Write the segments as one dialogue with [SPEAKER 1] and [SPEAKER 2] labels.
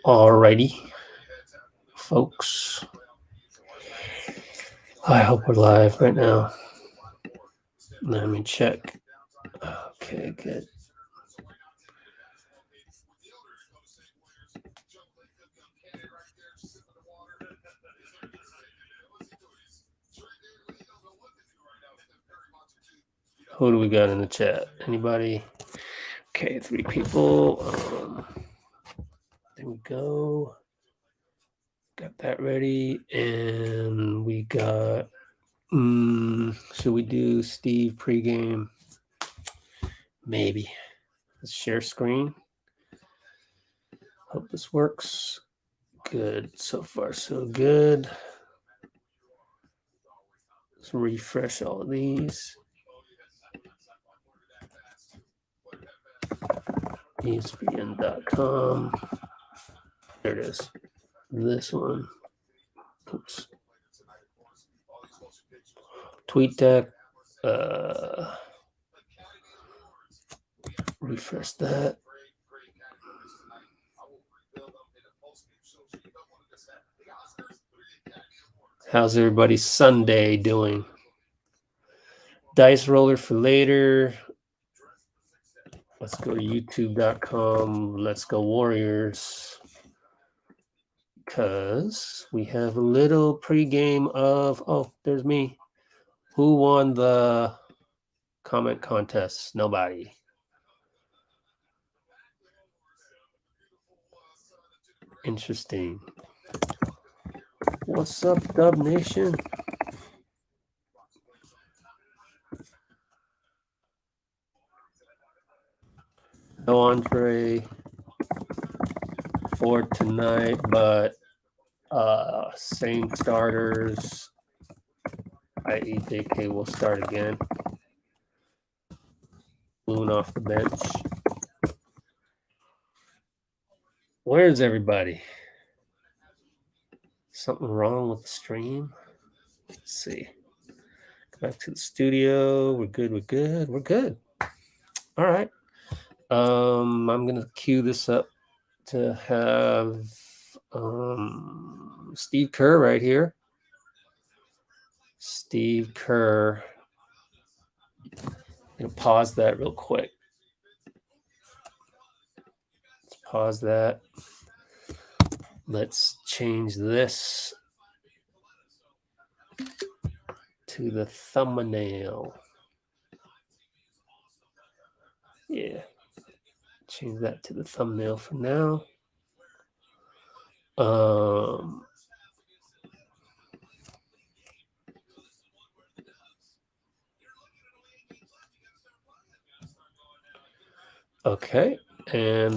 [SPEAKER 1] Alrighty, folks. I hope we're live right now. Let me check. Okay, good. Who do we got in the chat? Anybody? Okay, 3 people. There we go. Got that ready. And we got, should we do Steve pregame? Maybe. Let's share screen. Hope this works. Good. So far, so good. Let's refresh all of these. ESPN.com. There it is. This one. Oops. TweetDeck. Refresh that. How's everybody's Sunday doing? Dice roller for later. Let's go to youtube.com. Let's go Warriors. Because we have a little pregame of, oh, there's me. Who won the comment contest? Nobody. Interesting. What's up, Dub Nation? No Andre for tonight, but same starters, i.e. JK will start again. Loon off the bench. Where's everybody? Something wrong with the stream? Let's see. Go back to the studio. We're good. We're good. We're good. All right. I'm gonna queue this up to have Steve Kerr right here. Steve Kerr. I'm gonna pause that real quick. Let's pause that. Let's change this to the thumbnail. Yeah. Change that to the thumbnail for now. Okay. And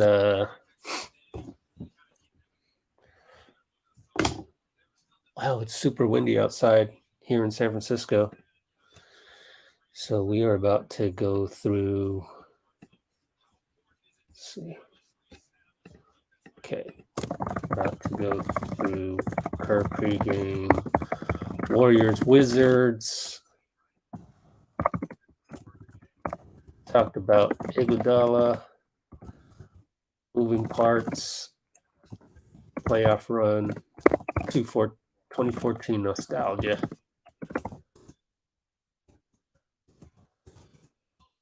[SPEAKER 1] wow, it's super windy outside here in San Francisco. So we are about to go through. Let's see. Okay. About to go through Kerr pregame, Warriors, Wizards. Talked about Iguodala, moving parts, playoff run, 2014 nostalgia.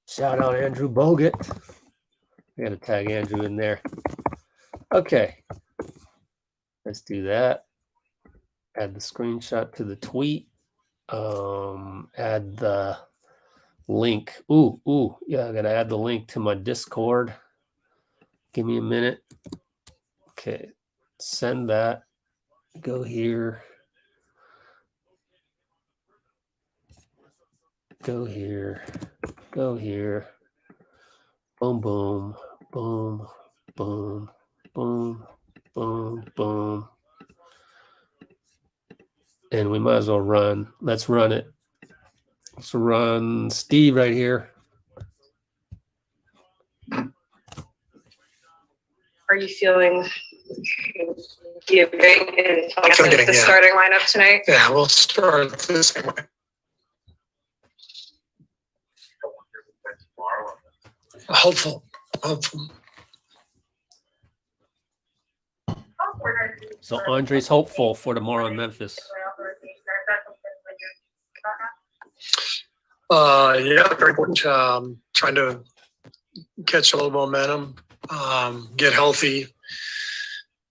[SPEAKER 1] Shout out Andrew Bogut. I got to tag Andrew in there. Okay. Let's do that. Add the screenshot to the tweet. Add the link. Ooh. Yeah, I got to add the link to my Discord. Give me a minute. Okay. Send that. Go here. Go here. Go here. Boom, boom, boom, boom, boom, boom, boom. And we might as well run. Let's run it. Let's run Steve right here.
[SPEAKER 2] Are you feeling giving and the starting lineup tonight?
[SPEAKER 3] Yeah, we'll start the same way. Hopeful.
[SPEAKER 1] So Andre's hopeful for tomorrow in Memphis.
[SPEAKER 3] Yeah, very important. Trying to catch a little momentum, get healthy,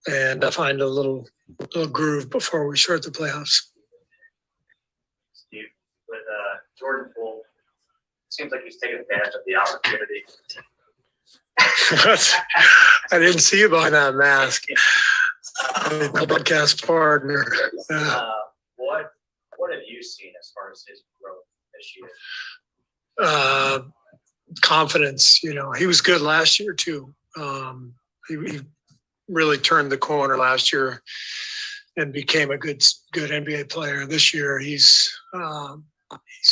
[SPEAKER 3] and find a little groove before we start the playoffs.
[SPEAKER 4] Steve, with Jordan Poole, seems like he's taking advantage of the opportunity.
[SPEAKER 3] I didn't see you behind that mask. My podcast partner.
[SPEAKER 4] What have you seen as far as his growth this year?
[SPEAKER 3] Confidence. He was good last year too. He really turned the corner last year and became a good NBA player. This year, he's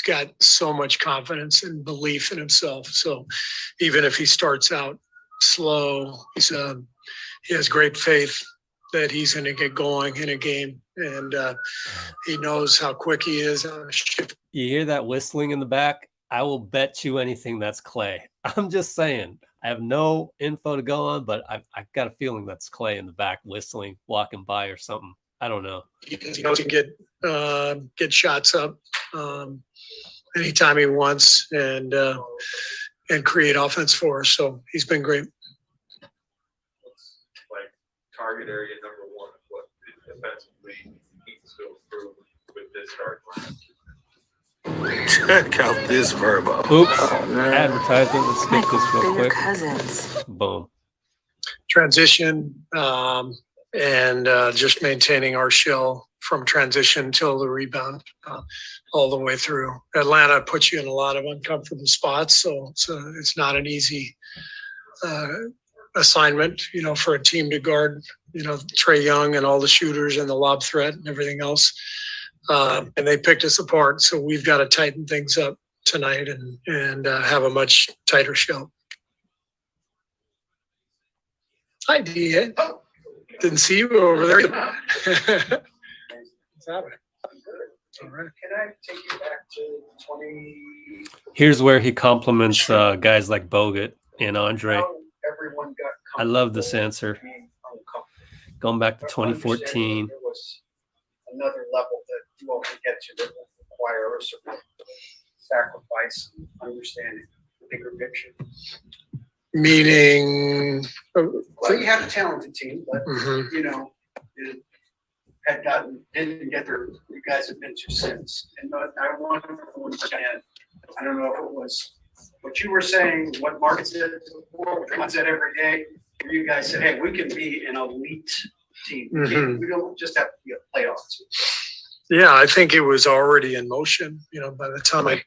[SPEAKER 3] got so much confidence and belief in himself. So even if he starts out slow, he has great faith that he's going to get going in a game, and he knows how quick he is on a shift.
[SPEAKER 1] You hear that whistling in the back? I will bet you anything that's Clay. I'm just saying. I have no info to go on, but I've got a feeling that's Clay in the back whistling, walking by or something. I don't know.
[SPEAKER 3] He knows he can get shots up anytime he wants and create offense for us. So he's been great.
[SPEAKER 5] Like target area number one, what defensively needs to improve with this start line.
[SPEAKER 6] Check out this verbo.
[SPEAKER 1] Oops. Advertisement. Let's skip this real quick.
[SPEAKER 7] Cousins.
[SPEAKER 1] Boom.
[SPEAKER 3] Transition and just maintaining our shell from transition till the rebound all the way through. Atlanta puts you in a lot of uncomfortable spots, so it's not an easy assignment, for a team to guard, Trae Young and all the shooters and the lob threat and everything else. And they picked us apart, so we've got to tighten things up tonight and have a much tighter shell. Hi, DA. Didn't see you over there. What's happening? All right.
[SPEAKER 4] Can I take you back to 20?
[SPEAKER 1] Here's where he compliments guys like Bogut and Andre.
[SPEAKER 4] Everyone got
[SPEAKER 1] I love this answer.
[SPEAKER 4] being uncomfortable.
[SPEAKER 1] Going back to
[SPEAKER 4] Understanding
[SPEAKER 1] 2014.
[SPEAKER 4] There was another level that you all could get to that would require a certain sacrifice, understanding the bigger picture.
[SPEAKER 3] Meaning,
[SPEAKER 4] Well, you had a talented team, but
[SPEAKER 3] mhm.
[SPEAKER 4] it didn't get there. You guys have been to since, and I want to understand. I don't know if it was what you were saying, what Mark said before, what John said every day. Where you guys said, "Hey, we can be an elite team. We don't just have to be a playoff team."
[SPEAKER 3] Yeah, I think it was already in motion. By the time I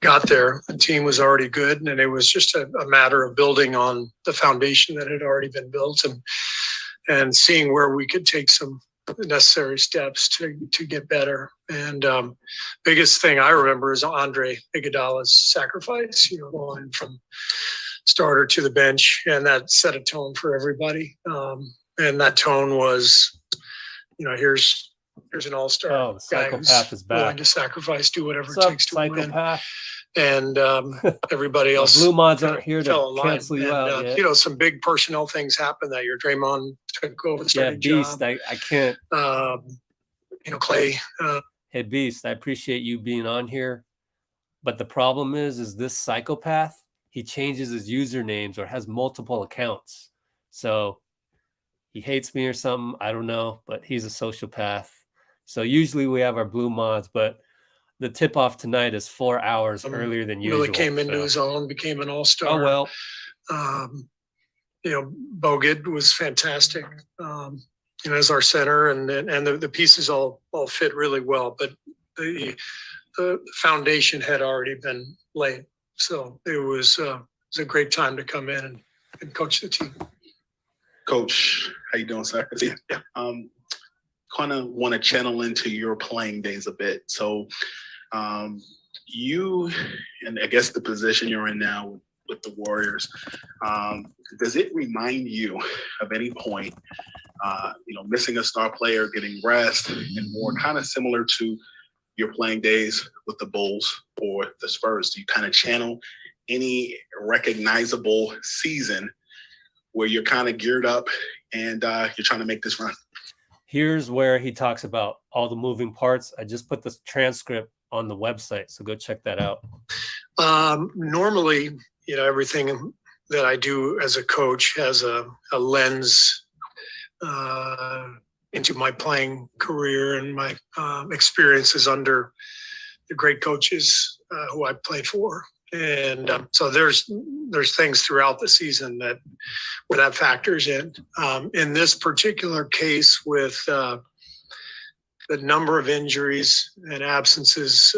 [SPEAKER 3] got there, the team was already good, and it was just a matter of building on the foundation that had already been built and seeing where we could take some necessary steps to get better. And biggest thing I remember is Andre Iguodala's sacrifice, going from starter to the bench, and that set a tone for everybody. And that tone was, here's an all-star
[SPEAKER 1] Oh, the psychopath is
[SPEAKER 3] willing
[SPEAKER 1] back.
[SPEAKER 3] to sacrifice, do whatever
[SPEAKER 1] What's
[SPEAKER 3] it
[SPEAKER 1] up,
[SPEAKER 3] takes to win.
[SPEAKER 1] psychopath?
[SPEAKER 3] And everybody else.
[SPEAKER 1] Blue mods aren't here
[SPEAKER 3] fell in
[SPEAKER 1] to
[SPEAKER 3] line.
[SPEAKER 1] cancel you
[SPEAKER 3] And,
[SPEAKER 1] out yet.
[SPEAKER 3] some big personnel things happened that year. Draymond took over the
[SPEAKER 1] Yeah,
[SPEAKER 3] starting
[SPEAKER 1] Beast.
[SPEAKER 3] job.
[SPEAKER 1] I can't.
[SPEAKER 3] Clay.
[SPEAKER 1] Hey, Beast, I appreciate you being on here. But the problem is this psychopath, he changes his usernames or has multiple accounts. So he hates me or something. I don't know, but he's a sociopath. So usually we have our blue mods, but the tip-off tonight is 4 hours earlier than usual.
[SPEAKER 3] Really came into his own, became an all-star.
[SPEAKER 1] Oh, well.
[SPEAKER 3] Bogut was fantastic. As our center, and the pieces all fit really well, but the foundation had already been laid. So it was a great time to come in and coach the team.
[SPEAKER 6] Coach, how you doing, sir?
[SPEAKER 3] Yeah.
[SPEAKER 6] Kind of want to channel into your playing days a bit. So you, and I guess the position you're in now with the Warriors, does it remind you of any point, missing a star player, getting rest, and more kind of similar to your playing days with the Bulls or the Spurs? Do you kind of channel any recognizable season where you're kind of geared up and you're trying to make this run?
[SPEAKER 1] Here's where he talks about all the moving parts. I just put this transcript on the website, so go check that out.
[SPEAKER 3] Normally, everything that I do as a coach has a lens into my playing career and my experiences under the great coaches who I played for. And so there's things throughout the season where that factors in. In this particular case with the number of injuries and absences,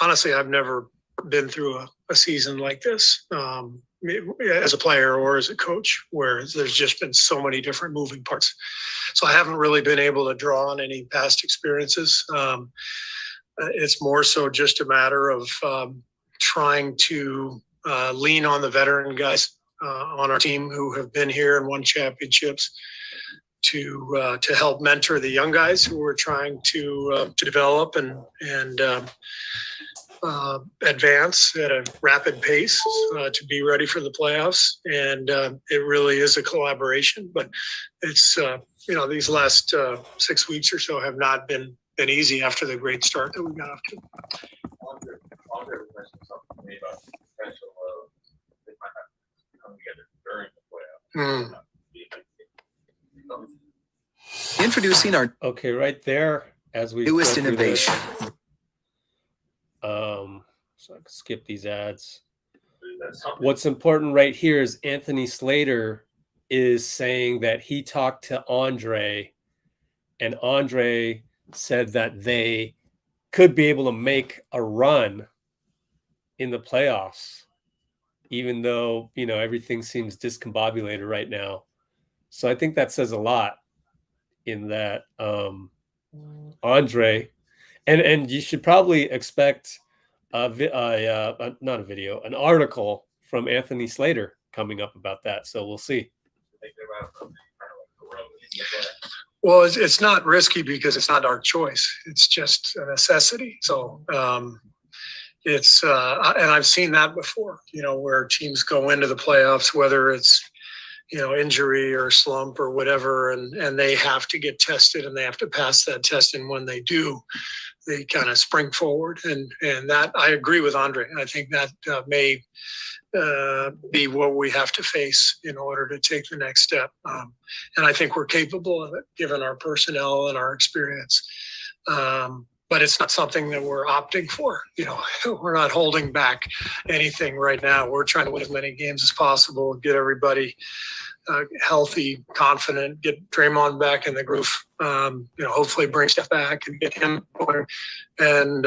[SPEAKER 3] honestly, I've never been through a season like this as a player or as a coach, where there's just been so many different moving parts. So I haven't really been able to draw on any past experiences. It's more so just a matter of trying to lean on the veteran guys on our team who have been here and won championships to help mentor the young guys who are trying to develop and advance at a rapid pace to be ready for the playoffs. And it really is a collaboration, but it's, these last 6 weeks or so have not been easy after the great start that we got off to.
[SPEAKER 5] Andre was mentioning something to me about the potential of they might have to come together during the playoffs.
[SPEAKER 7] Introducing our
[SPEAKER 1] Okay, right there, as we
[SPEAKER 7] newest
[SPEAKER 1] go through this,
[SPEAKER 7] innovation.
[SPEAKER 1] so I can skip these ads.
[SPEAKER 5] That's something.
[SPEAKER 1] What's important right here is Anthony Slater is saying that he talked to Andre, and Andre said that they could be able to make a run in the playoffs, even though, everything seems discombobulated right now. So I think that says a lot in that Andre, and you should probably expect not a video, an article from Anthony Slater coming up about that. So we'll see.
[SPEAKER 3] Well, it's not risky because it's not our choice. It's just a necessity. So it's and I've seen that before, where teams go into the playoffs, whether it's, injury or slump or whatever, and they have to get tested and they have to pass that test. And when they do, they kind of spring forward. And that, I agree with Andre. I think that may be what we have to face in order to take the next step. And I think we're capable of it, given our personnel and our experience. But it's not something that we're opting for. We're not holding back anything right now. We're trying to win as many games as possible, get everybody healthy, confident, get Draymond back in the groove. Hopefully bring Steph back and get him going, and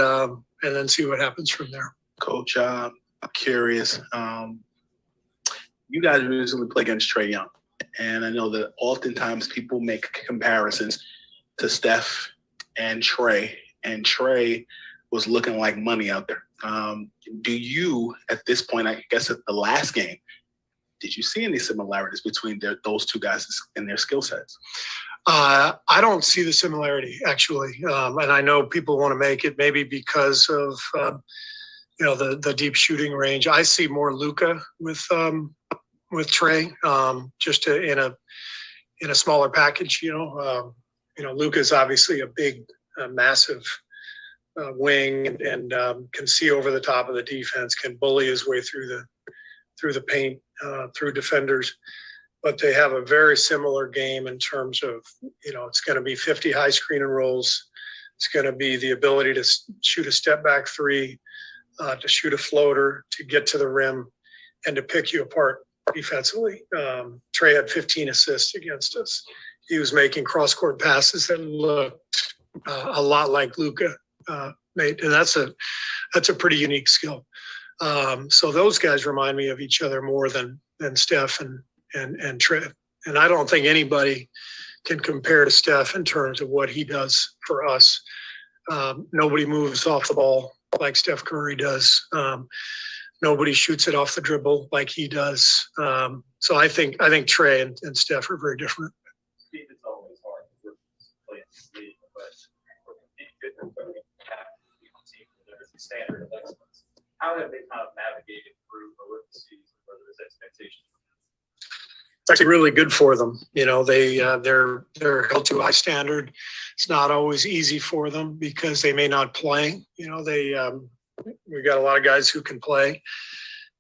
[SPEAKER 3] then see what happens from there.
[SPEAKER 6] Coach, I'm curious. You guys recently played against Trae Young, and I know that oftentimes people make comparisons to Steph and Trae, and Trae was looking like money out there. Do you, at this point, I guess at the last game, did you see any similarities between those two guys and their skill sets?
[SPEAKER 3] I don't see the similarity, actually. And I know people want to make it maybe because of, the deep shooting range. I see more Luka with Trae, just in a smaller package. Luka's obviously a big, massive wing and can see over the top of the defense, can bully his way through the paint, through defenders. But they have a very similar game in terms of, it's going to be 50 high screen and rolls. It's going to be the ability to shoot a step back three, to shoot a floater, to get to the rim, and to pick you apart defensively. Trae had 15 assists against us. He was making cross-court passes that looked a lot like Luka made, and that's a pretty unique skill. So those guys remind me of each other more than Steph and Trae. And I don't think anybody can compare to Steph in terms of what he does for us. Nobody moves off the ball like Steph Curry does. Nobody shoots it off the dribble like he does. So I think Trae and Steph are very different.
[SPEAKER 5] Steve, it's always hard to play in this league, but there's a standard of excellence. How have they kind of navigated through the rookie season, whether there's expectations?
[SPEAKER 3] It's a actually really good for them. They're held to a high standard. It's not always easy for them because they may not play. We got a lot of guys who can play,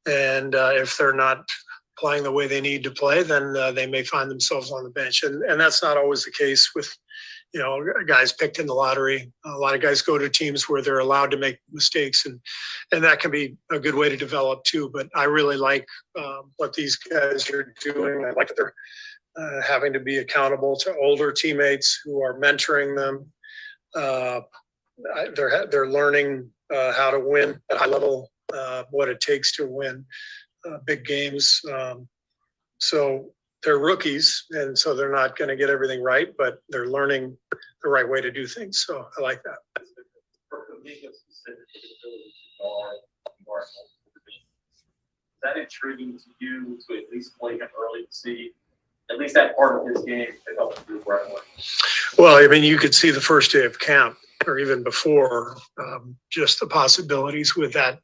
[SPEAKER 3] and if they're not playing the way they need to play, then they may find themselves on the bench, and that's not always the case with guys picked in the lottery. A lot of guys go to teams where they're allowed to make mistakes, and that can be a good way to develop too. But I really like what these guys are doing. I like that they're having to be accountable to older teammates who are mentoring them. They're learning how to win at high level, what it takes to win big games. So they're rookies, and so they're not going to get everything right, but they're learning the right way to do things. So I like that.
[SPEAKER 5] For Kuminga specifically, ability to guard multiple positions. Is that intriguing to you to at least play him early to see at least that part of his game to help improve right away?
[SPEAKER 3] Well, I mean, you could see the first day of camp or even before, just the possibilities with that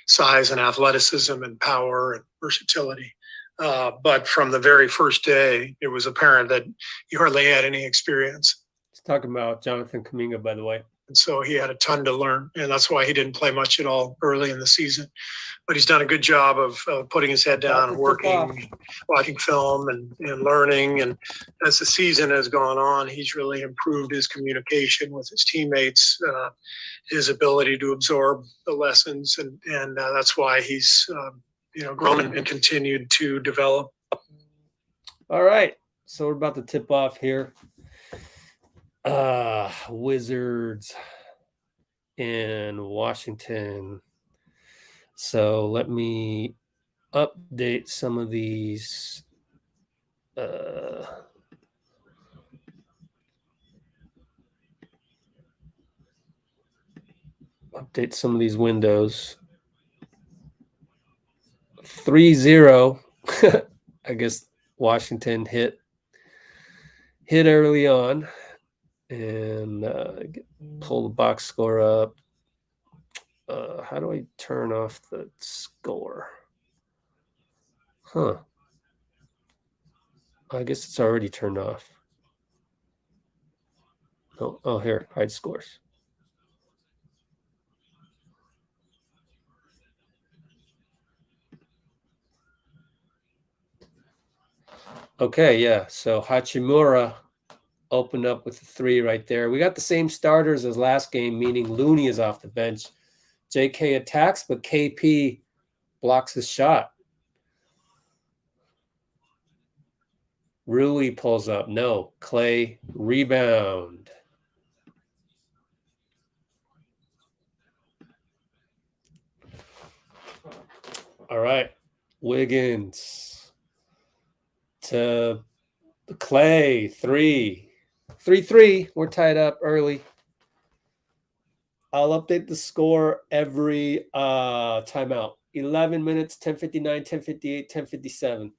[SPEAKER 3] size and athleticism and power and versatility. But from the very first day, it was apparent that he hardly had any experience.
[SPEAKER 1] He's talking about Jonathan Kuminga, by the way.
[SPEAKER 3] And so he had a ton to learn, and that's why he didn't play much at all early in the season. But he's done a good job of putting his head down and working, watching film and learning. And as the season has gone on, he's really improved his communication with his teammates, his ability to absorb the lessons. And that's why he's grown and continued to develop.
[SPEAKER 1] All right. So we're about to tip off here. Wizards in Washington. So let me update some of these. Update some of these windows. 3-0. I guess Washington hit early on, and pull the box score up. How do I turn off the score? I guess it's already turned off. Oh, here, hide scores. Okay, yeah. So Hachimura opened up with a 3 right there. We got the same starters as last game, meaning Looney is off the bench. JK attacks, but KP blocks his shot. Rui pulls up. No. Clay rebound. All right. Wiggins to Clay. 3. 3-3. We're tied up early. I'll update the score every timeout. 11 minutes, 10:59, 10:58, 10:57.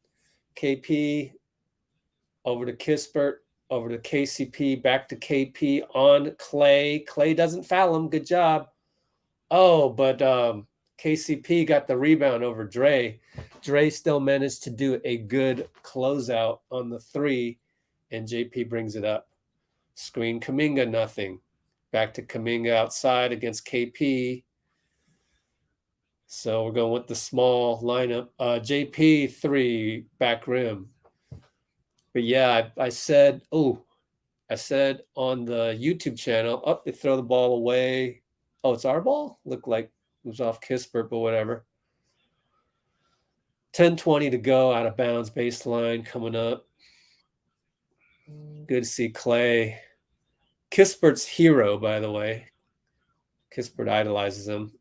[SPEAKER 1] KP over to Kispert, over to KCP, back to KP on Clay. Clay doesn't foul him. Good job. Oh, but KCP got the rebound over Dre. Dre still managed to do a good closeout on the 3, and JP brings it up. Screen Kuminga, nothing. Back to Kuminga outside against KP. So we're going with the small lineup. JP 3, back rim. But yeah, I said on the YouTube channel, they throw the ball away. Oh, it's our ball? Looked like it was off Kispert, but whatever. 10:20 to go, out of bounds, baseline coming up. Good to see Clay. Kispert's hero, by the way. Kispert idolizes him.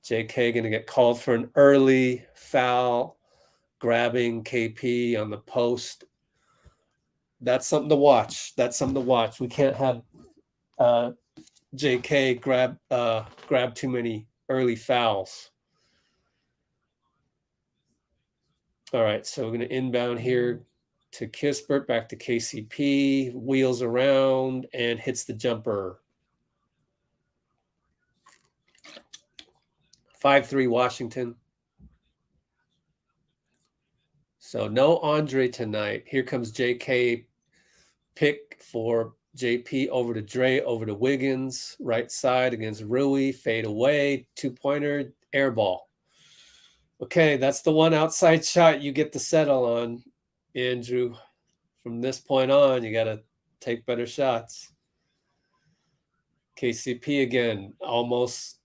[SPEAKER 1] JK going to get called for an early foul, grabbing KP on the post. That's something to watch. We can't have JK grab too many early fouls. All right, so we're going to inbound here to Kispert, back to KCP, wheels around and hits the jumper. 5-3 Washington. So no Andre tonight. Here comes JK. Pick for JP over to Dre, over to Wiggins, right side against Rui, fade away, 2-pointer, air ball. Okay, that's the one outside shot you get to settle on, Andrew. From this point on, you got to take better shots. KCP again, almost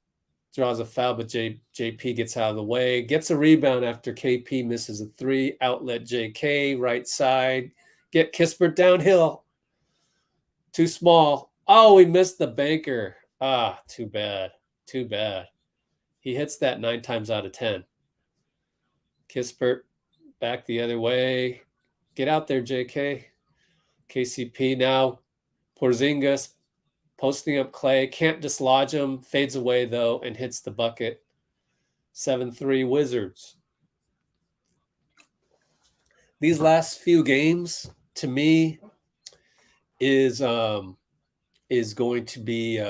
[SPEAKER 1] draws a foul, but JP gets out of the way. Gets a rebound after KP misses a 3. Outlet JK, right side. Get Kispert downhill. Too small. Oh, he missed the banker. Ah, too bad. Too bad. He hits that 9 times out of 10. Kispert back the other way. Get out there, JK. KCP now. Porzingis posting up Clay. Can't dislodge him. Fades away, though, and hits the bucket. 7-3 Wizards. These last few games, to me, is going to be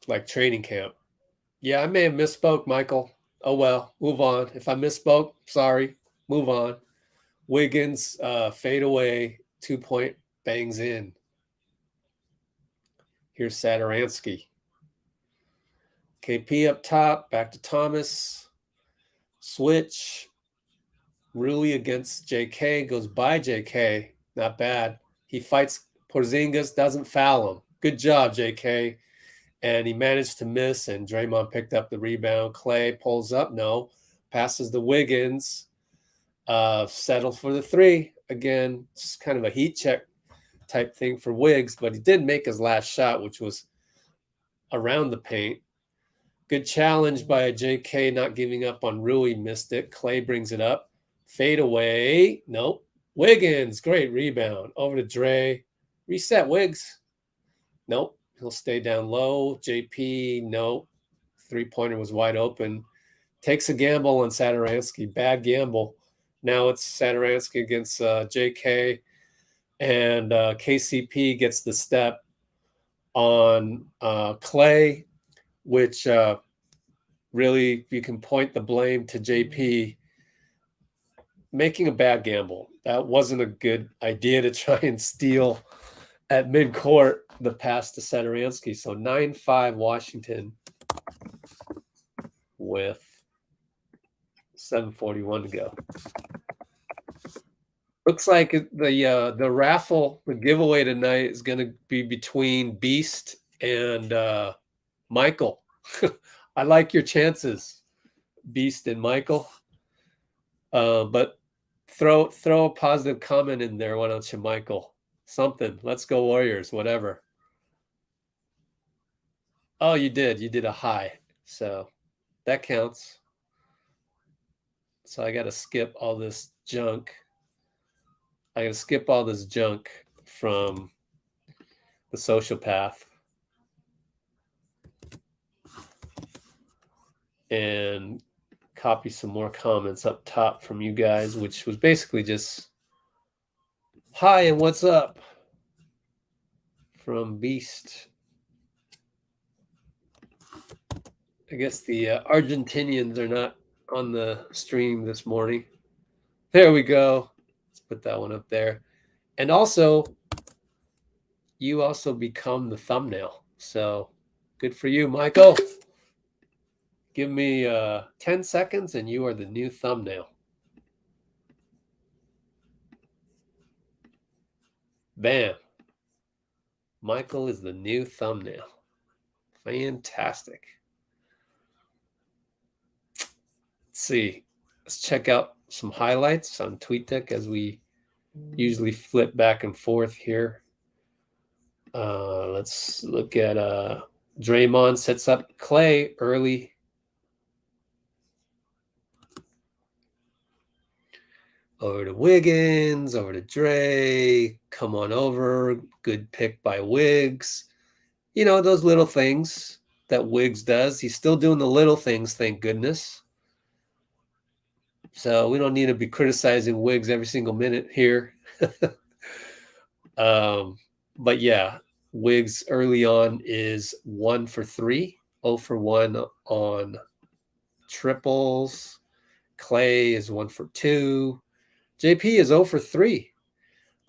[SPEAKER 1] like training camp. Yeah, I may have misspoke, Michael. Oh, well, move on. If I misspoke, sorry, move on. Wiggins, fade away, 2-point, bangs in. Here's Satoransky. KP up top, back to Thomas. Switch. Rui against JK, goes by JK. Not bad. He fights Porzingis, doesn't foul him. Good job, JK. And he managed to miss, and Draymond picked up the rebound. Clay pulls up, no. Passes to Wiggins. Settled for the 3. Again, just kind of a heat check type thing for Wiggs, but he did make his last shot, which was around the paint. Good challenge by JK, not giving up on Rui. Missed it. Clay brings it up. Fade away. Nope. Wiggins, great rebound. Over to Dre. Reset Wiggs. Nope. He'll stay down low. JP, no. 3-pointer was wide open. Takes a gamble on Satoransky. Bad gamble. Now it's Satoransky against JK. And KCP gets the step on Clay, which really you can point the blame to JP making a bad gamble. That wasn't a good idea to try and steal at midcourt the pass to Satoransky. So 9-5 Washington with 7:41 to go. Looks like the raffle, the giveaway tonight is going to be between Beast and Michael. I like your chances, Beast and Michael. But throw a positive comment in there, why don't you, Michael? Something. Let's go Warriors, whatever. Oh, you did. You did a high. So that counts. So I got to skip all this junk. I got to skip all this junk from the social path. And copy some more comments up top from you guys, which was basically just hi and what's up from Beast. I guess the Argentinians are not on the stream this morning. There we go. Let's put that one up there. And also, you also become the thumbnail. So good for you, Michael. Give me 10 seconds and you are the new thumbnail. Bam. Michael is the new thumbnail. Fantastic. Let's see. Let's check out some highlights on TweetDeck as we usually flip back and forth here. Let's look at Draymond sets up Clay early. Over to Wiggins, over to Dre. Come on over. Good pick by Wiggs. You know, those little things that Wiggs does. He's still doing the little things, thank goodness. So we don't need to be criticizing Wiggs every single minute here. But yeah, Wiggs early on is 1 for 3, 0 for 1 on triples. Clay is 1 for 2. JP is 0 for 3.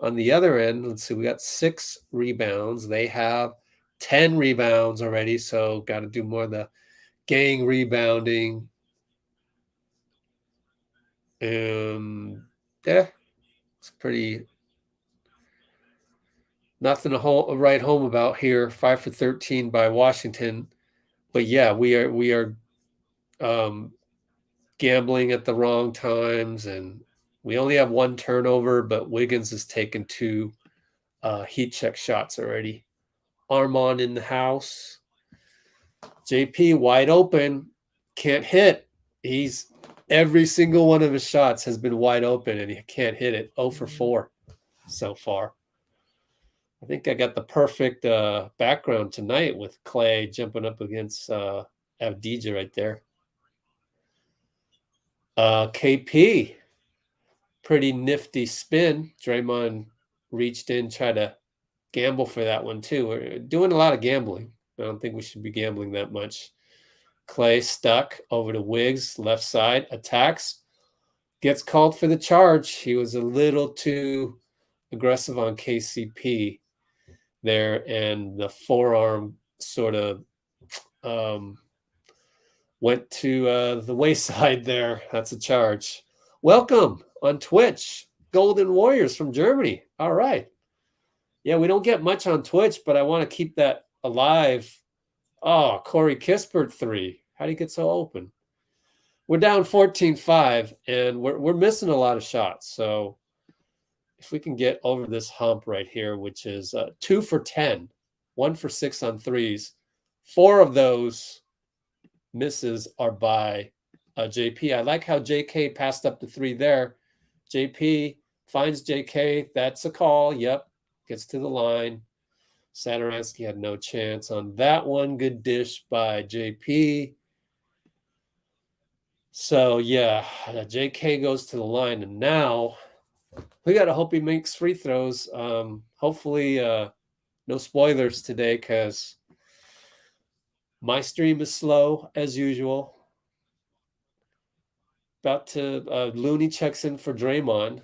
[SPEAKER 1] On the other end, let's see, we got 6 rebounds. They have 10 rebounds already, so got to do more of the gang rebounding. Yeah, it's pretty nothing to write home about here. 5 for 13 by Washington, but yeah, we are gambling at the wrong times, and we only have 1 turnover, but Wiggins has taken 2 heat check shots already. Armand in the house. JP wide open, can't hit. Every single one of his shots has been wide open, and he can't hit it. 0 for 4 so far. I think I got the perfect background tonight with Clay jumping up against Avdija right there. KP, pretty nifty spin. Draymond reached in, tried to gamble for that one too. We're doing a lot of gambling. I don't think we should be gambling that much. Clay stuck over to Wiggs, left side, attacks, gets called for the charge. He was a little too aggressive on KCP there, and the forearm sort of went to the wayside there. That's a charge. Welcome on Twitch, Golden Warriors from Germany. All right. Yeah, we don't get much on Twitch, but I want to keep that alive. Oh, Corey Kispert 3. How do you get so open? We're down 14-5, and we're missing a lot of shots. So if we can get over this hump right here, which is 2 for 10, 1 for 6 on threes, 4 of those misses are by JP. I like how JK passed up the 3 there. JP finds JK. That's a call. Yep. Gets to the line. Satoransky had no chance on that one. Good dish by JP. So, yeah, JK goes to the line, and now we got to hope he makes free throws. Hopefully, no spoilers today because my stream is slow as usual. About to Looney checks in for Draymond.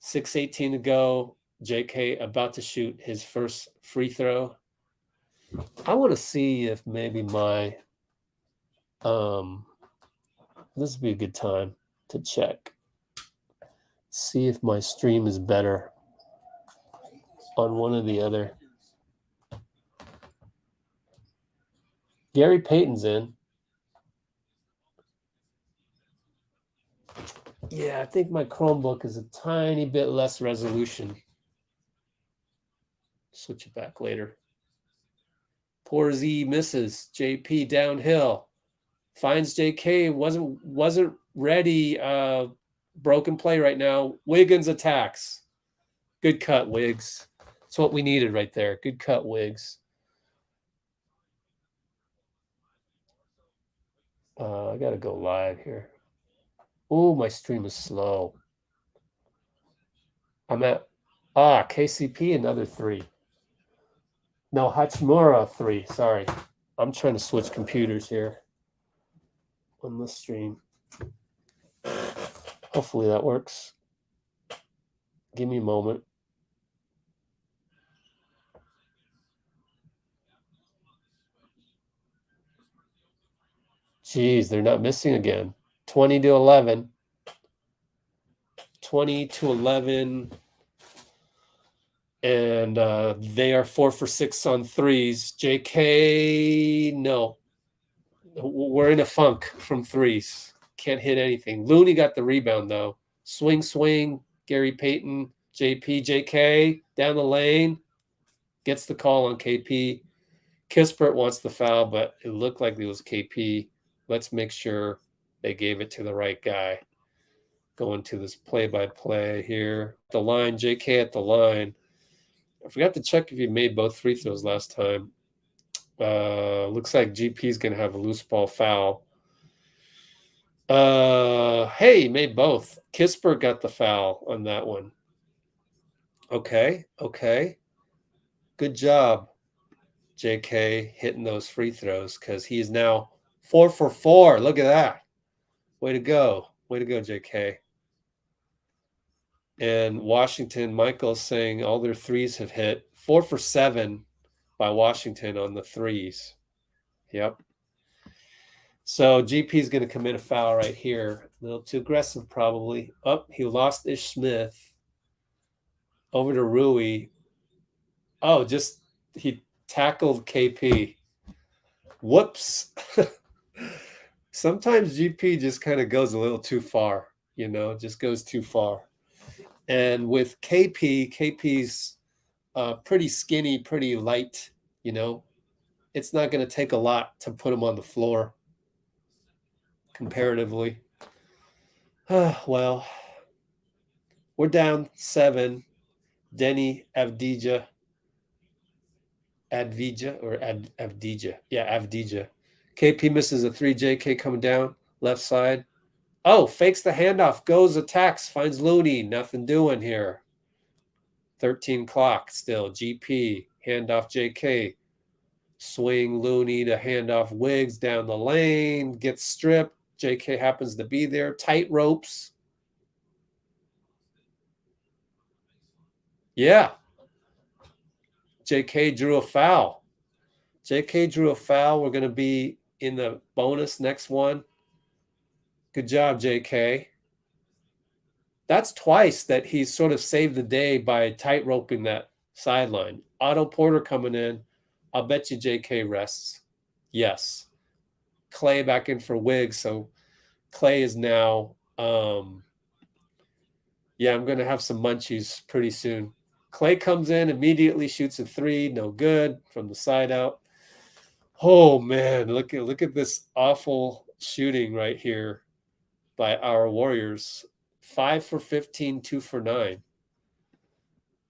[SPEAKER 1] 6:18 to go. JK about to shoot his first free throw. I want to see if maybe my this would be a good time to check. See if my stream is better on one or the other. Gary Payton's in. Yeah, I think my Chromebook is a tiny bit less resolution. Switch it back later. Poor Z misses. JP downhill. Finds JK. Wasn't ready. Broken play right now. Wiggins attacks. Good cut, Wiggs. That's what we needed right there. Good cut, Wiggs. I got to go live here. Oh, my stream is slow. I'm at KCP, another 3. No, Hachimura 3. Sorry. I'm trying to switch computers here on the stream. Hopefully that works. Give me a moment. Geez, they're not missing again. 20 to 11. 20 to 11. And they are 4 for 6 on threes. JK, no. We're in a funk from threes. Can't hit anything. Looney got the rebound, though. Swing. Gary Payton, JP, JK, down the lane. Gets the call on KP. Kispert wants the foul, but it looked like it was KP. Let's make sure they gave it to the right guy. Going to this play-by-play here. The line, JK at the line. I forgot to check if he made both free throws last time. Looks like GP is going to have a loose ball foul. Hey, he made both. Kispert got the foul on that one. Okay. Good job, JK, hitting those free throws because he is now 4 for 4. Look at that. Way to go. Way to go, JK. And Washington, Michael's saying all their threes have hit. 4 for 7 by Washington on the threes. Yep. So GP is going to commit a foul right here. A little too aggressive, probably. Oh, he lost Ish Smith. Over to Rui. Oh, just he tackled KP. Whoops. Sometimes GP just kind of goes a little too far, just goes too far. And with KP's pretty skinny, pretty light, it's not going to take a lot to put him on the floor comparatively. Well, we're down 7. Denny Avdija. Yeah, Avdija. KP misses a 3. JK coming down, left side. Oh, fakes the handoff, goes, attacks, finds Looney. Nothing doing here. 13 clock still. GP, handoff JK. Swing Looney to handoff Wiggs down the lane. Gets stripped. JK happens to be there. Tight ropes. Yeah. JK drew a foul. JK drew a foul. We're going to be in the bonus next one. Good job, JK. That's twice that he's sort of saved the day by tight roping that sideline. Otto Porter coming in. I'll bet you JK rests. Yes. Clay back in for Wiggs. So Clay is now, I'm going to have some munchies pretty soon. Clay comes in, immediately shoots a 3. No good from the side out. Oh, man, look at this awful shooting right here by our Warriors. 5 for 15, 2 for 9.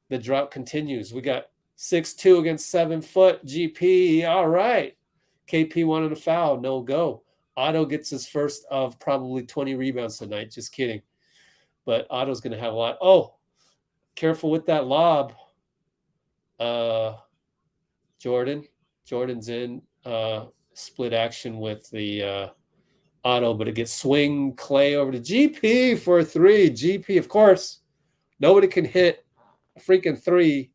[SPEAKER 1] The drought continues. We got 6-2 against 7 foot. GP, all right. KP wanted a foul, no go. Otto gets his first of probably 20 rebounds tonight. Just kidding. But Otto's going to have a lot. Oh, careful with that lob. Jordan's in split action with the Otto, but it gets swing Clay over to GP for a 3. GP, of course, nobody can hit a freaking 3,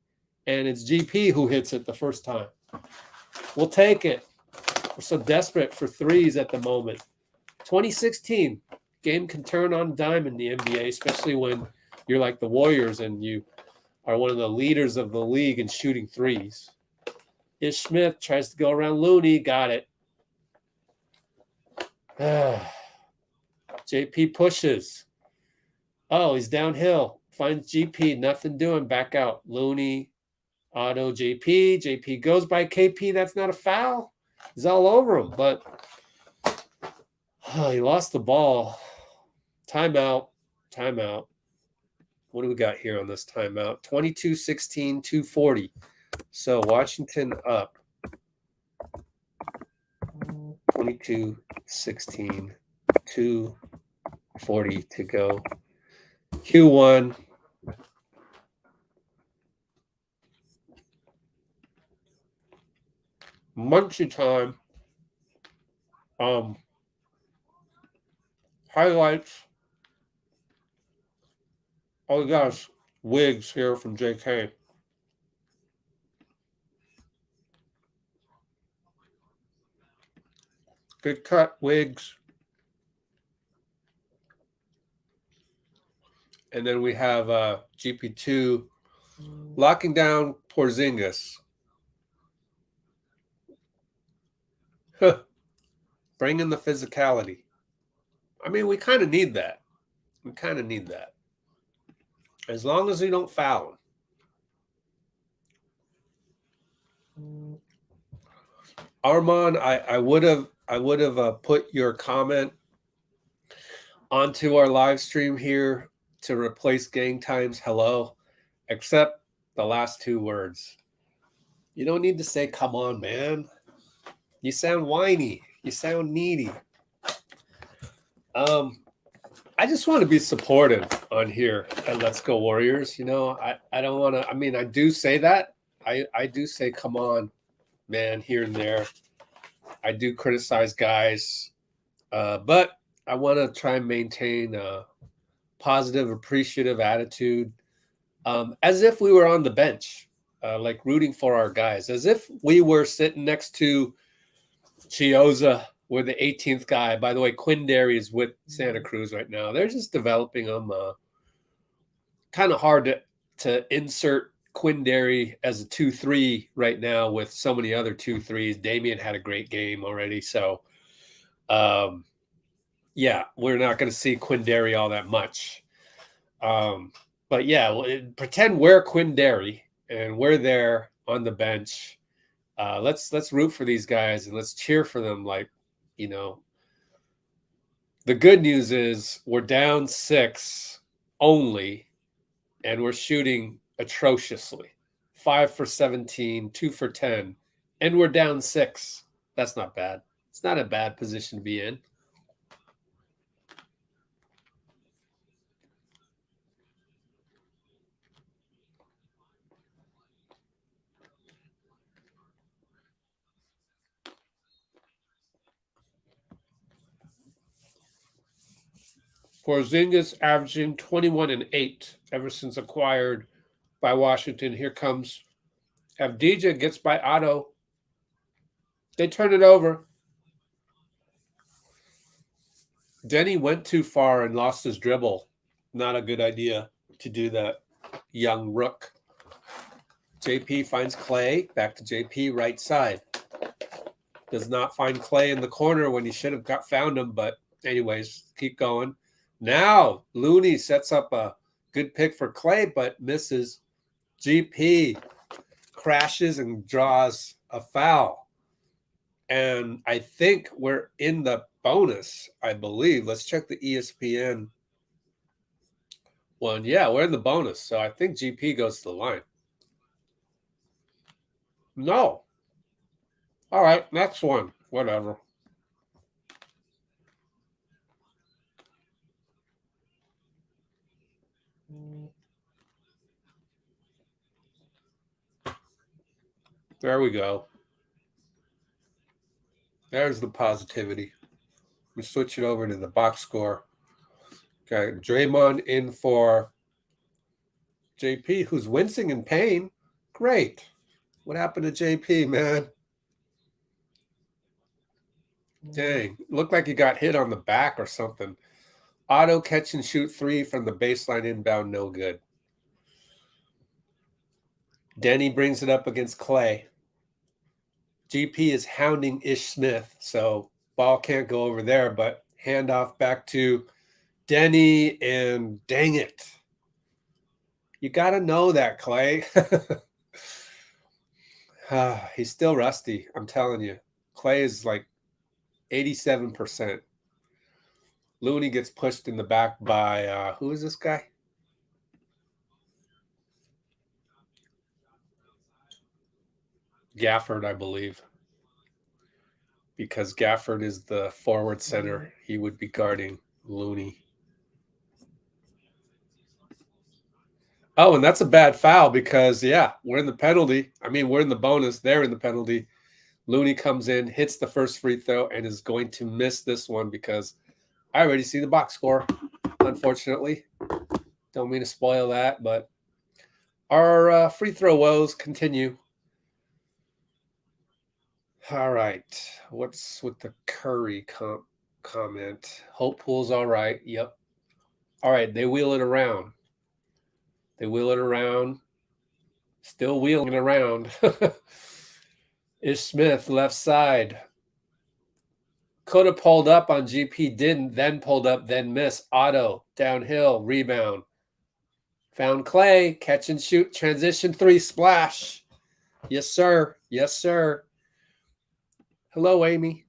[SPEAKER 1] and it's GP who hits it the first time. We'll take it. We're so desperate for threes at the moment. 2016, game can turn on a dime in the NBA, especially when you're like the Warriors and you are one of the leaders of the league in shooting threes. Ish Smith tries to go around Looney. Got it. JP pushes. Oh, he's downhill. Finds GP. Nothing doing. Back out. Looney, Otto, JP. JP goes by KP. That's not a foul. He's all over him. But he lost the ball. Timeout. What do we got here on this timeout? 22-16, 2:40. So Washington up. 22-16, 2:40 to go. Q1. Munchie time. Highlights. Oh gosh, Wiggs here from JK. Good cut, Wiggs. And then we have GP2 locking down Porzingis. Bring in the physicality. I mean, we kind of need that. As long as we don't foul him. Armand, I would have put your comment onto our live stream here to replace gang times hello, except the last 2 words. You don't need to say, come on, man. You sound whiny. You sound needy. I just want to be supportive on here at Let's Go Warriors. I don't want to, I do say that. I do say, come on, man, here and there. I do criticize guys. But I want to try and maintain a positive, appreciative attitude, as if we were on the bench, like rooting for our guys, as if we were sitting next to Chioza. We're the 18th guy. By the way, Quindary is with Santa Cruz right now. They're just developing them. Kind of hard to insert Quindary as a 2-3 right now with so many other 2-3s. Damian had a great game already. So, yeah, we're not going to see Quindary all that much. But yeah, pretend we're Quindary and we're there on the bench. Let's root for these guys and let's cheer for them. Like, you know, the good news is we're down 6 only, and we're shooting atrociously. 5 for 17, 2 for 10, and we're down 6. That's not bad. It's not a bad position to be in. Porzingis averaging 21 and 8 ever since acquired by Washington. Here comes Avdija, gets by Otto. They turn it over. Denny went too far and lost his dribble. Not a good idea to do that, young rook. JP finds Clay. Back to JP, right side. Does not find Clay in the corner when he should have found him. But anyways, keep going. Now, Looney sets up a good pick for Clay, but misses. GP crashes and draws a foul. And I think we're in the bonus, I believe. Let's check the ESPN one. Yeah, we're in the bonus. So I think GP goes to the line. No. All right, next one. Whatever. There we go. There's the positivity. We switch it over to the box score. Okay, Draymond in for JP, who's wincing in pain. Great. What happened to JP, man? Dang. Looked like he got hit on the back or something. Auto catch and shoot 3 from the baseline inbound, no good. Denny brings it up against Clay. GP is hounding Ish Smith, so ball can't go over there, but handoff back to Denny, and dang it. You got to know that, Clay. He's still rusty, I'm telling you. Clay is like 87%. Looney gets pushed in the back by, who is this guy? Gafford, I believe. Because Gafford is the forward center. He would be guarding Looney. Oh, and that's a bad foul because, yeah, we're in the penalty. I mean, we're in the bonus. They're in the penalty. Looney comes in, hits the first free throw, and is going to miss this one because I already see the box score, unfortunately. Don't mean to spoil that, but our free throw woes continue. All right. What's with the Curry comment? Hope Pool's all right. Yep. All right. They wheel it around. They wheel it around. Still wheeling it around. Ish Smith, left side. Could have pulled up on GP, didn't, then pulled up, then missed. Otto, downhill, rebound. Found Clay, catch and shoot, transition 3, splash. Yes, sir. Yes, sir. Hello, Amy.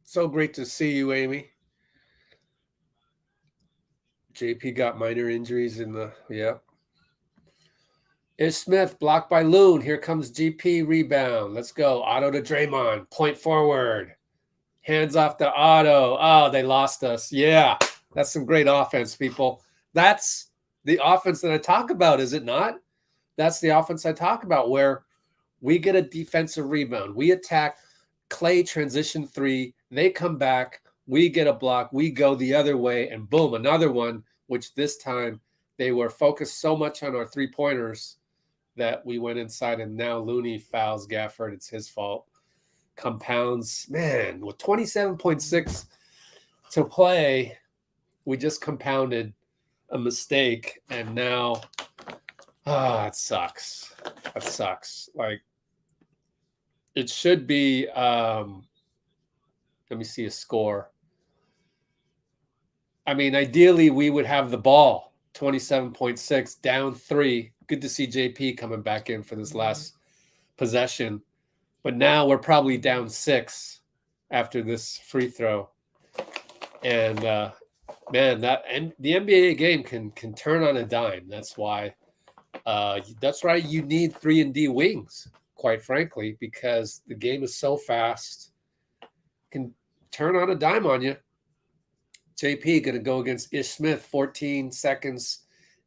[SPEAKER 1] So great to see you, Amy. JP got minor injuries in the, yeah. Ish Smith blocked by Loon. Here comes GP, rebound. Let's go. Otto to Draymond. Point forward. Hands off to Otto. Oh, they lost us. Yeah, that's some great offense, people. That's the offense that I talk about, is it not? That's the offense I talk about, where we get a defensive rebound. We attack Clay transition 3. They come back. we get a block, we go the other way, and boom, another one, which this time they were focused so much on our 3-pointers that we went inside, and now Looney fouls Gafford. It's his fault. Compounds, man, with 27.6 to play, we just compounded a mistake, and now, it sucks. That sucks. Like, it should be, let me see a score. I mean, ideally, we would have the ball, 27.6, down 3. Good to see JP coming back in for this last possession. But now we're probably down 6 after this free throw. And, man, and the NBA game can turn on a dime. That's why you need 3-and-D wings, quite frankly, because the game is so fast. Can turn on a dime on you. JP going to go against Ish Smith, 14 seconds,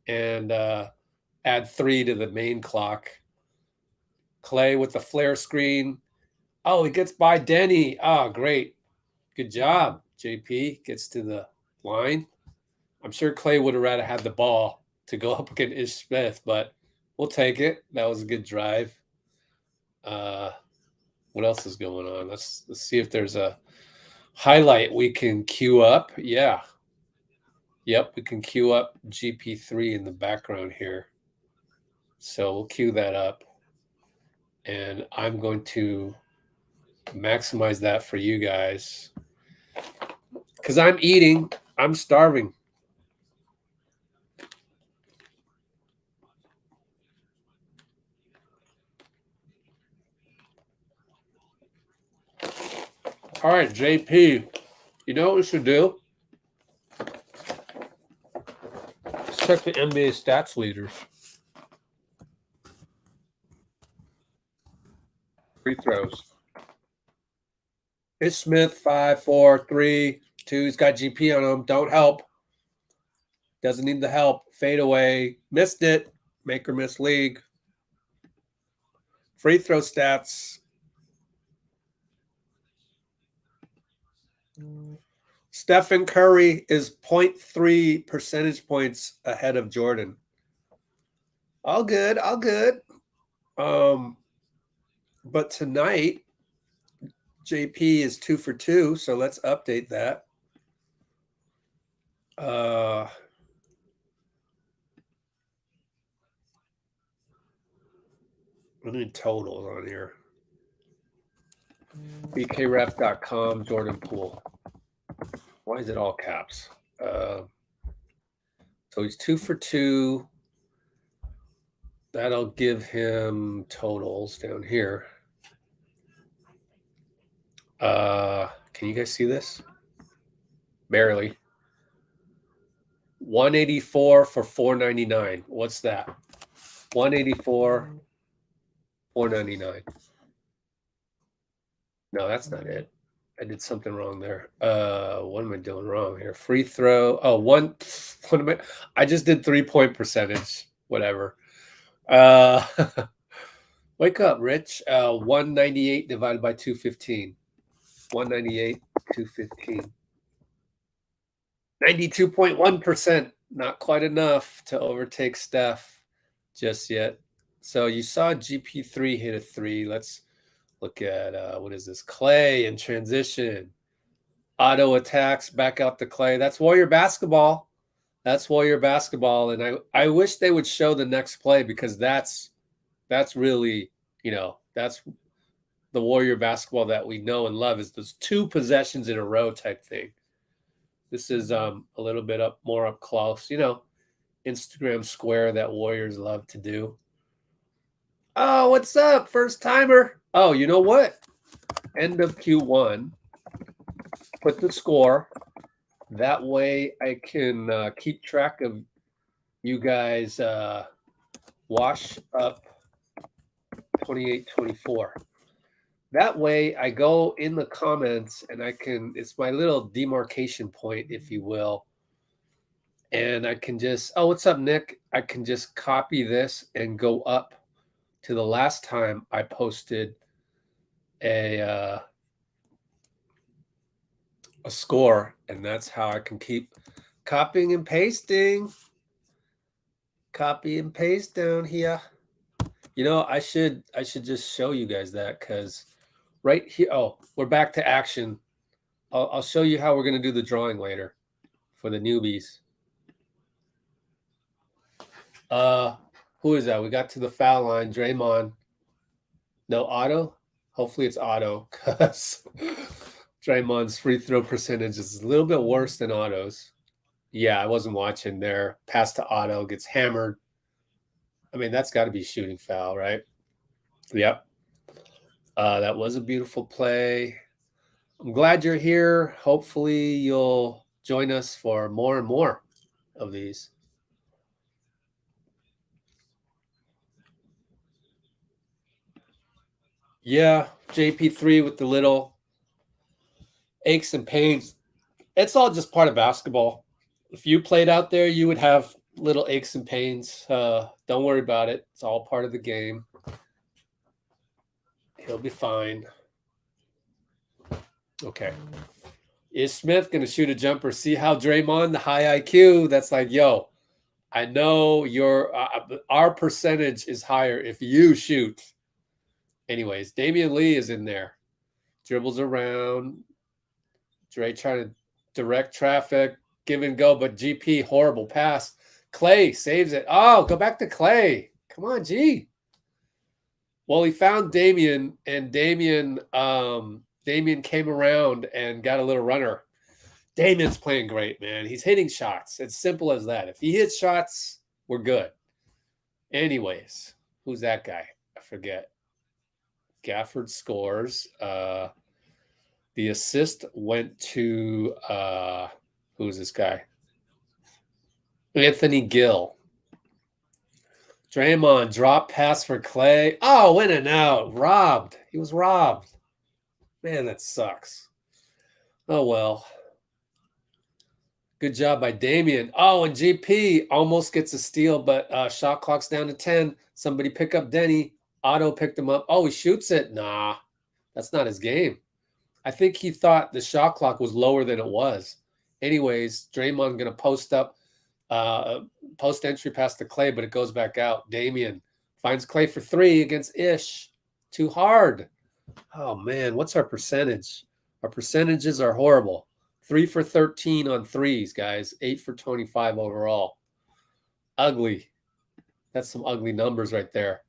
[SPEAKER 1] and add 3 to the main clock. Clay with the flare screen. Oh, he gets by Denny. Oh, great. Good job. JP gets to the line. I'm sure Clay would have rather had the ball to go up against Ish Smith, but we'll take it. That was a good drive. What else is going on? Let's see if there's a highlight we can queue up. Yeah. Yep, we can queue up GP3 in the background here. So we'll queue that up. And I'm going to maximize that for you guys. Because I'm eating. I'm starving. All right, JP. You know what we should do? Let's check the NBA stats leaders. Free throws. It's Smith, 5, 4, 3, 2. He's got GP on him. Don't help. Doesn't need the help. Fade away. Missed it. Make or miss league. Free throw stats. Stephen Curry is 0.3 percentage points ahead of Jordan. All good. All good. But tonight, JP is 2 for 2, so let's update that. I need totals on here. BKRef.com, Jordan Poole. Why is it all caps? So he's 2 for 2. That'll give him totals down here. Can you guys see this? Barely. 184 for 499. What's that? 184, 499. No, that's not it. I did something wrong there. What am I doing wrong here? Free throw. Oh, what am I just did 3-point percentage. Whatever. Wake up, Rich. 198 divided by 215. 198, 215. 92.1%. Not quite enough to overtake Steph just yet. So you saw GP3 hit a 3. Let's look at, what is this? Clay in transition. Auto attacks back out to Clay. That's Warrior basketball. That's Warrior basketball. And I wish they would show the next play, because that's really, that's the Warrior basketball that we know and love, is those 2 possessions in a row type thing. This is a little bit more up close, Instagram square that Warriors love to do. Oh, what's up? First timer. Oh, you know what? End of Q1. Put the score. That way I can keep track of you guys. Wash up 28-24. That way I go in the comments and it's my little demarcation point, if you will. And I can just, oh, what's up, Nick? I can just copy this and go up to the last time I posted a a score, and that's how I can keep copying and pasting. Copy and paste down here. You know, I should just show you guys that, because right here, oh, we're back to action. I'll show you how we're going to do the drawing later for the newbies. Who is that? We got to the foul line. Draymond. No auto? Hopefully it's auto, because Draymond's free throw percentage is a little bit worse than Otto's. Yeah, I wasn't watching there. Pass to Otto, gets hammered. I mean, that's got to be shooting foul, right? Yep. That was a beautiful play. I'm glad you're here. Hopefully you'll join us for more and more of these. Yeah, JP3 with the little aches and pains. It's all just part of basketball. If you played out there, you would have little aches and pains. Don't worry about it. It's all part of the game. He'll be fine. Okay. Is Smith going to shoot a jumper? See how Draymond, the high IQ, that's like, yo, I know our percentage is higher if you shoot. Anyways, Damian Lee is in there. Dribbles around. Dre trying to direct traffic, give and go, but GP, horrible pass. Clay saves it. Oh, go back to Clay. Come on, G. Well, he found Damian, and Damian came around and got a little runner. Damian's playing great, man. He's hitting shots. It's simple as that. If he hits shots, we're good. Anyways, who's that guy? I forget. Gafford scores. The assist went to who's this guy? Anthony Gill. Draymond drop pass for Clay. Oh, in and out. Robbed. He was robbed. Man, that sucks. Oh, well. Good job by Damian. Oh, and GP almost gets a steal, but shot clock's down to 10. Somebody pick up Denny. Otto picked him up. Oh, he shoots it. Nah, that's not his game. I think he thought the shot clock was lower than it was. Anyways, Draymond going to post up, post entry past to Clay, but it goes back out. Damian finds Clay for 3 against Ish. Too hard. Oh, man, what's our percentage? Our percentages are horrible. 3 for 13 on threes, guys. 8 for 25 overall. Ugly. That's some ugly numbers right there.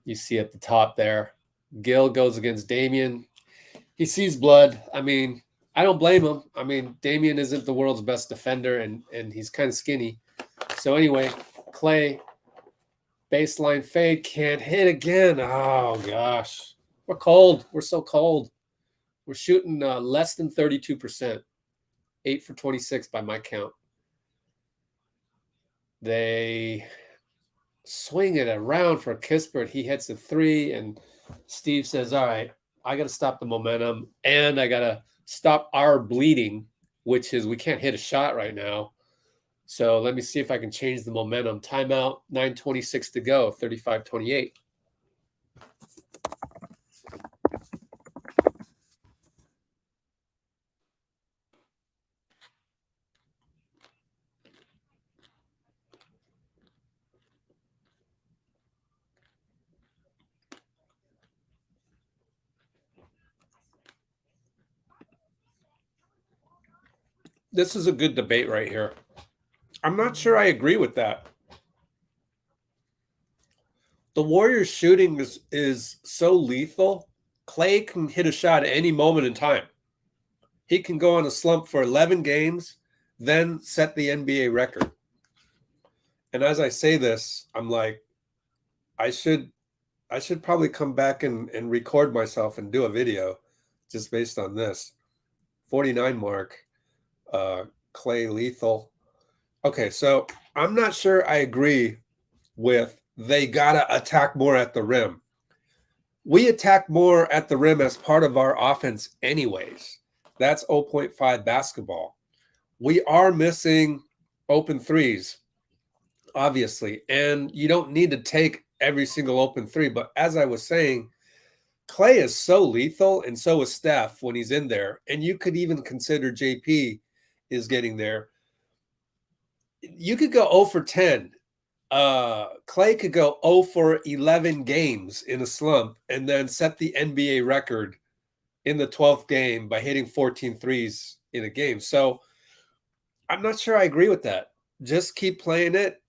[SPEAKER 1] You see at the top there. Gill goes against Damian. He sees blood. I mean, I don't blame him. I mean, Damian isn't the world's best defender, and he's kind of skinny. So anyway, Clay, baseline fade, can't hit again. Oh, gosh. We're cold. We're so cold. We're shooting less than 32%. 8 for 26 by my count. They swing it around for Kispert. He hits a 3, and Steve says, all right, I got to stop the momentum, and I got to stop our bleeding, which is we can't hit a shot right now. So let me see if I can change the momentum. Timeout, 9:26 to go, 35-28. This is a good debate right here. I'm not sure I agree with that. The Warriors' shooting is so lethal. Clay can hit a shot at any moment in time. He can go on a slump for 11 games, then set the NBA record. And as I say this, I'm like, I should probably come back and record myself and do a video just based on this. 49 mark. Clay lethal. Okay, so I'm not sure I agree with they gotta attack more at the rim. We attack more at the rim as part of our offense anyways. That's 0.5 basketball. We are missing open threes, obviously, and you don't need to take every single open 3. But as I was saying, Clay is so lethal, and so is Steph when he's in there. And you could even consider JP is getting there. You could go 0 for 10. Clay could go 0 for 11 games in a slump and then set the NBA record in the 12th game by hitting 14 threes in a game. So I'm not sure I agree with that. Just keep playing it.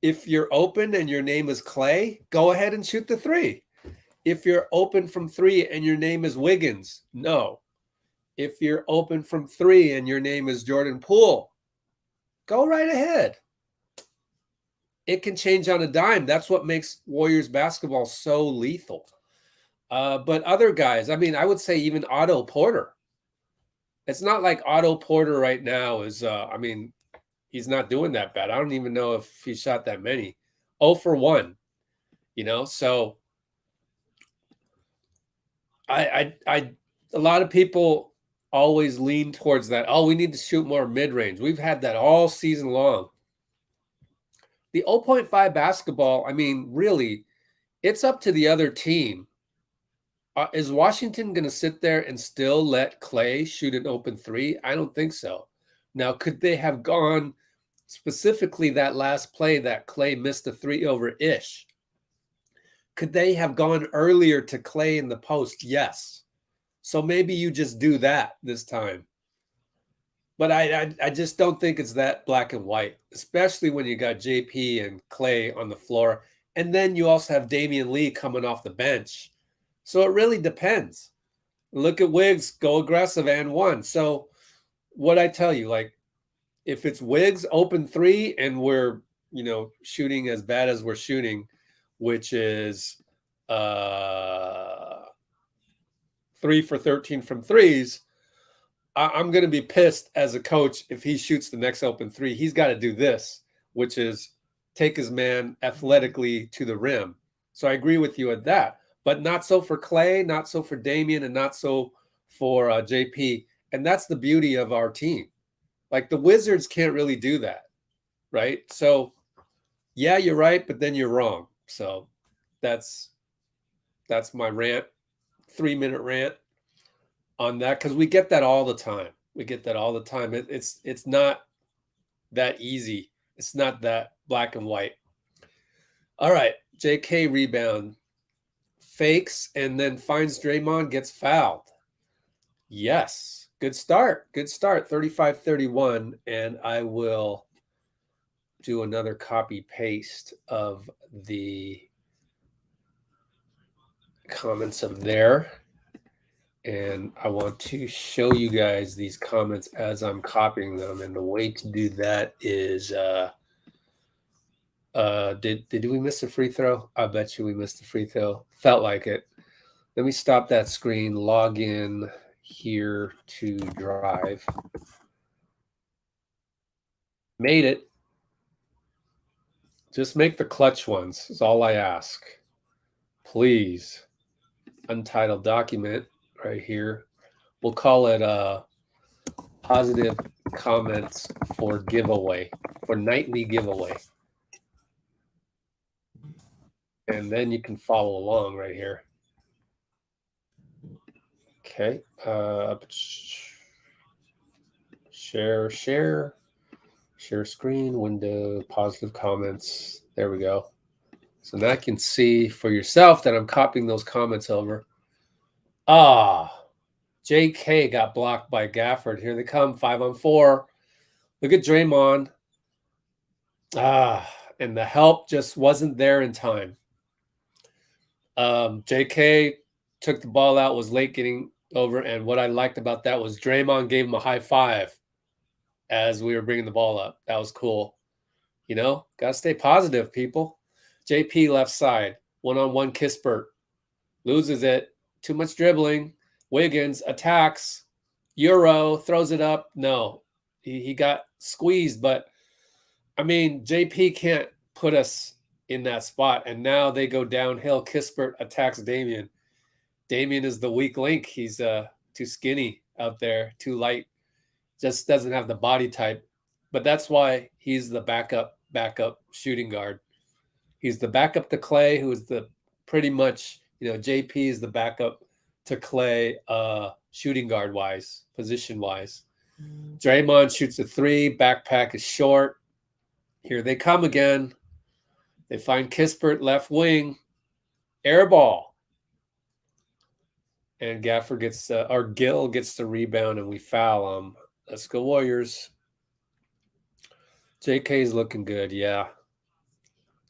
[SPEAKER 1] If you're open and your name is Clay, go ahead and shoot the three. If you're open from three and your name is Wiggins, no. If you're open from three and your name is Jordan Poole, go right ahead. It can change on a dime. That's what makes Warriors basketball so lethal. But other guys, I mean, I would say even Otto Porter. It's not like Otto Porter right now is, I mean, he's not doing that bad. I don't even know if he shot that many. 0 for 1, you know? So a lot of people always lean towards that. Oh, we need to shoot more mid-range. We've had that all season long. The 0.5 basketball, I mean, really, it's up to the other team. Is Washington going to sit there and still let Clay shoot an open three? I don't think so. Now, could they have gone specifically that last play that Clay missed a three over Ish? Could they have gone earlier to Clay in the post? Yes. So maybe you just do that this time. But I just don't think it's that black and white, especially when you got JP and Clay on the floor. And then you also have Damian Lee coming off the bench. So it really depends. Look at Wiggs, go aggressive and one. So what I tell you, like, if it's Wiggs open three and we're, you know, shooting as bad as we're shooting, which is 3 for 13 from threes, I'm going to be pissed as a coach if he shoots the next open three. He's got to do this, which is take his man athletically to the rim. So I agree with you at that. But not so for Clay, not so for Damian, and not so for JP. And that's the beauty of our team. Like the Wizards can't really do that, right? So, yeah, you're right, but then you're wrong. So that's my rant, 3-minute rant on that, because we get that all the time. We get that all the time. It's not that easy. It's not that black and white. All right, JK rebound. Fakes and then finds Draymond, gets fouled. Yes. Good start. Good start. 35-31. And I will do another copy paste of the comments of there. And I want to show you guys these comments as I'm copying them. And the way to do that is did we miss a free throw? I bet you we missed a free throw. Felt like it. Let me stop that screen, log in here to Drive. Made it. Just make the clutch ones is all I ask. Please. Untitled document right here. We'll call it positive comments for giveaway, for nightly giveaway. And then you can follow along right here. Okay. Share screen, window, positive comments. There we go. So now I can see for yourself that I'm copying those comments over. JK got blocked by Gafford. Here they come, 5-on-4. Look at Draymond. And the help just wasn't there in time. JK took the ball out, was late getting over, and what I liked about that was Draymond gave him a high five as we were bringing the ball up. That was cool. You know, got to stay positive, people. JP left side, one-on-one Kispert. Loses it. Too much dribbling. Wiggins attacks. Euro throws it up. No, he got squeezed, but I mean, JP can't put us in that spot. And now they go downhill. Kispert attacks Damian. Damian is the weak link. He's too skinny out there, too light. Just doesn't have the body type. But that's why he's the backup shooting guard. He's the backup to Clay, who is the pretty much You know, JP is the backup to Clay, shooting guard wise, position wise. Draymond shoots a three. Backpack is short. Here they come again. They find Kispert left wing. Air ball. And Gaffer gets, or Gill gets the rebound, and we foul him. Let's go Warriors. JK's looking good, yeah.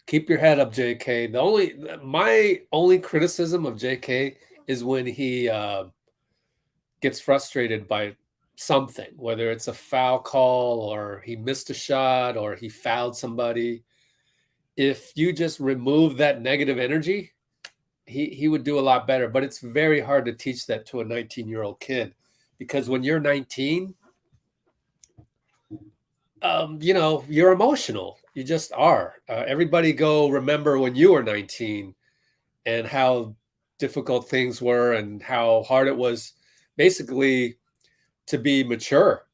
[SPEAKER 1] Keep your head up, JK. My only criticism of JK is when he gets frustrated by something, whether it's a foul call or he missed a shot or he fouled somebody. If you just remove that negative energy, he would do a lot better. But it's very hard to teach that to a 19-year-old kid, because when you're 19, you know, you're emotional. You just are. Everybody go remember when you were 19 and how difficult things were and how hard it was basically to be mature.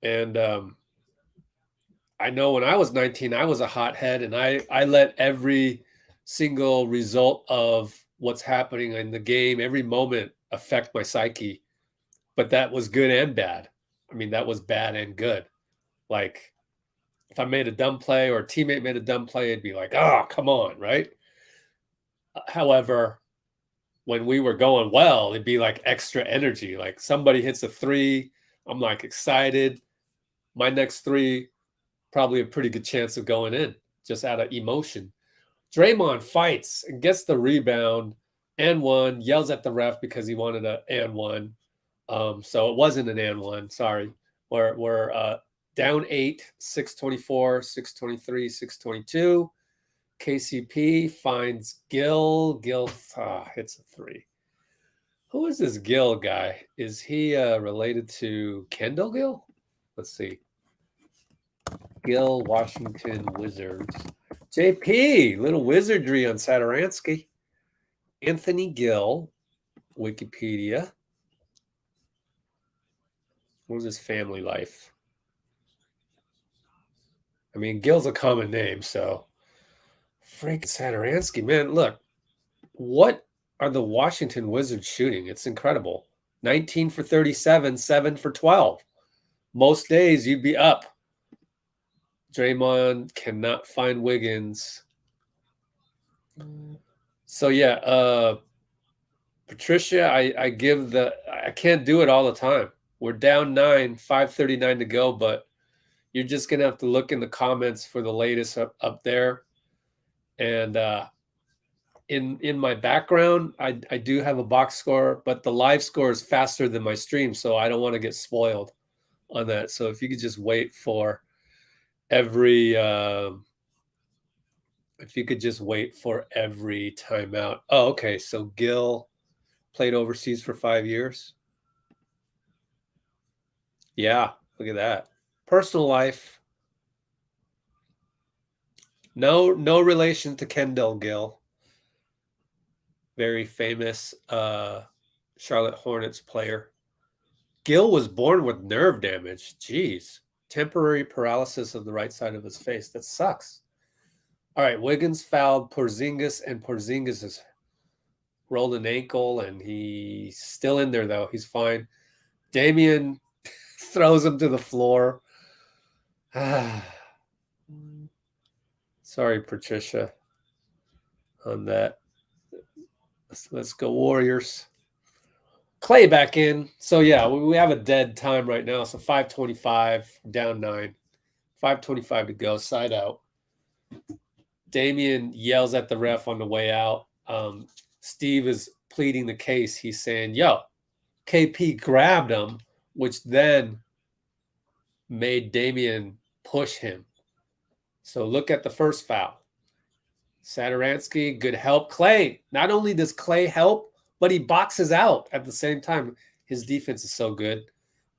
[SPEAKER 1] And I know when I was 19, I was a hothead, and I let every single result of what's happening in the game, every moment, affect my psyche. But that was good and bad. I mean, that was bad and good. Like, if I made a dumb play or a teammate made a dumb play, it'd be like, oh, come on, right? However, when we were going well, it'd be like extra energy. Like somebody hits a three, I'm like excited. My next three, probably a pretty good chance of going in, just out of emotion. Draymond fights and gets the rebound and one, yells at the ref because he wanted a and one. So it wasn't an and one, sorry. We're down 8, 6:24, 6:23, 6:22. KCP finds Gill. Gill hits a three. Who is this Gill guy? Is he related to Kendall Gill? Let's see. Gill, Washington Wizards. JP, little wizardry on Saturansky. Anthony Gill, Wikipedia. What was his family life? I mean, Gill's a common name, so Frank Saturansky, man, look, what are the Washington Wizards shooting? It's incredible. 19 for 37, 7 for 12. Most days you'd be up. Draymond cannot find Wiggins. So yeah, Patricia, I can't do it all the time. We're down 9, 5:39 to go, but you're just gonna have to look in the comments for the latest up there. And in my background, I do have a box score, but the live score is faster than my stream, so I don't want to get spoiled on that. So if you could just wait for every timeout. Oh, okay. So Gill played overseas for 5 years. Yeah, look at that. Personal life. No relation to Kendall Gill. Very famous Charlotte Hornets player. Gill was born with nerve damage. Jeez. Temporary paralysis of the right side of his face. That sucks. All right, Wiggins fouled Porzingis, and Porzingis has rolled an ankle, and he's still in there, though. He's fine. Damian throws him to the floor. Sorry, Patricia, on that. Let's go Warriors. Clay back in. So, yeah, we have a dead time right now. So 5:25, down 9. 5:25 to go, side out. Damian yells at the ref on the way out. Steve is pleading the case. He's saying, yo, KP grabbed him, which then made Damian push him. So look at the first foul. Saturansky, good help. Clay, not only does Clay help, but he boxes out at the same time. His defense is so good.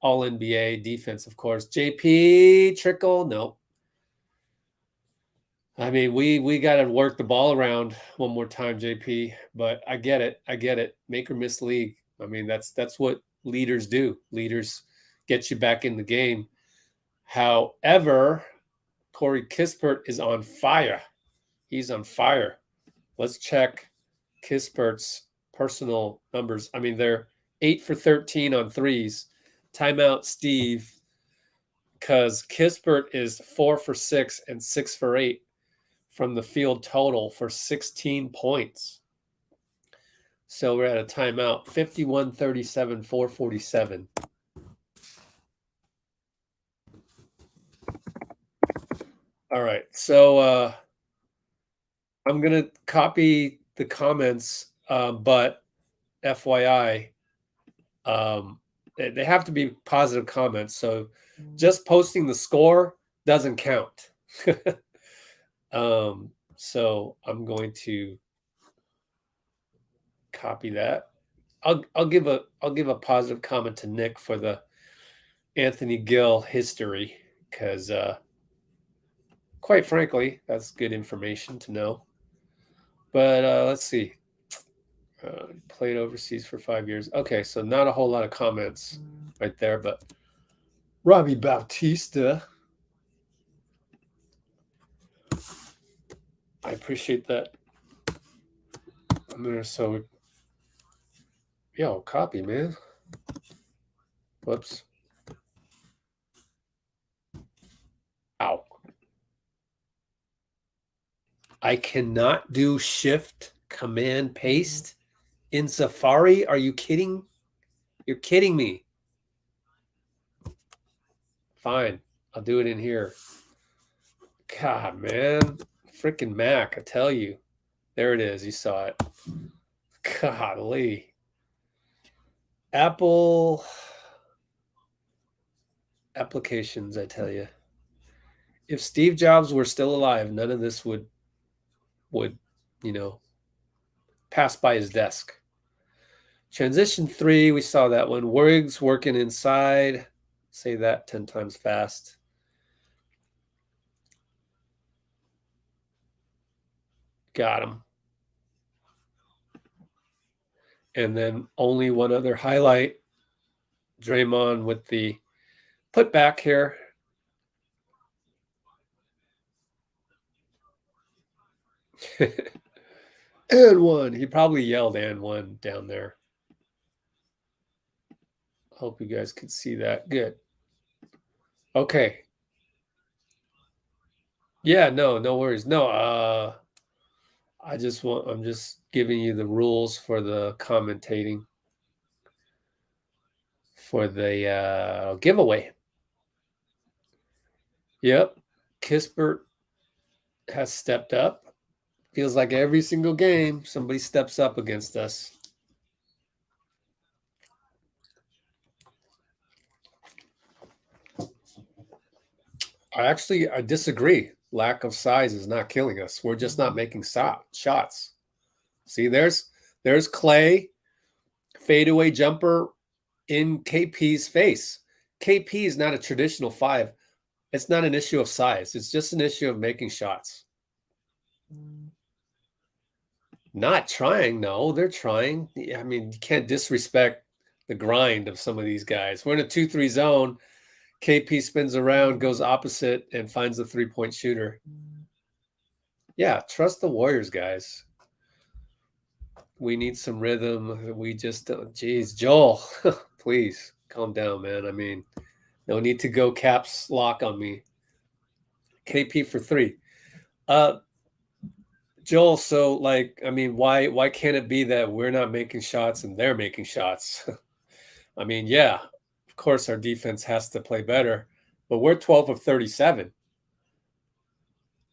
[SPEAKER 1] All NBA defense, of course. JP, trickle, no. I mean, we got to work the ball around one more time, JP. But I get it. Make or miss league. I mean, that's what leaders do. Leaders get you back in the game. However, Corey Kispert is on fire. He's on fire. Let's check Kispert's personal numbers. I mean, they're 8 for 13 on threes. Timeout, Steve, because Kispert is 4 for 6 and 6 for 8 from the field total for 16 points. So we're at a timeout. 51-37, 447. All right. So I'm going to copy the comments, but FYI, they have to be positive comments. So just posting the score doesn't count. So I'm going to copy that. I'll give a positive comment to Nick for the Anthony Gill history, because quite frankly, that's good information to know. But let's see. Played overseas for 5 years. Okay, so not a whole lot of comments right there, but Robbie Bautista, I appreciate that. I'm there, so yo, copy, man. Whoops. Ow. I cannot do Shift Command Paste in Safari. Are you kidding? You're kidding me. Fine, I'll do it in here. God, man. Freaking Mac, I tell you. There it is. You saw it. Golly. Apple applications, I tell you. If Steve Jobs were still alive, none of this would pass by his desk. Transition 3, we saw that one. Words working inside. Say that 10 times fast. Got him. And then only one other highlight. Draymond with the putback here. And one. He probably yelled and one down there. Hope you guys could see that. Good. Okay. Yeah, no worries. No, I'm just giving you the rules for the commentating for the giveaway. Yep. Kispert has stepped up. Feels like every single game somebody steps up against us. I disagree. Lack of size is not killing us. We're just not making shots. See, there's Clay, fadeaway jumper in KP's face. KP is not a traditional 5. It's not an issue of size. It's just an issue of making shots. Not trying. No, they're trying. I mean, you can't disrespect the grind of some of these guys. We're in a 2-3 zone. KP spins around, goes opposite, and finds the 3-point shooter. Yeah, trust the Warriors, guys. We need some rhythm. We just don't. Geez, Joel, please calm down, man. I mean, no need to go caps lock on me. KP for 3. Joel, so why can't it be that we're not making shots and they're making shots? I mean, yeah, of course our defense has to play better, but we're 12 of 37.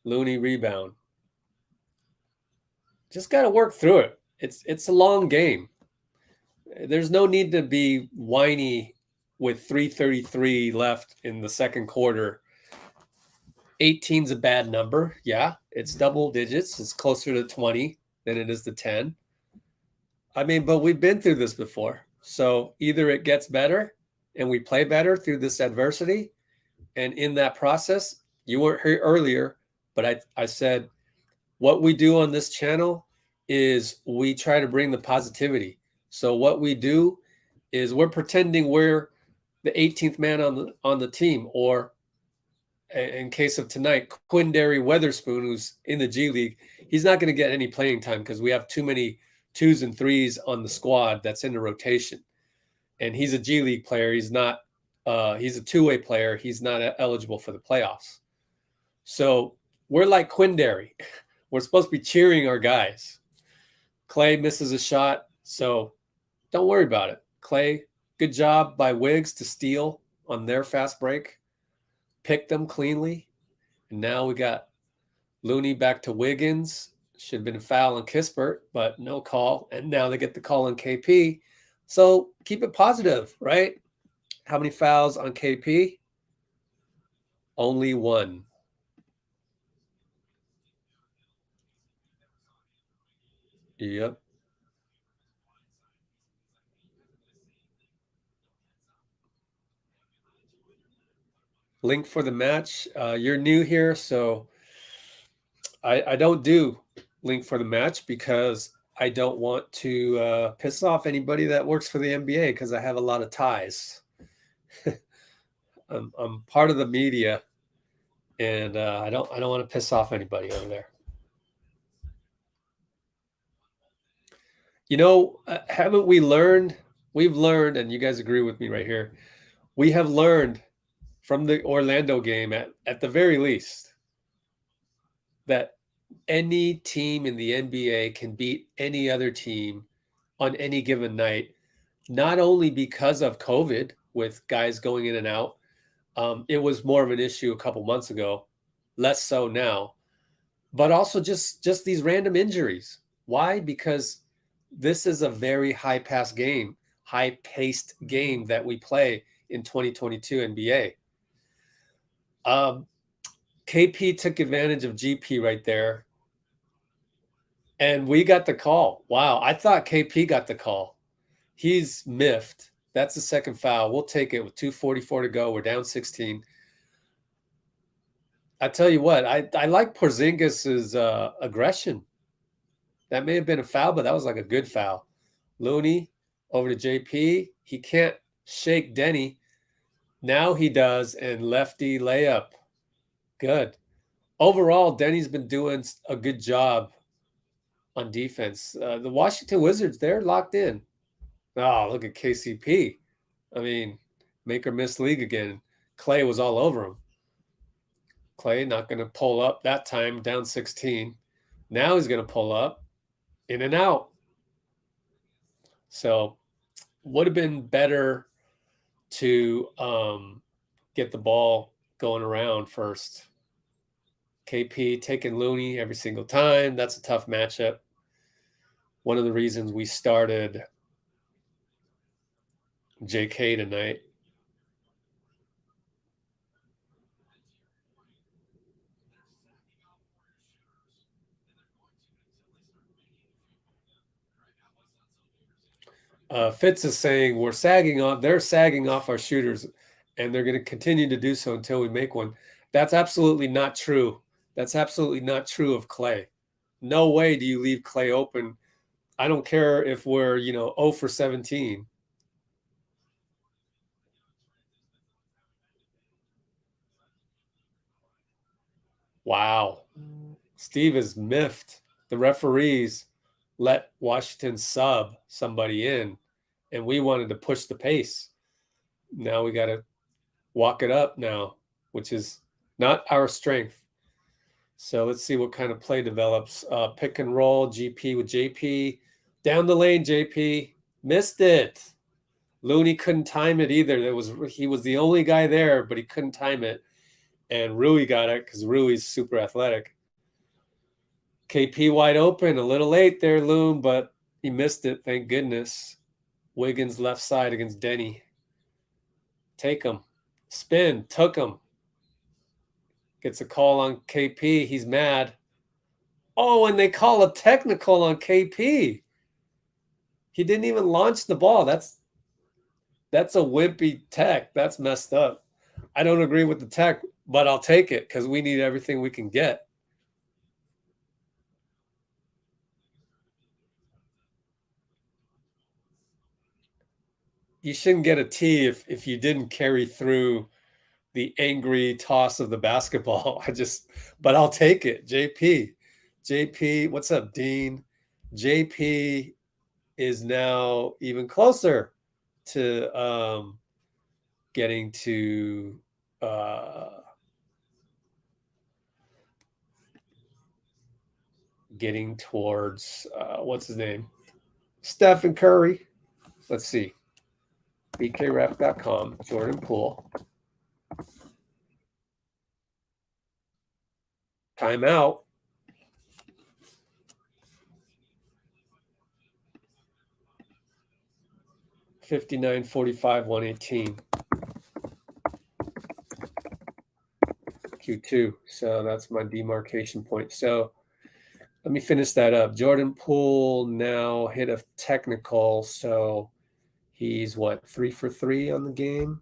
[SPEAKER 1] Looney rebound. Just got to work through it. It's a long game. There's no need to be whiny with 3:33 left in the second quarter. 18's a bad number. Yeah, it's double digits. It's closer to 20 than it is to 10. I mean, but we've been through this before. So either it gets better and we play better through this adversity. And in that process, you weren't here earlier, but I said what we do on this channel is we try to bring the positivity. So what we do is we're pretending we're the 18th man on the team, or in case of tonight, Quindary Weatherspoon, who's in the G League, he's not going to get any playing time because we have too many 2s and 3s on the squad that's in the rotation. And he's a G League player. He's not. He's a two-way player. He's not eligible for the playoffs. So we're like Quindary. We're supposed to be cheering our guys. Clay misses a shot, so don't worry about it. Clay, good job by Wiggs to steal on their fast break. Picked them cleanly. And now we got Looney back to Wiggins. Should have been a foul on Kispert, but no call. And now they get the call on KP. So keep it positive, right? How many fouls on KP? Only one. Yep. Link for the match. You're new here, so I don't do link for the match because I don't want to piss off anybody that works for the NBA because I have a lot of ties. I'm part of the media, and I don't want to piss off anybody over there. You know, haven't we learned? We've learned, and you guys agree with me right here. We have learned from the Orlando game, at the very least, that any team in the NBA can beat any other team on any given night, not only because of COVID with guys going in and out. It was more of an issue a couple months ago, less so now, but also just these random injuries. Why? Because this is a very high-paced game that we play in 2022 NBA. KP took advantage of GP right there, and we got the call. Wow, I thought KP got the call. He's miffed. That's the second foul. We'll take it with 2:44 to go. We're down 16. I tell you what, I like Porzingis's aggression. That may have been a foul, but that was like a good foul. Looney over to JP. He can't shake Denny. Now he does, and lefty layup. Good. Overall, Denny's been doing a good job on defense. The Washington Wizards, they're locked in. Oh, look at KCP. I mean, make or miss league again. Clay was all over him. Clay not going to pull up that time, down 16. Now he's going to pull up, in and out. So would have been better to get the ball going around first. KP taking Looney every single time. That's a tough matchup. One of the reasons we started JK tonight. Fitz is saying they're sagging off our shooters, and they're going to continue to do so until we make one. That's absolutely not true. That's absolutely not true of Clay. No way do you leave Clay open. I don't care if we're, 0 for 17. Wow. Steve is miffed. The referees let Washington sub somebody in, and we wanted to push the pace. Now we got to walk it up now, which is not our strength. So let's see what kind of play develops. Pick and roll, GP with JP. Down the lane, JP. Missed it. Looney couldn't time it either. He was the only guy there, but he couldn't time it. And Rui got it because Rui's super athletic. KP wide open, a little late there, Loon, but he missed it, thank goodness. Wiggins left side against Denny. Take him. Spin, took him. Gets a call on KP. He's mad. Oh, and they call a technical on KP. He didn't even launch the ball. That's a wimpy tech. That's messed up. I don't agree with the tech, but I'll take it because we need everything we can get. You shouldn't get a T if you didn't carry through the angry toss of the basketball. But I'll take it. JP, what's up, Dean? JP is now even closer to getting to getting towards what's his name? Stephen Curry. Let's see. BKRef.com, Jordan Poole. Timeout. $59.45, 118. Q2. So that's my demarcation point. So let me finish that up. Jordan Poole now hit a technical. So he's what, 3 for 3 on the game?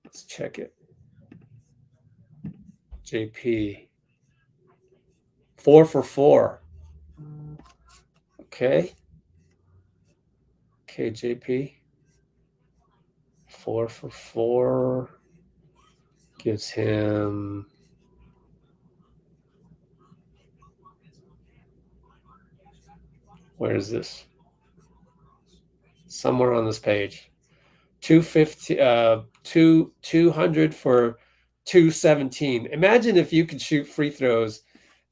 [SPEAKER 1] Let's check it. JP. 4 for 4. Okay. Okay, JP. 4 for 4. Gives him. Where is this? Somewhere on this page. 250, 200 for 217. Imagine if you could shoot free throws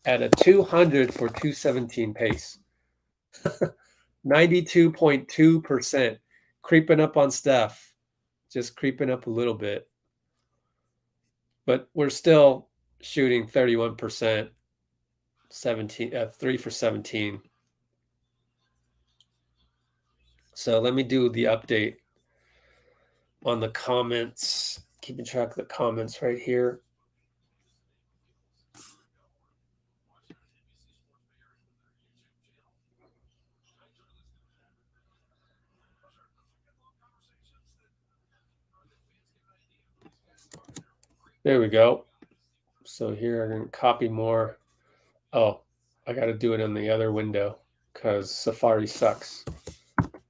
[SPEAKER 1] at a 200 for 217 pace. 92.2%. Creeping up on Steph. Just creeping up a little bit. But we're still shooting 31%. 3 for 17. So let me do the update on the comments. Keeping track of the comments right here. There we go. So here I'm going to copy more. Oh, I got to do it in the other window because Safari sucks.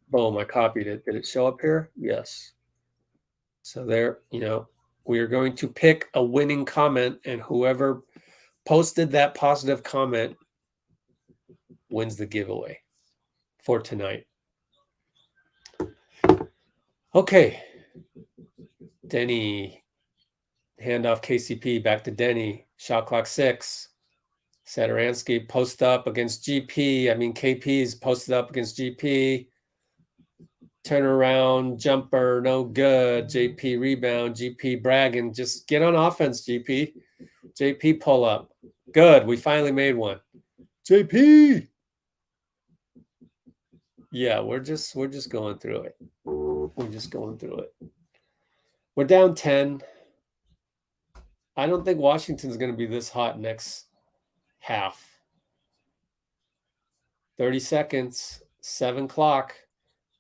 [SPEAKER 1] Boom, I copied it. Did it show up here? Yes. So there, we are going to pick a winning comment, and whoever posted that positive comment wins the giveaway for tonight. Okay. Denny, handoff KCP, back to Denny. Shot clock 6. Saturansky post up against GP. KP's posted up against GP. Turnaround, jumper, no good. JP rebound, GP bragging. Just get on offense, GP. JP pull up. Good. We finally made one. JP. Yeah, we're just going through it. We're just going through it. We're down 10. I don't think Washington's going to be this hot next half. 30 seconds, 7 o'clock.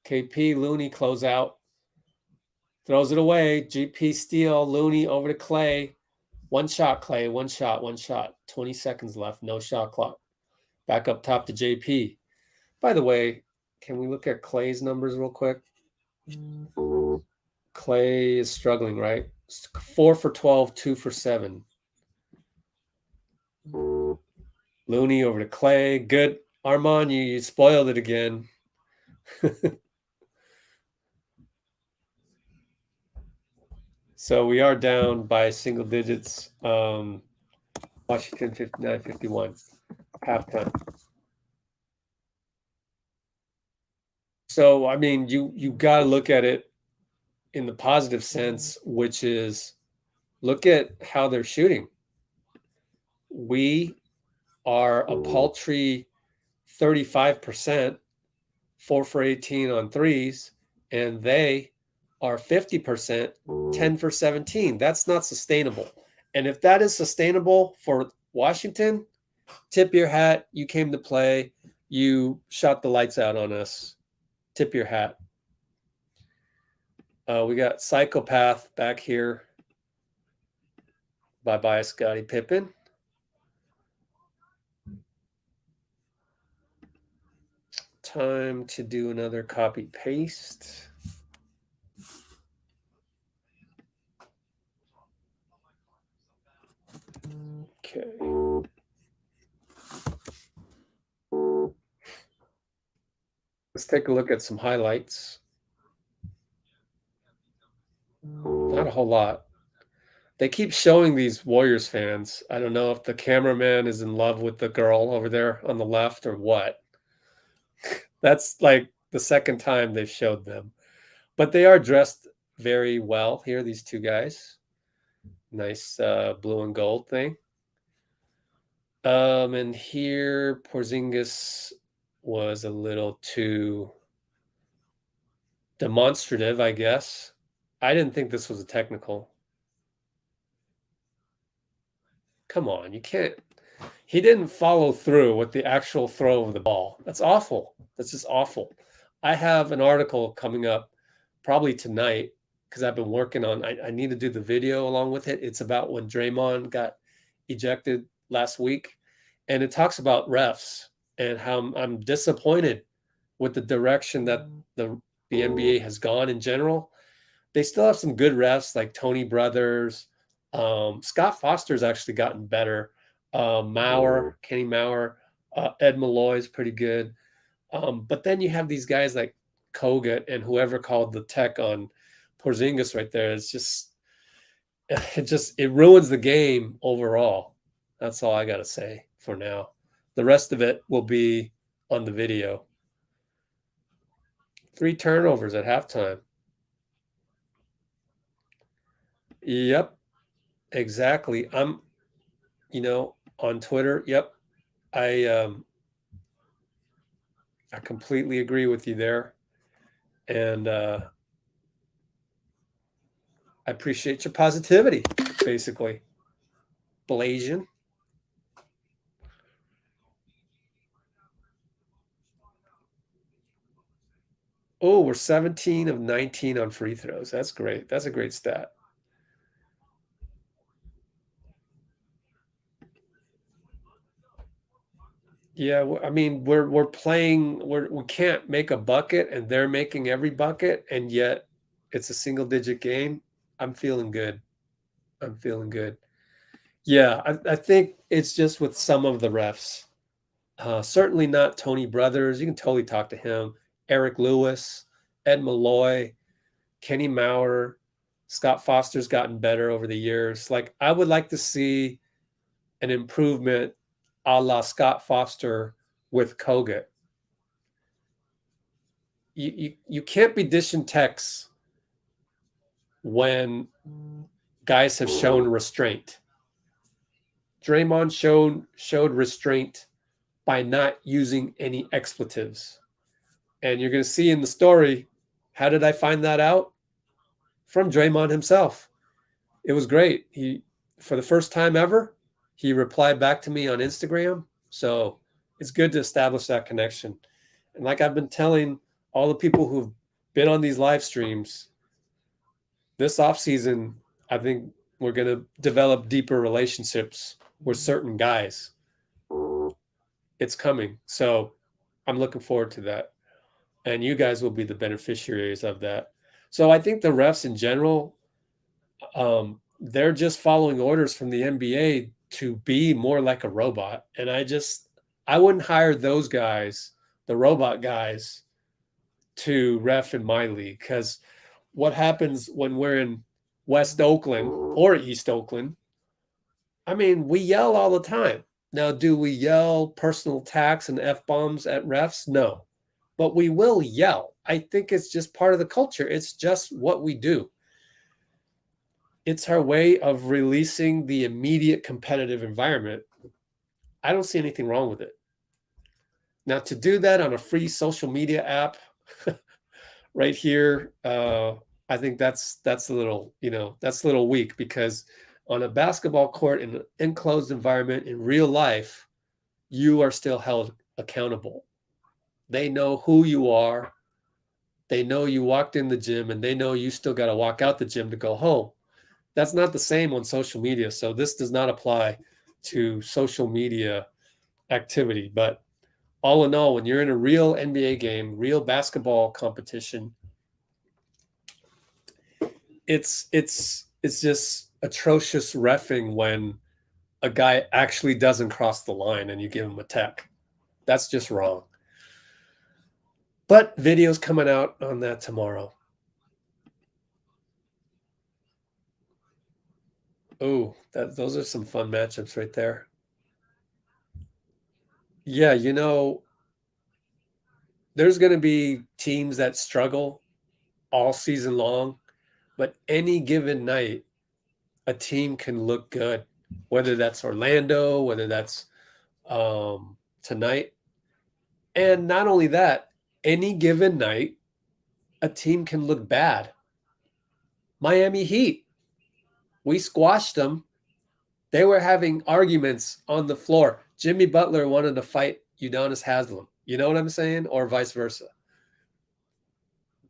[SPEAKER 1] KP, Looney, close out. Throws it away. GP steal. Looney over to Clay. One shot, Clay. One shot. 20 seconds left. No shot clock. Back up top to JP. By the way, can we look at Clay's numbers real quick? Clay is struggling, right? 4 for 12, 2 for 7. Looney over to Clay. Good. Armand, you spoiled it again. So we are down by single digits. Washington 59-51. Halftime. So, you got to look at it in the positive sense, which is look at how they're shooting. We are a paltry 35%, 4 for 18 on threes, and they are 50%, 10 for 17. That's not sustainable. And if that is sustainable for Washington, tip your hat. You came to play. You shot the lights out on us. Tip your hat. We got Psychopath back here. Bye-bye, Scottie Pippen. Time to do another copy-paste. Okay. Let's take a look at some highlights. Not a whole lot. They keep showing these Warriors fans. I don't know if the cameraman is in love with the girl over there on the left or what. That's like the second time they've showed them. But they are dressed very well here, these two guys. Nice blue and gold thing. And here Porzingis was a little too demonstrative, I guess. I didn't think this was a technical. Come on, you can't. He didn't follow through with the actual throw of the ball. That's awful. That's just awful. I have an article coming up probably tonight because I've been working on. I need to do the video along with it. It's about when Draymond got ejected last week, and it talks about refs and how I'm disappointed with the direction that the NBA has gone in general. They still have some good refs like Tony Brothers. Scott Foster's actually gotten better. Kenny Maurer, Ed Malloy's pretty good. But then you have these guys like Kogut and whoever called the tech on Porzingis right there. It ruins the game overall. That's all I got to say for now. The rest of it will be on the video. 3 turnovers at halftime. Yep, exactly. I'm, on Twitter. Yep, I completely agree with you there, and I appreciate your positivity. Basically, Blasian. Oh, we're 17 of 19 on free throws. That's great. That's a great stat. Yeah, I mean, we're playing. We can't make a bucket, and they're making every bucket, and yet it's a single-digit game. I'm feeling good. I'm feeling good. Yeah, I think it's just with some of the refs. Certainly not Tony Brothers. You can totally talk to him. Eric Lewis, Ed Malloy, Kenny Maurer, Scott Foster's gotten better over the years. Like, I would like to see an improvement a la Scott Foster with Kogut. You can't be dishing texts when guys have shown restraint. Draymond showed restraint by not using any expletives. And you're going to see in the story, how did I find that out? From Draymond himself. It was great. For the first time ever, he replied back to me on Instagram. So it's good to establish that connection. And like I've been telling all the people who've been on these live streams, this offseason, I think we're going to develop deeper relationships with certain guys. It's coming. So I'm looking forward to that. And you guys will be the beneficiaries of that. So I think the refs in general, they're just following orders from the NBA to be more like a robot. And I wouldn't hire those guys, the robot guys, to ref in my league. Because what happens when we're in West Oakland or East Oakland, I mean, we yell all the time. Now, do we yell personal attacks and F-bombs at refs? No. But we will yell. I think it's just part of the culture. It's just what we do. It's our way of releasing the immediate competitive environment. I don't see anything wrong with it. Now, to do that on a free social media app right here, I think that's a little, that's a little weak, because on a basketball court in an enclosed environment in real life, you are still held accountable. They know who you are. They know you walked in the gym, and they know you still got to walk out the gym to go home. That's not the same on social media. So this does not apply to social media activity. But all in all, when you're in a real NBA game, real basketball competition, it's just atrocious reffing when a guy actually doesn't cross the line and you give him a tech. That's just wrong. But video's coming out on that tomorrow. Oh, those are some fun matchups right there. Yeah, there's going to be teams that struggle all season long, but any given night, a team can look good, whether that's Orlando, whether that's tonight. And not only that, any given night, a team can look bad. Miami Heat, we squashed them. They were having arguments on the floor. Jimmy Butler wanted to fight Udonis Haslem. You know what I'm saying? Or vice versa.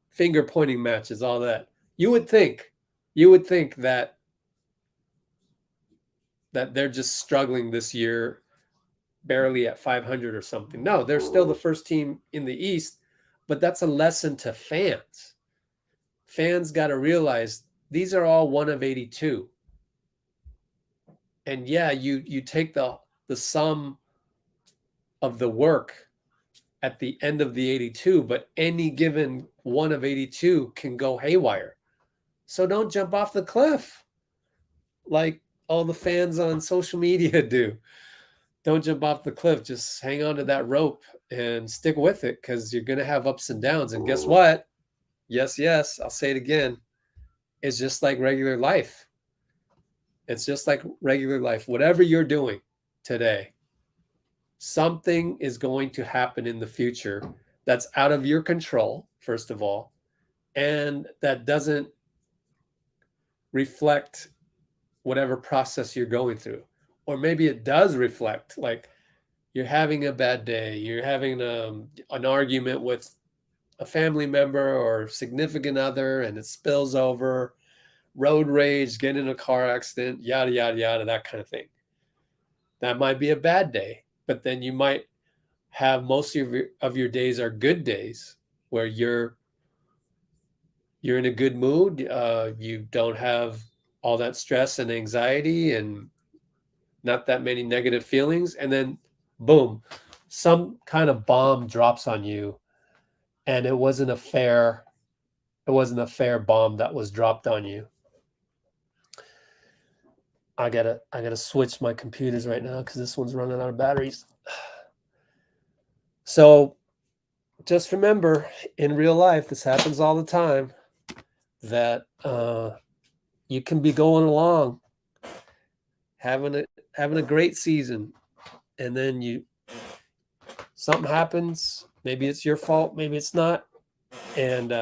[SPEAKER 1] Finger pointing matches, all that. You would think that they're just struggling this year, barely at 500 or something. No, they're still the first team in the East, but that's a lesson to fans. Fans got to realize these are all one of 82. And yeah, you take the sum of the work at the end of the 82, but any given one of 82 can go haywire. So don't jump off the cliff like all the fans on social media do. Don't jump off the cliff. Just hang on to that rope and stick with it, because you're going to have ups and downs. And guess what? Yes, I'll say it again. It's just like regular life. It's just like regular life. Whatever you're doing today, something is going to happen in the future that's out of your control, first of all, and that doesn't reflect whatever process you're going through. Or maybe it does reflect, like you're having a bad day, you're having an argument with a family member or significant other, and it spills over, road rage, get in a car accident, yada, yada, yada, that kind of thing. That might be a bad day, but then you might have most of your days are good days where you're in a good mood. You don't have all that stress and anxiety and not that many negative feelings. And then boom, some kind of bomb drops on you. And it wasn't a fair bomb that was dropped on you. I gotta switch my computers right now because this one's running out of batteries. So just remember, in real life, this happens all the time, that you can be going along, having a great season, and then something happens. Maybe it's your fault, maybe it's not, and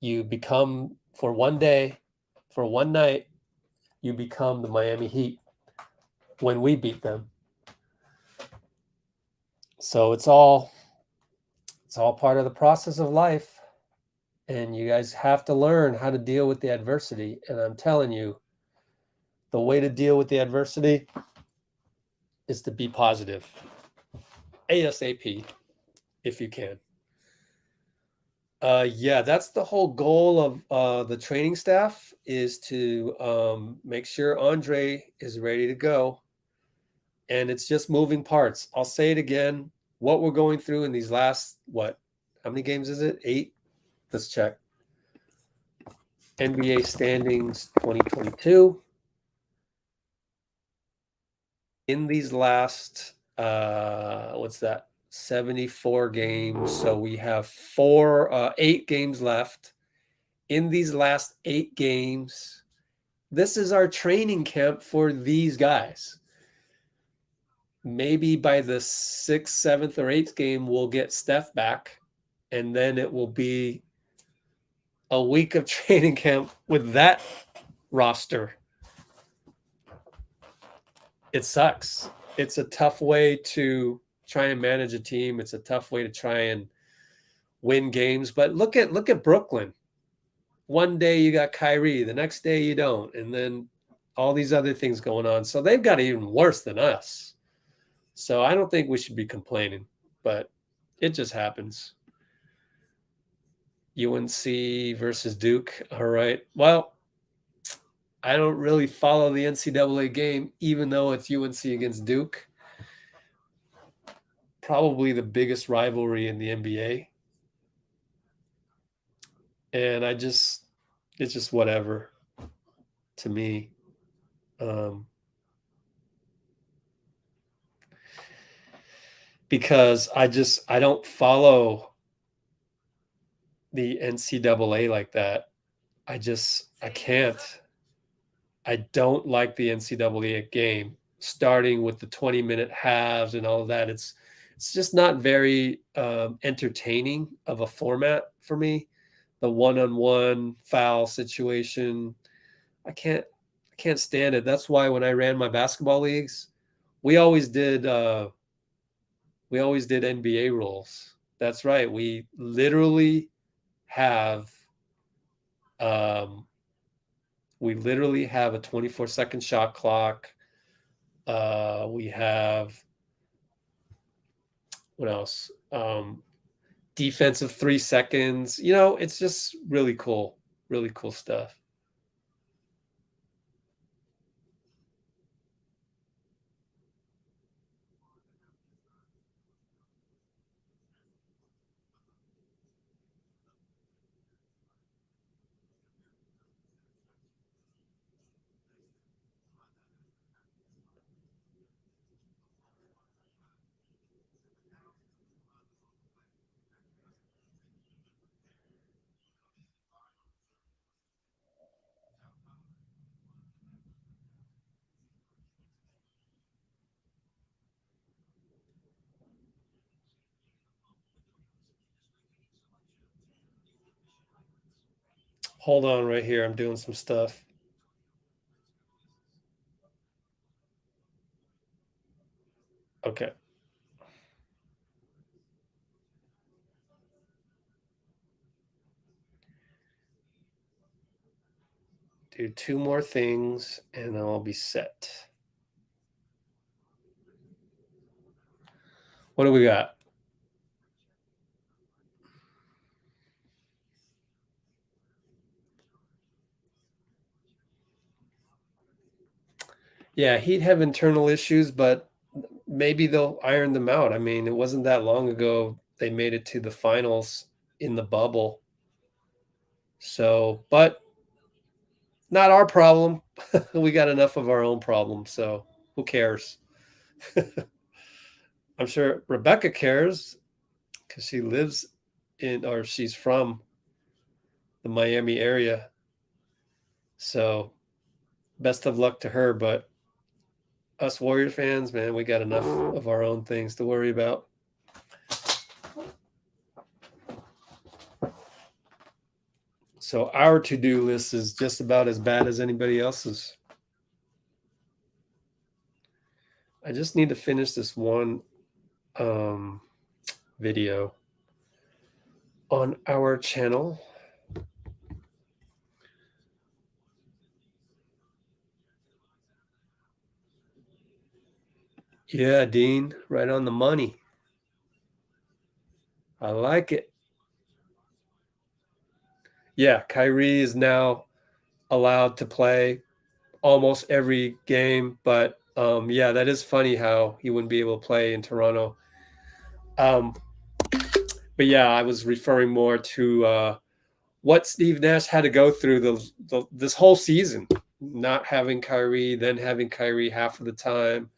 [SPEAKER 1] you become, for one day, for one night, you become the Miami Heat when we beat them. So it's all part of the process of life, and you guys have to learn how to deal with the adversity. And I'm telling you, the way to deal with the adversity is to be positive ASAP if you can. Yeah, that's the whole goal of the training staff, is to make sure Andre is ready to go. And it's just moving parts. I'll say it again. What we're going through in these last, how many games is it? 8? Let's check. NBA standings 2022. In these last, 74 games. So we have 8 games left. In these last 8 games, this is our training camp for these guys. Maybe by the 6th, 7th, or 8th game, we'll get Steph back, and then it will be a week of training camp with that roster. It sucks. It's a tough way to try and manage a team. It's a tough way to try and win games. But look at Brooklyn. One day you got Kyrie, the next day you don't, and then all these other things going on. So they've got it even worse than us. So I don't think we should be complaining, but it just happens. UNC versus Duke. All right. Well, I don't really follow the NCAA game, even though it's UNC against Duke. Probably the biggest rivalry in the NBA. And it's just whatever to me. Because I don't follow the NCAA like that. I can't. I don't like the NCAA game, starting with the 20-minute halves and all of that. It's just not very entertaining of a format for me. The one-on-one foul situation, I can't stand it. That's why when I ran my basketball leagues, we always did NBA rules. That's right. We literally have we literally have a 24-second shot clock. We have what else? Defensive 3 seconds. You know, it's just really cool stuff. Hold on right here. I'm doing some stuff. Okay. Do 2 more things and then I'll be set. What do we got? Yeah, he'd have internal issues, but maybe they'll iron them out. I mean, it wasn't that long ago they made it to the finals in the bubble. So, but not our problem. We got enough of our own problems, so who cares? I'm sure Rebecca cares because she lives or she's from the Miami area. So, best of luck to her. But us Warrior fans, man, we got enough of our own things to worry about. So our to-do list is just about as bad as anybody else's. I just need to finish this one video on our channel. Yeah, Dean, right on the money. I like it. Yeah, Kyrie is now allowed to play almost every game, but yeah, that is funny how he wouldn't be able to play in Toronto. But yeah, I was referring more to what Steve Nash had to go through this whole season, not having Kyrie, then having Kyrie half of the time.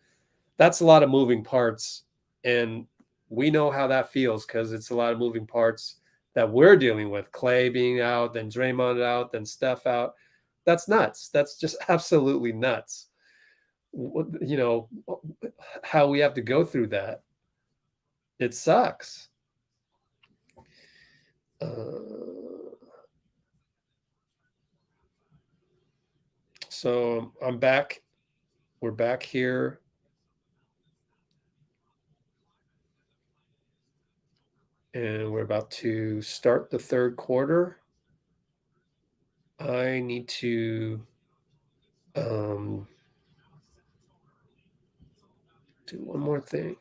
[SPEAKER 1] That's a lot of moving parts, and we know how that feels because it's a lot of moving parts that we're dealing with. Clay being out, then Draymond out, then Steph out. That's nuts. That's just absolutely nuts. You know, how we have to go through that. It sucks. So I'm back. We're back here. And we're about to start the third quarter. I need to do one more thing.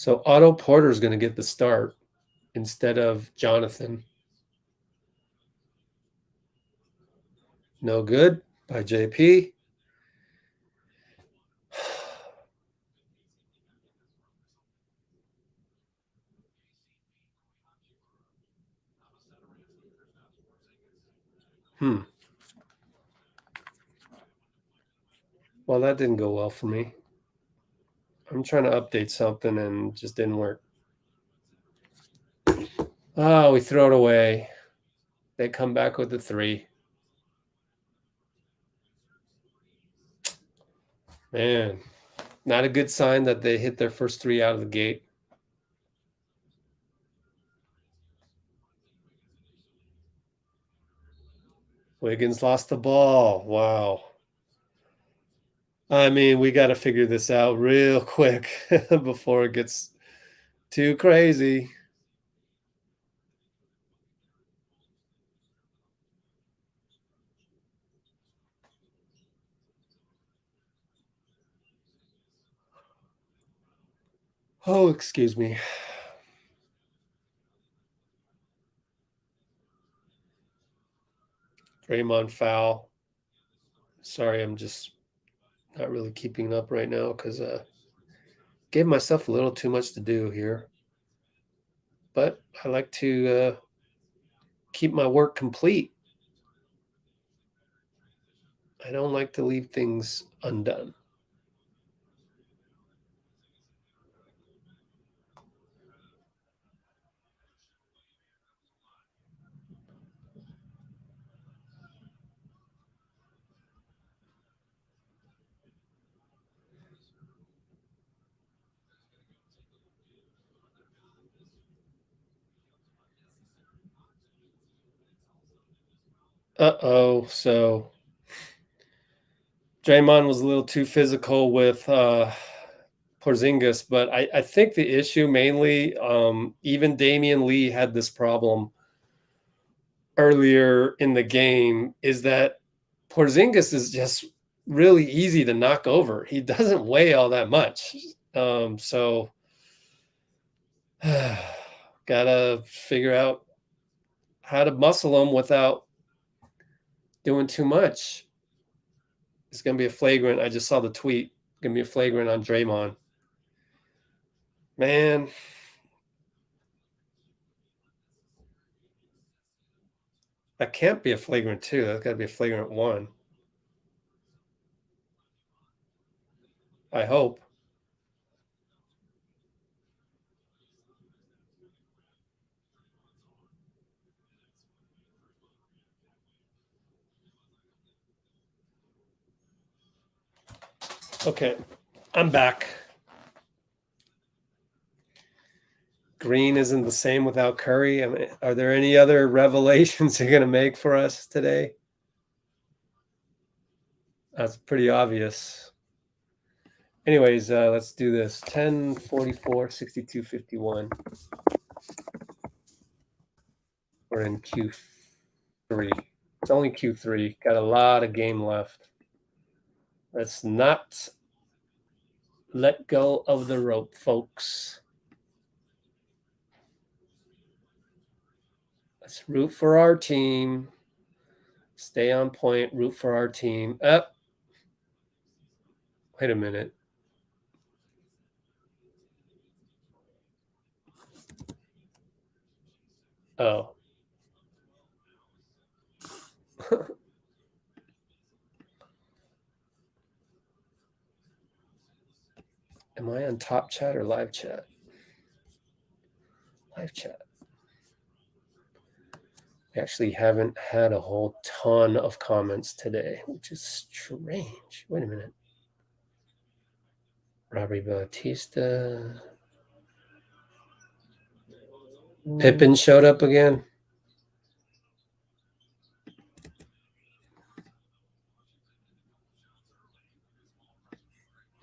[SPEAKER 1] So Otto Porter is going to get the start instead of Jonathan. No good by JP. Well, that didn't go well for me. I'm trying to update something and it just didn't work. Oh, we throw it away. They come back with the 3. Man, not a good sign that they hit their first 3 out of the gate. Wiggins lost the ball. Wow. I mean, we got to figure this out real quick before it gets too crazy. Oh, excuse me. Draymond foul. Sorry, I'm just not really keeping up right now because gave myself a little too much to do here. But I like to keep my work complete. I don't like to leave things undone. Uh-oh. So Draymond was a little too physical with Porzingis, but I think the issue mainly, even Damian Lee had this problem earlier in the game, is that Porzingis is just really easy to knock over. He doesn't weigh all that much. So gotta figure out how to muscle him without doing too much. It's going to be a flagrant. I just saw the tweet. Going to be a flagrant on Draymond. Man. That can't be a flagrant 2. That's got to be a flagrant 1. I hope. Okay, I'm back. Green isn't the same without Curry. I mean, are there any other revelations you're going to make for us today? That's pretty obvious. Anyways, let's do this. 10, 44, 62, 51. We're in Q3. It's only Q3. Got a lot of game left. Let's not let go of the rope, folks. Let's root for our team. Stay on point. Root for our team. Up. Wait a minute. Oh. Am I on top chat or live chat? Live chat. We actually haven't had a whole ton of comments today, which is strange. Wait a minute. Robbie Bautista. Pippen showed up again.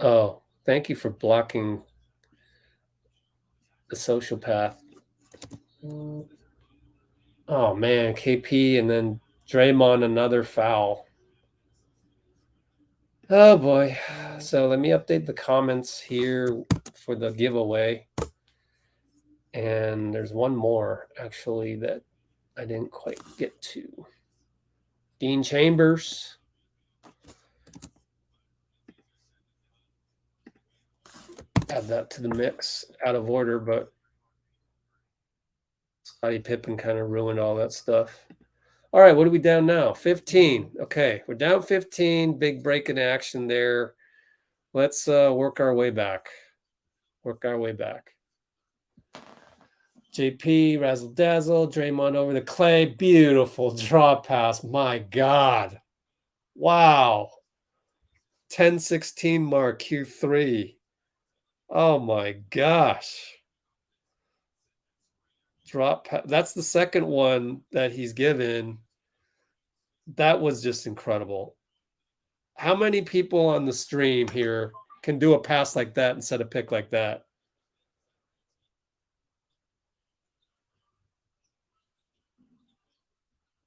[SPEAKER 1] Oh, thank you for blocking the social path. Oh, man, KP and then Draymond, another foul. Oh, boy. So let me update the comments here for the giveaway. And there's one more actually that I didn't quite get to. Dean Chambers. Add that to the mix, out of order, but Scottie Pippen kind of ruined all that stuff. All right, what are we down now? 15. Okay, we're down 15. Big break in action there. Let's work our way back. Work our way back. JP, razzle dazzle, Draymond over the clay. Beautiful draw pass. My God. Wow. 10-16 mark, Q3. Oh my gosh. Drop. That's the second one that he's given. That was just incredible. How many people on the stream here can do a pass like that and set a pick like that?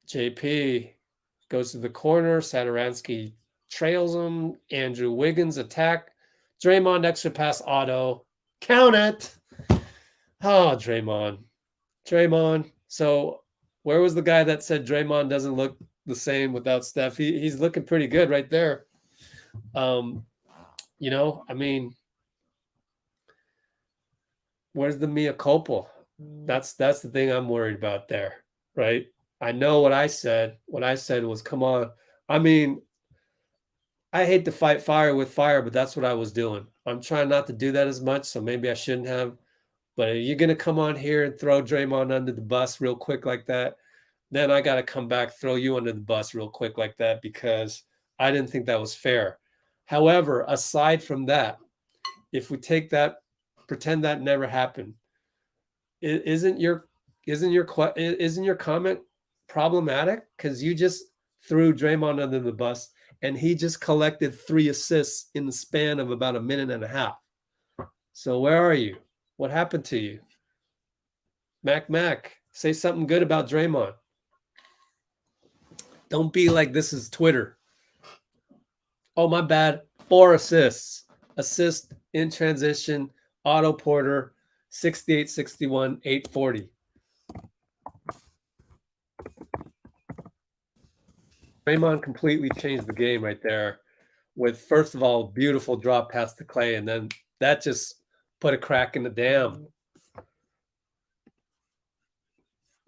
[SPEAKER 1] JP goes to the corner. Satoransky trails him. Andrew Wiggins attack. Draymond extra pass auto. Count it. Oh, Draymond. Draymond. So where was the guy that said Draymond doesn't look the same without Steph? He's looking pretty good right there. You know, I mean, where's the mea culpa? That's the thing I'm worried about there, right? I know what I said. What I said was, come on. I mean, I hate to fight fire with fire, but that's what I was doing. I'm trying not to do that as much, so maybe I shouldn't have. But are you going to come on here and throw Draymond under the bus real quick like that? Then I got to come back, throw you under the bus real quick like that because I didn't think that was fair. However, aside from that, if we take that, pretend that never happened, isn't your comment problematic? Because you just threw Draymond under the bus, and he just collected 3 assists in the span of about a minute and a half. So where are you? What happened to you? Mac, say something good about Draymond. Don't be like this is Twitter. Oh, my bad. 4 assists. Assist in transition, Otto Porter, 68, 61, 840. Draymond completely changed the game right there with, first of all, beautiful drop past to Clay, and then that just put a crack in the dam.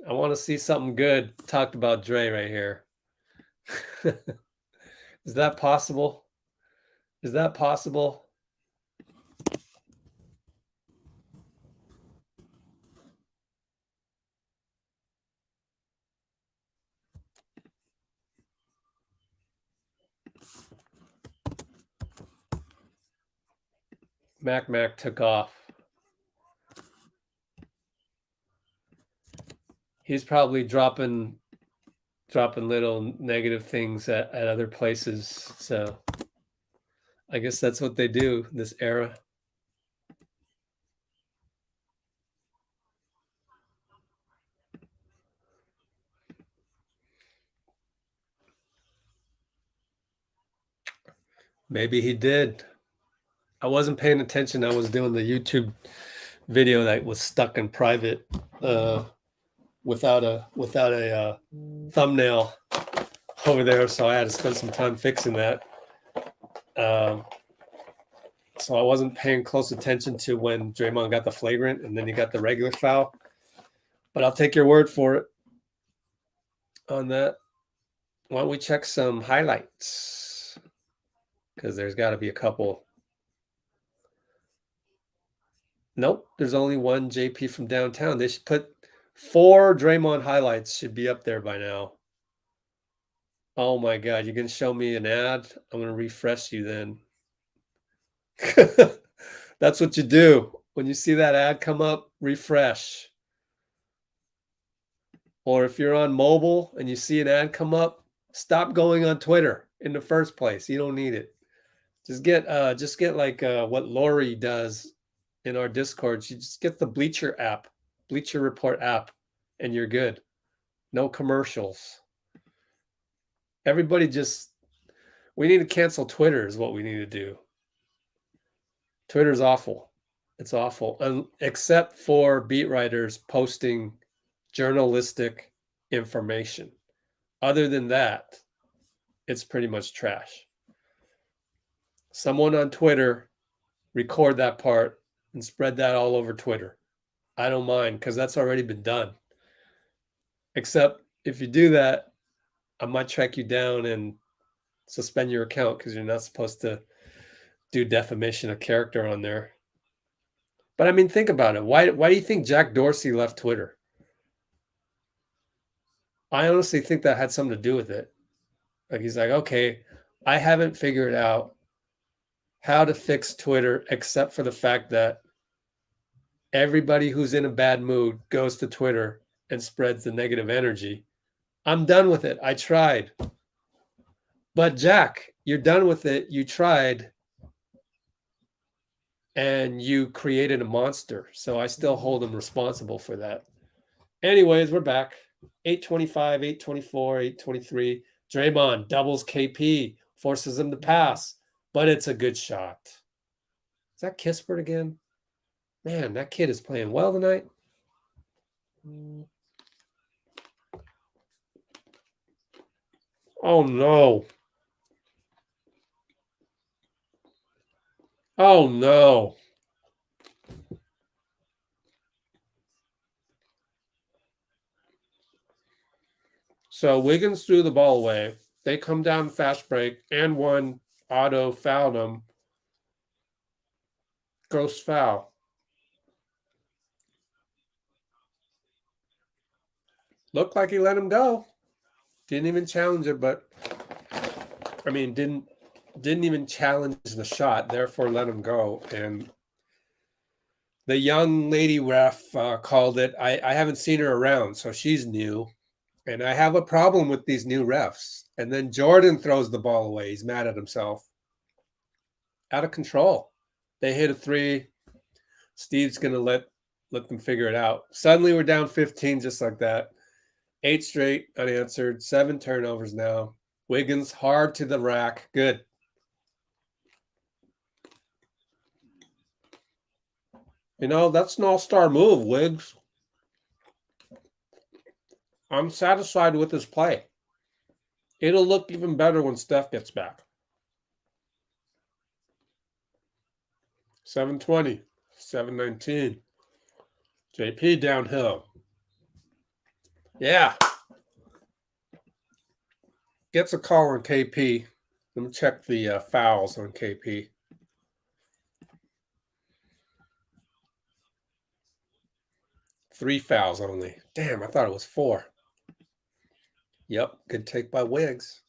[SPEAKER 1] I want to see something good talked about Dre right here. Is that possible? Is that possible? Mac took off. He's probably dropping little negative things at other places. So I guess that's what they do this era. Maybe he did. I wasn't paying attention. I was doing the YouTube video that was stuck in private without a thumbnail over there, so I had to spend some time fixing that. So I wasn't paying close attention to when Draymond got the flagrant and then he got the regular foul. But I'll take your word for it on that. Why don't we check some highlights? Because there's got to be a couple. Nope, there's only one JP from downtown. They should put 4 Draymond highlights should be up there by now. Oh my God, you're going to show me an ad? I'm going to refresh you then. That's what you do. When you see that ad come up, refresh. Or if you're on mobile and you see an ad come up, stop going on Twitter in the first place. You don't need it. Just get like what Lori does in our Discord. She just get the Bleacher Report app, and you're good. No commercials. Everybody we need to cancel Twitter is what we need to do. Twitter's awful. It's awful, except for beat writers posting journalistic information. Other than that, it's pretty much trash. Someone on Twitter record that part and spread that all over Twitter. I don't mind because that's already been done. Except if you do that, I might track you down and suspend your account because you're not supposed to do defamation of character on there. But I mean, think about it. Why do you think Jack Dorsey left Twitter? I honestly think that had something to do with it. Like he's like, okay, I haven't figured out how to fix Twitter except for the fact that everybody who's in a bad mood goes to Twitter and spreads the negative energy. I'm done with it. I tried. But Jack, you're done with it. You tried. And you created a monster. So I still hold him responsible for that. Anyways, we're back. 825, 824, 823. Draymond doubles KP, forces him to pass, but it's a good shot. Is that Kispert again? Man, that kid is playing well tonight. Oh, no. Oh, no. So Wiggins threw the ball away. They come down fast break, and one Otto fouled him. Gross foul. Looked like he let him go. Didn't even challenge it, but I mean, didn't even challenge the shot. Therefore, let him go. And the young lady ref called it. I haven't seen her around, so she's new. And I have a problem with these new refs. And then Jordan throws the ball away. He's mad at himself. Out of control. They hit a three. Steve's going to let them figure it out. Suddenly we're down 15 just like that. 8 straight unanswered. 7 turnovers now. Wiggins hard to the rack. Good. You know, that's an all-star move, Wiggs. I'm satisfied with his play. It'll look even better when Steph gets back. 720, 719. JP downhill. Yeah. Gets a call on KP. Let me check the fouls on KP. Three fouls only. Damn, I thought it was 4. Yep, good take by Wiggs.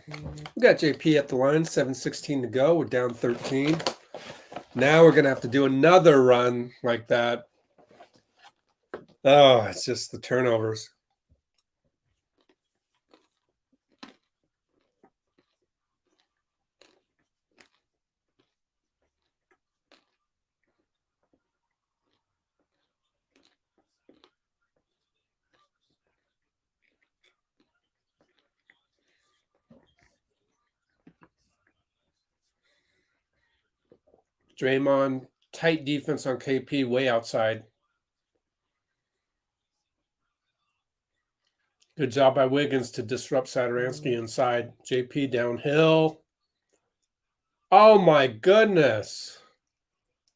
[SPEAKER 1] We got JP at the line, 7:16 to go. We're down 13. Now we're going to have to do another run like that. Oh, it's just the turnovers. Draymond, tight defense on KP, way outside. Good job by Wiggins to disrupt Satoransky inside. JP downhill. Oh, my goodness.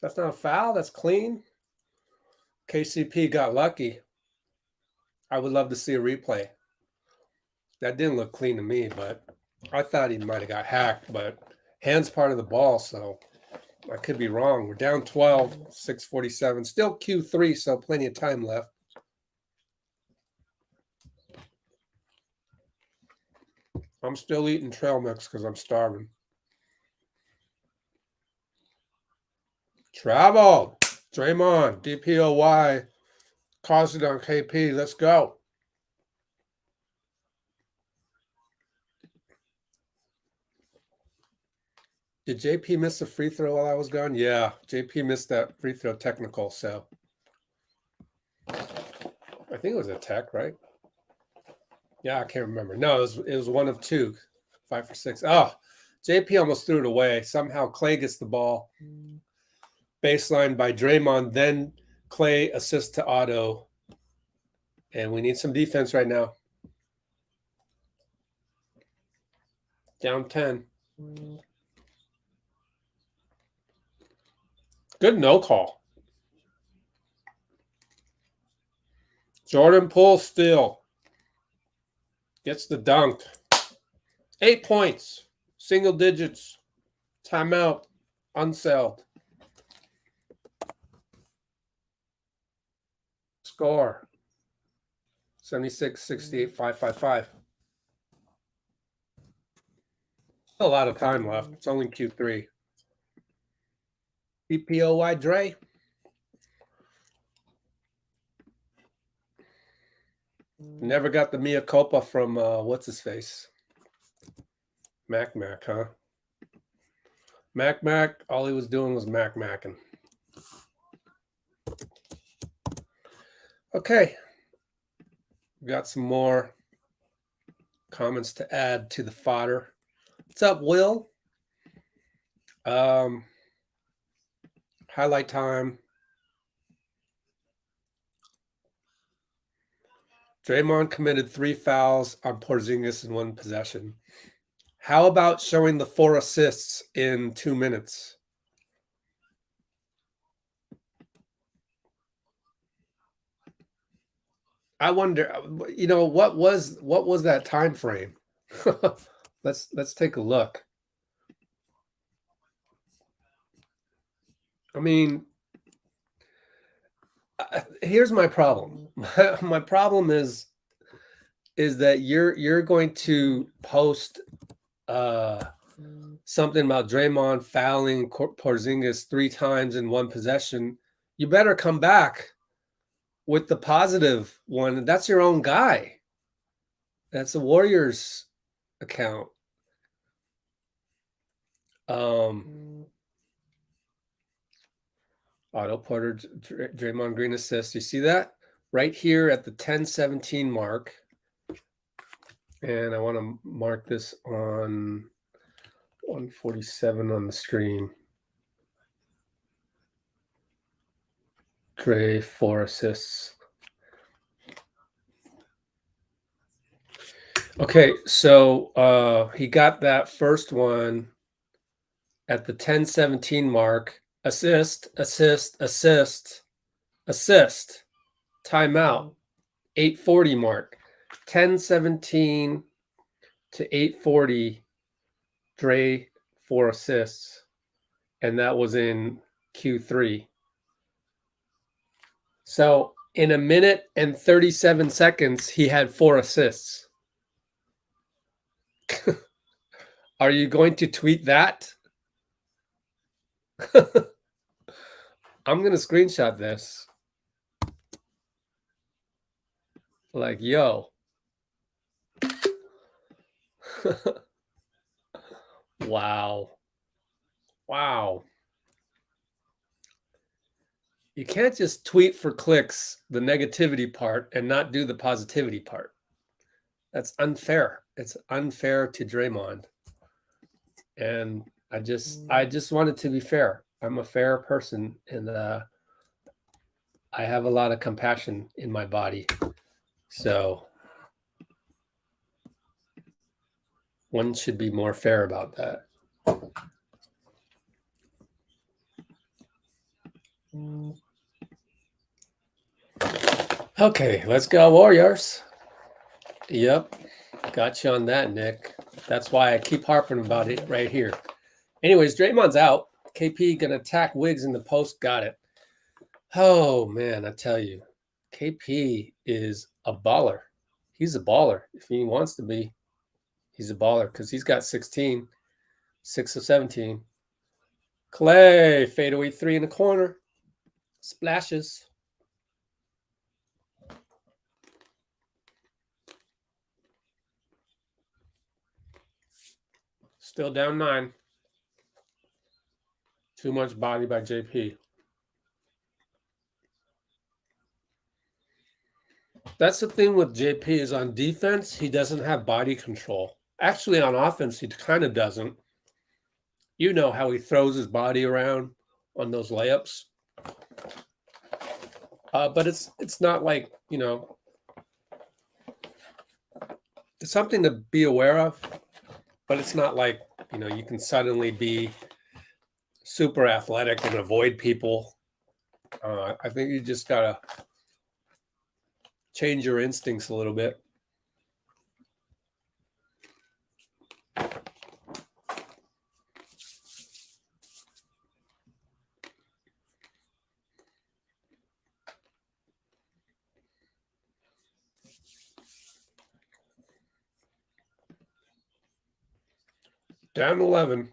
[SPEAKER 1] That's not a foul. That's clean. KCP got lucky. I would love to see a replay. That didn't look clean to me, but I thought he might have got hacked. But hand's part of the ball, so I could be wrong. We're down 12, 6:47. Still Q3, so plenty of time left. I'm still eating trail mix because I'm starving. Travel. Draymond. DPOY. Caused it on KP. Let's go. Did JP miss a free throw while I was gone? Yeah. JP missed that free throw technical, so. I think it was a tech, right? Yeah, I can't remember. No, it was one of 2. 5 for 6. Oh, JP almost threw it away. Somehow Clay gets the ball. baseline by Draymond, then Clay assist to Otto. And we need some defense right now. Down 10. Good no call. Jordan Poole still gets the dunk. 8 points. Single digits. Timeout. Unselled. Score. 76, 68, 555. A lot of time left. It's only Q3. PPOY Dre. Never got the mea culpa from what's his face? Mac, huh? Mac, all he was doing was Macing. Okay. We got some more comments to add to the fodder. What's up, Will? Highlight time. Draymond committed 3 fouls on Porzingis in 1 possession. How about showing the 4 assists in 2 minutes? I wonder, what was that time frame? Let's take a look. I mean, here's my problem. My problem is that you're going to post something about Draymond fouling Porzingis 3 times in 1 possession. You better come back with the positive one. That's your own guy. That's the Warriors account. Otto Porter, Draymond Green assist. You see that? Right here at the 10:17 mark. And I want to mark this on 147 on the stream. Dre 4 assists. Okay, so he got that first one at the 10:17 mark. Assist. Timeout. 8:40 mark. 10:17 to 8:40. Dre 4 assists. And that was in Q3. So in 1 minute and 37 seconds, he had 4 assists. Are you going to tweet that? I'm going to screenshot this. Like, yo. Wow. You can't just tweet for clicks the negativity part and not do the positivity part. That's unfair. It's unfair to Draymond. And I just want it to be fair. I'm a fair person, and I have a lot of compassion in my body. So one should be more fair about that. Okay, let's go Warriors. Yep, got you on that, Nick. That's why I keep harping about it right here. Anyways, Draymond's out. KP gonna attack Wiggs in the post. Got it. Oh man, I tell you, KP is a baller. He's a baller if he wants to be. He's a baller because he's got 16, 6 of 17. Clay fadeaway 3 in the corner. Splashes. Still down 9. Too much body by JP. That's the thing with JP is on defense, he doesn't have body control. Actually, on offense, he kind of doesn't. You know how he throws his body around on those layups. But it's not like, you know, it's something to be aware of, but it's not like, you know, you can suddenly be super athletic and avoid people. I think you just gotta change your instincts a little bit. Down 11.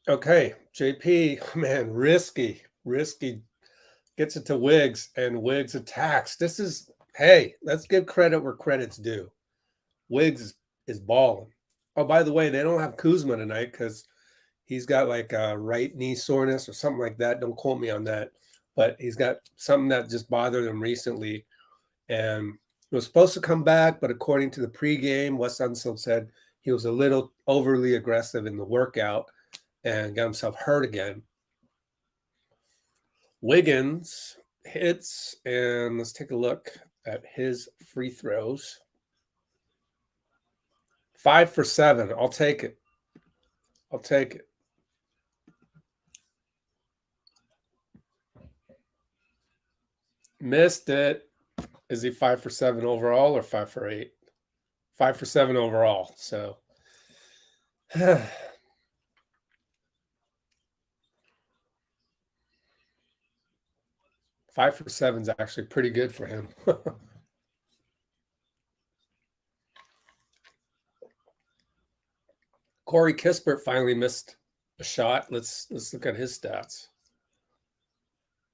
[SPEAKER 1] Okay, JP, man, risky. Gets it to Wiggs, and Wiggs attacks. This is, hey, let's give credit where credit's due. Wiggs is balling. Oh, by the way, they don't have Kuzma tonight because he's got like a right knee soreness or something like that. Don't quote me on that. But he's got something that just bothered him recently. And he was supposed to come back, but according to the pregame, Wes Unseld said he was a little overly aggressive in the workout and got himself hurt again. Wiggins hits, and let's take a look at his free throws. 5 for 7. I'll take it. Missed it. Is he 5 for 7 overall or 5 for 8? 5 for 7 overall. So 5 for 7 is actually pretty good for him. Corey Kispert finally missed a shot. Let's look at his stats.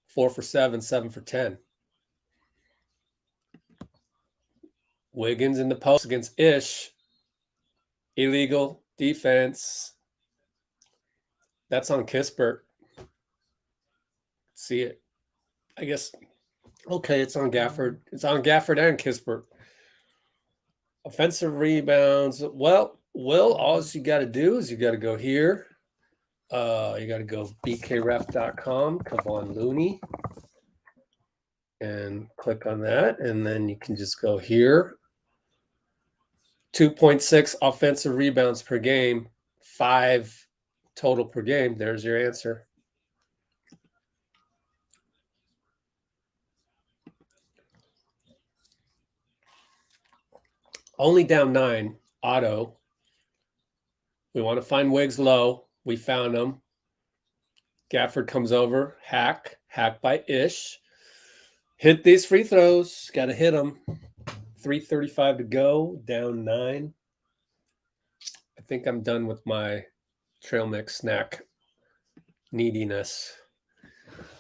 [SPEAKER 1] 4 for 7, 7 for 10. Wiggins in the post against Ish. Illegal defense. That's on Kispert. See it. I guess, okay, it's on Gafford. It's on Gafford and Kispert. Offensive rebounds. Well, all you got to do is you got to go here. You got to go bkref.com, Kevon Looney, and click on that. And then you can just go here. 2.6 offensive rebounds per game, 5 total per game. There's your answer. Only down 9, Otto. We want to find Wiggs low. We found him. Gafford comes over. Hack by Ish. Hit these free throws. Got to hit them. 3:35 to go. Down 9. I think I'm done with my trail mix snack neediness.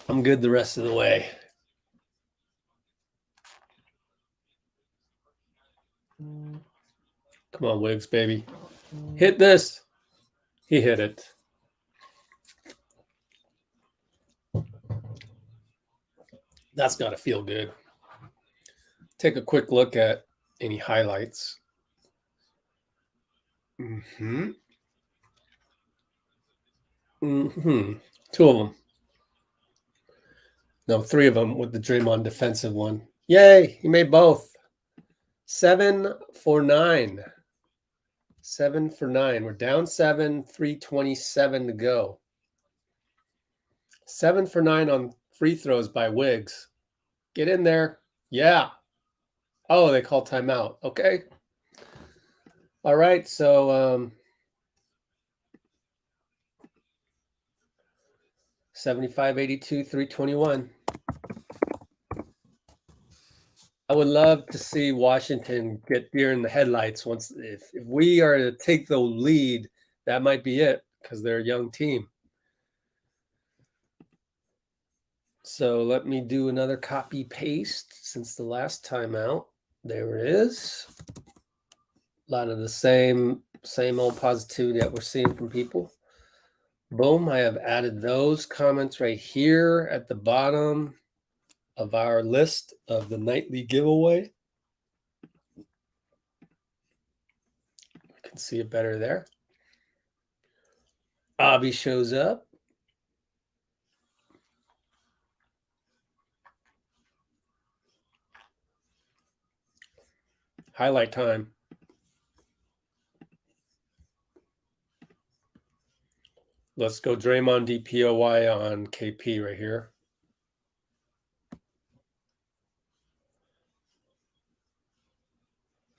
[SPEAKER 1] I'm good the rest of the way. Come on, Wiggs, baby. Hit this. He hit it. That's got to feel good. Take a quick look at any highlights. 2 of them. No, 3 of them with the Draymond defensive one. Yay, he made both. 7 for 9. 7 for 9. We're down 7, 3:27 to go. 7 for 9 on free throws by Wiggs. Get in there. Yeah. Oh, they call timeout. Okay. All right. So 75-82, 3:21. I would love to see Washington get deer in the headlights once. If we are to take the lead, that might be it because they're a young team. So let me do another copy paste since the last time out. There it is. A lot of the same Same old positivity that we're seeing from people. Boom, I have added those comments right here at the bottom of our list of the nightly giveaway. You can see it better there. Abby shows up. Highlight time. Let's go Draymond DPOY on KP right here.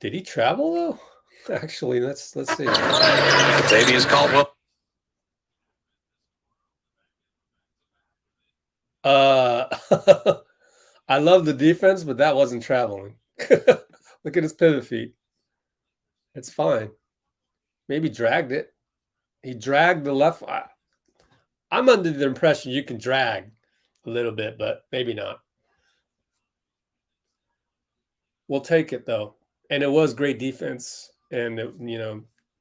[SPEAKER 1] Did he travel though? Actually, let's see.
[SPEAKER 7] Xavier's Caldwell.
[SPEAKER 1] I love the defense, but that wasn't traveling. Look at his pivot feet. It's fine. Maybe dragged it. He dragged the left. I'm under the impression you can drag a little bit, but maybe not. We'll take it though. And it was great defense. And,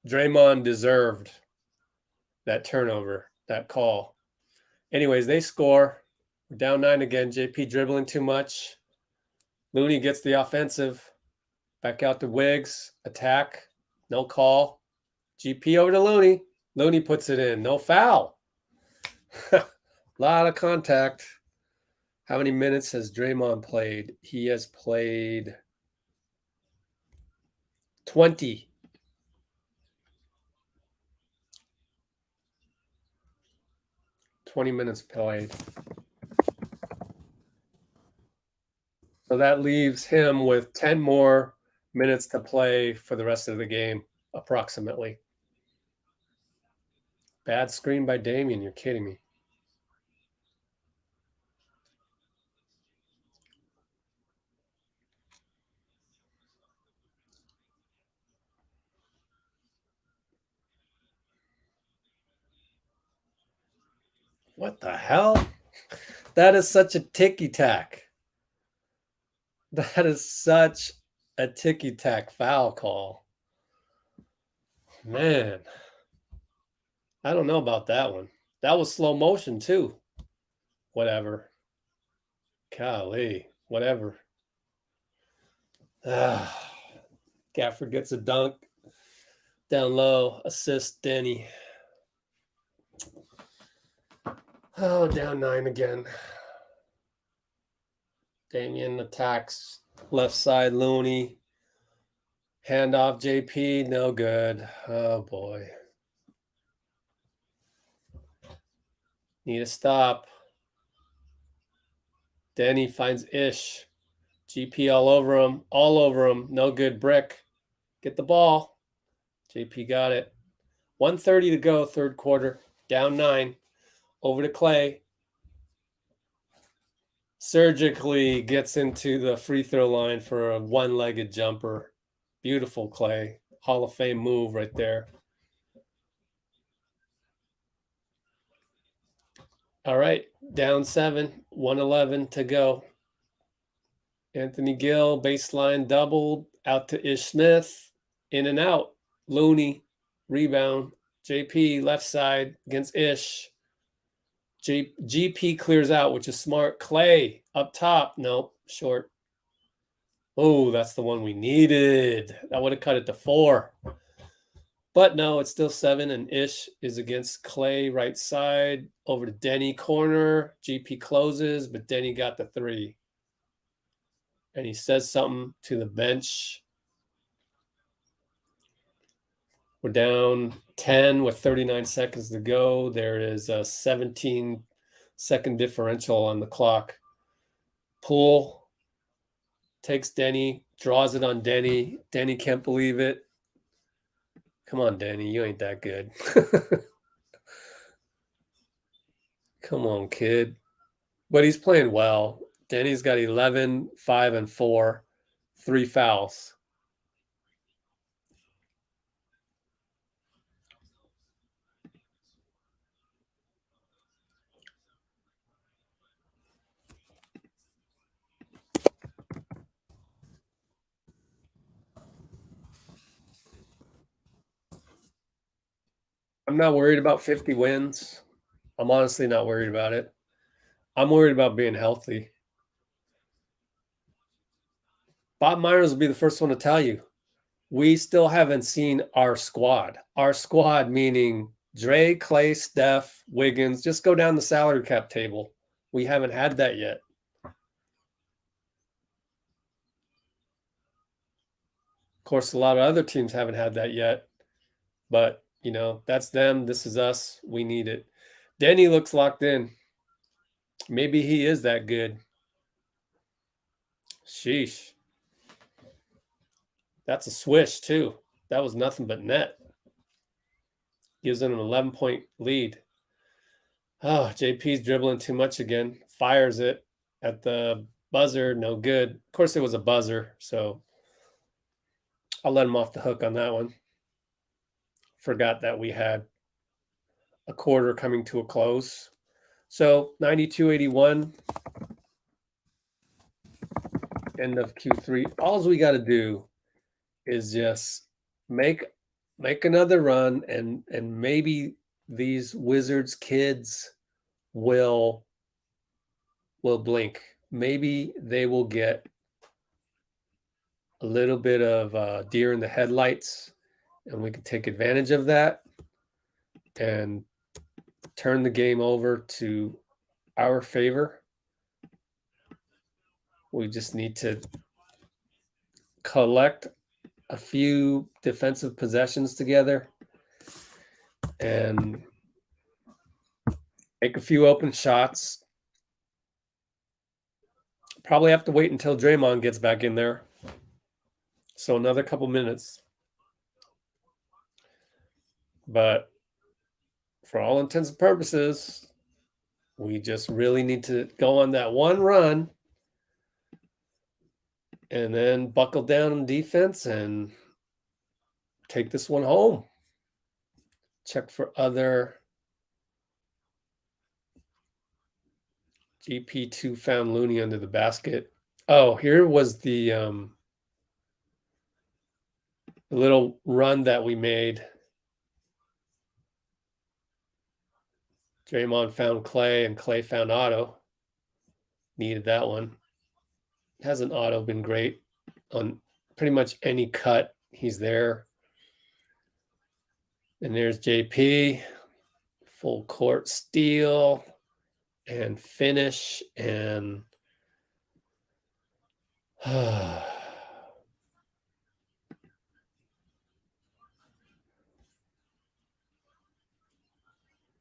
[SPEAKER 1] Draymond deserved that turnover, that call. Anyways, they score. We're down 9 again. JP dribbling too much. Looney gets the offensive. Back out to Wiggs. Attack. No call. GP over to Looney. Looney puts it in. No foul. A lot of contact. How many minutes has Draymond played? He has played 20. 20 minutes played. So that leaves him with 10 more minutes to play for the rest of the game, approximately. Bad screen by Damian. You're kidding me. What the hell? That is such a ticky-tack. That is such a ticky-tack foul call. Man. I don't know about that one. That was slow motion too. Whatever. Golly. Whatever. Gafford gets a dunk. Down low. Assist Denny. Oh, down 9 again. Damian attacks left side Looney. Handoff JP. No good. Oh, boy. Need a stop. Denny finds Ish. GP all over him. All over him. No good. Brick. Get the ball. JP got it. 1:30 to go, third quarter. Down 9. Over to Clay. Surgically gets into the free throw line for a one-legged jumper. Beautiful Clay. Hall of Fame move right there. All right, down 7, 1:11 to go. Anthony Gill, baseline doubled, out to Ish Smith, in and out. Looney, rebound. JP, left side against Ish. GP clears out, which is smart. Clay, up top. Nope, short. Oh, that's the one we needed. That would have cut it to 4. But no, it's still 7, and Ish is against Clay, right side. Over to Denny, corner. GP closes, but Denny got the 3. And he says something to the bench. We're down 10 with 39 seconds to go. There is a 17-second differential on the clock. Poole takes Denny, draws it on Denny. Denny can't believe it. Come on, Denny, you ain't that good. Come on, kid. But he's playing well. Denny's got 11, 5, and 4, 3 fouls. I'm not worried about 50 wins. I'm honestly not worried about it. I'm worried about being healthy. Bob Myers will be the first one to tell you. We still haven't seen our squad. Our squad meaning Dre, Clay, Steph, Wiggins. Just go down the salary cap table. We haven't had that yet. Of course, a lot of other teams haven't had that yet. But, you know, that's them. This is us. We need it. Denny looks locked in. Maybe he is that good. Sheesh. That's a swish, too. That was nothing but net. Gives them an 11-point lead. Oh, JP's dribbling too much again. Fires it at the buzzer. No good. Of course, it was a buzzer, so I'll let him off the hook on that one. Forgot that we had a quarter coming to a close. So 92-81. End of Q3. All we got to do is just make another run, and maybe these Wizards kids will blink. Maybe they will get a little bit of deer in the headlights, and we can take advantage of that and turn the game over to our favor. We just need to collect a few defensive possessions together and make a few open shots. Probably have to wait until Draymond gets back in there. So another couple minutes. But for all intents and purposes, we just really need to go on that one run and then buckle down on defense and take this one home. Check for other GP2 found Looney under the basket. Oh, here was the little run that we made. Draymond found Clay and Clay found Otto. Needed that one. Hasn't Otto been great on pretty much any cut? He's there. And there's JP. Full court steal and finish and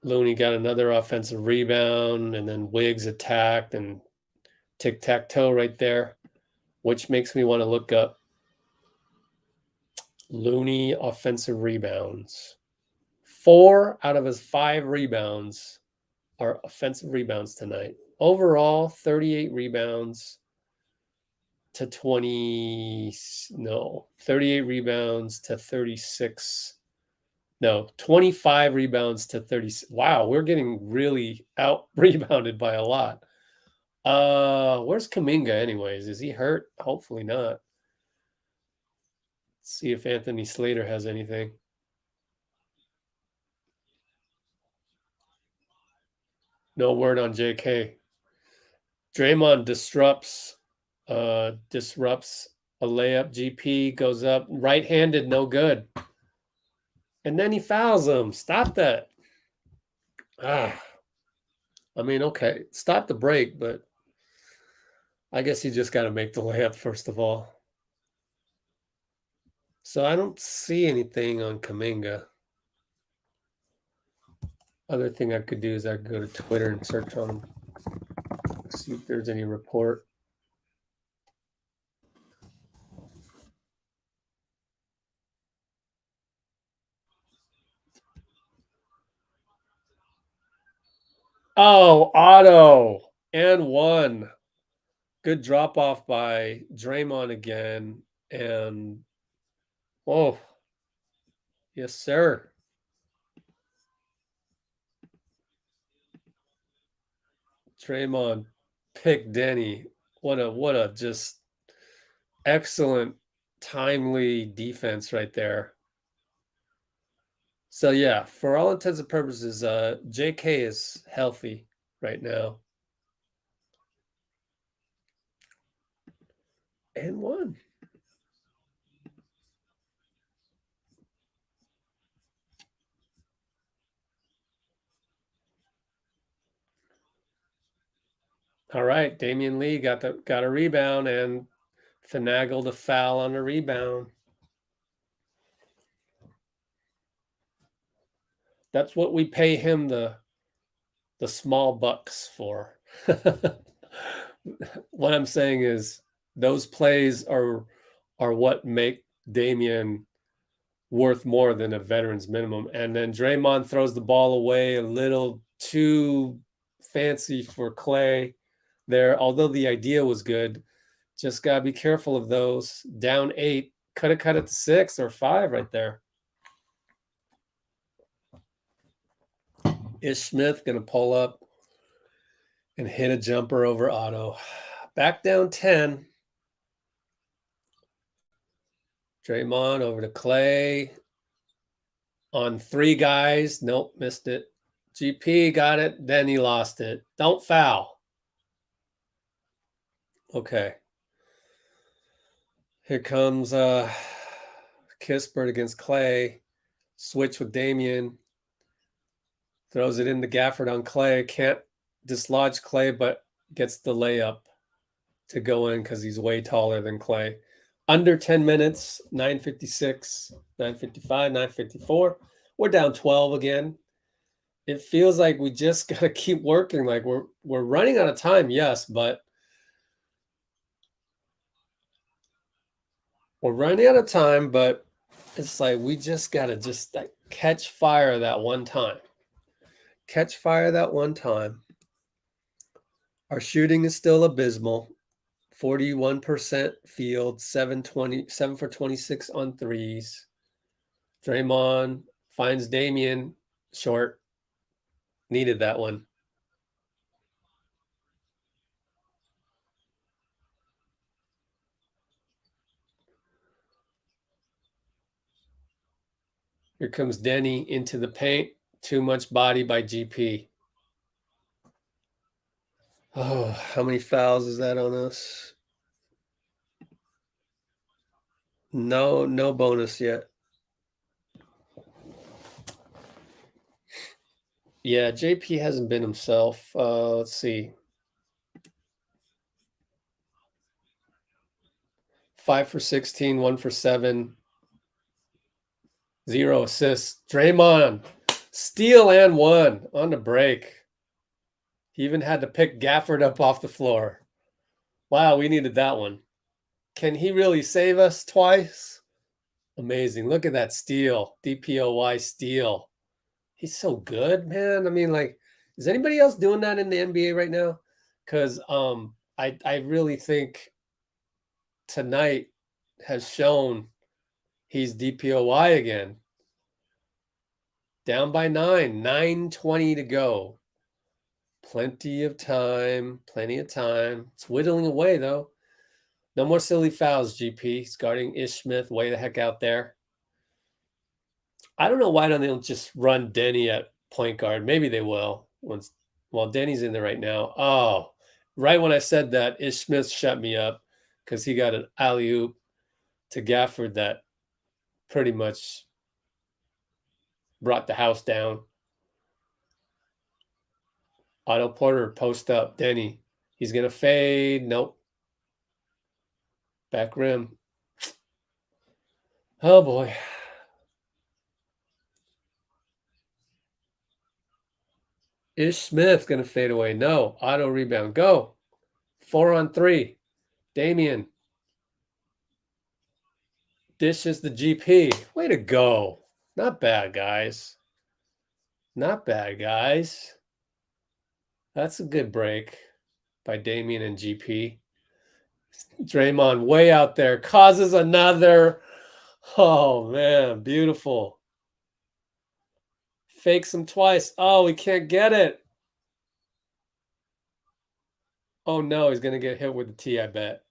[SPEAKER 1] Looney got another offensive rebound, and then Wiggs attacked, and tic-tac-toe right there, which makes me want to look up Looney offensive rebounds. 4 out of his 5 rebounds are offensive rebounds tonight. Overall, 38 rebounds to 38 rebounds to 36. No, 25 rebounds to 30. Wow, we're getting really out rebounded by a lot. Where's Kuminga anyways? Is he hurt? Hopefully not. Let's see if Anthony Slater has anything. No word on JK. Draymond disrupts a layup. GP goes up right-handed, no good. And then he fouls him. Stop that. I mean, okay, stop the break, but I guess you just got to make the layup first of all. So I don't see anything on Kuminga. Other thing I could do is I could go to Twitter and search on him. See if there's any report. Oh, Otto and 1. Good drop off by Draymond again. And oh, yes, sir. Draymond picked Denny. What a just excellent, timely defense right there. So yeah, for all intents and purposes, JK is healthy right now. And won. All right, Damian Lee got a rebound and finagled a foul on a rebound. That's what we pay him the small bucks for. What I'm saying is those plays are what make Damian worth more than a veteran's minimum. And then Draymond throws the ball away a little too fancy for Clay there. Although the idea was good, just gotta be careful of those. Down 8, cut it to 6 or 5 right there. Ish Smith gonna pull up and hit a jumper over Otto. Back down 10. Draymond over to Clay. On 3 guys. Nope, missed it. GP got it. Then he lost it. Don't foul. Okay. Here comes Kispert against Clay. Switch with Damian. Throws it into Gafford on Clay. Can't dislodge Clay, but gets the layup to go in because he's way taller than Clay. Under 10 minutes, 9:56, 9:55, 9:54. We're down 12 again. It feels like we just got to keep working. Like we're running out of time, yes, but we're running out of time, but it's like we just got to just like catch fire that one time. Catch fire that one time. Our shooting is still abysmal. 41% field, 7 for 26 on threes. Draymond finds Damian short. Needed that one. Here comes Denny into the paint. Too much body by GP. Oh, how many fouls is that on us? No bonus yet. Yeah, JP hasn't been himself. Let's see. 5 for 16, 1 for 7. 0 assists. Draymond, steal and 1 on the break. He even had to pick Gafford up off the floor. Wow, we needed that one. Can he really save us twice? Amazing. Look at that steal. DPOY steal. He's so good, man. I mean, like, is anybody else doing that in the NBA right now? Because I really think tonight has shown he's DPOY again. Down by 9, 9:20 to go. Plenty of time. It's whittling away, though. No more silly fouls, GP. He's guarding Ish Smith way the heck out there. I don't know why don't they just run Denny at point guard. Maybe they will. Well, Denny's in there right now. Oh, right when I said that, Ish Smith shut me up because he got an alley-oop to Gafford that pretty much brought the house down. Otto Porter post up. Denny. He's going to fade. Nope. Back rim. Oh, boy. Ish Smith going to fade away. No. Auto rebound. Go. 4 on 3. Damian. Dishes the GP. Way to go. Not bad, guys. Not bad, guys. That's a good break by Damian and GP. Draymond way out there. Causes another. Oh, man. Beautiful. Fakes him twice. Oh, he can't get it. Oh, no. He's going to get hit with the T, I bet.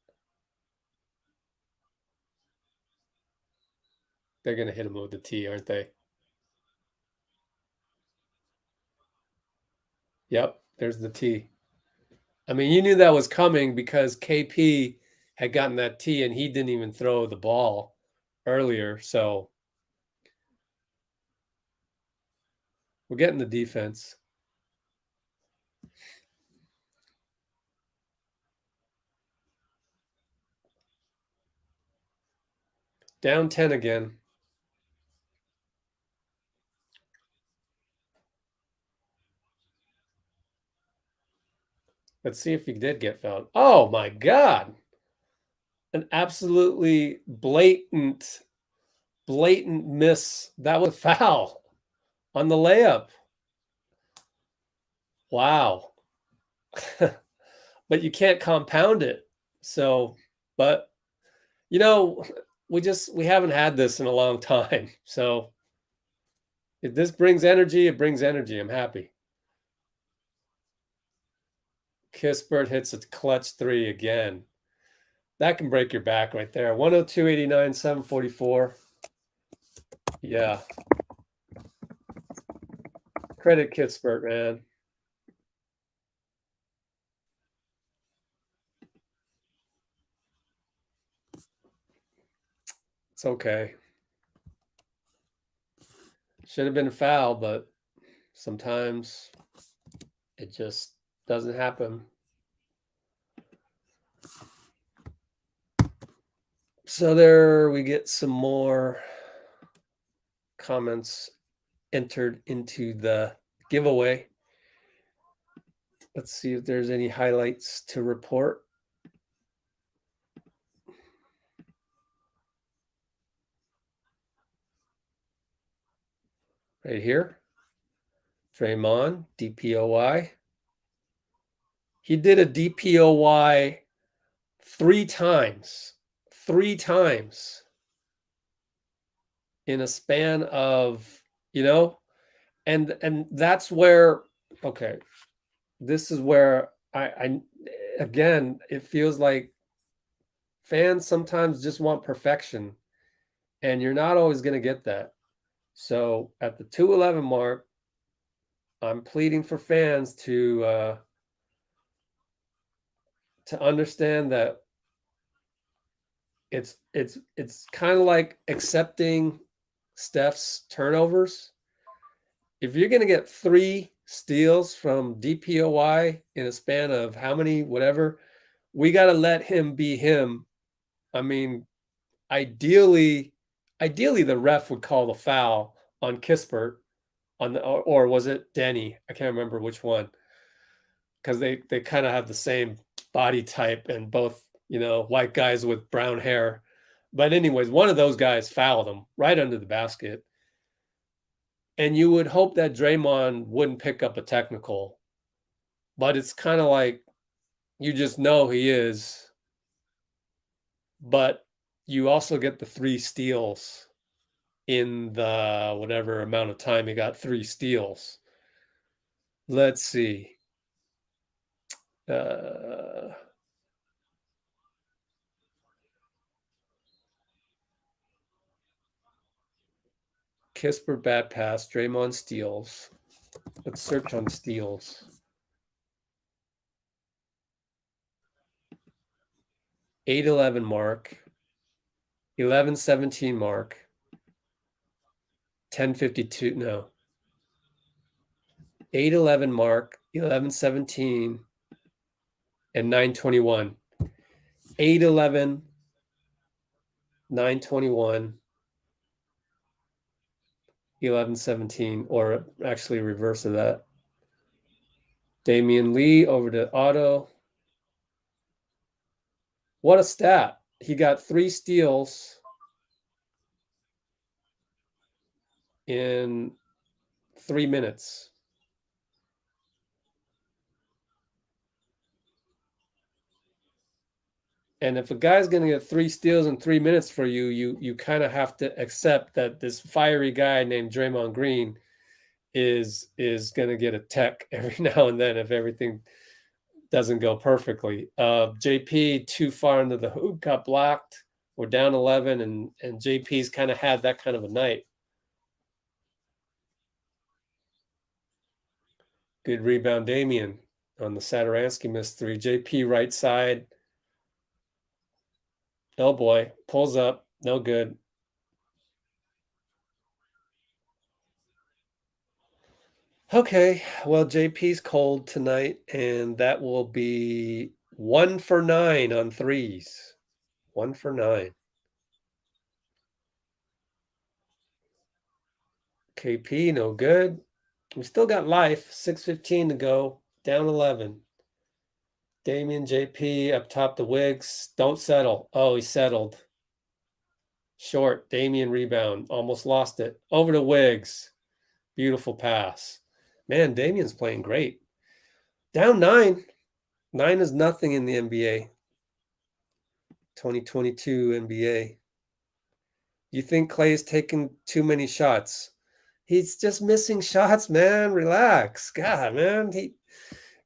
[SPEAKER 1] They're going to hit him with the T, aren't they?
[SPEAKER 8] Yep, there's the tee. I mean, you knew that was coming because KP had gotten that tee and he didn't even throw the ball earlier. So we're getting the defense. Down 10 again. Let's see if he did get fouled. Oh my God. An absolutely blatant miss. That was a foul on the layup. Wow. But you can't compound it. So, but you know, we haven't had this in a long time. So if this brings energy, it brings energy. I'm happy. Kispert hits a clutch 3 again. That can break your back right there. 102.89, 744. Yeah. Credit Kispert, man. It's okay. Should have been a foul, but sometimes it just doesn't happen. So there we get some more comments entered into the giveaway. Let's see if there's any highlights to report. Right here. Draymond, DPOY. He did a DPOY 3 times. 3 times. In a span of, and that's where, okay, this is where I again, it feels like fans sometimes just want perfection, and you're not always going to get that. So at the 2:11 mark, I'm pleading for fans to understand that it's kind of like accepting Steph's turnovers. If you're going to get 3 steals from DPOY in a span of how many, whatever, we got to let him be him. I mean, ideally the ref would call the foul on Kispert on the, or was it Denny? I can't remember which one, because they kind of have the same body type and both, white guys with brown hair. But anyways, one of those guys fouled him right under the basket. And you would hope that Draymond wouldn't pick up a technical, but it's kind of like you just know he is. But you also get the 3 steals in the whatever amount of time he got 3 steals. Let's see. Kispert bad pass, Draymond steals. Let's search on steals. 8:11 mark, 11:17 mark, 10:52. No. 8:11 mark, 11:17, and 9:21. 8:11, 9:21, 11:17, or actually reverse of that. Damian Lee over to Otto. What a stat. He got 3 steals in 3 minutes. And if a guy's going to get 3 steals in 3 minutes for you, you kind of have to accept that this fiery guy named Draymond Green is going to get a tech every now and then if everything doesn't go perfectly. JP too far into the hoop, got blocked. We're down 11, and JP's kind of had that kind of a night. Good rebound, Damian on the Saturansky missed three. JP right side. Oh boy, pulls up, no good. Okay, well, JP's cold tonight, and that will be 1 for 9 on threes. 1 for 9. KP, no good. We still got life. 6:15 to go. Down 11. Damian, JP up top the Wiggs. Don't settle. Oh, he settled. Short. Damian rebound. Almost lost it. Over to Wiggs. Beautiful pass. Man, Damian's playing great. Down 9. 9 is nothing in the NBA. 2022 NBA. You think Clay's taking too many shots? He's just missing shots, man. Relax. God, man.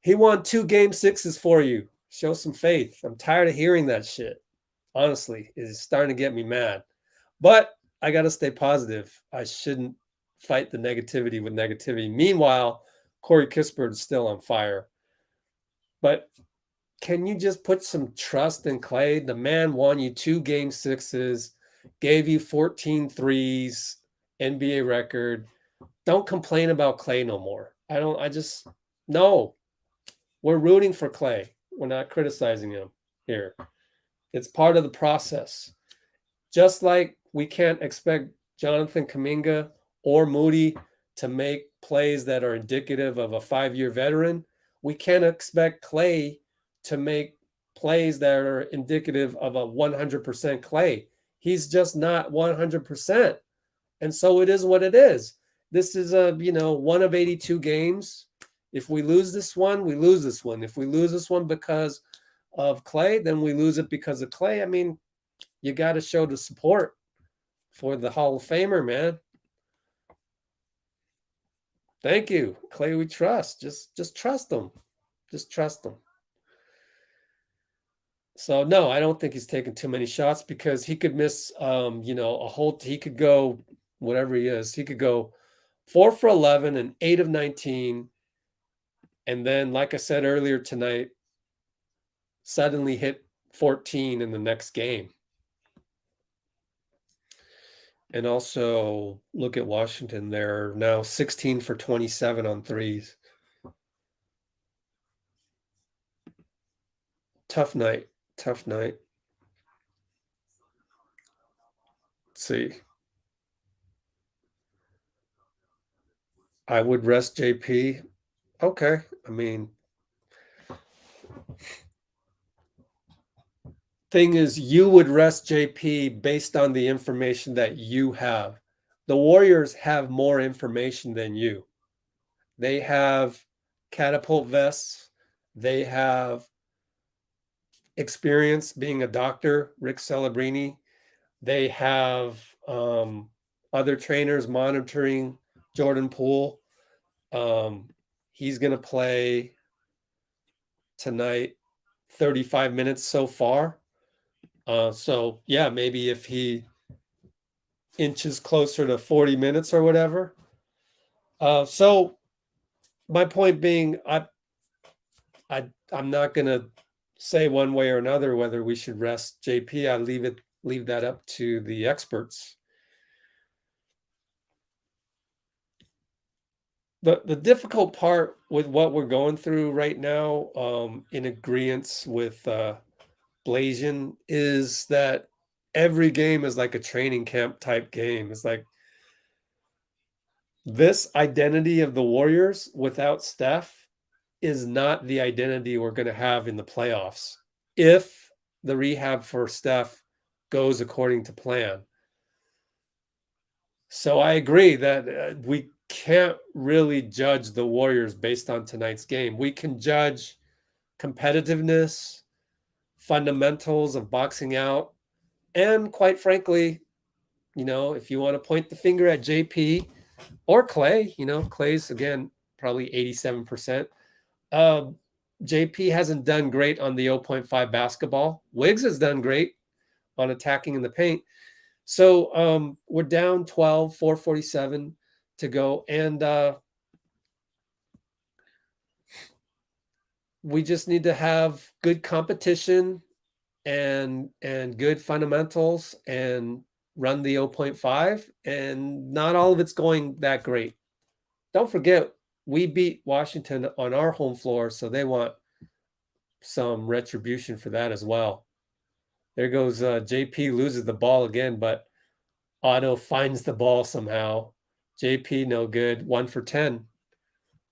[SPEAKER 8] He won 2 game 6s for you. Show some faith. I'm tired of hearing that shit. Honestly, it's starting to get me mad. But I got to stay positive. I shouldn't fight the negativity with negativity. Meanwhile, Corey Kispert is still on fire. But can you just put some trust in Clay? The man won you 2 game 6s, gave you 14 threes, NBA record. Don't complain about Clay no more. No. We're rooting for Clay. We're not criticizing him here. It's part of the process. Just like we can't expect Jonathan Kuminga or Moody to make plays that are indicative of a 5-year veteran, we can't expect Clay to make plays that are indicative of a 100% Clay. He's just not 100%. And so it is what it is. This is a, 1 of 82 games. If we lose this one, we lose this one. If we lose this one because of Clay, then we lose it because of Clay. I mean, you got to show the support for the Hall of Famer, man. Thank you. Clay, we trust. Just trust him. Just trust him. So, no, I don't think he's taking too many shots because he could miss, he could go, whatever he is, he could go 4 for 11 and 8 of 19. And then, like I said earlier tonight, suddenly hit 14 in the next game. And also look at Washington. They're now 16 for 27 on threes. Tough night. Let's see. I would rest JP. Okay. I mean, thing is, you would rest JP based on the information that you have. The Warriors have more information than you. They have catapult vests. They have experience being a doctor, Rick Celebrini. They have other trainers monitoring Jordan Poole. He's going to play tonight 35 minutes so far. So, yeah, maybe if he inches closer to 40 minutes or whatever. So my point being, I'm not going to say one way or another whether we should rest JP. I leave that up to the experts. The difficult part with what we're going through right now, in agreement with Blasian, is that every game is like a training camp type game. It's like this identity of the Warriors without Steph is not the identity we're going to have in the playoffs if the rehab for Steph goes according to plan. So I agree that we can't really judge the Warriors based on tonight's game. We can judge competitiveness, fundamentals of boxing out, and quite frankly, if you want to point the finger at JP or Clay, Clay's, again, probably 87%. JP hasn't done great on the 0.5 basketball. Wiggs has done great on attacking in the paint. So we're down 12, 4:47 to go. And we just need to have good competition and good fundamentals and run the 0.5, and not all of it's going that great. Don't forget, we beat Washington on our home floor, so they want some retribution for that as well. There goes JP, loses the ball again, but Otto finds the ball somehow. JP, no good. 1 for 10.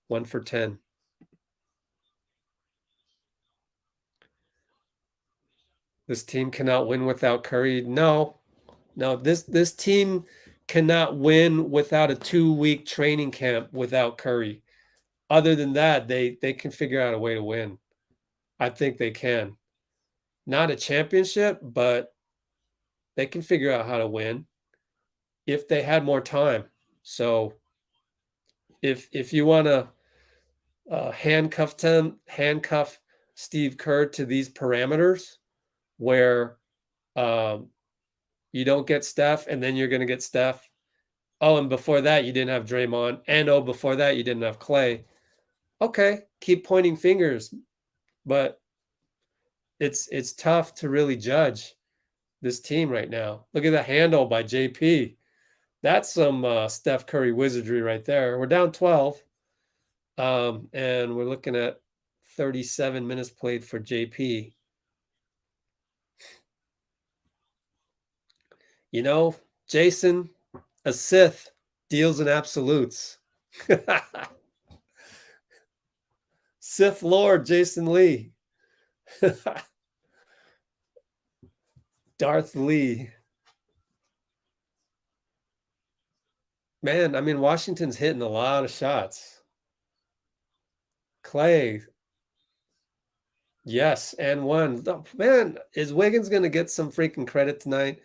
[SPEAKER 8] 1 for 10. This team cannot win without Curry. No, this team cannot win without a 2-week training camp without Curry. Other than that, they can figure out a way to win. I think they can. Not a championship, but they can figure out how to win if they had more time. So if you want to handcuff Steve Kerr to these parameters where you don't get Steph and then you're going to get Steph. Oh, and before that you didn't have Draymond, and oh, before that you didn't have Clay. Okay, keep pointing fingers, but it's tough to really judge this team right now. Look at the handle by JP. That's some Steph Curry wizardry right there. We're down 12, and we're looking at 37 minutes played for JP. You know, Jason, a Sith, deals in absolutes. Sith Lord Jason Lee. Darth Lee. Man, I mean, Washington's hitting a lot of shots. Clay. Yes, and one. Oh, man, is Wiggins going to get some freaking credit tonight?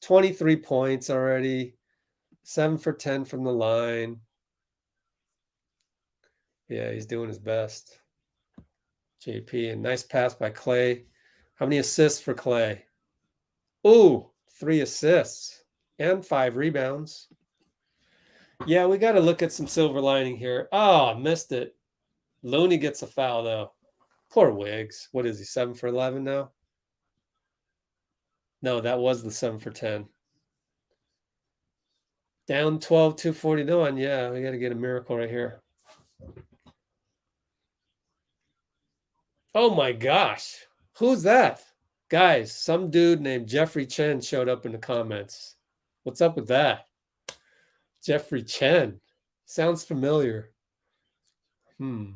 [SPEAKER 8] 23 points already. 7 for 10 from the line. Yeah, he's doing his best. JP, and nice pass by Clay. How many assists for Clay? Ooh, 3 assists and 5 rebounds. Yeah, we got to look at some silver lining here. Oh, missed it. Looney gets a foul, though. Poor Wiggs. What is he, 7 for 11 now? No, that was the 7 for 10. Down 12, 249. Yeah, we got to get a miracle right here. Oh, my gosh. Who's that? Guys, some dude named Jeffrey Chen showed up in the comments. What's up with that? Jeffrey Chen. Sounds familiar. You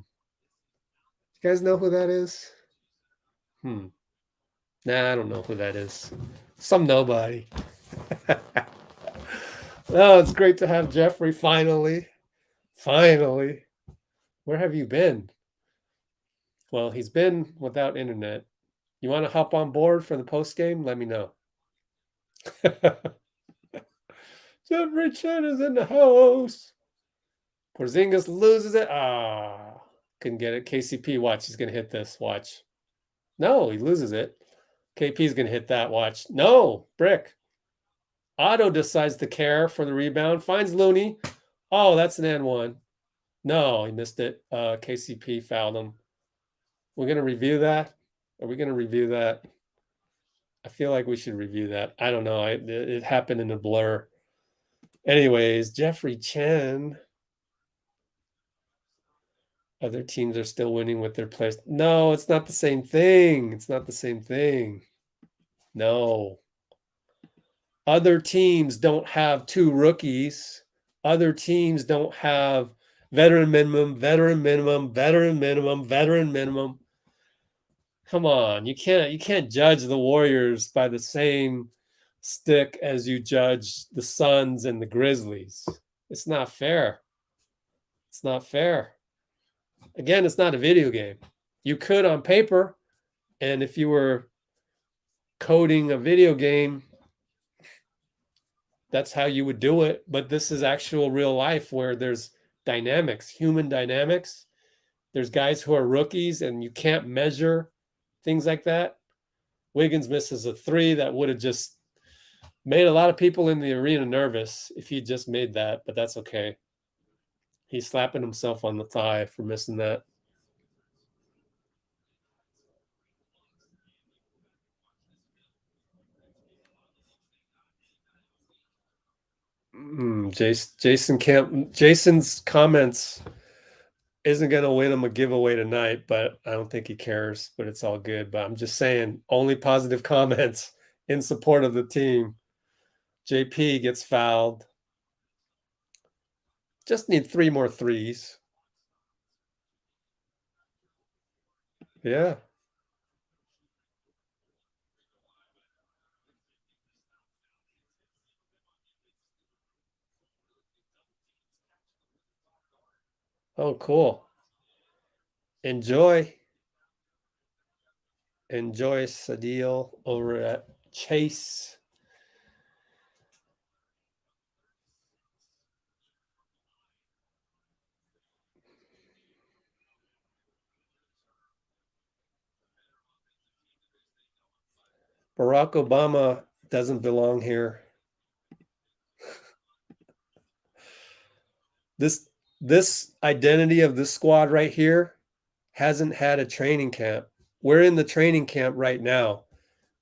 [SPEAKER 8] guys know who that is? Nah, I don't know who that is. Some nobody. Oh, it's great to have Jeffrey finally. Finally. Where have you been? Well, he's been without internet. You want to hop on board for the post game? Let me know. Jeffrey Chen is in the house. Porzingis loses it. Couldn't get it. KCP, watch. He's going to hit this. Watch. No, he loses it. KP's going to hit that. Watch. No, brick. Otto decides to care for the rebound. Finds Looney. Oh, that's an and one. No, he missed it. KCP fouled him. We're going to review that. Are we going to review that? I feel like we should review that. I don't know. It happened in a blur. Anyways, Jeffrey Chen. Other teams are still winning with their players. No, it's not the same thing. It's not the same thing. No. Other teams don't have 2 rookies. Other teams don't have veteran minimum, veteran minimum, veteran minimum, veteran minimum. Come on, you can't judge the Warriors by the same stick as you judge the Suns and the Grizzlies. It's not fair. It's not fair. Again, it's not a video game. You could on paper, and if you were coding a video game, that's how you would do it. But this is actual real life where there's dynamics, human dynamics. There's guys who are rookies, and you can't measure things like that. Wiggins misses a 3 that would have just made a lot of people in the arena nervous if he just made that, but that's okay. He's slapping himself on the thigh for missing that. Jason's comments isn't going to win him a giveaway tonight, but I don't think he cares, but it's all good. But I'm just saying, only positive comments in support of the team. JP gets fouled. Just need 3 more threes. Yeah. Oh, cool. Enjoy Sadil over at Chase. Barack Obama doesn't belong here. This identity of this squad right here hasn't had a training camp. We're in the training camp right now,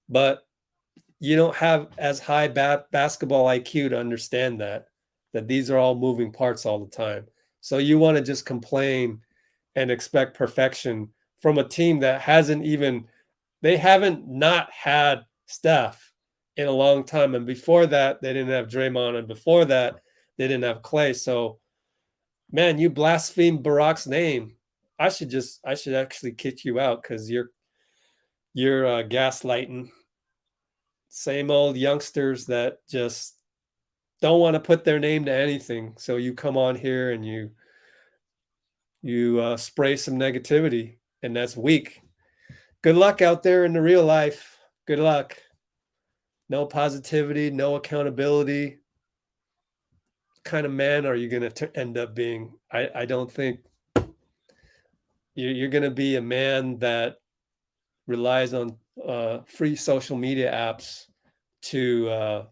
[SPEAKER 8] but you don't have as high basketball IQ to understand that these are all moving parts all the time. So you want to just complain and expect perfection from a team that they haven't not had Steph in a long time. And before that, they didn't have Draymond. And before that, they didn't have Clay. So, man, you blaspheme Barack's name. I should actually kick you out because you're gaslighting. Same old youngsters that just don't want to put their name to anything. So you come on here and you spray some negativity, and that's weak. Good luck out there in the real life. Good luck. No positivity, no accountability. What kind of man are you going to end up being? I don't think you're going to be a man that relies on free social media apps to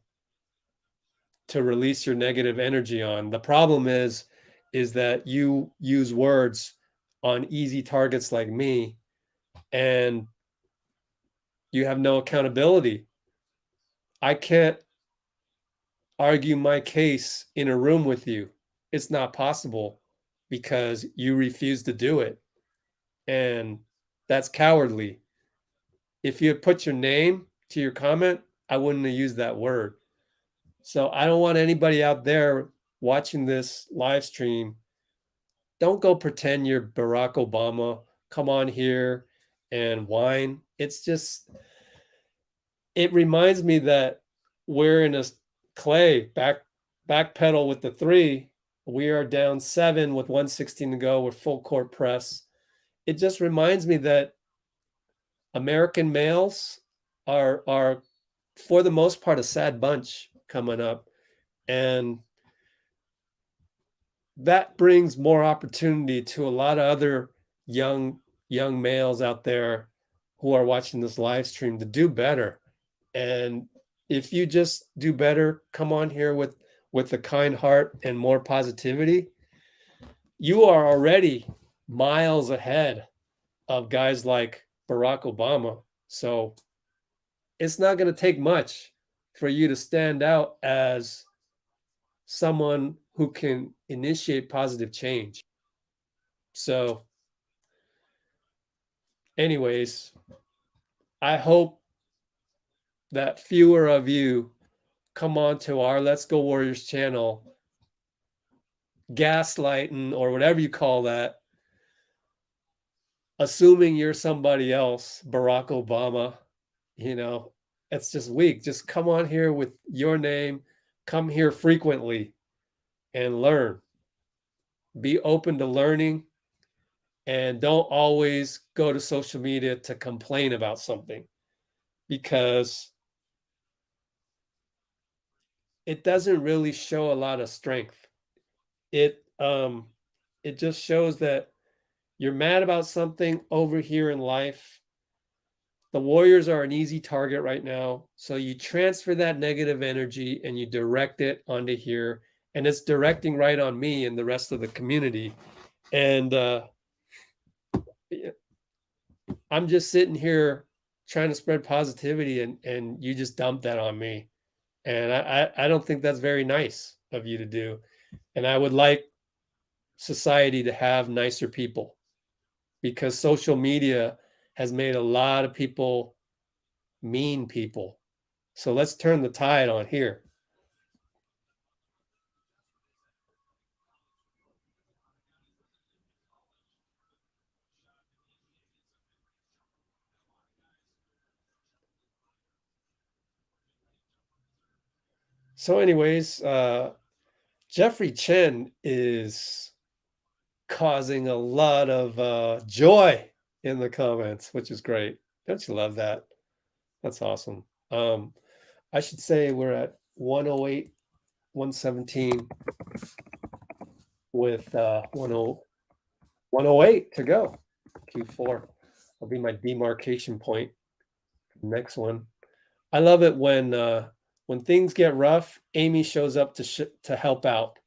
[SPEAKER 8] release your negative energy on. The problem is that you use words on easy targets like me, and you have no accountability. I can't argue my case in a room with you. It's not possible because you refuse to do it. And that's cowardly. If you had put your name to your comment, I wouldn't have used that word. So I don't want anybody out there watching this live stream. Don't go pretend you're Barack Obama. Come on here and whine. It reminds me that we're in a Clay back pedal with the 3. We are down 7 with 1:16 to go. We're full court press. It just reminds me that American males are for the most part a sad bunch coming up, and that brings more opportunity to a lot of other young males out there who are watching this live stream to do better. And if you just do better, come on here with a kind heart and more positivity, you are already miles ahead of guys like Barack Obama. So it's not going to take much for you to stand out as someone who can initiate positive change. So anyways, I hope that fewer of you come on to our Let's Go Warriors channel, gaslighting or whatever you call that, assuming you're somebody else, Barack Obama. It's just weak. Just come on here with your name, come here frequently and learn. Be open to learning, and don't always go to social media to complain about something, because it doesn't really show a lot of strength. It just shows that you're mad about something over here in life. The Warriors are an easy target right now. So you transfer that negative energy and you direct it onto here. And it's directing right on me and the rest of the community. And I'm just sitting here trying to spread positivity, and you just dump that on me. And I don't think that's very nice. of you to do. And I would like society to have nicer people, because social media has made a lot of people mean people. So let's turn the tide on here. So anyways, Jeffrey Chen is causing a lot of joy in the comments, which is great. Don't you love that? That's awesome. I should say we're at 108, 117 with 108 to go. Q4 will be my demarcation point. Next one. I love it when things get rough, Amy shows up to help out.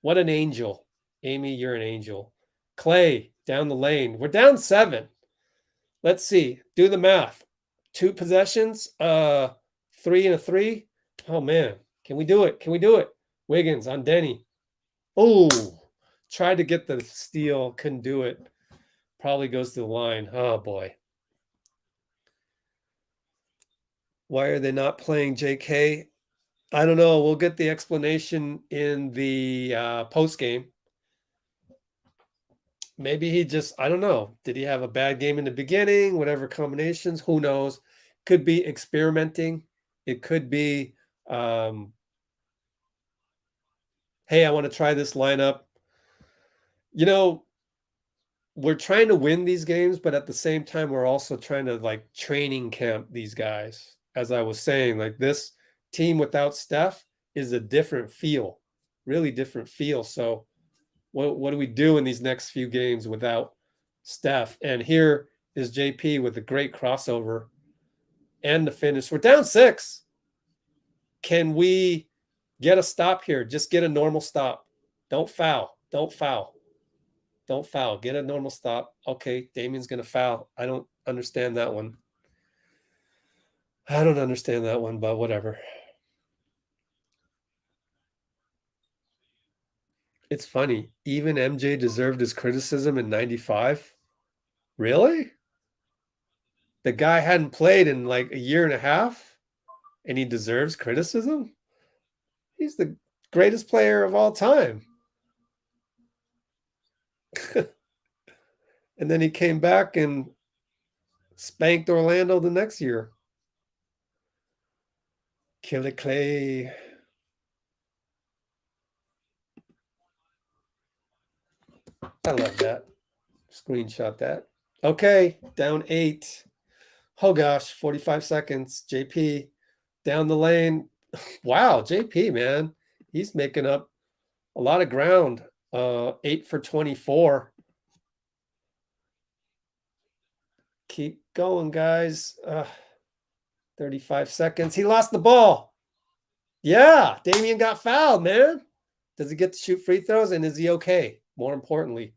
[SPEAKER 8] What an angel. Amy, you're an angel. Clay, down the lane. We're down 7. Let's see. Do the math. 2 possessions, 3 and a 3. Oh man, can we do it? Can we do it? Wiggins on Denny. Oh, tried to get the steal, couldn't do it. Probably goes to the line. Oh boy. Why are they not playing JK? I don't know. We'll get the explanation in the post game. Maybe he just, I don't know. Did he have a bad game in the beginning? Whatever combinations, who knows? Could be experimenting. It could be, hey, I want to try this lineup. You know, we're trying to win these games, but at the same time, we're also trying to like training camp these guys. As I was saying, like this team without Steph is a different feel, really different feel. So what do we do in these next few games without Steph? And here is JP with a great crossover and the finish. We're down 6. Can we get a stop here? Just get a normal stop. Don't foul. Don't foul. Don't foul. Get a normal stop. Okay, Damien's going to foul. I don't understand that one. I don't understand that one, but whatever. It's funny. Even MJ deserved his criticism in 95. Really? The guy hadn't played in like a year and a half and he deserves criticism? He's the greatest player of all time. And then he came back and spanked Orlando the next year. Killer Clay. I love that. Screenshot that. Okay, down 8. Oh gosh, 45 seconds. JP down the lane. Wow, JP, man. He's making up a lot of ground. 8 for 24. Keep going, guys. 35 seconds. He lost the ball. Yeah, Damien got fouled, man. Does he get to shoot free throws? And is he okay? More importantly.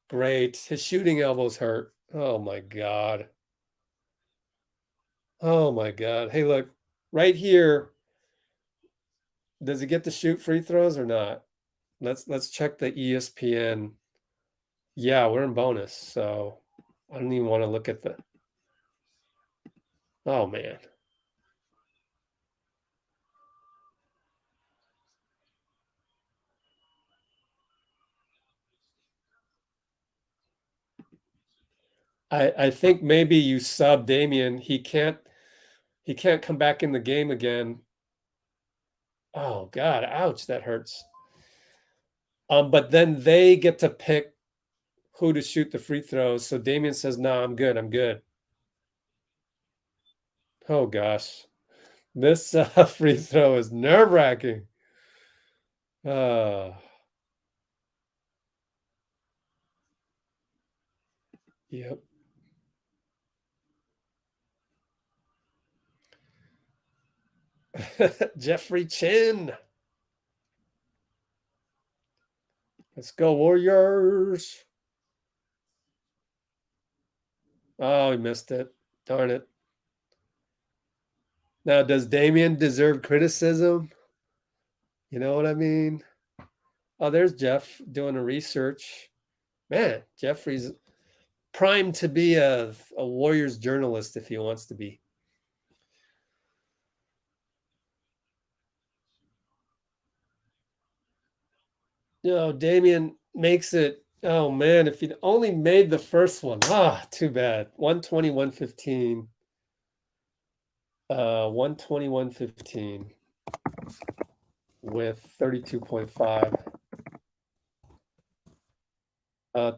[SPEAKER 8] Great. His shooting elbows hurt. Oh, my God. Oh, my God. Hey, look. Right here. Does he get to shoot free throws or not? Let's check the ESPN. Yeah, we're in bonus. So I don't even want to look at the... Oh, man. I think maybe you sub Damien. He can't come back in the game again. Oh God, ouch, that hurts. But then they get to pick who to shoot the free throws. So Damien says, "No, I'm good. I'm good." Oh gosh, this free throw is nerve-wracking. Yep. Jeffrey Chin. Let's go, Warriors. Oh, he missed it. Darn it. Now, does Damien deserve criticism? You know what I mean? Oh, there's Jeff doing a research. Man, Jeffrey's primed to be a Warriors journalist if he wants to be. No, Damien makes it. Oh man, if he'd only made the first one. Ah, too bad. 120, 115. 120, 115 with 32.5.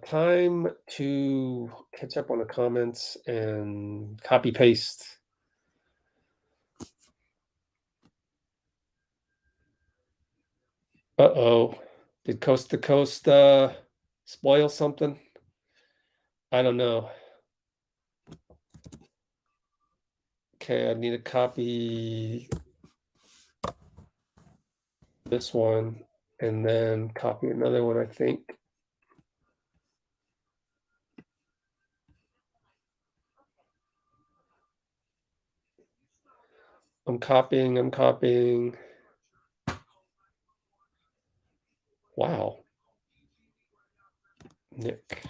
[SPEAKER 8] Time to catch up on the comments and copy paste. Uh-oh. Did Coast to Coast spoil something? I don't know. Okay, I need to copy this one and then copy another one, I think. I'm copying. Wow. Nick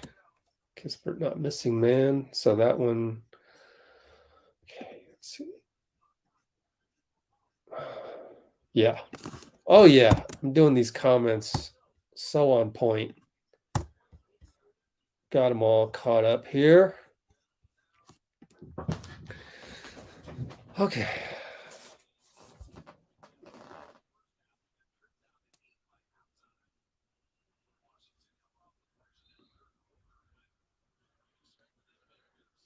[SPEAKER 8] Kispert not missing man. So that one. Okay, let's see. Yeah. Oh yeah. I'm doing these comments so on point. Got them all caught up here. Okay.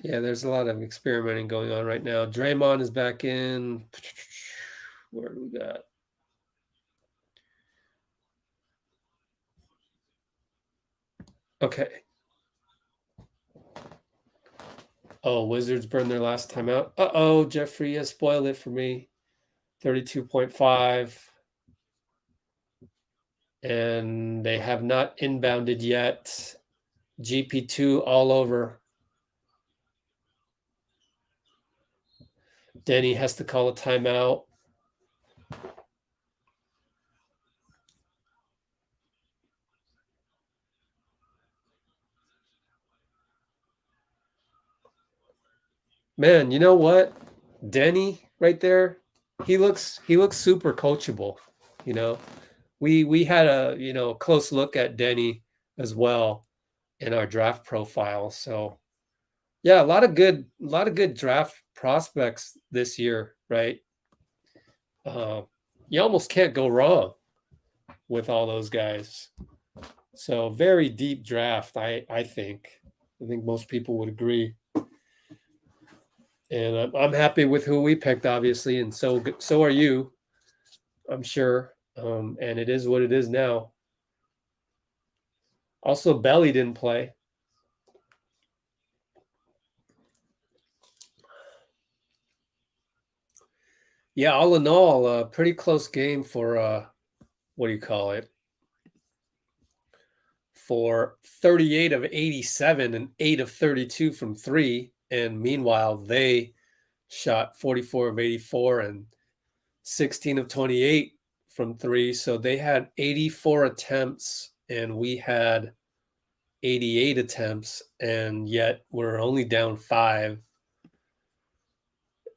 [SPEAKER 8] Yeah, there's a lot of experimenting going on right now. Draymond is back in. Where do we got? Okay. Oh, Wizards burned their last time out. Uh-oh, Jeffrey has spoiled it for me. 32.5. And they have not inbounded yet. GP2 all over. Denny has to call a timeout. Man, you know what? Denny right there, he looks super coachable. You know, we had a close look at Denny as well in our draft profile. So yeah, a lot of good draft prospects this year, right? You almost can't go wrong with all those guys. So very deep draft, I think. I think most people would agree. And I'm happy with who we picked, obviously, and so are you, I'm sure. And it is what it is now. Also, Belly didn't play. Yeah, all in all, a pretty close game for what do you call it? For 38 of 87 and 8 of 32 from 3. And meanwhile, they shot 44 of 84 and 16 of 28 from 3. So they had 84 attempts and we had 88 attempts, and yet we're only down 5.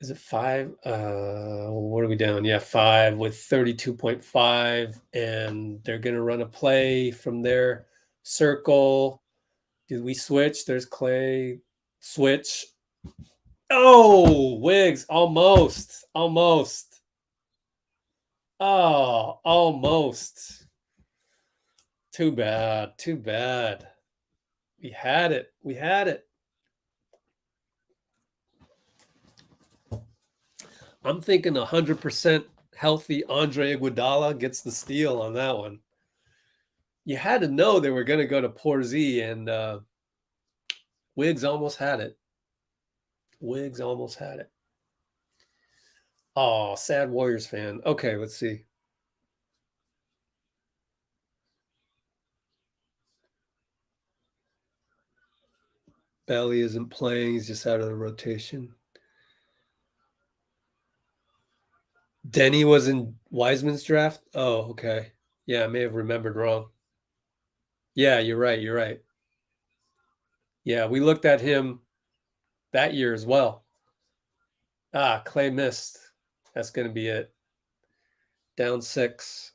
[SPEAKER 8] Is it 5? What are we down? Yeah, 5 with 32.5, and they're going to run a play from their circle. Did we switch? There's Clay. Switch. Oh, Wiggs, almost. Oh, almost. Too bad. We had it. I'm thinking 100% healthy Andre Iguodala gets the steal on that one. You had to know they were going to go to Porzee, and Wiggs almost had it. Oh, sad Warriors fan. Okay, let's see. Belly isn't playing. He's just out of the rotation. Denny was in Wiseman's draft. Oh, okay. Yeah, I may have remembered wrong. Yeah, you're right. You're right. Yeah, we looked at him that year as well. Ah, Clay missed. That's going to be it. Down 6.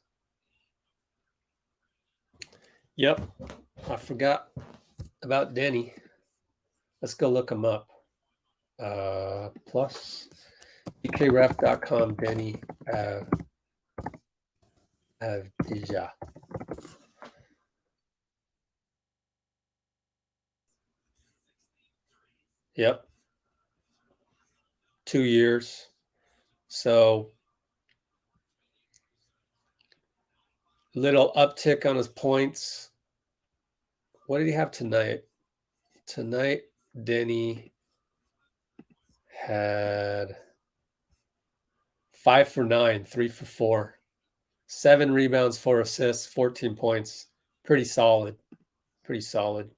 [SPEAKER 8] Yep. I forgot about Denny. Let's go look him up. Plus ekref.com Denny Avdija. Yep. 2 years. So little uptick on his points. What did he have tonight? Tonight, Denny had 5 for 9, 3 for 4, 7 rebounds, 4 assists, 14 points. Pretty solid. Pretty solid.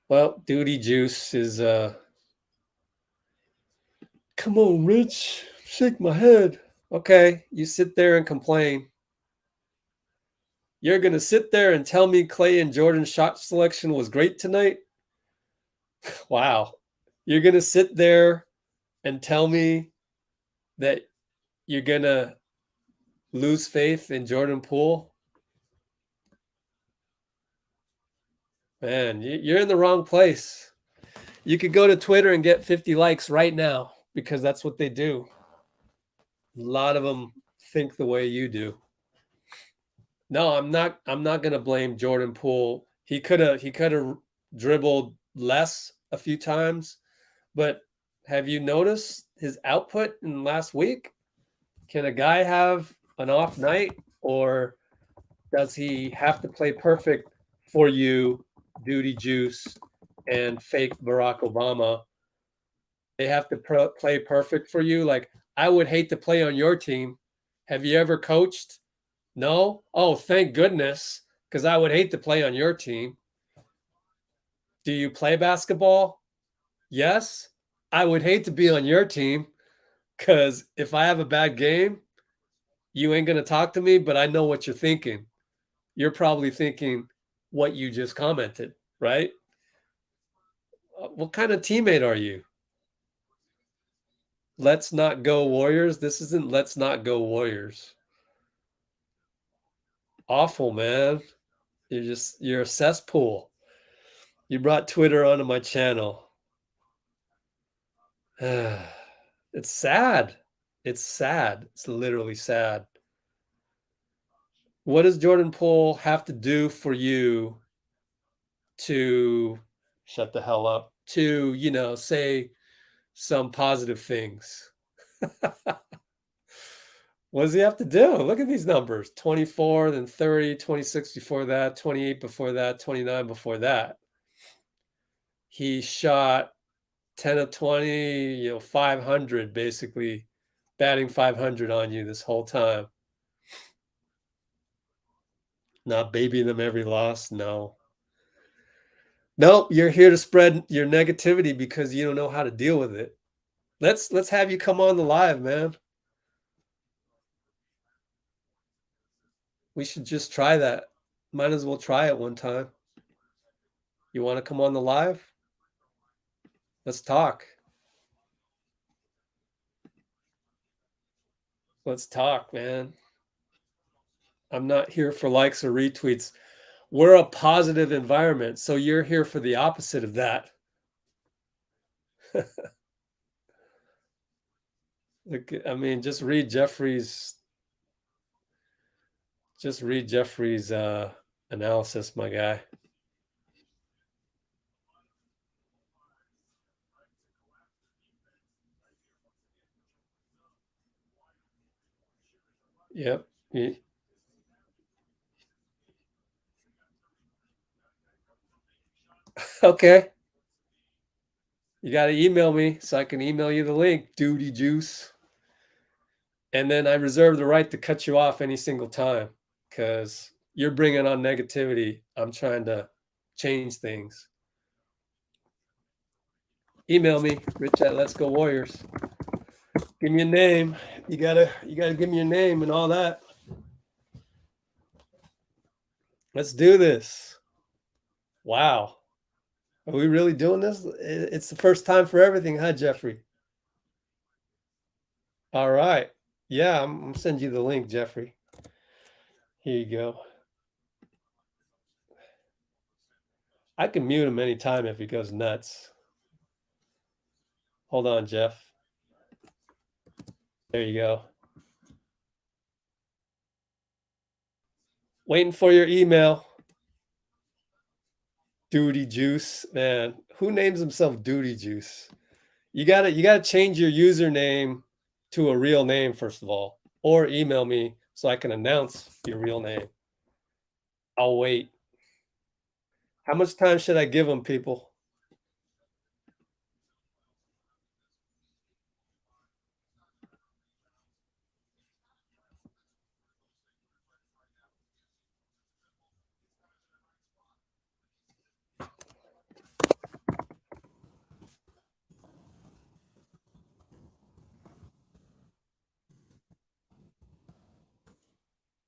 [SPEAKER 8] Well, Duty Juice is come on, Rich. Shake my head. Okay, you sit there and complain. You're going to sit there and tell me Clay and Jordan's shot selection was great tonight? Wow. You're going to sit there and tell me that you're going to lose faith in Jordan Poole? Man, you're in the wrong place. You could go to Twitter and get 50 likes right now because that's what they do. A lot of them think the way you do. No, I'm not going to blame Jordan Poole. He could have dribbled less a few times, but have you noticed his output in last week? Can a guy have an off night, or does he have to play perfect for you, Duty Juice and fake Barack Obama? They have to play perfect for you. Like, I would hate to play on your team. Have you ever coached? No? Oh, thank goodness, because I would hate to play on your team. Do you play basketball? Yes. I would hate to be on your team because if I have a bad game, you ain't going to talk to me, but I know what you're thinking. You're probably thinking what you just commented, right? What kind of teammate are you? Let's not go Warriors. This isn't let's not go Warriors. Awful, man. You're a cesspool. You brought Twitter onto my channel. It's sad. It's sad. It's literally sad. What does Jordan Poole have to do for you to shut the hell up? To, say some positive things? What does he have to do? Look at these numbers. 24, then 30, 26 before that, 28 before that, 29 before that. He shot 10 of 20, 500, basically batting 500 on you this whole time. Not babying them every loss. No. Nope, you're here to spread your negativity because you don't know how to deal with it. Let's have you come on the live, man. We should just try that. Might as well try it one time. You want to come on the live? Let's talk. Let's talk, man. I'm not here for likes or retweets. We're a positive environment, so you're here for the opposite of that. Look, I mean, just read Jeffrey's analysis, my guy. Yep. Okay. You got to email me so I can email you the link, Duty Juice. And then I reserve the right to cut you off any single time because you're bringing on negativity. I'm trying to change things. email me, Rich at Let's Go Warriors. Give me a name. You gotta give me your name and all that. Let's do this. Wow. Are we really doing this? It's the first time for everything, huh, Jeffrey? All right. Yeah, I'm gonna send you the link, Jeffrey. Here you go. I can mute him anytime if he goes nuts. Hold on, Jeff. There you go. Waiting for your email. Duty Juice, man. Who names himself Duty Juice? You gotta change your username to a real name first of all, or email me so I can announce your real name. I'll wait. How much time should I give them, people?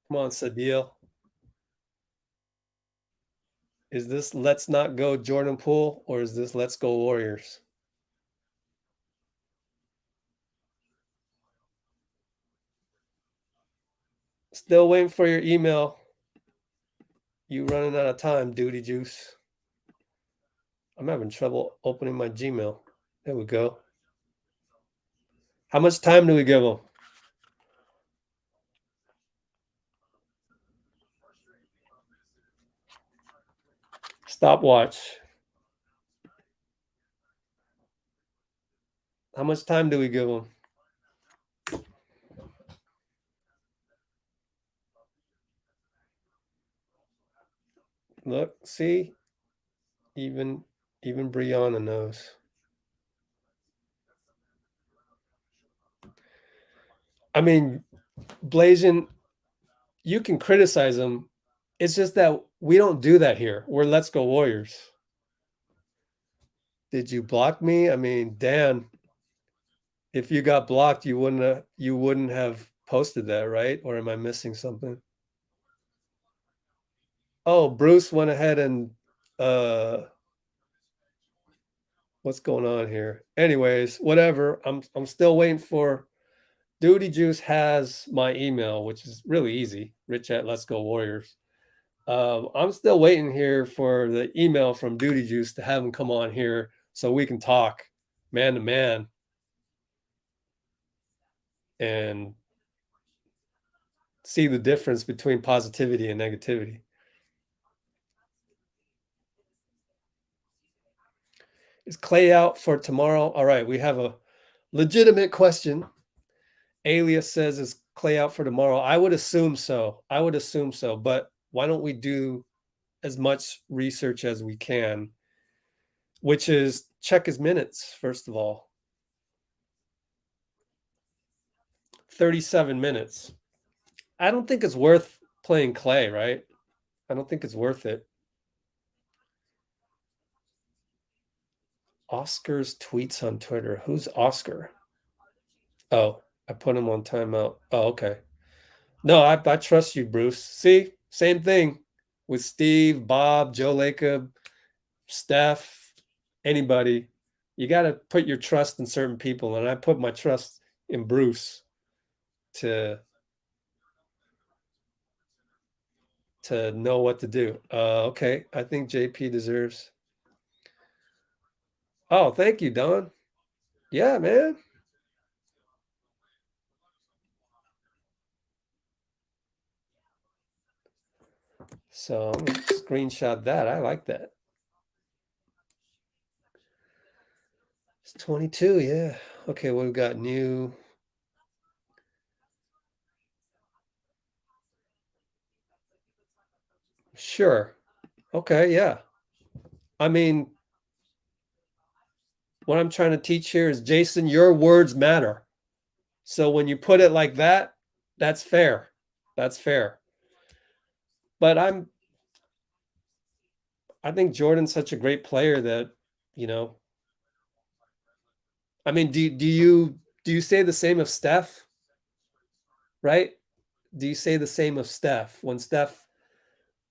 [SPEAKER 8] Come on, Sadil. Is this Let's Not Go Jordan Poole or is this Let's Go Warriors? Still waiting for your email. You running out of time, Duty Juice. I'm having trouble opening my Gmail. There we go. How much time do we give them? Stopwatch. How much time do we give them? Look, see? Even Brianna knows. I mean, Blazin, you can criticize them. It's just that we don't do that here. We're Let's Go Warriors. Did you block me? I mean, Dan, if you got blocked, you wouldn't have posted that, right? Or am I missing something? Oh, Bruce went ahead and what's going on here? Anyways, whatever. I'm still waiting for Duty Juice has my email, which is really easy. Rich at Let's Go Warriors. I'm still waiting here for the email from Duty Juice to have him come on here so we can talk man to man and see the difference between positivity and negativity. Is Clay out for tomorrow? All right, we have a legitimate question. Alias says, is Clay out for tomorrow? I would assume so. But why don't we do as much research as we can, which is check his minutes, first of all. 37 minutes. I don't think it's worth playing Clay, right? I don't think it's worth it. Oscar's tweets on Twitter. Who's Oscar? Oh, I put him on timeout. Oh, okay. No, I trust you, Bruce. See, same thing with Steve, Bob, Joe Lacob, Steph, anybody. You got to put your trust in certain people, and I put my trust in Bruce to know what to do. Okay, I think JP deserves. Oh, thank you, Don. Yeah, man. So I'm gonna screenshot that. I like that. It's 22, yeah. Okay, well, we've got new. Sure. Okay, yeah. I mean, what I'm trying to teach here is, Jason, your words matter. So when you put it like that, that's fair. That's fair. But I think Jordan's such a great player that, you know, I mean, do you say the same of Steph? Right? Do you say the same of Steph when Steph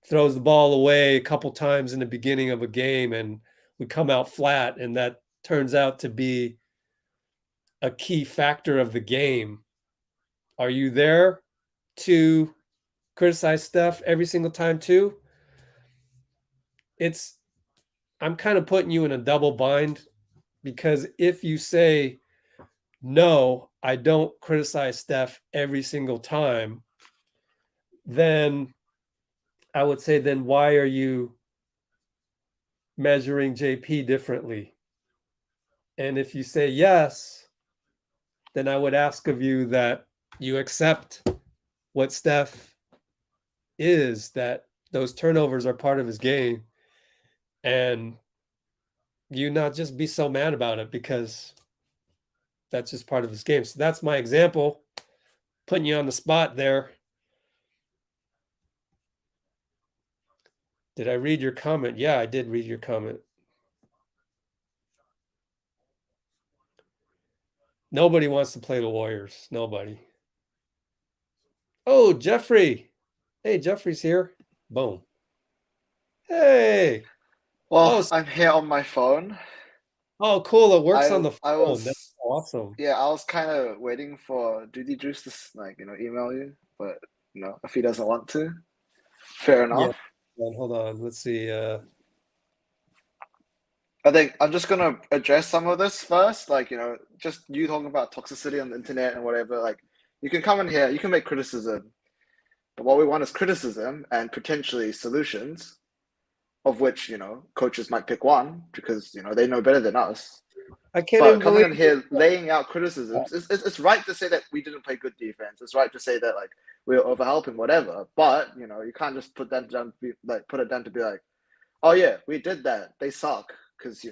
[SPEAKER 8] throws the ball away a couple times in the beginning of a game and we come out flat and that turns out to be a key factor of the game? Are you there to criticize Steph every single time too? I'm kind of putting you in a double bind, because if you say no, I don't criticize Steph every single time, then I would say, then why are you measuring JP differently? And if you say yes, then I would ask of you that you accept what Steph is, that those turnovers are part of his game, and you not just be so mad about it because that's just part of his game. So that's my example, putting you on the spot there. Did I read your comment? Yeah, I did read your comment. Nobody wants to play the Warriors. Nobody. Oh, Jeffrey. Hey, Jeffrey's here. Boom. Hey.
[SPEAKER 9] Well,
[SPEAKER 8] Oh,
[SPEAKER 9] I'm here on my phone.
[SPEAKER 8] oh, cool. It works on the
[SPEAKER 9] I
[SPEAKER 8] phone. That's
[SPEAKER 9] was,
[SPEAKER 8] awesome.
[SPEAKER 9] yeah, I was kind of waiting for Duty Juice to email you, but if he doesn't want to, fair
[SPEAKER 8] Yeah.
[SPEAKER 9] enough.
[SPEAKER 8] Hold on. Let's see.
[SPEAKER 9] I think I'm just gonna address some of this first, just you talking about toxicity on the internet and whatever. Like, you can come in here, you can make criticism, but what we want is criticism and potentially solutions, of which coaches might pick one because they know better than us.
[SPEAKER 8] I can't
[SPEAKER 9] But
[SPEAKER 8] even
[SPEAKER 9] coming
[SPEAKER 8] believe
[SPEAKER 9] in here, laying out criticisms, it's right to say that we didn't play good defense. It's right to say that we were overhelping, whatever. But you can't just put that down to put it down to be like, oh yeah, we did that. They suck, because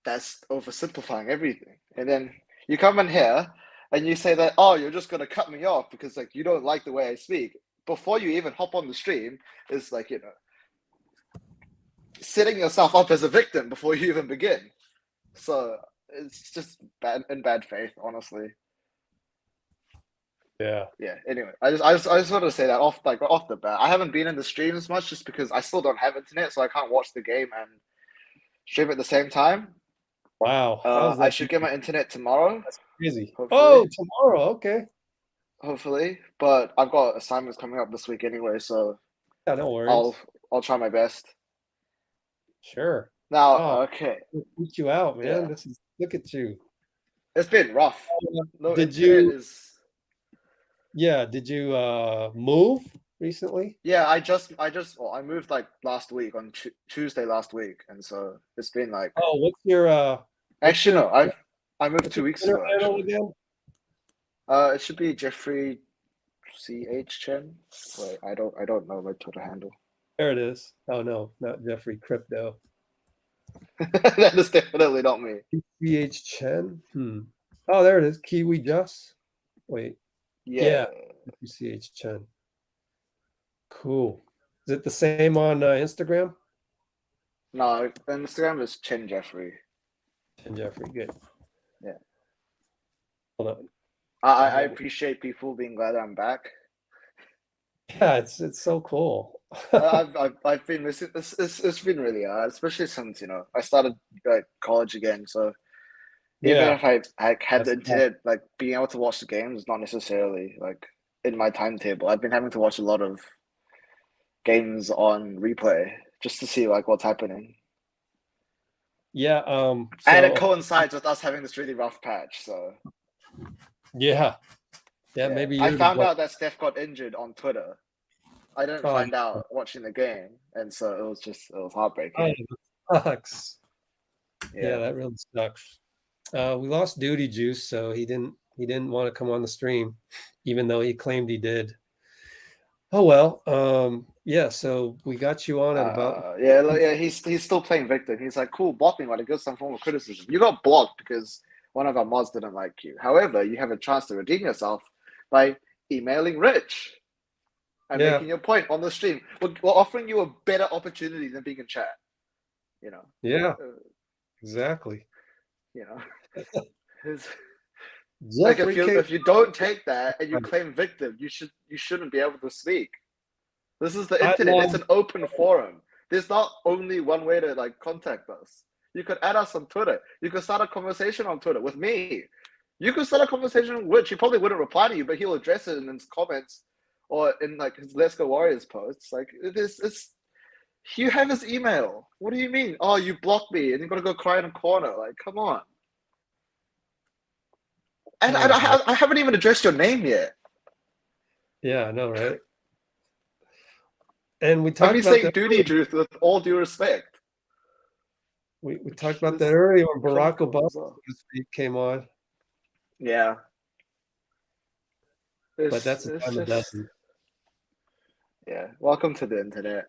[SPEAKER 9] that's oversimplifying everything. And then you come in here and you say that, oh, you're just gonna cut me off because you don't like the way I speak. Before you even hop on the stream, is setting yourself up as a victim before you even begin. So it's just bad faith, honestly.
[SPEAKER 8] Yeah.
[SPEAKER 9] Yeah. Anyway, I just wanted to say that off the bat. I haven't been in the streams much just because I still don't have internet, so I can't watch the game and stream at the same time.
[SPEAKER 8] Wow. How's
[SPEAKER 9] I
[SPEAKER 8] that?
[SPEAKER 9] should get my internet tomorrow.
[SPEAKER 8] That's crazy.
[SPEAKER 9] Hopefully.
[SPEAKER 8] Oh, tomorrow. Okay.
[SPEAKER 9] Hopefully, but I've got assignments coming up this week anyway, so
[SPEAKER 8] Yeah, no worries.
[SPEAKER 9] I'll try my best.
[SPEAKER 8] Sure.
[SPEAKER 9] Now,
[SPEAKER 8] Oh,
[SPEAKER 9] okay.
[SPEAKER 8] put you out, man.
[SPEAKER 9] Yeah.
[SPEAKER 8] Look at you.
[SPEAKER 9] It's been rough. No
[SPEAKER 8] Did
[SPEAKER 9] internet
[SPEAKER 8] you?
[SPEAKER 9] is.
[SPEAKER 8] Yeah. Did you move recently?
[SPEAKER 9] Yeah, I moved last week on Tuesday last week, and so it's been
[SPEAKER 8] Oh, what's your
[SPEAKER 9] actually
[SPEAKER 8] your-
[SPEAKER 9] no, I moved
[SPEAKER 8] what's
[SPEAKER 9] 2
[SPEAKER 8] your
[SPEAKER 9] weeks
[SPEAKER 8] Twitter
[SPEAKER 9] ago
[SPEAKER 8] handle
[SPEAKER 9] actually.
[SPEAKER 8] again?
[SPEAKER 9] It should be Jeffrey CH Chen. Wait, I don't know my Twitter handle.
[SPEAKER 8] There it is. Oh no, not Jeffrey Crypto.
[SPEAKER 9] That is definitely not me.
[SPEAKER 8] CH Chen. Oh, there it is. Kiwi Just. Wait.
[SPEAKER 9] Yeah.
[SPEAKER 8] CH Chen. Cool. Is it the same on Instagram?
[SPEAKER 9] No, Instagram is Chen Jeffrey.
[SPEAKER 8] Chen Jeffrey. Good.
[SPEAKER 9] Yeah.
[SPEAKER 8] Hold on.
[SPEAKER 9] I appreciate people being glad I'm back.
[SPEAKER 8] Yeah, it's so cool.
[SPEAKER 9] I've been missing. It's been really hard, especially since I started college again. So even if I had the internet, being able to watch the games is not necessarily in my timetable. I've been having to watch a lot of games on replay just to see what's happening.
[SPEAKER 8] Yeah.
[SPEAKER 9] And it coincides with us having this really rough patch. So
[SPEAKER 8] yeah. Maybe
[SPEAKER 9] I found out that Steph got injured on Twitter. I didn't find
[SPEAKER 8] yeah.
[SPEAKER 9] out watching the game, and so it was heartbreaking.
[SPEAKER 8] Oh, sucks.
[SPEAKER 9] Yeah,
[SPEAKER 8] that really sucks. We lost Duty Juice, so he didn't want to come on the stream, even though he claimed he did. Oh well. Yeah, so we got you on at about
[SPEAKER 9] he's still playing victim. He's like, cool, block me, but it gives some form of criticism. You got blocked because one of our mods didn't like you. However, you have a chance to redeem yourself by emailing Rich and making your point on the stream. We're offering you a better opportunity than being in chat.
[SPEAKER 8] Yeah, exactly.
[SPEAKER 9] You know, His-
[SPEAKER 1] Jeffrey K.
[SPEAKER 9] if you don't take that and you claim victim, you shouldn't be able to speak. This is the internet. It's an open forum. There's not only one way to like contact us. You could add us on Twitter. You could start a conversation on Twitter with me. You could start a conversation which he probably wouldn't reply to you, but he'll address it in his comments or in like his Let's Go Warriors posts. Like it's you have his email. What do you mean? Oh, you blocked me and you're gonna go cry in a corner. Like, come on. And I haven't even addressed your name yet.
[SPEAKER 8] Yeah, I know, right? And we talked
[SPEAKER 9] I'm
[SPEAKER 8] about
[SPEAKER 9] saying
[SPEAKER 8] that
[SPEAKER 9] duty, Juice, with all due respect.
[SPEAKER 8] we talked about that earlier when Barack
[SPEAKER 9] Cool,
[SPEAKER 8] Obama
[SPEAKER 9] so.
[SPEAKER 8] came on.
[SPEAKER 9] Yeah.
[SPEAKER 8] But that's a
[SPEAKER 9] It's
[SPEAKER 8] dime a
[SPEAKER 9] just,
[SPEAKER 8] dozen.
[SPEAKER 9] yeah. Welcome to the internet.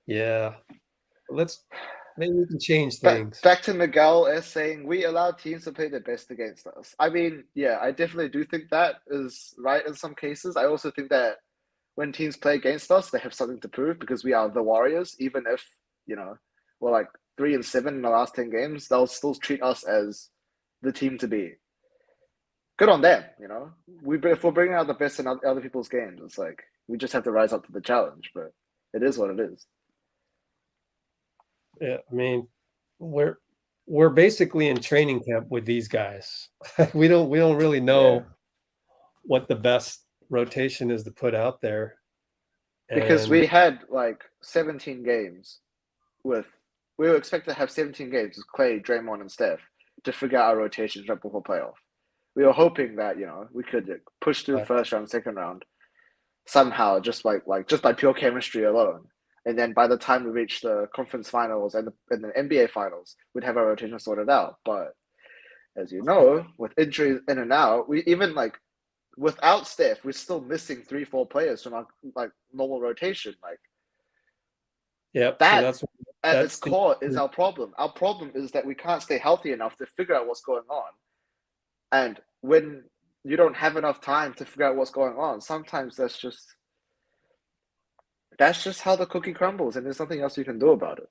[SPEAKER 8] Yeah. Maybe we can change things.
[SPEAKER 9] Back to Miguel as saying we allow teams to play their best against us. I mean, yeah, I definitely do think that is right in some cases. I also think that when teams play against us, they have something to prove because we are the Warriors. Even if, we're like 3-7 in the last 10 games, they'll still treat us as the team to be. Good on them, If we're bringing out the best in other people's games, it's like we just have to rise up to the challenge. But it is what it is.
[SPEAKER 8] Yeah, I mean, we're basically in training camp with these guys. we don't really know what the best rotation is to put out there.
[SPEAKER 9] Because we had like 17 games we were expected to have 17 games with Clay, Draymond, and Steph to figure out our rotations right before playoff. We were hoping that, we could push through first round, second round somehow, just by pure chemistry alone. And then by the time we reach the conference finals and the NBA finals, we'd have our rotation sorted out. But as you know, with injuries in and out, we even like without Steph, we're still missing 3-4 players from our like normal rotation. Like that
[SPEAKER 8] so
[SPEAKER 9] at its core is our problem. Our problem is that we can't stay healthy enough to figure out what's going on. And when you don't have enough time to figure out what's going on, sometimes that's just how the cookie crumbles, and there's nothing else you can do about it.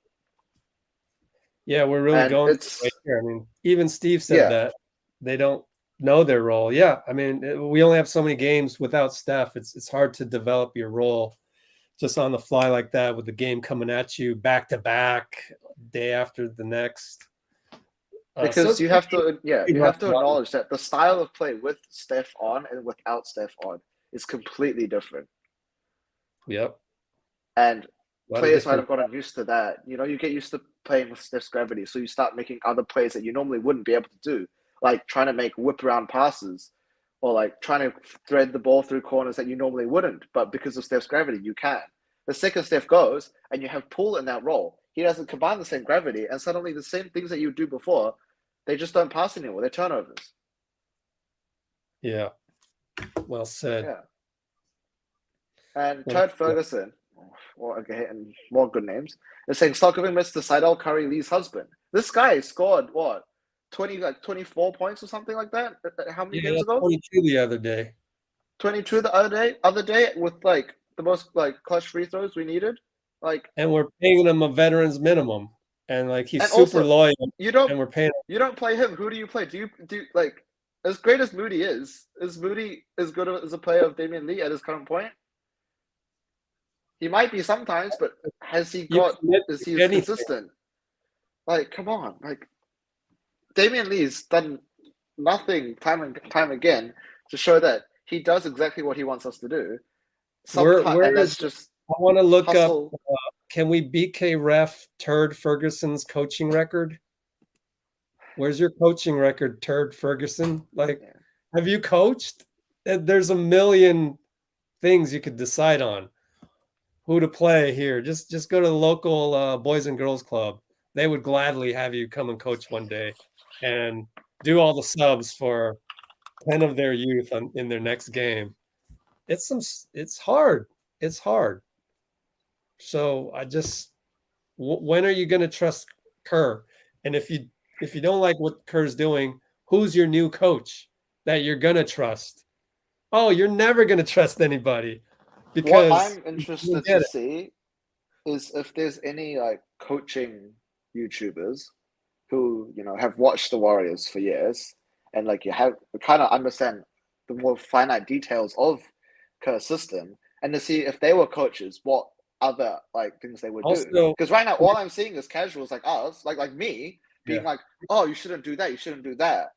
[SPEAKER 8] Yeah, we're really going right here. I mean, even Steve said that they don't know their role. Yeah, I mean, we only have so many games without Steph. It's hard to develop your role just on the fly like that with the game coming at you back to back, day after the next.
[SPEAKER 9] Because you have to acknowledge that the style of play with Steph on and without Steph on is completely different.
[SPEAKER 8] Yep.
[SPEAKER 9] And players might have gotten used to that. You get used to playing with Steph's gravity, so you start making other plays that you normally wouldn't be able to do, like trying to make whip around passes or like trying to thread the ball through corners that you normally wouldn't. But because of Steph's gravity, you can. The second Steph goes and you have Poole in that role, he doesn't combine the same gravity, and suddenly the same things that you do before, they just don't pass anymore. They're turnovers.
[SPEAKER 8] Yeah. Well said.
[SPEAKER 9] Yeah. And Chad Ferguson, and more good names, is saying stop giving minutes to Seidel Curry Lee's husband. This guy scored 24 points or something like that? How many games ago?
[SPEAKER 8] 22 the other day.
[SPEAKER 9] 22 the other day with like the most like clutch free throws we needed.
[SPEAKER 8] And we're paying him a veteran's minimum. And like he's super
[SPEAKER 9] also,
[SPEAKER 8] loyal.
[SPEAKER 9] And
[SPEAKER 8] we're paying him.
[SPEAKER 9] You don't play him. Who do you play? Do you like as great as Moody is Moody as good as a player of Damian Lee at his current point? He might be sometimes, but is he consistent? Like, come on. Like Damian Lee's done nothing time and time again to show that he does exactly what he wants us to do. And that's just
[SPEAKER 8] I want to look
[SPEAKER 9] hustle.
[SPEAKER 8] up can we BK ref Turd Ferguson's coaching record? Where's your coaching record, Turd Ferguson? Like, have you coached? There's a million things you could decide on. Who to play here? Just go to the local Boys and Girls Club. They would gladly have you come and coach one day and do all the subs for 10 of their youth in their next game. It's hard. It's hard. So when are you going to trust Kerr? And if you don't like what Kerr's doing, who's your new coach that you're going to trust? Oh, you're never going to trust anybody. Because
[SPEAKER 9] what I'm interested to see is if there's any like coaching YouTubers who have watched the Warriors for years, and like you kind of understand the more finite details of Kerr's system, and to see if they were coaches, what other like things they would do.
[SPEAKER 8] Also,
[SPEAKER 9] Because right now, all I'm seeing is casuals like us, like me, being
[SPEAKER 8] Yeah.
[SPEAKER 9] like, "Oh, you shouldn't do that. You shouldn't do that."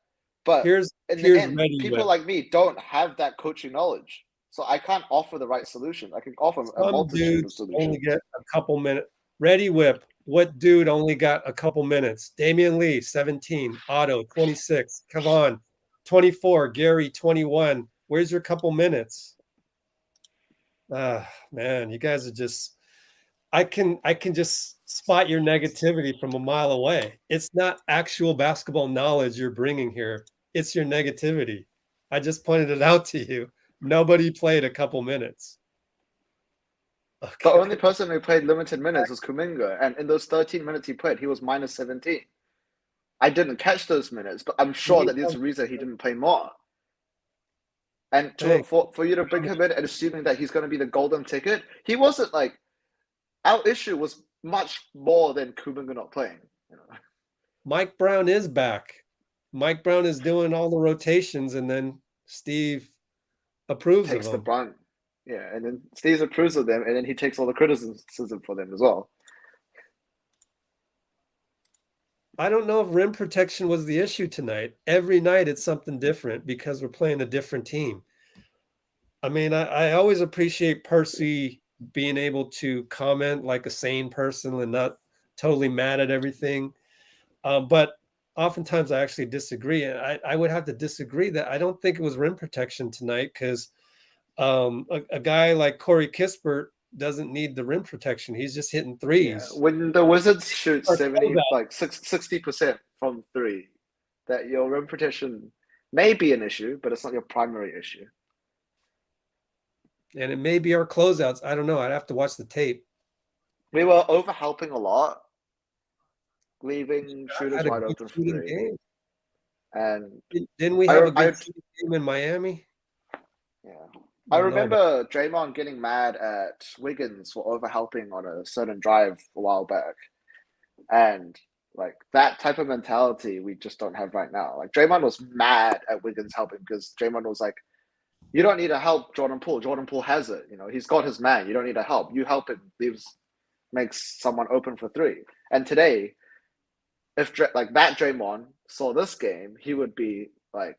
[SPEAKER 9] But
[SPEAKER 8] here's
[SPEAKER 9] in the
[SPEAKER 8] here's
[SPEAKER 9] end,
[SPEAKER 8] Ready
[SPEAKER 9] people
[SPEAKER 8] Whip.
[SPEAKER 9] like me don't have that coaching knowledge, so I can't offer the right solution. I can offer a
[SPEAKER 8] Some
[SPEAKER 9] multitude of
[SPEAKER 8] dudes only
[SPEAKER 9] solutions.
[SPEAKER 8] get a couple minutes. Ready Whip. What dude only got a couple minutes? Damian Lee, 17. Otto, 26. Kavan, 24. Gary, 21. Where's your couple minutes? Ah, man, you guys are just. I can just spot your negativity from a mile away. It's not actual basketball knowledge you're bringing here. It's your negativity. I just pointed it out to you. Nobody played a couple minutes.
[SPEAKER 9] The
[SPEAKER 8] Okay.
[SPEAKER 9] only person who played limited minutes was Kuminga, and in those 13 minutes he played, he was minus 17. I didn't catch those minutes, but I'm sure that there's a reason he didn't play more. And for you to bring him in and assuming that he's going to be the golden ticket, he wasn't like. Our issue was much more than Kuminga not playing.
[SPEAKER 8] Mike Brown is back. Mike Brown is doing all the rotations, and then Steve approves
[SPEAKER 9] Takes
[SPEAKER 8] of
[SPEAKER 9] the
[SPEAKER 8] them.
[SPEAKER 9] brunt. Yeah, and then Steve approves of them, and then he takes all the criticism for them as well.
[SPEAKER 8] I don't know if rim protection was the issue tonight. Every night it's something different because we're playing a different team. I mean, I always appreciate Percy being able to comment like a sane person and not totally mad at everything. But oftentimes I actually disagree. And I would have to disagree that I don't think it was rim protection tonight because a guy like Corey Kispert doesn't need the rim protection. He's just hitting threes.
[SPEAKER 9] Yeah, when the Wizards shoot
[SPEAKER 8] Or
[SPEAKER 9] 60% from three, that your rim protection may be an issue, but it's not your primary issue.
[SPEAKER 8] And it may be our closeouts. I don't know. I'd have to watch the tape.
[SPEAKER 9] We were overhelping a lot, leaving shooters
[SPEAKER 8] Had a
[SPEAKER 9] wide
[SPEAKER 8] good
[SPEAKER 9] open for
[SPEAKER 8] shooting
[SPEAKER 9] three.
[SPEAKER 8] game.
[SPEAKER 9] And
[SPEAKER 8] Didn't we have a good shooting game in Miami?
[SPEAKER 9] Yeah. I remember Draymond getting mad at Wiggins for overhelping on a certain drive a while back. And like that type of mentality we just don't have right now. Like Draymond was mad at Wiggins helping because Draymond was like, you don't need to help Jordan Poole. Jordan Poole has it. He's got his man. You don't need to help. You help him. Makes someone open for three. And today, if like that Draymond saw this game, he would be like,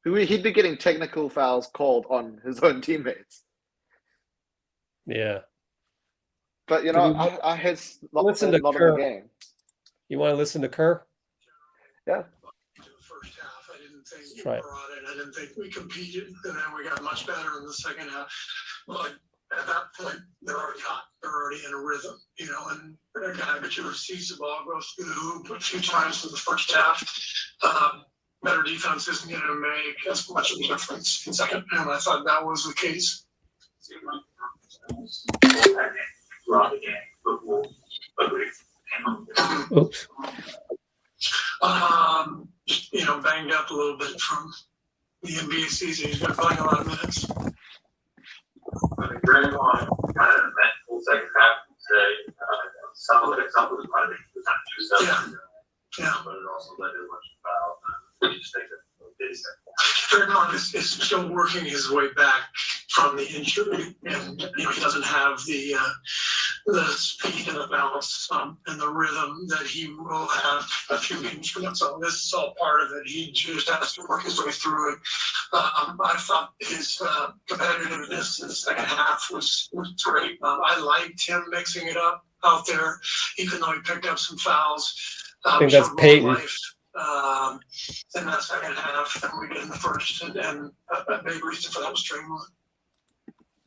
[SPEAKER 9] he'd be getting technical fouls called on his own teammates.
[SPEAKER 8] Yeah.
[SPEAKER 9] But I his not
[SPEAKER 8] listen to
[SPEAKER 9] not in
[SPEAKER 8] Kerr.
[SPEAKER 9] the game.
[SPEAKER 8] You want to listen to Kerr?
[SPEAKER 9] Yeah.
[SPEAKER 3] First half, I didn't think
[SPEAKER 8] Let's
[SPEAKER 3] we
[SPEAKER 8] try it.
[SPEAKER 3] brought it. I didn't think we competed, and then we got much better in the second half. But at that point, they're already hot. They're already in a rhythm, and a guy that you sees the ball go through the hoop a few times in the first half. Better defense isn't going to make as much of a difference in second, and I thought that was the case.
[SPEAKER 8] Oops.
[SPEAKER 3] Banged up a little bit from the NBA season. He's been playing a lot of minutes.
[SPEAKER 5] I mean, Draymond kind of meant full second half today. Some of it might have been too selfish.
[SPEAKER 3] Yeah.
[SPEAKER 5] But it also led to a bunch of fouls. I just think that
[SPEAKER 3] Draymond is still working his way back from the injury, and he doesn't have the speed and the balance and the rhythm that he will have a few games from now. So this is all part of it. He just has to work his way through it. I thought his competitiveness in the second half was great. I liked him mixing it up out there, even though he picked up some fouls.
[SPEAKER 8] I think that's Peyton.
[SPEAKER 3] In that second half than we did in the first, and a big reason for that was Draymond.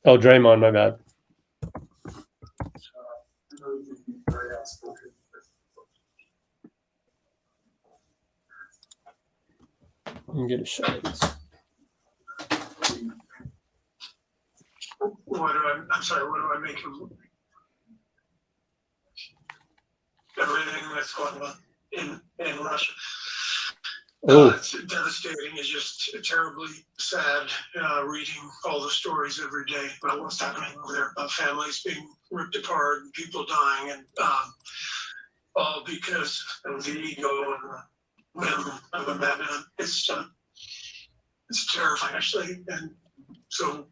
[SPEAKER 8] Oh, Draymond, my bad. Let me get a shot of this.
[SPEAKER 3] What do I make of everything that's going on in Russia? It's devastating. It's just terribly sad reading all the stories every day about what's happening over there, about families being ripped apart, and people dying, and all because of the ego and the whim of a madman. It's terrifying, actually. And so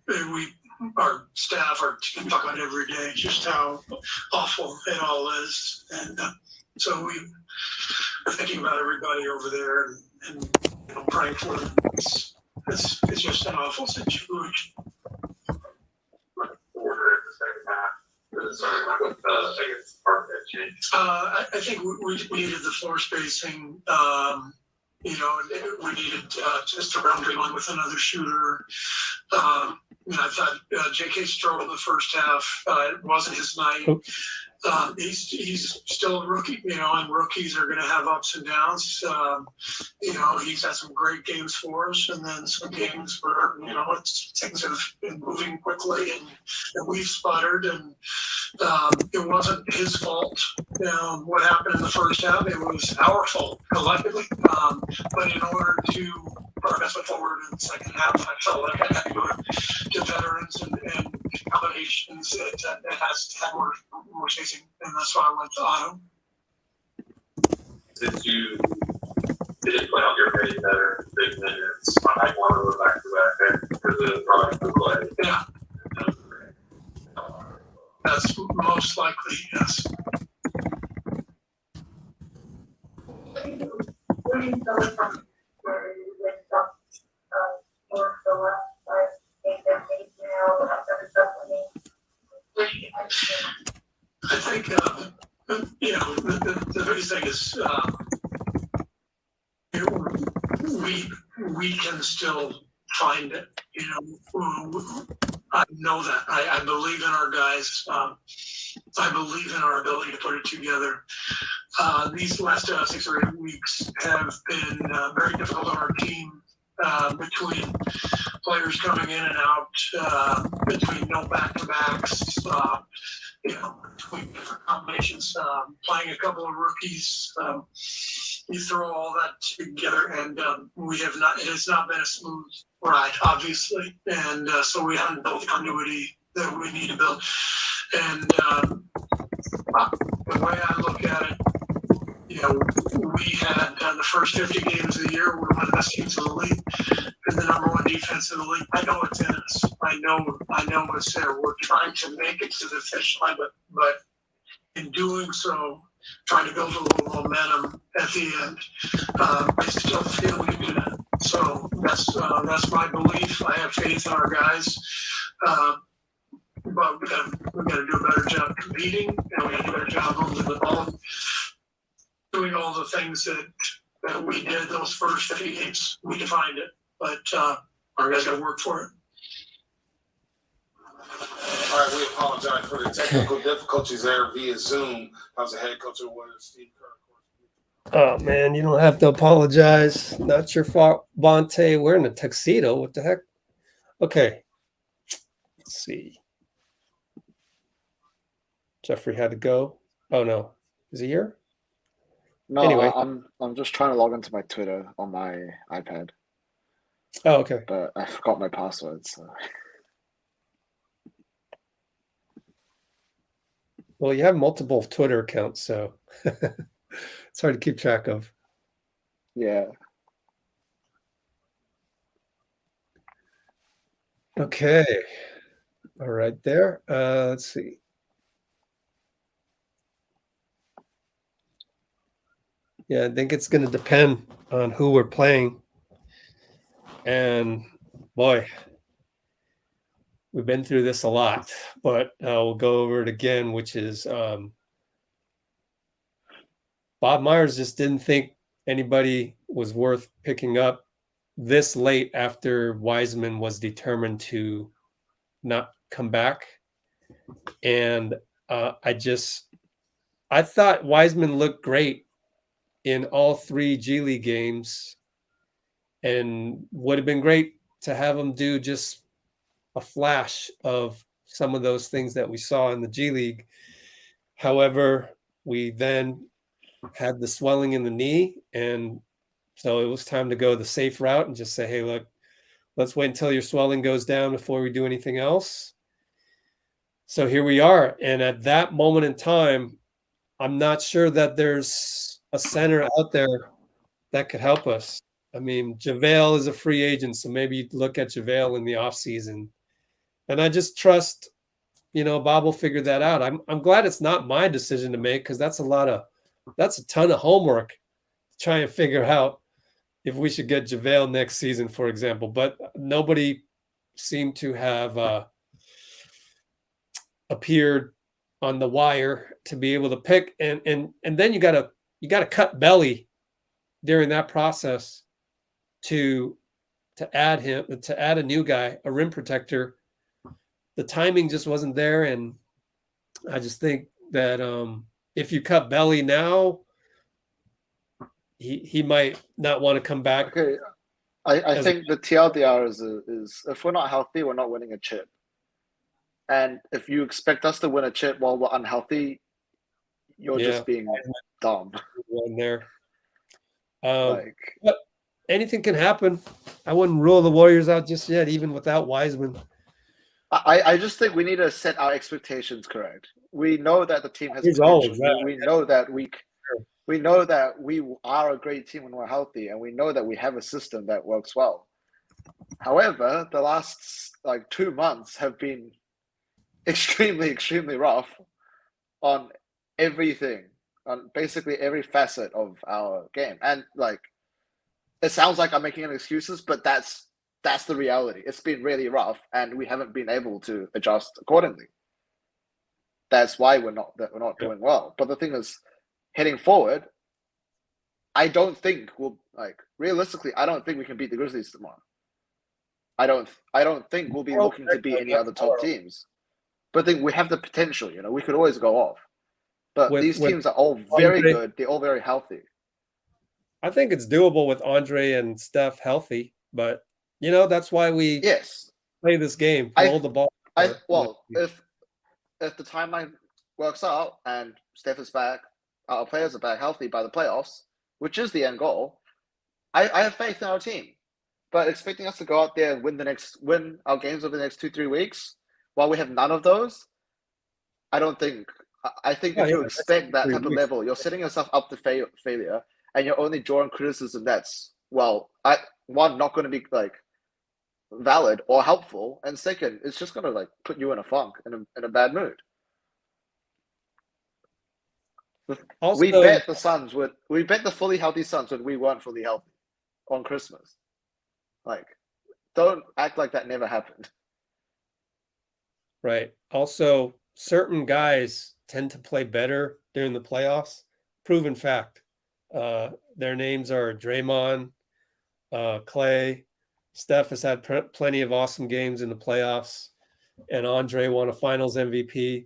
[SPEAKER 3] our staff, our team talk about every day just how awful it all is. And so we are thinking about everybody over there and praying for them. It's just an awful situation. I think we needed the floor spacing. We needed just a boundary line with another shooter. I thought J.K. struggled the first half. It wasn't his night. He's still a rookie, and rookies are going to have ups and downs. He's had some great games for us, and then some games where things have been moving quickly, and we've sputtered, and it wasn't his fault. What happened in the first half, it was our fault collectively. But in order to put our best foot forward in the second half, I felt like I had to go to veterans and combinations that has had more chasing, and that's why I went to Otto.
[SPEAKER 5] Since you did play out your getting better, big minutes, I might want to go back to that for the product to play.
[SPEAKER 3] Yeah. That's most likely, yes.
[SPEAKER 2] Where do you go from where you went up or the left side, take their face now, after the supplement? Where do you understand?
[SPEAKER 3] I think, the biggest thing is we can still find it. I know that. I believe in our guys. I believe in our ability to put it together. These last 6 or 8 weeks have been very difficult on our team, between players coming in and out, between no back-to-backs, between different combinations, playing a couple of rookies. You throw all that together, and it has not been a smooth ride, obviously. And so we haven't built the continuity that we need to build. And the way I look at it, we had the first 50 games of the year, we're one of the best teams in the league, and the number one defense in the league. I know it's in us. I know it's there. We're trying to make it to the finish line, but in doing so, trying to build a little momentum at the end, I still feel we can do that. So that's my belief. I have faith in our guys. But we got to do a better job competing, and we got to do a better job holding the ball, doing all the things that we did those first 50 games. We defined it, but our guys got to work for it.
[SPEAKER 10] All right, we apologize for the technical difficulties there via Zoom. I was the head coach of Warriors, Steve Kerr.
[SPEAKER 8] Oh man, you don't have to apologize. Not your fault, Bonte. We're in a tuxedo. What the heck? Okay. Let's see. Jeffrey had to go. Oh no, is he here?
[SPEAKER 9] No,
[SPEAKER 8] Anyway.
[SPEAKER 9] I'm just trying to log into my Twitter on my iPad,
[SPEAKER 8] Oh, okay.
[SPEAKER 9] but I forgot my password. So
[SPEAKER 8] Well, you have multiple Twitter accounts, so it's hard to keep track of.
[SPEAKER 9] yeah,
[SPEAKER 8] Okay. All right, there. Let's see. Yeah, I think it's going to depend on who we're playing. And boy, we've been through this a lot, but we'll go over it again, which is Bob Myers just didn't think anybody was worth picking up this late after Wiseman was determined to not come back. And I thought Wiseman looked great in all 3 G League games, and would have been great to have him do just a flash of some of those things that we saw in the G League. However, we then had the swelling in the knee, and so it was time to go the safe route and just say, hey, look, let's wait until your swelling goes down before we do anything else. So here we are. And at that moment in time, I'm not sure that there's a center out there that could help us. I mean, JaVale is a free agent, so maybe you'd look at JaVale in the offseason. And I just trust, Bob will figure that out. I'm glad it's not my decision to make because that's a ton of homework to try and figure out if we should get JaVale next season, for example. But nobody seemed to have appeared on the wire to be able to pick. And then you gotta cut belly during that process to add a new guy, a rim protector. The timing just wasn't there, and I just think that if you cut belly now, he might not want to come back.
[SPEAKER 9] Okay, I think the TLDR is if we're not healthy, we're not winning a chip. And if you expect us to win a chip while we're unhealthy, you're just being dumb.
[SPEAKER 8] One there.
[SPEAKER 9] Like,
[SPEAKER 8] But anything can happen. I wouldn't rule the Warriors out just yet, even without Wiseman.
[SPEAKER 9] I just think we need to set our expectations correct. We know that the team has
[SPEAKER 8] He's
[SPEAKER 9] potential.
[SPEAKER 8] always that.
[SPEAKER 9] We know that we know that we are a great team when we're healthy, and we know that we have a system that works well. However, the last 2 months have been extremely, extremely rough on everything, on basically every facet of our game. And it sounds like I'm making excuses, but that's the reality. It's been really rough, and we haven't been able to adjust accordingly. That's why we're not doing well. But the thing is, heading forward, I don't think realistically, I don't think we can beat the Grizzlies tomorrow. I don't think we'll be looking to beat any other top teams. But I think we have the potential. We could always go off. But these teams are all very good. They're all very healthy.
[SPEAKER 8] I think it's doable with Andre and Steph healthy, but that's why we play this game. Hold the ball.
[SPEAKER 9] If the timeline works out and Steph is back, our players are back healthy by the playoffs, which is the end goal, I have faith in our team. But expecting us to go out there and win our games over the next 2-3 weeks, while we have none of those, I don't think. I think if you expect that type of level, you're setting yourself up to failure, and you're only drawing criticism that's not going to be valid or helpful, and second, it's just going to put you in a funk, in a bad mood. Also, we bet the fully healthy Suns when we weren't fully healthy on Christmas. Don't act like that never happened.
[SPEAKER 8] Right. Also, certain guys tend to play better during the playoffs. Proven fact. Their names are Draymond, Clay. Steph has had plenty of awesome games in the playoffs, and Andre won a Finals MVP.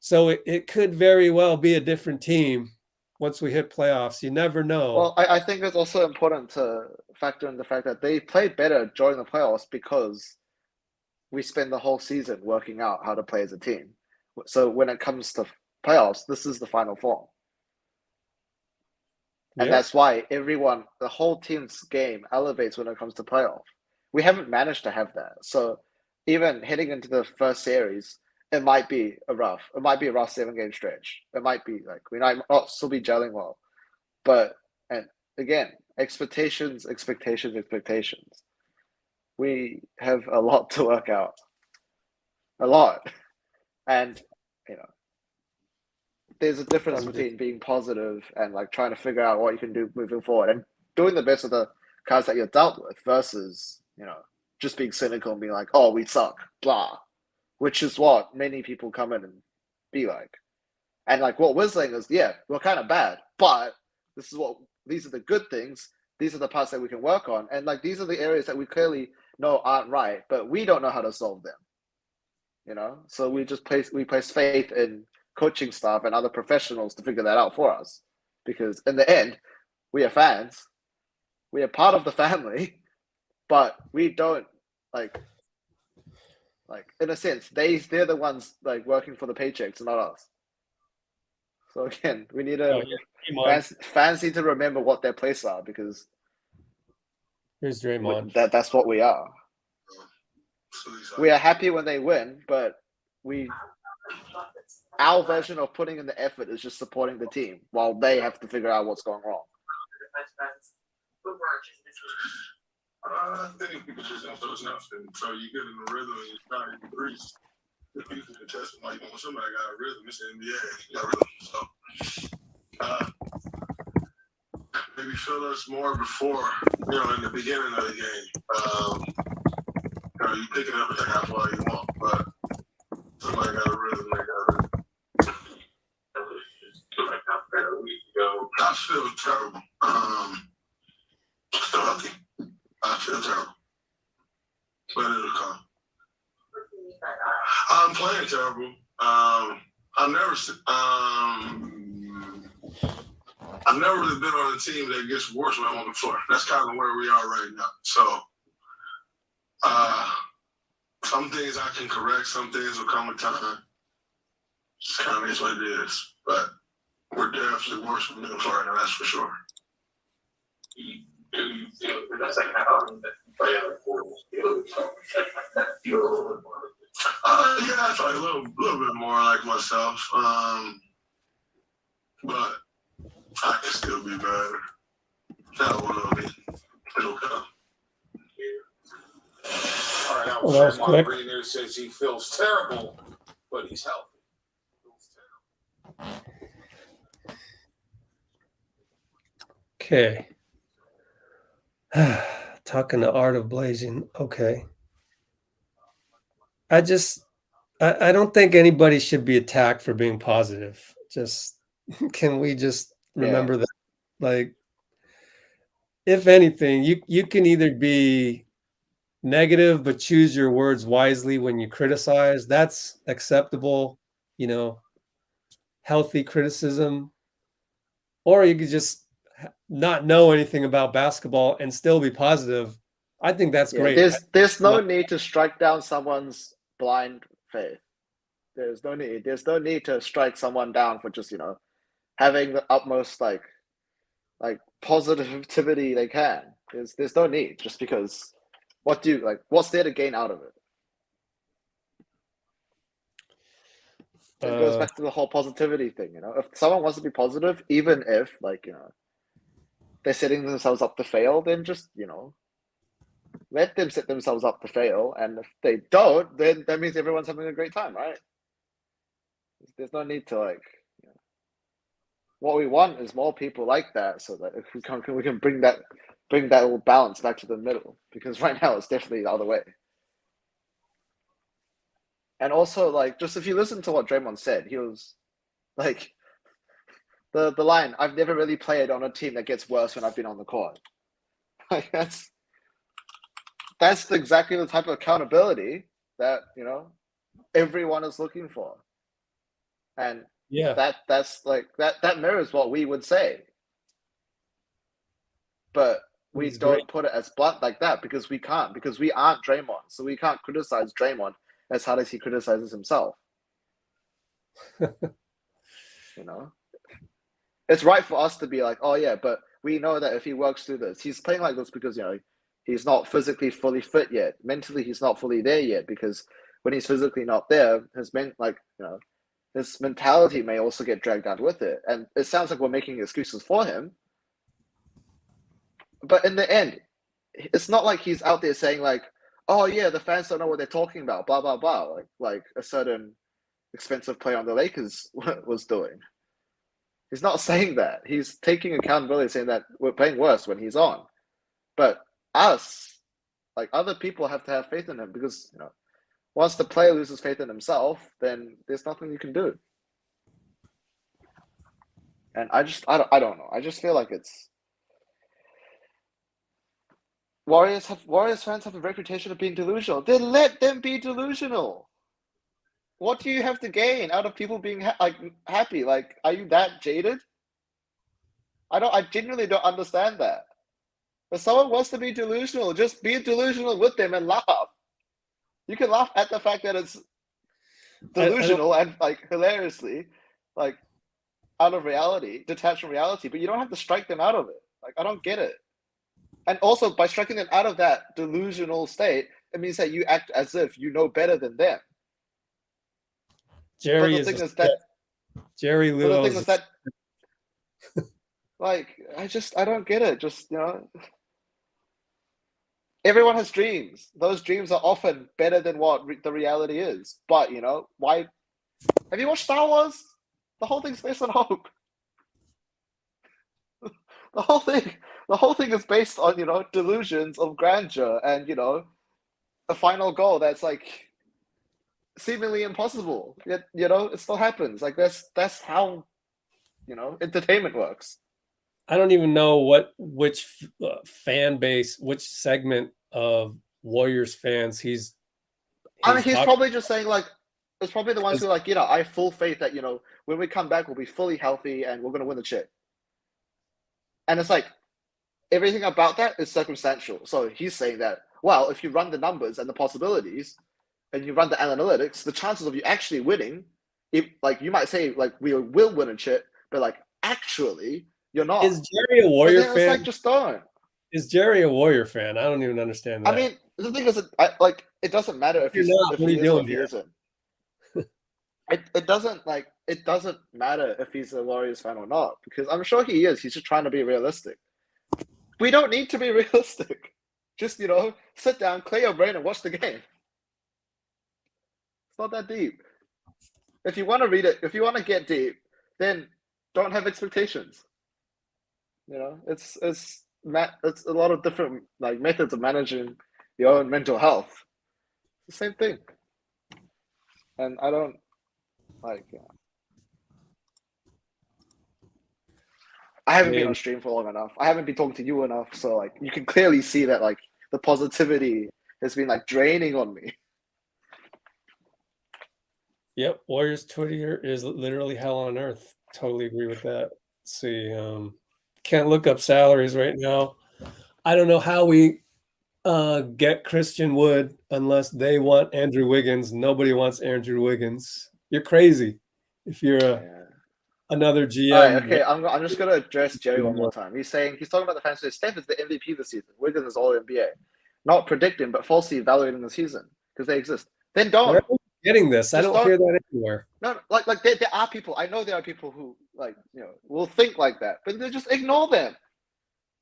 [SPEAKER 8] So it could very well be a different team once we hit playoffs. You never know.
[SPEAKER 9] Well, I think it's also important to factor in the fact that they play better during the playoffs because we spend the whole season working out how to play as a team. So when it comes to playoffs, this is the final form. And that's why the whole team's game elevates when it comes to playoff. We haven't managed to have that. So even heading into the first series, it might be a rough 7-game stretch. It might be we might not still be gelling well. But, and again, expectations. We have a lot to work out. A lot. And, there's a difference between being positive and trying to figure out what you can do moving forward and doing the best of the cards that you're dealt with versus, just being cynical and being like, oh, we suck, blah, which is what many people come in and be like. And what we're saying is, yeah, we're kind of bad, but these are the good things. These are the parts that we can work on. And these are the areas that we clearly know aren't right, but we don't know how to solve them. So we place faith in coaching staff and other professionals to figure that out for us, because in the end, we are fans, we are part of the family, but we don't in a sense they're the ones working for the paychecks, not us. So again, we need to fans need to remember what their places are, because
[SPEAKER 8] here's Draymond.
[SPEAKER 9] That's what we are. We are happy when they win, but we our version of putting in the effort is just supporting the team while they have to figure out what's going wrong.
[SPEAKER 10] I think people just don't throw snaps, and so you get in the rhythm and you try to increase. The people can test them like, when somebody got a rhythm, it's the NBA. You got rhythm. So maybe fill us more before, in the beginning of the game. You pick it up and half all you want, but somebody got a rhythm, they got a rhythm. I feel terrible. Still healthy. I feel terrible. But it'll come. I'm playing terrible. I've never really been on a team that gets worse when I'm on the floor. That's kind of where we are right now. So, some things I can correct, some things will come with time. It's kind of is what it is. But we're definitely worse when we're on the floor right now, that's for sure. Yeah, I feel like a little bit more like myself. But I can still be better. That will be. It'll come. All right, now
[SPEAKER 8] Well, that was quick.
[SPEAKER 10] Green there says he feels terrible, but he's healthy.
[SPEAKER 8] Okay. Talking the art of blazing. Okay. I don't think anybody should be attacked for being positive. Just can we just remember that? Like, if anything, you can either be negative but choose your words wisely when you criticize. That's acceptable, healthy criticism. Or you could just not know anything about basketball and still be positive. I think that's great.
[SPEAKER 9] There's no need to strike down someone's blind faith. There's no need. There's no need to strike someone down for just having the utmost like positivity they can. There's no need, just because what's there to gain out of it? It goes back to the whole positivity thing, If someone wants to be positive, even if they're setting themselves up to fail, then just let them set themselves up to fail. And if they don't, then that means everyone's having a great time, right? There's no need to what we want is more people like that, so that if we can bring that little balance back to the middle, because right now it's definitely the other way. And also, just if you listen to what Draymond said, he was like, the line, "I've never really played on a team that gets worse when I've been on the court." Like that's exactly the type of accountability that everyone is looking for, and that's that mirrors what we would say, but we don't put it as blunt like that because we can't, because we aren't Draymond, so we can't criticize Draymond as hard as he criticizes himself. It's right for us to be like, oh yeah, but we know that if he works through this, he's playing like this because he's not physically fully fit yet. Mentally, he's not fully there yet, because when he's physically not there, his mentality may also get dragged down with it. And it sounds like we're making excuses for him, but in the end, it's not like he's out there saying like, oh yeah, the fans don't know what they're talking about, blah blah blah, like a certain expensive player on the Lakers was doing. He's not saying that. He's taking accountability, saying that we're playing worse when he's on. But us, other people, have to have faith in him, because once the player loses faith in himself, then there's nothing you can do. And I don't know. I just feel like it's Warriors fans have a reputation of being delusional. Then let them be delusional. What do you have to gain out of people being happy? Are you that jaded? I genuinely don't understand that. If someone wants to be delusional, just be delusional with them and laugh. You can laugh at the fact that it's delusional and hilariously out of reality, detached from reality, but you don't have to strike them out of it. I don't get it. And also, by striking them out of that delusional state, it means that you act as if you know better than them.
[SPEAKER 8] Jerry
[SPEAKER 9] but the thing is that
[SPEAKER 8] Jerry
[SPEAKER 9] But the thing
[SPEAKER 8] Luo's
[SPEAKER 9] is that, like, I don't get it. Just, everyone has dreams. Those dreams are often better than what the reality is. But, why? Have you watched Star Wars? The whole thing's based on hope. The whole thing is based on, delusions of grandeur and, a final goal that's like seemingly impossible. Yet, it still happens. Like that's how, entertainment works.
[SPEAKER 8] I don't even know which fan base, which segment of Warriors fans he's
[SPEAKER 9] I mean, he's
[SPEAKER 8] talking
[SPEAKER 9] probably just saying like, it's probably the ones who are like, I have full faith that, when we come back, we'll be fully healthy and we're going to win the chip. And it's like, everything about that is circumstantial. So he's saying that, well, if you run the numbers and the possibilities and you run the analytics, the chances of you actually winning, if like you might say like we will win a chip, but like actually you're not.
[SPEAKER 8] Is Jerry a Warrior
[SPEAKER 9] It's
[SPEAKER 8] fan?
[SPEAKER 9] like, just don't.
[SPEAKER 8] Is Jerry a Warrior fan? I don't even understand that.
[SPEAKER 9] I mean, the thing is, it doesn't matter if
[SPEAKER 8] You're
[SPEAKER 9] he's
[SPEAKER 8] not.
[SPEAKER 9] if
[SPEAKER 8] What are
[SPEAKER 9] he
[SPEAKER 8] you
[SPEAKER 9] is or
[SPEAKER 8] doing
[SPEAKER 9] if he
[SPEAKER 8] here?
[SPEAKER 9] isn't. It doesn't matter if he's a Warriors fan or not, because I'm sure he is. He's just trying to be realistic. We don't need to be realistic. Just, sit down, clear your brain, and watch the game. It's not that deep. If you want to read it, if you want to get deep, then don't have expectations. It's a lot of different like methods of managing your own mental health. It's the same thing. And I don't like. I haven't been on stream for long enough. I haven't been talking to you enough, so like you can clearly see that like the positivity has been like draining on me.
[SPEAKER 8] Yep, Warriors Twitter is literally hell on earth. Totally agree with that. Let's see, can't look up salaries right now. I don't know how we get Christian Wood unless they want Andrew Wiggins. Nobody wants Andrew Wiggins. You're crazy if you're another GM.
[SPEAKER 9] All right, okay. I'm just gonna address Jerry one more time. He's talking about the fans. Steph is the MVP this season. Wiggins is all NBA. Not predicting, but falsely evaluating the season because they exist. Then don't.
[SPEAKER 8] Where are we getting this? I don't hear that anywhere.
[SPEAKER 9] No, like there are people. I know there are people who will think like that, but they just ignore them.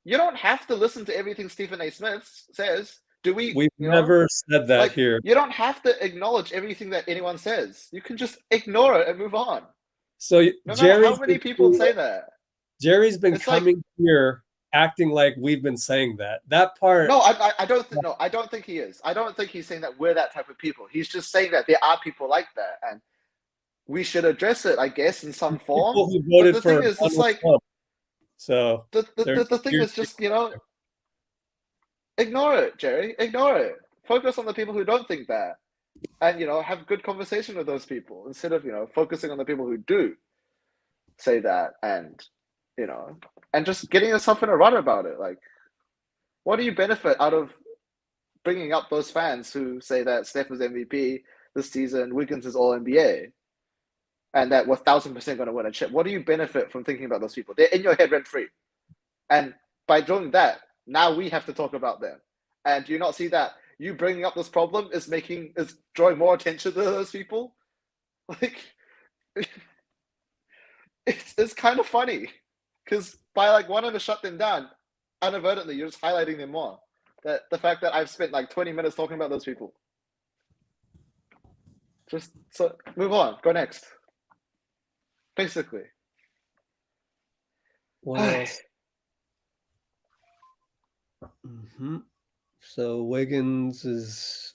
[SPEAKER 9] You don't have to listen to everything Stephen A. Smith says. Do we?
[SPEAKER 8] We've never said that here.
[SPEAKER 9] You don't have to acknowledge everything that anyone says. You can just ignore it and move on.
[SPEAKER 8] So
[SPEAKER 9] no matter how many people say that.
[SPEAKER 8] Jerry's been coming here acting like we've been saying that. That part.
[SPEAKER 9] No, I don't think. No, I don't think he is. I don't think he's saying that we're that type of people. He's just saying that there are people like that, and we should address it, I guess, in some form.
[SPEAKER 8] People who voted
[SPEAKER 9] but the
[SPEAKER 8] for
[SPEAKER 9] thing is, it's like
[SPEAKER 8] so.
[SPEAKER 9] The thing is just ignore it, Jerry. Ignore it. Focus on the people who don't think that, and have good conversation with those people instead of focusing on the people who do say that, and and just getting yourself in a rut about it. Like, what do you benefit out of bringing up those fans who say that Steph is MVP this season, Wiggins is all NBA, and that we're 1,000% going to win a chip? What do you benefit from thinking about those people? They're in your head rent free, and by doing that, now we have to talk about them. And do you not see that you bringing up this problem is drawing more attention to those people? Like, it's kind of funny. Because by wanting to shut them down, inadvertently, you're just highlighting them more. That the fact that I've spent 20 minutes talking about those people. Just so move on, go next. Basically.
[SPEAKER 8] What else? So Wiggins is.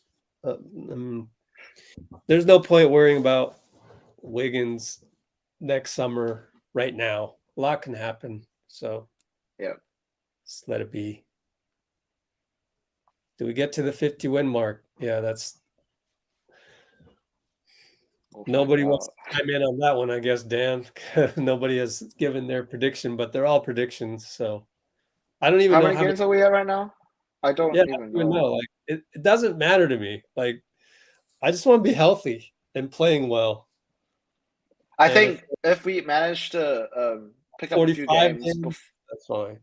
[SPEAKER 8] There's no point worrying about Wiggins next summer right now. A lot can happen. So
[SPEAKER 9] yeah,
[SPEAKER 8] just let it be. Do we get to the 50 win mark? Yeah, that's. Nobody wants to chime in on that one, I guess, Dan. Nobody has given their prediction, but they're all predictions. So I don't even know
[SPEAKER 9] how many games are we at right now. I don't even know.
[SPEAKER 8] Like it doesn't matter to me. Like I just want to be healthy and playing well.
[SPEAKER 9] I think if we manage to pick up a few games,
[SPEAKER 8] that's fine.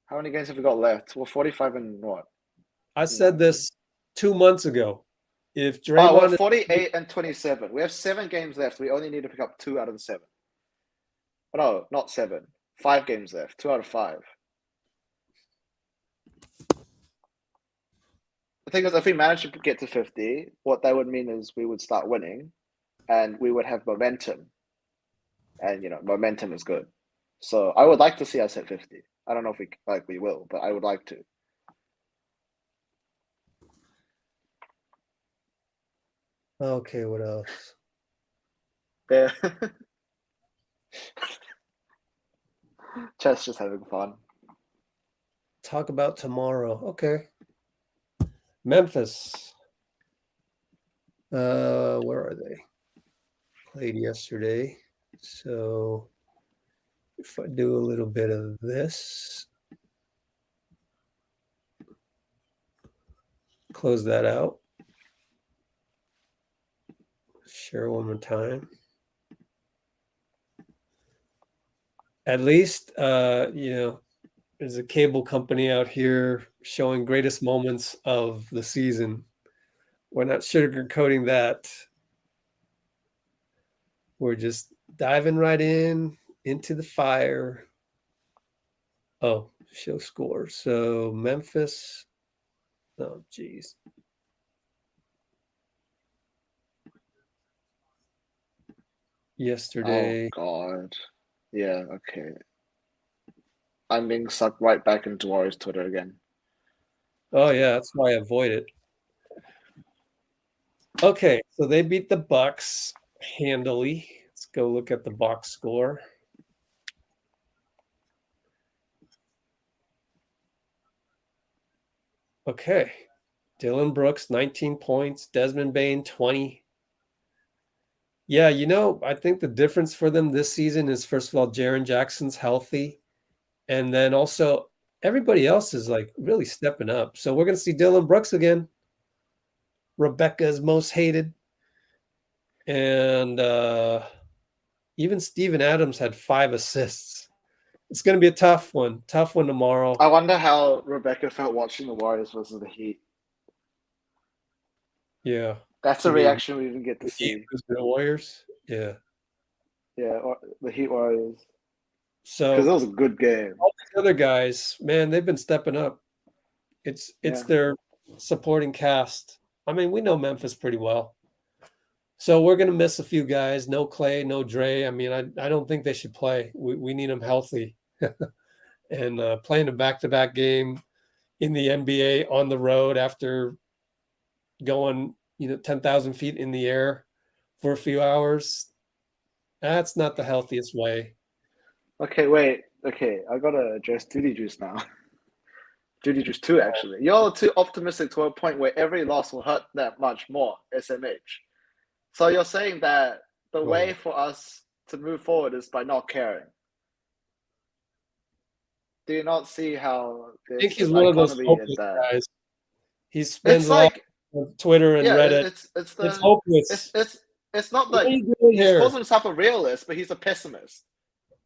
[SPEAKER 9] How many games have we got left? Well, 45 and what?
[SPEAKER 8] I said this 2 months ago. If Draymond
[SPEAKER 9] we're 48 and 27. We have 7 games left. We only need to pick up 2 out of the 7. No, not 7. 5 games left. 2 out of 5. The thing is, if we manage to get to 50, what that would mean is we would start winning, and we would have momentum. And momentum is good. So I would like to see us hit 50. I don't know if we will, but I would like to.
[SPEAKER 8] Okay, what else?
[SPEAKER 9] Yeah. Chess just having fun.
[SPEAKER 8] Talk about tomorrow. Okay. Memphis. Where are they? Played yesterday. So if I do a little bit of this, close that out. Share one more time. At least, there's a cable company out here showing greatest moments of the season. We're not sugarcoating that. We're just diving right into the fire. Oh, show score. So Memphis. Oh, geez. Yesterday.
[SPEAKER 9] Oh, God. Yeah, okay. I'm being sucked right back into Warriors Twitter again.
[SPEAKER 8] Oh, yeah, that's why I avoid it. Okay, so they beat the Bucks handily. Let's go look at the box score. Okay. Dylan Brooks, 19 points. Desmond Bain, 20. Yeah, I think the difference for them this season is, first of all, Jaren Jackson's healthy. And then also everybody else is really stepping up. So we're going to see Dylan Brooks again. Rebecca's most hated. And even Steven Adams had 5 assists. It's going to be a tough one tomorrow.
[SPEAKER 9] I wonder how Rebecca felt watching the Warriors versus the Heat.
[SPEAKER 8] Yeah.
[SPEAKER 9] That's a reaction we didn't get to see.
[SPEAKER 8] The Warriors? Yeah.
[SPEAKER 9] Yeah, or the Heat Warriors.
[SPEAKER 8] So
[SPEAKER 9] because it was a good game.
[SPEAKER 8] All these other guys, man, they've been stepping up. It's their supporting cast. I mean, we know Memphis pretty well. So we're going to miss a few guys. No Clay, no Dre. I mean, I don't think they should play. We need them healthy. And playing a back-to-back game in the NBA on the road after going, 10,000 feet in the air for a few hours, that's not the healthiest way.
[SPEAKER 9] Okay, wait. Okay, I got to address Duty Juice now. Duty Juice 2, actually. You're too optimistic to a point where every loss will hurt that much more, SMH. So you're saying that the way for us to move forward is by not caring. Do you not see how
[SPEAKER 8] I think he's one of those hopeless guys. He spends a lot on Twitter and Reddit.
[SPEAKER 9] It's
[SPEAKER 8] hopeless.
[SPEAKER 9] It's not like he calls himself a realist, but he's a pessimist.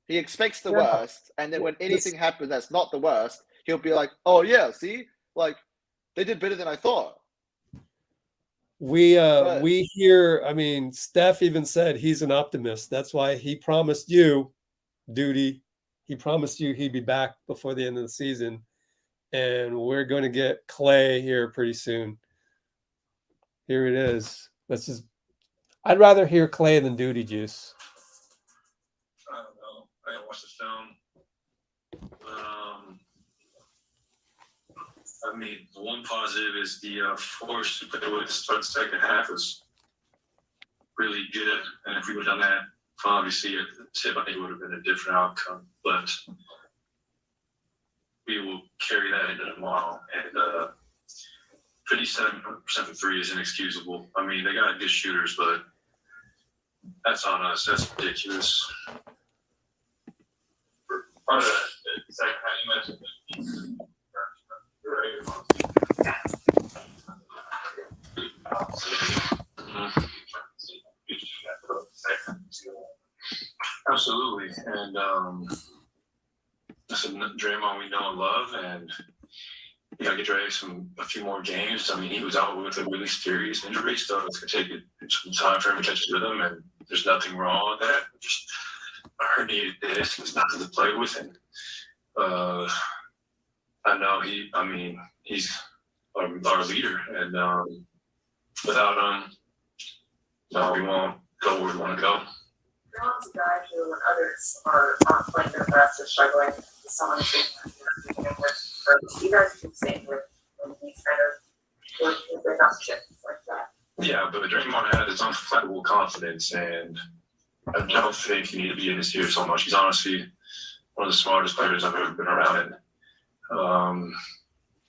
[SPEAKER 9] He expects the worst, and then when anything happens that's not the worst, he'll be like, "Oh yeah, see, like they did better than I thought."
[SPEAKER 8] We hear. I mean, Steph even said he's an optimist. That's why he promised you, Duty. He promised you he'd be back before the end of the season, and we're going to get Clay here pretty soon. Here it is. I'd rather hear Clay than Duty Juice.
[SPEAKER 10] I don't know. I didn't watch the film. I mean, the one positive is the force to play with the start second half was really good. And if we would have done that, obviously, at the tip, I think it would have been a different outcome. But we will carry that into tomorrow. And 57% from three is inexcusable. I mean, they got good shooters, but that's on us. That's ridiculous. Part of the second half, you mentioned absolutely. And listen, Draymond we know and love, and you gotta get Dre a few more games. I mean, he was out with a really serious injury, so it's gonna take some time for him to catch his rhythm, and there's nothing wrong with that. Just a herniated needed this. It's not to play with, and I know he's our leader, and without him, no, we won't go where we want to go.
[SPEAKER 2] You're not a guy who, when others are not playing their best or struggling, someone is beginning with purpose. You guys do the same with when he's kind of working with enough chips like that.
[SPEAKER 10] Yeah, but Draymond had his unflappable confidence, and I don't think you need to be in his ear so much. He's honestly one of the smartest players I've ever been around. And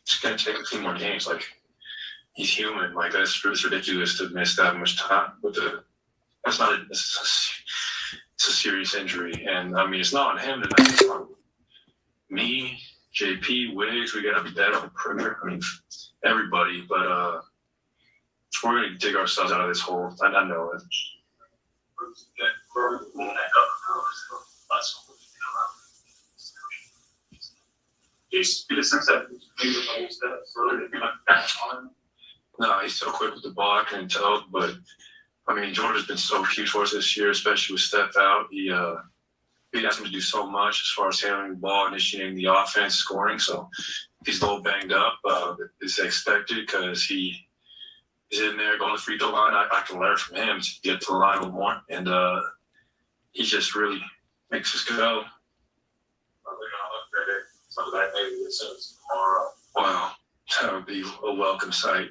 [SPEAKER 10] it's gonna take a few more games. Like, he's human. Like, it's ridiculous to miss that much time. But it's a serious injury, and I mean, it's not on him tonight. It's on me, JP, Wiggs. We gotta be better on the perimeter. I mean, everybody. But we're gonna dig ourselves out of this hole. I know it. No, he's so quick with the ball, I couldn't tell. But I mean, Jordan's been so huge for us this year, especially with Steph out. He asked him to do so much as far as handling the ball, initiating the offense, scoring. So if he's a little banged up, it's expected because he is in there going to the free throw line. I can learn from him to get to the line a little more, and he just really makes us go. So that maybe as soon as tomorrow. Wow, that would be a welcome sight.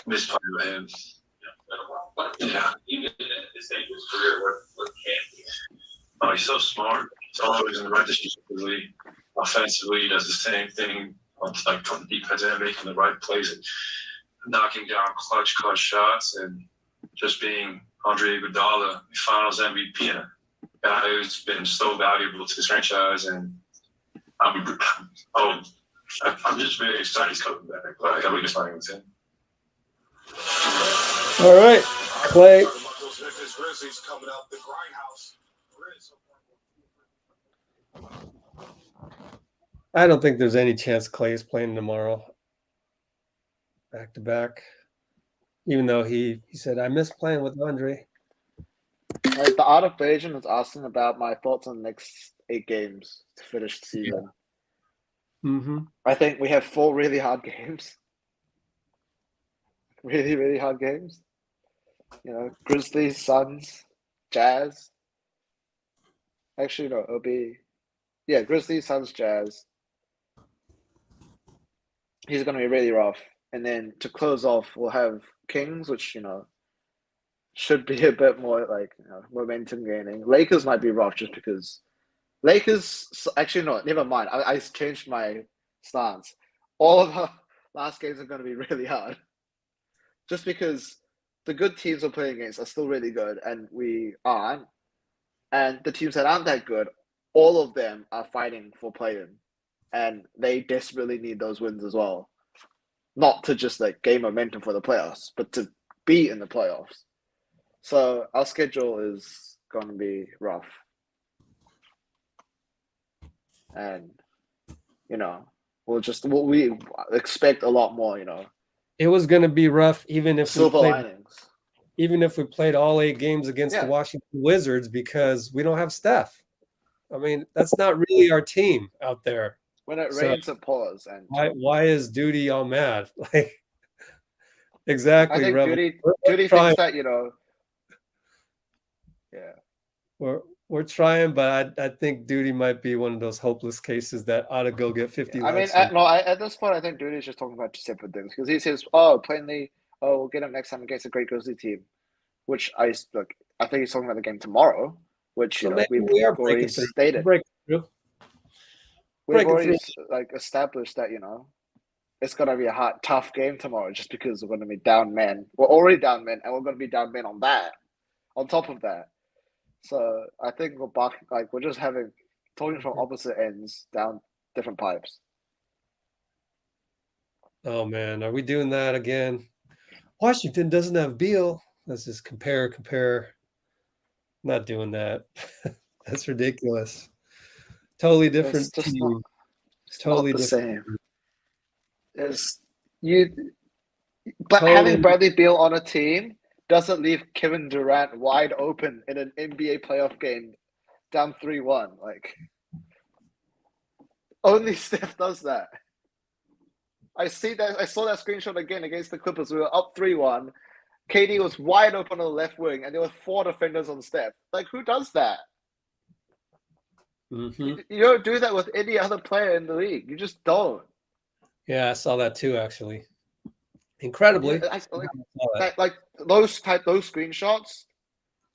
[SPEAKER 10] Miss playing with him. Yeah. Even at this stage of his career, what can he? Oh, he's so smart. He's always in the right decision. Offensively, he does the same thing on the defense end, making the right plays and knocking down clutch shots, and just being Andre Iguodala, Finals MVP, and a guy who's been so valuable to this franchise. And I'm just very excited he's coming back. But I got to be playing with him.
[SPEAKER 8] All right, Clay. I don't think there's any chance Clay is playing tomorrow. Back to back. Even though he said, I miss playing with Andre.
[SPEAKER 9] Like, the Art of Beijing was asking about my thoughts on the next 8 games to finish the season.
[SPEAKER 8] Yeah. Mm-hmm.
[SPEAKER 9] I think we have 4 really hard games. Really, really hard games. You know, Grizzlies, Suns, Jazz. Actually, no, it'll be... Yeah, Grizzlies, Suns, Jazz. He's going to be really rough. And then to close off, we'll have Kings, which, you know, should be a bit more like, you know, momentum gaining. Lakers might be rough just because Lakers, actually, no, never mind. I changed my stance. All of the last games are going to be really hard. Just because the good teams we're playing against are still really good and we aren't. And the teams that aren't that good, all of them are fighting for play-in. And they desperately need those wins as well. Not to just like gain momentum for the playoffs, but to be in the playoffs. So our schedule is going to be rough. And, you know, we expect a lot more, you know.
[SPEAKER 8] It was going to be rough even if
[SPEAKER 9] silver linings.
[SPEAKER 8] Even if we played all 8 games against the Washington Wizards, because we don't have Steph. I mean, that's not really our team out there.
[SPEAKER 9] When it rains, it pours. And
[SPEAKER 8] why is Duty all mad? Like, exactly.
[SPEAKER 9] I think Duty thinks that, you know. Yeah.
[SPEAKER 8] We're trying, but I think Duty might be one of those hopeless cases that ought to go get 50.
[SPEAKER 9] I mean, at this point, I think Duty is just talking about 2 separate things, because he says, we'll get him next time against a great Grizzly team, which I think he's talking about the game tomorrow, which
[SPEAKER 8] So
[SPEAKER 9] you know, we've already stated. We've already established that, you know, it's going to be a tough game tomorrow just because we're going to be down men. We're already down men, and we're going to be down men on top of that. So I think we're just talking from opposite ends down different pipes.
[SPEAKER 8] Oh man, are we doing that again? Washington doesn't have Beal. Let's just compare. Not doing that. That's ridiculous. Totally different team.
[SPEAKER 9] Totally not the same. Having Bradley Beal on a team doesn't leave Kevin Durant wide open in an NBA playoff game down 3-1. Like, only Steph does that. I saw that screenshot again against the Clippers. We were up 3-1. KD was wide open on the left wing, and there were 4 defenders on Steph. Like, who does that?
[SPEAKER 8] Mm-hmm.
[SPEAKER 9] You don't do that with any other player in the league. You just don't.
[SPEAKER 8] Yeah, I saw that too, actually. Incredibly.
[SPEAKER 9] Yeah, like those screenshots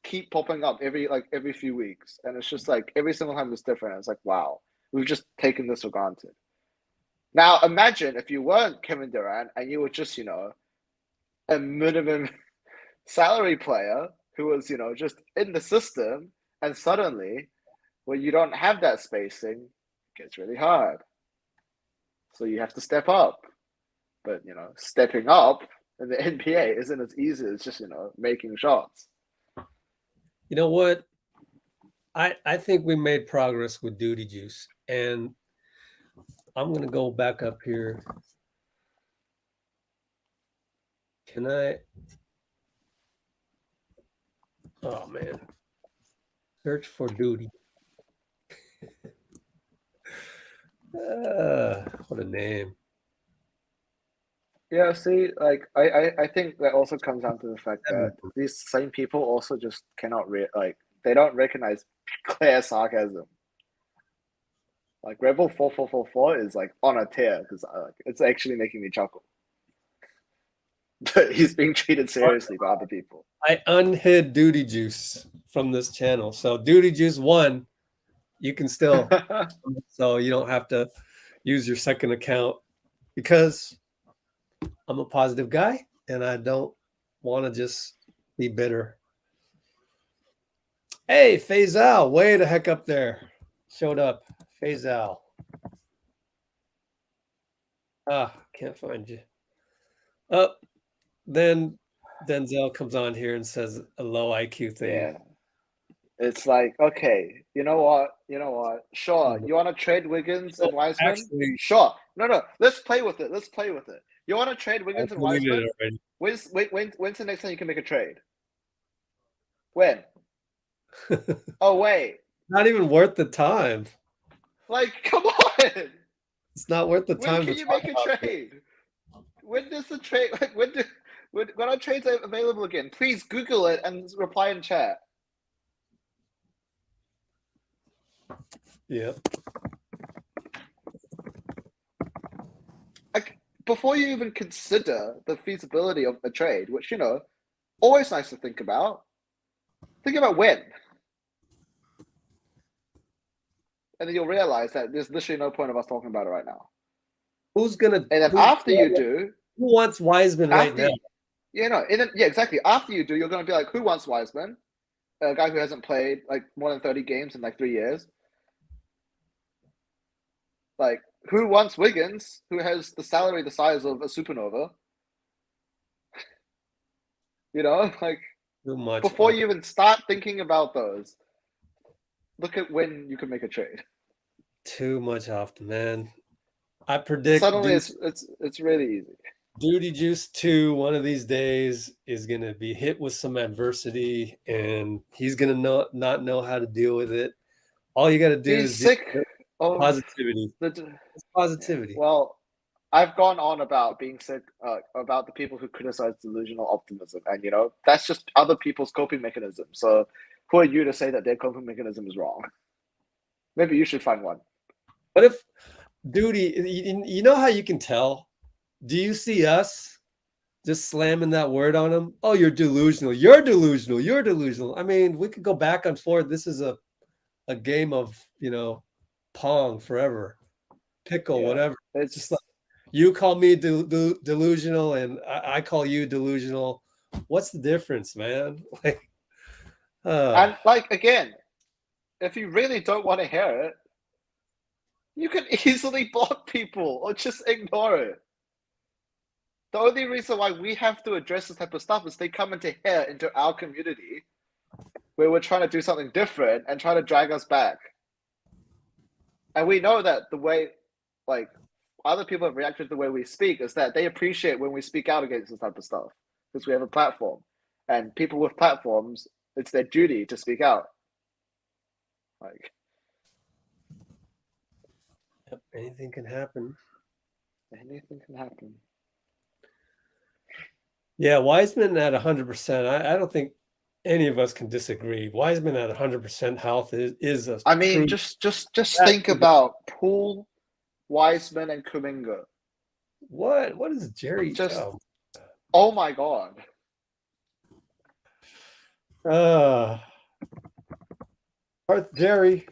[SPEAKER 9] keep popping up every few weeks, and it's just like every single time it's different. It's like, wow, we've just taken this for granted. Now imagine if you weren't Kevin Durant and you were just, a minimum salary player who was, just in the system, and suddenly when you don't have that spacing, it gets really hard. So you have to step up. But, stepping up in the NBA isn't as easy as just, making shots.
[SPEAKER 8] You know what? I think we made progress with Duty Juice. And I'm going to go back up here. Can I? Oh, man. Search for Duty. What a name.
[SPEAKER 9] Yeah, see, like I think that also comes down to the fact that these same people also just cannot they don't recognize clear sarcasm. Like Rebel 4444 is like on a tear because it's actually making me chuckle. But he's being treated seriously by other people.
[SPEAKER 8] I unhid Duty Juice from this channel, so Duty Juice 1, you can still, so you don't have to use your second account because I'm a positive guy and I don't want to just be bitter. Hey, Faisal, way the heck up there. Showed up. Faisal. Can't find you. Then Denzel comes on here and says a low IQ thing.
[SPEAKER 9] Yeah. It's like, okay, you know what? Sure, you want to trade Wiggins and Wiseman?
[SPEAKER 8] Actually,
[SPEAKER 9] sure. No. Let's play with it. You want to trade Wiggins and Wiseman? When's the next time you can make a trade? When? Oh, wait.
[SPEAKER 8] Not even worth the time.
[SPEAKER 9] Like, come on.
[SPEAKER 8] It's not worth the time.
[SPEAKER 9] When can you make a trade? When does the trade? Like, when are trades available again? Please Google it and reply in chat.
[SPEAKER 8] Yeah.
[SPEAKER 9] Like, before you even consider the feasibility of a trade, which, always nice to think about when. And then you'll realize that there's literally no point of us talking about it right now.
[SPEAKER 8] Who's gonna?
[SPEAKER 9] And then after you do,
[SPEAKER 8] who wants Wiseman right now?
[SPEAKER 9] Yeah, exactly. After you do, you're going to be like, who wants Wiseman? A guy who hasn't played like more than 30 games in like 3 years. Like, who wants Wiggins, who has the salary the size of a supernova? Like,
[SPEAKER 8] Too much.
[SPEAKER 9] Before you even start thinking about those, look at when you can make a trade.
[SPEAKER 8] Too much often, man. I predict
[SPEAKER 9] suddenly it's really easy.
[SPEAKER 8] Duty Juice 2 one of these days is gonna be hit with some adversity, and he's gonna not know how to deal with it. All you got to do is
[SPEAKER 9] sick of
[SPEAKER 8] positivity. It's positivity.
[SPEAKER 9] Well, I've gone on about being sick about the people who criticize delusional optimism, and that's just other people's coping mechanism. So, who are you to say that their coping mechanism is wrong? Maybe you should find one.
[SPEAKER 8] What if Duty? You know how you can tell? Do you see us just slamming that word on him? Oh, you're delusional. You're delusional. You're delusional. I mean, we could go back and forth. This is a game of Pong forever, pickle, whatever. It's just like you call me delusional and I call you delusional. What's the difference, man?
[SPEAKER 9] And again, if you really don't want to hear it, you can easily block people or just ignore it. The only reason why we have to address this type of stuff is they come into our community where we're trying to do something different and try to drag us back. And we know that the way other people have reacted to the way we speak is that they appreciate when we speak out against this type of stuff because we have a platform. And people with platforms, it's their duty to speak out. Like
[SPEAKER 8] Yep, anything can happen.
[SPEAKER 9] anything can happen.
[SPEAKER 8] Yeah, Wiseman at 100%. I don't think any of us can disagree. Wiseman at 100% health is a
[SPEAKER 9] I mean,
[SPEAKER 8] true.
[SPEAKER 9] just
[SPEAKER 8] That
[SPEAKER 9] think
[SPEAKER 8] is a-
[SPEAKER 9] about Poole, Wiseman, and Kuminga.
[SPEAKER 8] What is Jerry?
[SPEAKER 9] Just oh my god.
[SPEAKER 8] Darth Jerry.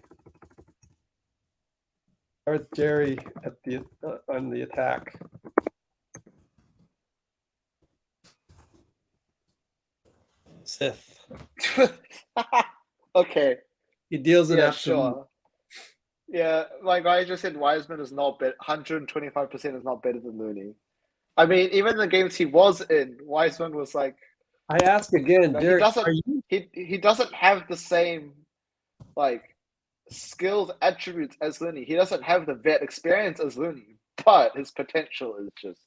[SPEAKER 8] Darth Jerry at the on the attack. Sith.
[SPEAKER 9] Okay.
[SPEAKER 8] He deals in
[SPEAKER 9] Yeah,
[SPEAKER 8] absolute.
[SPEAKER 9] sure. Yeah, like I just said, Wiseman is not better. 125% is not better than Looney. I mean, even the games he was in, Wiseman was like,
[SPEAKER 8] I ask again,
[SPEAKER 9] he
[SPEAKER 8] Jerry.
[SPEAKER 9] doesn't
[SPEAKER 8] Are you?
[SPEAKER 9] he doesn't have the same like skills attributes as Looney. He doesn't have the vet experience as Looney, but his potential is just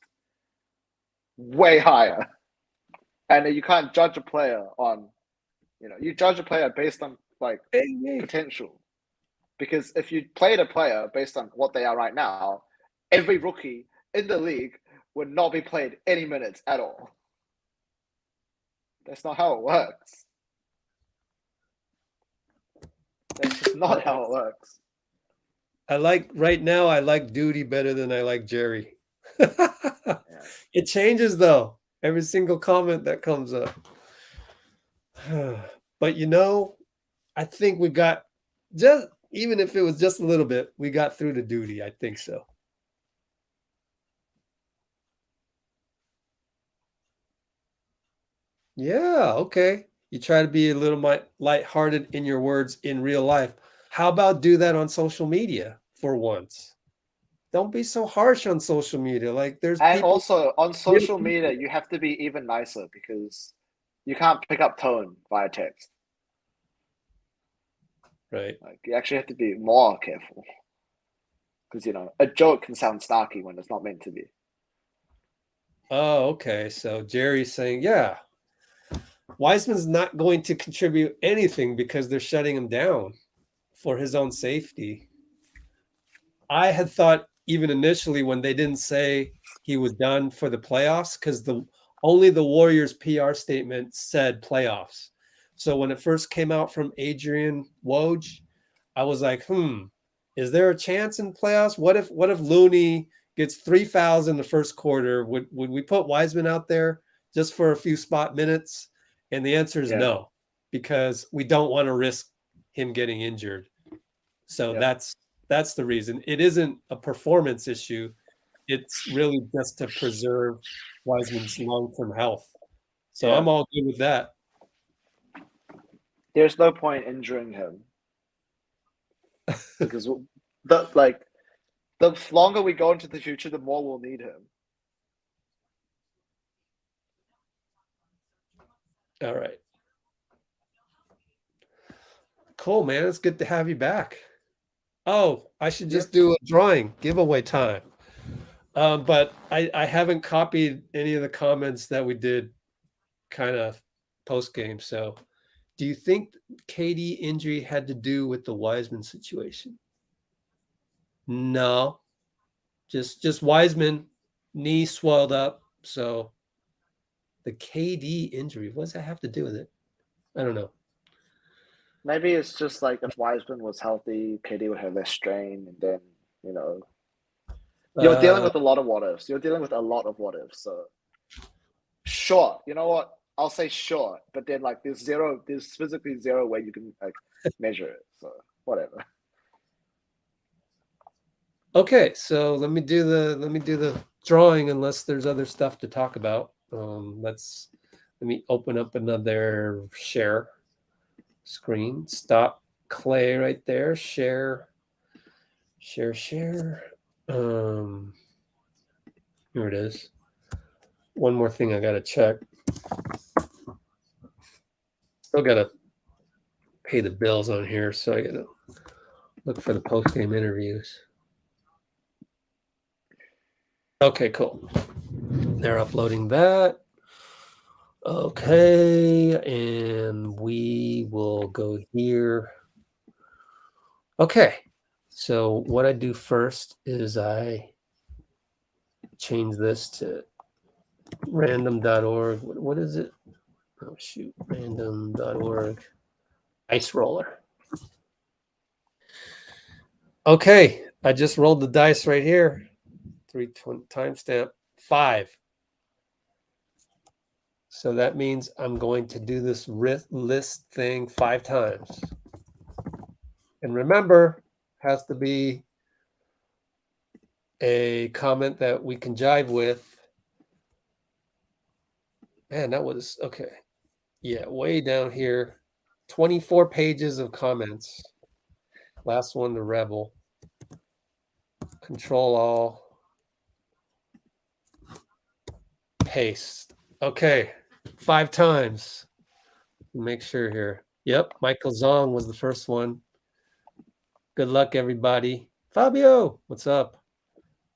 [SPEAKER 9] way higher. And you can't judge a player on, you judge a player based on like potential. Because if you played a player based on what they are right now, every rookie in the league would not be played any minutes at all. That's not how it works. That's just not how it works.
[SPEAKER 8] I like Duty better than I like Jerry. It changes though. Every single comment that comes up. But I think we got even if it was just a little bit, we got through to Duty. I think so. Yeah, okay. You try to be a little lighthearted in your words in real life. How about do that on social media for once? Don't be so harsh on social media. Like there's
[SPEAKER 9] And
[SPEAKER 8] people
[SPEAKER 9] also on social media, you have to be even nicer because you can't pick up tone via text.
[SPEAKER 8] Right.
[SPEAKER 9] Like you actually have to be more careful. Because a joke can sound snarky when it's not meant to be.
[SPEAKER 8] Oh, okay. So Jerry's saying, yeah, Wiseman's not going to contribute anything because they're shutting him down for his own safety. I had thought even initially when they didn't say he was done for the playoffs, because only the Warriors PR statement said playoffs. So when it first came out from Adrian Woj, I was like, is there a chance in playoffs? What if Looney gets 3 fouls in the first quarter? Would we put Wiseman out there just for a few spot minutes? And the answer is no, because we don't want to risk him getting injured. So that's the reason. It isn't a performance issue. It's really just to preserve Wiseman's long-term health. So I'm all good with that.
[SPEAKER 9] There's no point injuring him. Because the longer we go into the future, the more we'll need him.
[SPEAKER 8] All right. Cool, man. It's good to have you back. Oh, I should just do a drawing giveaway time. But I haven't copied any of the comments that we did kind of post game. So do you think KD injury had to do with the Wiseman situation? No. Just Wiseman, knee swelled up. So the KD injury, what does that have to do with it? I don't know.
[SPEAKER 9] Maybe it's just like if Wiseman was healthy, KD would have less strain, and then you're dealing with a lot of what ifs. You're dealing with a lot of what ifs. So sure, you know what? I'll say sure, but then there's physically zero way you can measure it. So whatever.
[SPEAKER 8] Okay, so let me do the drawing unless there's other stuff to talk about. Let me open up another share screen. Stop Clay right there. Share. Here it is. One more thing I gotta check. Still gotta pay the bills on here, so I gotta look for the post-game interviews. Okay, cool. They're uploading that. Okay, and we will go here.
[SPEAKER 1] Okay, so what I do first is I change this to random.org. What is it? Oh, shoot. Random.org. Ice roller. Okay, I just rolled the dice right here. 320 timestamp 5. So that means I'm going to do this list thing 5 times. And remember, has to be a comment that we can jive with. Man, that was okay. Yeah, way down here. 24 pages of comments. Last one, the rebel. Control all. Paste. Okay, 5 times. Make sure here. Yep, Michael Zong was the first one. Good luck, everybody. Fabio, what's up?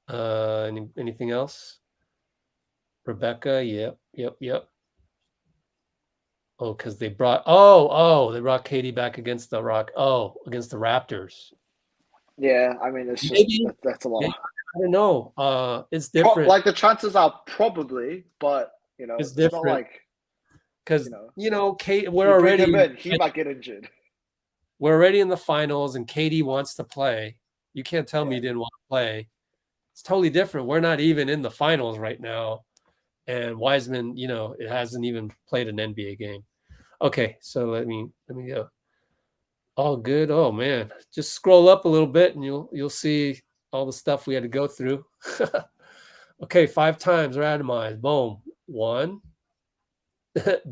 [SPEAKER 1] Anything else? Rebecca, yep. Oh, because they brought they brought Katie back against the against the Raptors.
[SPEAKER 9] Yeah, I mean, it's just
[SPEAKER 1] Maybe.
[SPEAKER 9] that's a lot.
[SPEAKER 1] I don't know. It's different.
[SPEAKER 9] Like the chances are probably, but
[SPEAKER 1] It's
[SPEAKER 9] it's not
[SPEAKER 1] different.
[SPEAKER 9] like
[SPEAKER 1] Because Kate,
[SPEAKER 9] you bring him in, he might get injured.
[SPEAKER 1] We're already in the finals, and Katie wants to play. You can't tell me he didn't want to play. It's totally different. We're not even in the finals right now, and Wiseman, it hasn't even played an NBA game. Okay, so let me go. All good. Oh man, just scroll up a little bit, and you'll see all the stuff we had to go through. Okay, 5 times randomized. Boom. 1.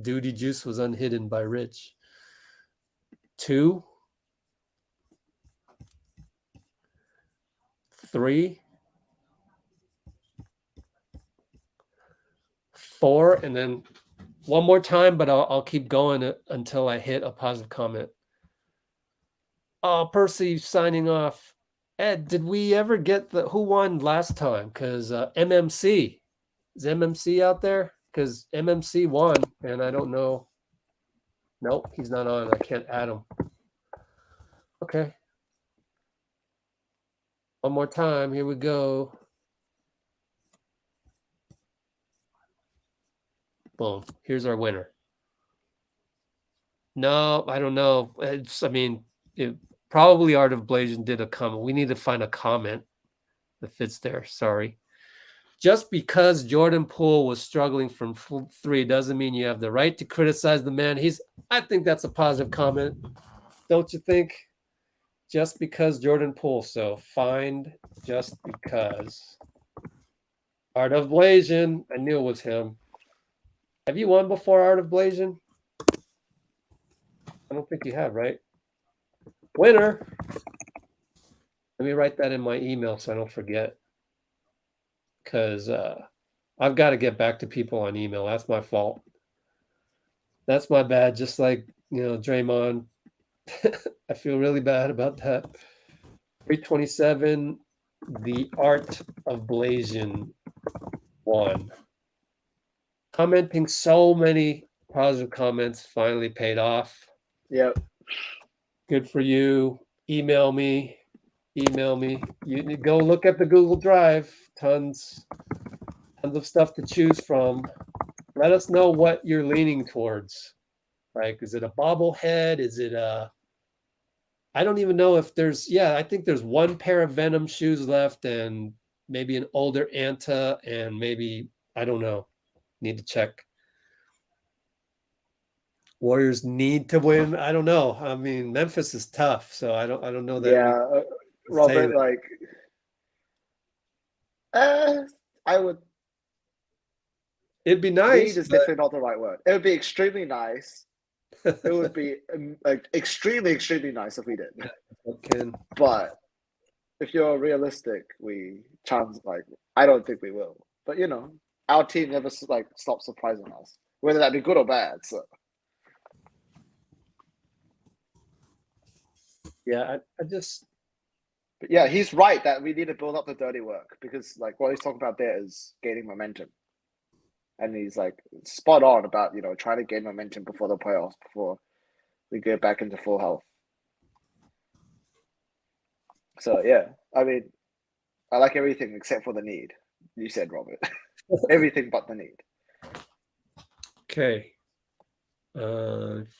[SPEAKER 1] Duty Juice was unhidden by Rich. 2. 3. 4, and then one more time, but I'll keep going until I hit a positive comment. Oh, Percy signing off. Ed, did we ever get who won last time? Because MMC. Is MMC out there? Because MMC won, and I don't know. Nope, he's not on. I can't add him. Okay. One more time. Here we go. Boom. Here's our winner. No, I don't know. Probably Art of Blazing did a comment. We need to find a comment that fits there. Sorry. Just because Jordan Poole was struggling from 3 doesn't mean you have the right to criticize the man. I think that's a positive comment. Don't you think? Just because Jordan Poole. So find just because. Art of Blazing. I knew it was him. Have you won before, Art of Blazing? I don't think you have, right? Winner. Let me write that in my email so I don't forget. Because I've got to get back to people on email. That's my fault. That's my bad. Just like, Draymond. I feel really bad about that. 327, The Art of Blazing 1. Commenting so many positive comments finally paid off.
[SPEAKER 9] Yep.
[SPEAKER 1] Good for you. Email me. You go look at the Google Drive. Tons of stuff to choose from. Let us know what you're leaning towards. Like, is it a bobblehead? Is it I don't even know if I think there's 1 pair of Venom shoes left and maybe an older Anta and maybe, I don't know. Need to check. Warriors need to win. I don't know. I mean, Memphis is tough, so I don't know that.
[SPEAKER 9] Yeah, Robert, I would.
[SPEAKER 1] It'd be nice.
[SPEAKER 9] Need is definitely not the right word. It would be extremely nice. It would be extremely, extremely nice if we did.
[SPEAKER 1] Okay.
[SPEAKER 9] But if you're realistic, I don't think we will. But our team never stops surprising us, whether that be good or bad. So
[SPEAKER 1] yeah, I just.
[SPEAKER 9] But yeah, he's right that we need to build up the dirty work because what he's talking about there is gaining momentum. And he's spot on about, trying to gain momentum before the playoffs, before we get back into full health. So yeah, I mean, I like everything except for the need. You said, Robert. Everything but the need.
[SPEAKER 8] Okay.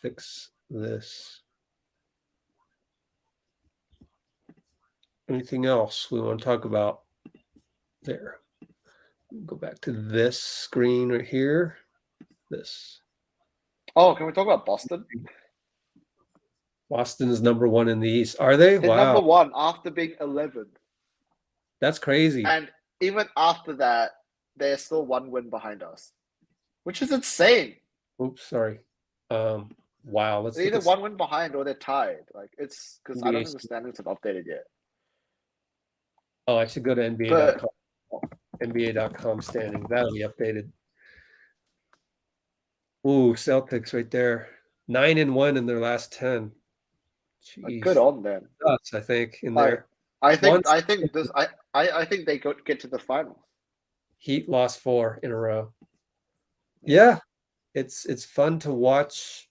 [SPEAKER 8] Fix this. Anything else we want to talk about there? Go back to this screen right here. This.
[SPEAKER 9] Oh, can we talk about Boston?
[SPEAKER 8] Boston is number 1 in the East. Are they?
[SPEAKER 9] They're
[SPEAKER 8] Wow.
[SPEAKER 9] number 1 after being 11th.
[SPEAKER 8] That's crazy.
[SPEAKER 9] And even after that, they're still 1 win behind us, which is insane.
[SPEAKER 8] Oops, sorry. Wow. Let's
[SPEAKER 9] They're
[SPEAKER 8] look
[SPEAKER 9] either
[SPEAKER 8] at
[SPEAKER 9] 1 win behind or they're tied. Like it's because I don't
[SPEAKER 8] NBA.
[SPEAKER 9] think the standings have updated yet.
[SPEAKER 8] Oh, I should go to NBA.com. NBA.com standing. That'll be updated. Ooh, Celtics right there. 9-1 in their last 10.
[SPEAKER 9] Like,
[SPEAKER 8] Jeez.
[SPEAKER 9] good on them.
[SPEAKER 8] Nuts, I think, in
[SPEAKER 9] Like,
[SPEAKER 8] there.
[SPEAKER 9] I think
[SPEAKER 8] Once-
[SPEAKER 9] I think they get to the final.
[SPEAKER 8] Heat lost 4 in a row. Yeah. It's fun to watch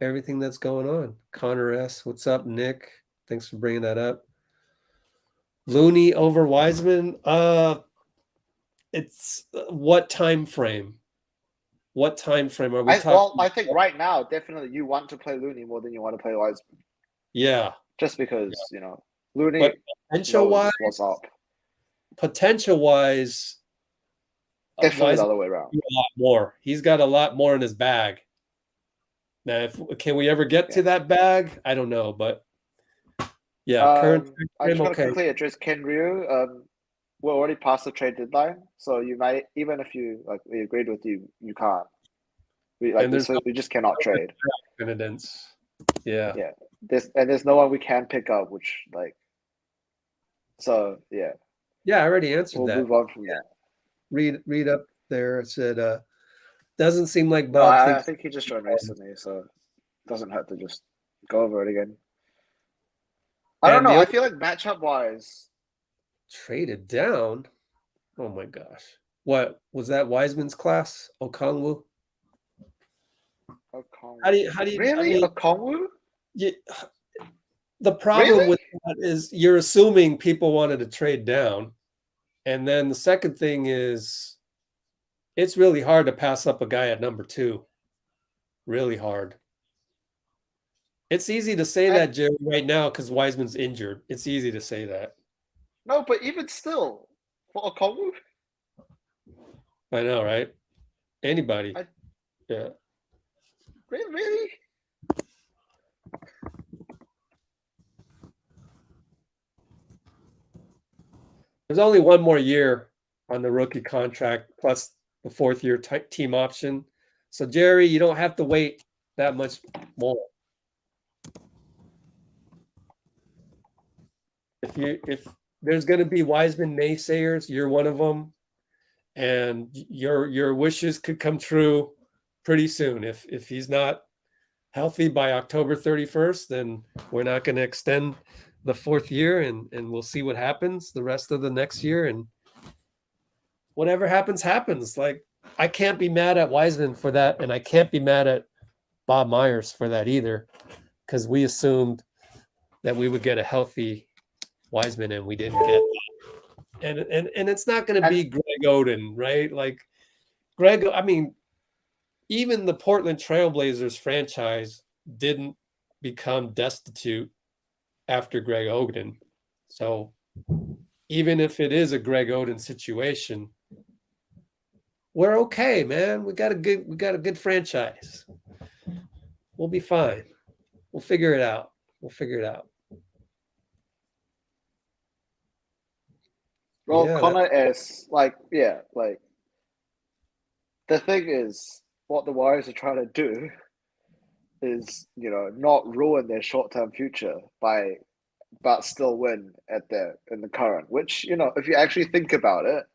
[SPEAKER 8] everything that's going on. Connor S. What's up, Nick? Thanks for bringing that up. Looney over Wiseman. It's what time frame? What time frame are we talking?
[SPEAKER 9] Well, I think right now, definitely you want to play Looney more than you want to play Wiseman.
[SPEAKER 8] Yeah.
[SPEAKER 9] Just because, you know, Looney
[SPEAKER 8] But potential-wise,
[SPEAKER 9] knows what's up.
[SPEAKER 8] Potential-wise,
[SPEAKER 9] Definitely the
[SPEAKER 8] Wiseman
[SPEAKER 9] other way around.
[SPEAKER 8] a lot more. He's got a lot more in his bag. Now, can we ever get to that bag? I don't know, but yeah, current
[SPEAKER 9] I just
[SPEAKER 8] frame,
[SPEAKER 9] want to
[SPEAKER 8] okay.
[SPEAKER 9] quickly address Ken Ryu. We're already past the trade deadline, so you might, even if you like, we agreed with you, you can't. We
[SPEAKER 8] And there's
[SPEAKER 9] we just cannot trade.
[SPEAKER 8] Evidence. Yeah.
[SPEAKER 9] Yeah, there's no one we can pick up, which like. So yeah.
[SPEAKER 8] Yeah, I already answered
[SPEAKER 9] We'll
[SPEAKER 8] that.
[SPEAKER 9] move on from that.
[SPEAKER 8] Read up there. It said, doesn't seem like
[SPEAKER 9] No,
[SPEAKER 8] Bob
[SPEAKER 9] I
[SPEAKER 8] thinks.
[SPEAKER 9] think he just joined recently, so it doesn't hurt to just go over it again. I don't
[SPEAKER 8] And
[SPEAKER 9] know.
[SPEAKER 8] the
[SPEAKER 9] I feel like matchup wise,
[SPEAKER 8] traded down. Oh my gosh. What was that? Wiseman's class? Okongwu? How do you
[SPEAKER 9] really
[SPEAKER 8] I mean,
[SPEAKER 9] Okongwu?
[SPEAKER 8] the problem
[SPEAKER 9] Really?
[SPEAKER 8] with that is you're assuming people wanted to trade down. And then the second thing is it's really hard to pass up a guy at number 2. Really hard. It's easy to say that, Jerry, right now because Wiseman's injured. It's easy to say that.
[SPEAKER 9] No, but even still, for Okongwu,
[SPEAKER 8] I know, right? Anybody. Yeah.
[SPEAKER 9] really?
[SPEAKER 8] There's only one more year on the rookie contract plus the 4th year team option. So, Jerry, you don't have to wait that much more. If there's going to be Wiseman naysayers, you're one of them, and your wishes could come true pretty soon. If he's not healthy by October 31st, then we're not going to extend the 4th year, and we'll see what happens the rest of the next year, and whatever happens. Like, I can't be mad at Wiseman for that, and I can't be mad at Bob Myers for that either, because we assumed that we would get a healthy Wiseman, and we didn't get that. And it's not going to be Greg Oden, right? Like Greg, I mean, even the Portland Trailblazers franchise didn't become destitute after Greg Oden. So even if it is a Greg Oden situation, we're okay, man. We got a good franchise. We'll be fine. We'll figure it out.
[SPEAKER 9] Well,
[SPEAKER 8] Yeah,
[SPEAKER 9] Connor is like, the thing is, what the Warriors are trying to do is, you know, not ruin their short-term future but still win in the current. Which, you know, if you actually think about it,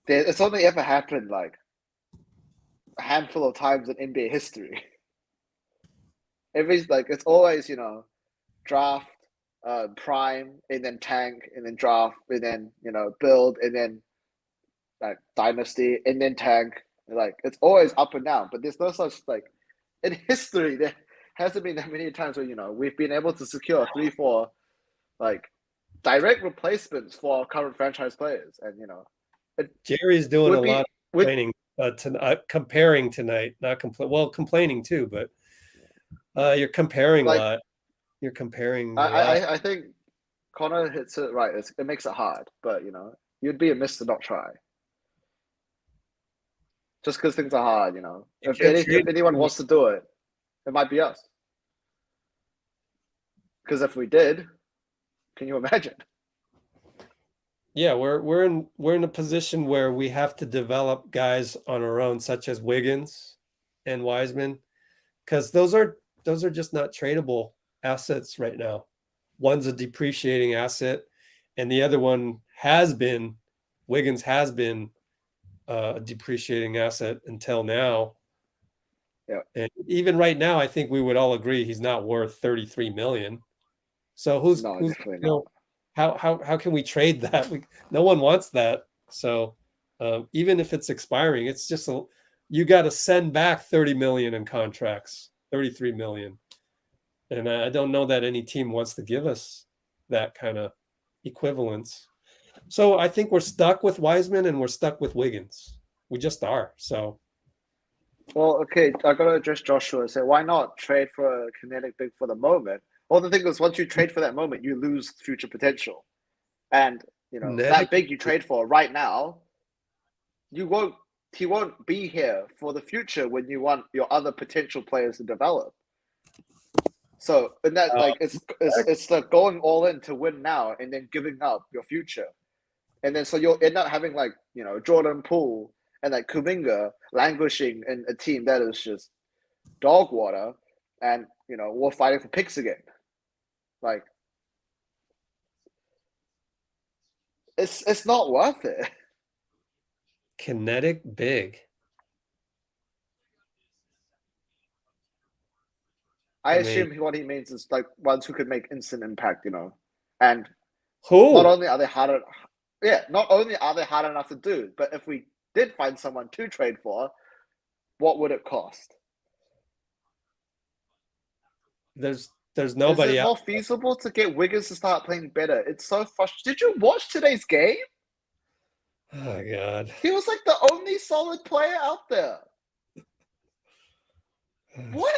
[SPEAKER 9] it's only ever happened like a handful of times in NBA history. It's always, you know, draft, prime, and then tank, and then draft, and then, you know, build, and then like dynasty, and then tank. Like, it's always up and down, but there's no such, like, in history there hasn't been that many times where, you know, we've been able to secure 3-4 like direct replacements for our current franchise players, and
[SPEAKER 8] Jerry's doing
[SPEAKER 9] would
[SPEAKER 8] a
[SPEAKER 9] be
[SPEAKER 8] lot of
[SPEAKER 9] would
[SPEAKER 8] complaining, comparing tonight, not complaining too, but you're comparing a
[SPEAKER 9] like
[SPEAKER 8] lot. You're comparing
[SPEAKER 9] I
[SPEAKER 8] a lot.
[SPEAKER 9] I, I think Connor hits it right. It makes it hard, but you'd be amiss to not try. Just because things are hard,
[SPEAKER 8] You
[SPEAKER 9] If
[SPEAKER 8] can't trade
[SPEAKER 9] if anyone wants to do it, it might be us. Because if we did, can you imagine?
[SPEAKER 8] Yeah, we're in a position where we have to develop guys on our own, such as Wiggins and Wiseman, because those are just not tradable assets right now. One's a depreciating asset, and the other one has been Wiggins has been a depreciating asset until now.
[SPEAKER 9] Yeah.
[SPEAKER 8] And even right now, I think we would all agree he's not worth 33 million. So who's
[SPEAKER 9] Definitely not.
[SPEAKER 8] how can we trade that? No one wants that. So even if it's expiring, it's just you got to send back 30 million in contracts, 33 million. And I don't know that any team wants to give us that kind of equivalence. So I think we're stuck with Wiseman and we're stuck with Wiggins. We just are. So
[SPEAKER 9] Well, okay, I gotta address Joshua and say, why not trade for a kinetic big for the moment? Well, the thing is, once you trade for that moment, you lose future potential. And that big you trade for right now, he won't be here for the future when you want your other potential players to develop. So, and that it's like going all in to win now and then giving up your future. And then so you'll end up having Jordan Poole and Kuminga languishing in a team that is just dog water, and we're fighting for picks again. Like it's not worth it.
[SPEAKER 8] kinetic big.
[SPEAKER 9] I
[SPEAKER 8] mean,
[SPEAKER 9] assume what he means is ones who could make instant impact, and
[SPEAKER 8] who?
[SPEAKER 9] not only are they harder, not only are they hard enough to do, but if we did find someone to trade for, what would it cost?
[SPEAKER 8] There's
[SPEAKER 9] Is
[SPEAKER 8] nobody
[SPEAKER 9] it
[SPEAKER 8] out.
[SPEAKER 9] more feasible to get Wiggins to start playing better? It's so frustrating. Did you watch today's game?
[SPEAKER 8] Oh God.
[SPEAKER 9] He was like the only solid player out there. What?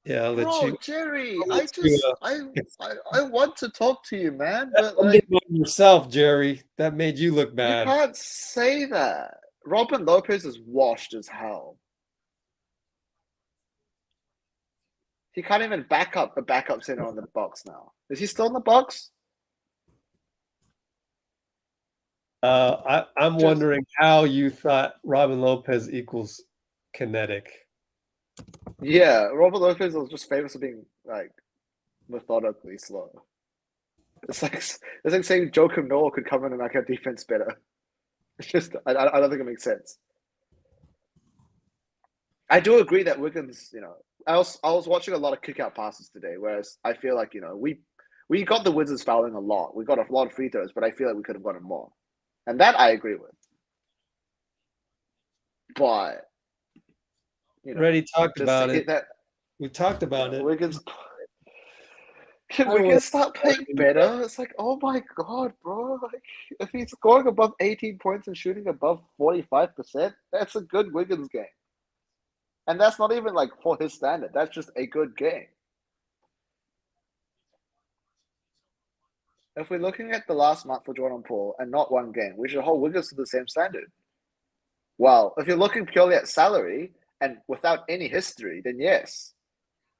[SPEAKER 8] Yeah, I'll let
[SPEAKER 9] Bro,
[SPEAKER 8] you.
[SPEAKER 9] Jerry,
[SPEAKER 8] I'll let you,
[SPEAKER 9] I want to talk to you, man, but
[SPEAKER 8] on yourself, Jerry. That made you look
[SPEAKER 9] you
[SPEAKER 8] bad.
[SPEAKER 9] can't say that. Robin Lopez is washed as hell. He can't even back up a backup center on the box now. Is he still in the box?
[SPEAKER 8] I'm wondering how you thought Robin Lopez equals kinetic.
[SPEAKER 9] Yeah, Robin Lopez was just famous for being methodically slow. It's like saying Joakim Noah could come in and make our defense better. It's just I don't think it makes sense. I do agree that Wiggins, I was watching a lot of kick out passes today, whereas I feel like we got the Wizards fouling a lot. We got a lot of free throws, but I feel like we could have gotten more, and that I agree with. But
[SPEAKER 8] Already talked about it.
[SPEAKER 9] That
[SPEAKER 8] We talked about it.
[SPEAKER 9] Wiggins. Can Wiggins start playing better? It's like, oh my god, bro! Like, if he's scoring above 18 points and shooting above 45%, that's a good Wiggins game. And that's not even for his standard. That's just a good game. If we're looking at the last month for Jordan Poole and not one game, we should hold Wiggins to the same standard. Well, if you're looking purely at salary and without any history, then yes.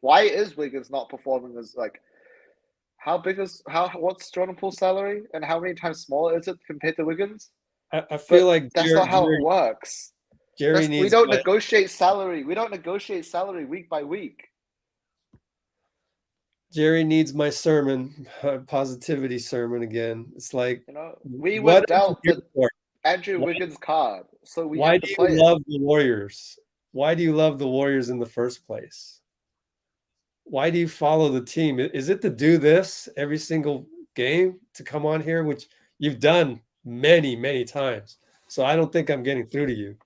[SPEAKER 9] Why is Wiggins not performing as what's Jordan Poole's salary and how many times smaller is it compared to Wiggins?
[SPEAKER 8] I feel like
[SPEAKER 9] that's not how it works. We don't negotiate salary. We don't negotiate salary week by week.
[SPEAKER 8] Jerry needs my sermon, positivity sermon again. It's like
[SPEAKER 9] we were dealt the Andrew Wiggins card, so we have to play it.
[SPEAKER 8] Why do you love the Warriors? Why do you love the Warriors in the first place? Why do you follow the team? Is it to do this every single game, to come on here, which you've done many, many times? So I don't think I'm getting through to you.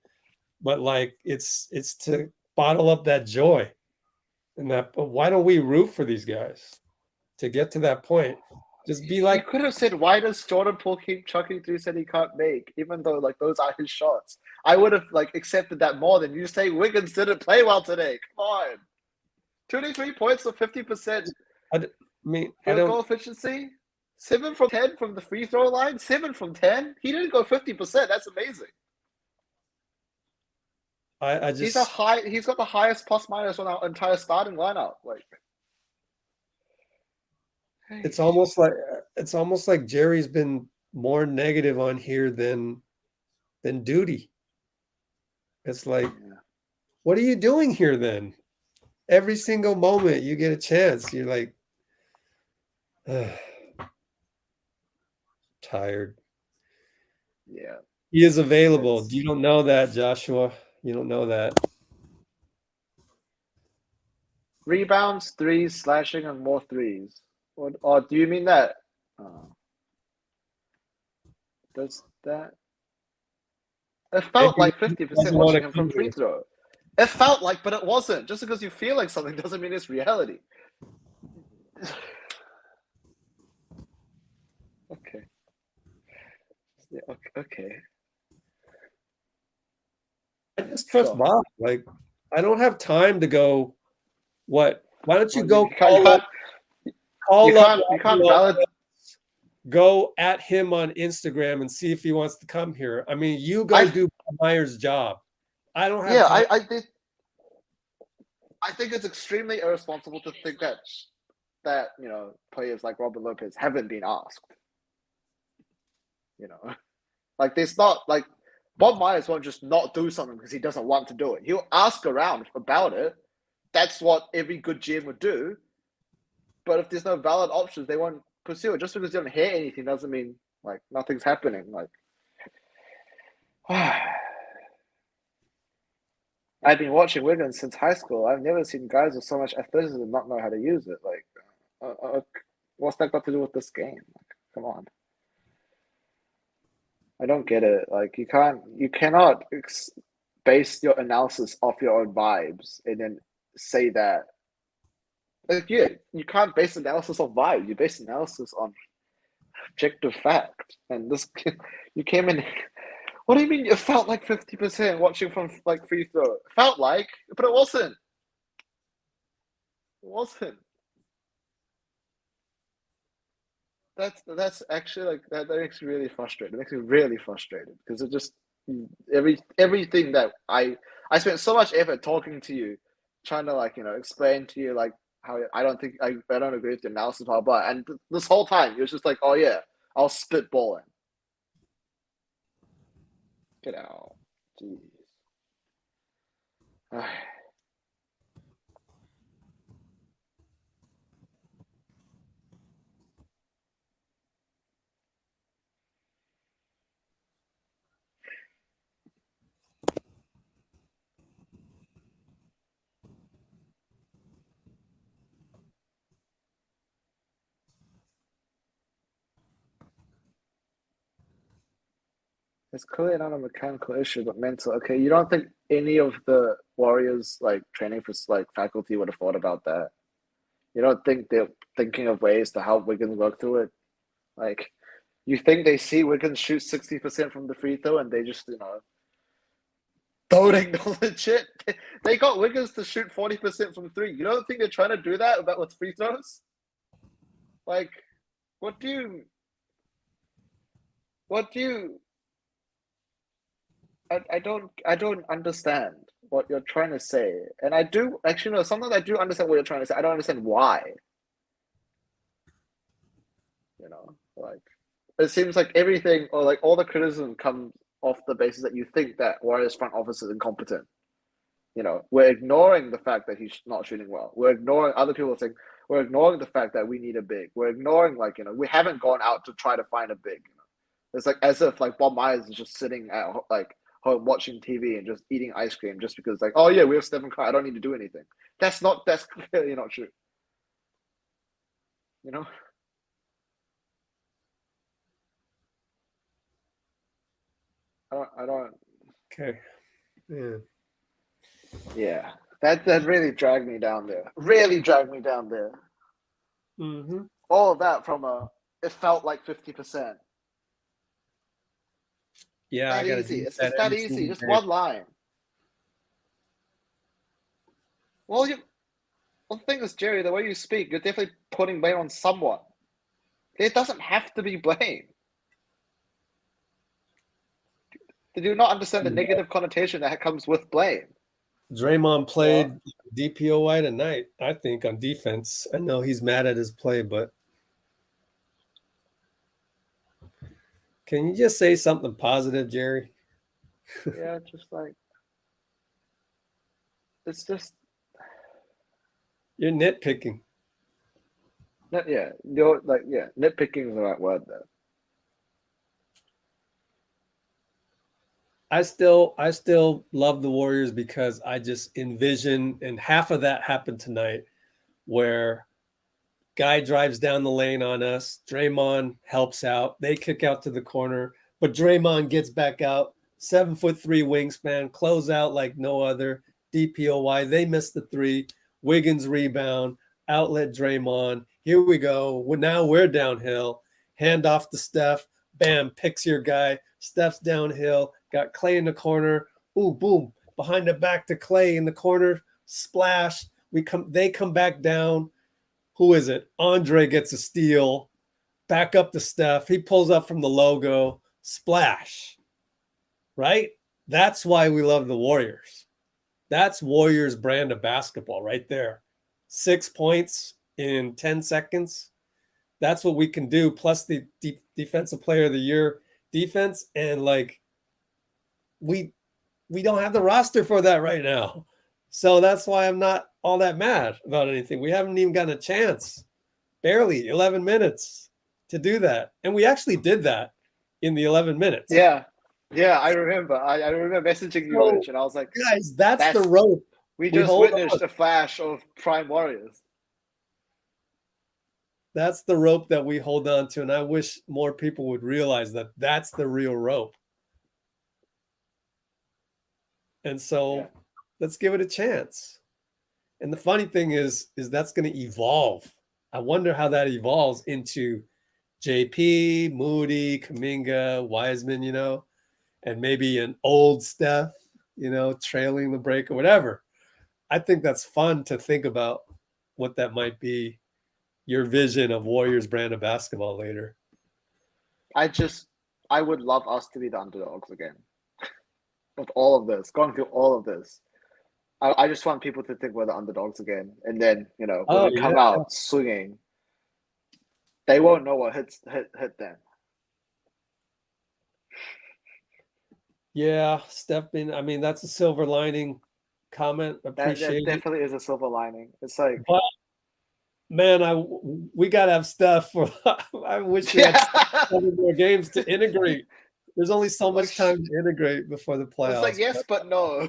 [SPEAKER 8] But it's to bottle up that joy. And why don't we root for these guys? to get to that point. Just be
[SPEAKER 9] You
[SPEAKER 8] like,
[SPEAKER 9] could have said, why does Jordan Poole keep chucking threes that he can't make, even though like those are his shots? I would have like accepted that more than you say Wiggins didn't play well today. Come on. 23 points or 50%
[SPEAKER 8] I mean, I
[SPEAKER 9] field
[SPEAKER 8] don't.
[SPEAKER 9] goal efficiency. 7 from 10 from the free throw line. 7 from 10. He didn't go 50%. That's amazing.
[SPEAKER 8] I
[SPEAKER 9] He's
[SPEAKER 8] just.
[SPEAKER 9] he's got the highest plus minus on our entire starting lineup. Like,
[SPEAKER 8] It's almost like Jerry's been more negative on here than Duty. It's like, what are you doing here then? Every single moment you get a chance, you're like, tired.
[SPEAKER 9] yeah.
[SPEAKER 8] He is available. You don't know that, Joshua. You don't know that.
[SPEAKER 9] Rebounds, threes, slashing, and more threes. Or do you mean that? Does that? It felt
[SPEAKER 8] Maybe
[SPEAKER 9] like
[SPEAKER 8] he
[SPEAKER 9] 50%
[SPEAKER 8] doesn't wanna
[SPEAKER 9] watching him from
[SPEAKER 8] come
[SPEAKER 9] free
[SPEAKER 8] here.
[SPEAKER 9] throw. It felt like, but it wasn't. Just because you feel like something doesn't mean it's reality. Okay. Yeah, okay.
[SPEAKER 8] I just trust
[SPEAKER 9] Sure.
[SPEAKER 8] Bob. Like, I don't have time to go. What? Why don't you
[SPEAKER 9] Well,
[SPEAKER 8] go call up
[SPEAKER 9] you can't valid.
[SPEAKER 8] Go at him on Instagram and see if he wants to come here. I mean, you go do Bob Myers' job. I don't have time.
[SPEAKER 9] I think it's extremely irresponsible to think that players like Robert Lopez haven't been asked. Like there's not like Bob Myers won't just not do something because he doesn't want to do it. He'll ask around about it. That's what every good GM would do. But if there's no valid options, they won't pursue it. Just because you don't hear anything doesn't mean like nothing's happening. Like I've been watching Wiggins since high school. I've never seen guys with so much athleticism not know how to use it. Like, what's that got to do with this game? Like, come on. I don't get it. Like, you cannot base your analysis off your own vibes and then say that. Like, yeah, you can't base analysis on vibes. You base analysis on objective fact. And this, you came in. What do you mean? It felt like 50% watching from like free throw. It felt like, but it wasn't. It wasn't. That's actually like that makes me really frustrated. It makes me really frustrated because it just everything that I spent so much effort talking to you, trying to like explain to you like how I don't agree with the analysis, blah blah. And this whole time it was just like, oh yeah, I'll spitballing. Get out, jeez. It's clearly not a mechanical issue, but mental. Okay, you don't think any of the Warriors like training for like faculty would have thought about that? You don't think they're thinking of ways to help Wiggins work through it? Like, you think they see Wiggins shoot 60% from the free throw and they just don't acknowledge it? They got Wiggins to shoot 40% from three. You don't think they're trying to do that with free throws? Like, what do you? I don't understand what you're trying to say. And I do actually know sometimes I do understand what you're trying to say. I don't understand why. Like it seems like everything or like all the criticism comes off the basis that you think that Warriors front office is incompetent. We're ignoring the fact that he's not shooting well. We're ignoring other people saying we're ignoring the fact that we need a big. We're ignoring we haven't gone out to try to find a big. It's like as if like Bob Myers is just sitting at like home watching TV and just eating ice cream just because like, oh yeah, we have Stephen Curry. I don't need to do anything. That's clearly not true. I don't.
[SPEAKER 8] Okay. Yeah.
[SPEAKER 9] Yeah. That really dragged me down there. Really dragged me down there.
[SPEAKER 8] Mm-hmm.
[SPEAKER 9] All of that from it felt like 50%.
[SPEAKER 8] Yeah, I
[SPEAKER 9] That
[SPEAKER 8] gotta
[SPEAKER 9] easy.
[SPEAKER 8] do
[SPEAKER 9] It's
[SPEAKER 8] that
[SPEAKER 9] that
[SPEAKER 8] every
[SPEAKER 9] easy.
[SPEAKER 8] single
[SPEAKER 9] Just
[SPEAKER 8] day.
[SPEAKER 9] one line. Well, the thing is, Jerry, the way you speak, you're definitely putting blame on someone. It doesn't have to be blame. Did you not understand the negative connotation that comes with blame?
[SPEAKER 8] Draymond played DPOY tonight, I think, on defense. I know he's mad at his play, but can you just say something positive, Jerry?
[SPEAKER 9] Yeah, just like it's just
[SPEAKER 8] You're nitpicking.
[SPEAKER 9] nitpicking is the right word there.
[SPEAKER 8] I still love the Warriors because I just envision, and half of that happened tonight, where guy drives down the lane on us, Draymond helps out, they kick out to the corner, but Draymond gets back out, 7'3" wingspan, close out like no other, DPOY, they miss the three, Wiggins rebound, outlet Draymond, here we go, well, now we're downhill, hand off to Steph, bam, picks your guy, Steph's downhill, got Clay in the corner, ooh, boom, behind the back to Clay in the corner, splash, they come back down, who is it? Andre gets a steal, back up to Steph. He pulls up from the logo, splash. Right? That's why we love the Warriors. That's Warriors brand of basketball right there. 6 points in 10 seconds. That's what we can do. Plus the defensive player of the year defense. And like we don't have the roster for that right now. So that's why I'm not all that mad about anything. We haven't even gotten a chance. Barely 11 minutes to do that. And we actually did that in the 11 minutes.
[SPEAKER 9] Yeah, I remember. I remember messaging you,
[SPEAKER 8] So,
[SPEAKER 9] Rich, and I was like,
[SPEAKER 8] guys, that's the rope.
[SPEAKER 9] we
[SPEAKER 8] We
[SPEAKER 9] just
[SPEAKER 8] hold
[SPEAKER 9] witnessed
[SPEAKER 8] on.
[SPEAKER 9] a flash of Prime Warriors.
[SPEAKER 8] That's the rope that we hold on to. And I wish more people would realize that that's the real rope. And so let's give it a chance. And the funny thing is that's going to evolve. I wonder how that evolves into JP, Moody, Kuminga, Wiseman, and maybe an old Steph, trailing the break or whatever. I think that's fun to think about what that might be, your vision of Warriors brand of basketball later.
[SPEAKER 9] I would love us to be the underdogs again. With all of this, going through all of this. I just want people to think we're the underdogs again. And then, when we come out swinging, they won't know what hit them.
[SPEAKER 8] Yeah, Steph that's a silver lining comment. Appreciate
[SPEAKER 9] that definitely is a silver lining. It's like,
[SPEAKER 8] but man, we gotta have Steph for I wish we had 7 more games to integrate. There's only so much time to integrate before the playoffs.
[SPEAKER 9] It's like yes, but no.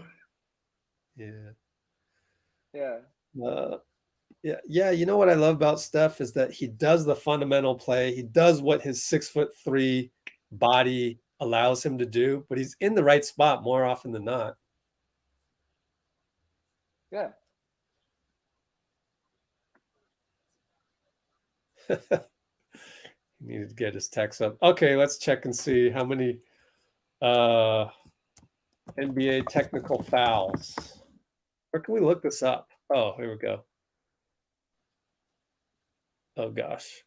[SPEAKER 8] Yeah.
[SPEAKER 9] Yeah.
[SPEAKER 8] Yeah. You know what I love about Steph is that he does the fundamental play. He does what his 6'3" body allows him to do, but he's in the right spot more often than not.
[SPEAKER 9] Yeah.
[SPEAKER 8] He needed to get his text up. Okay, let's check and see how many NBA technical fouls. Where can we look this up? Oh, here we go. Oh gosh.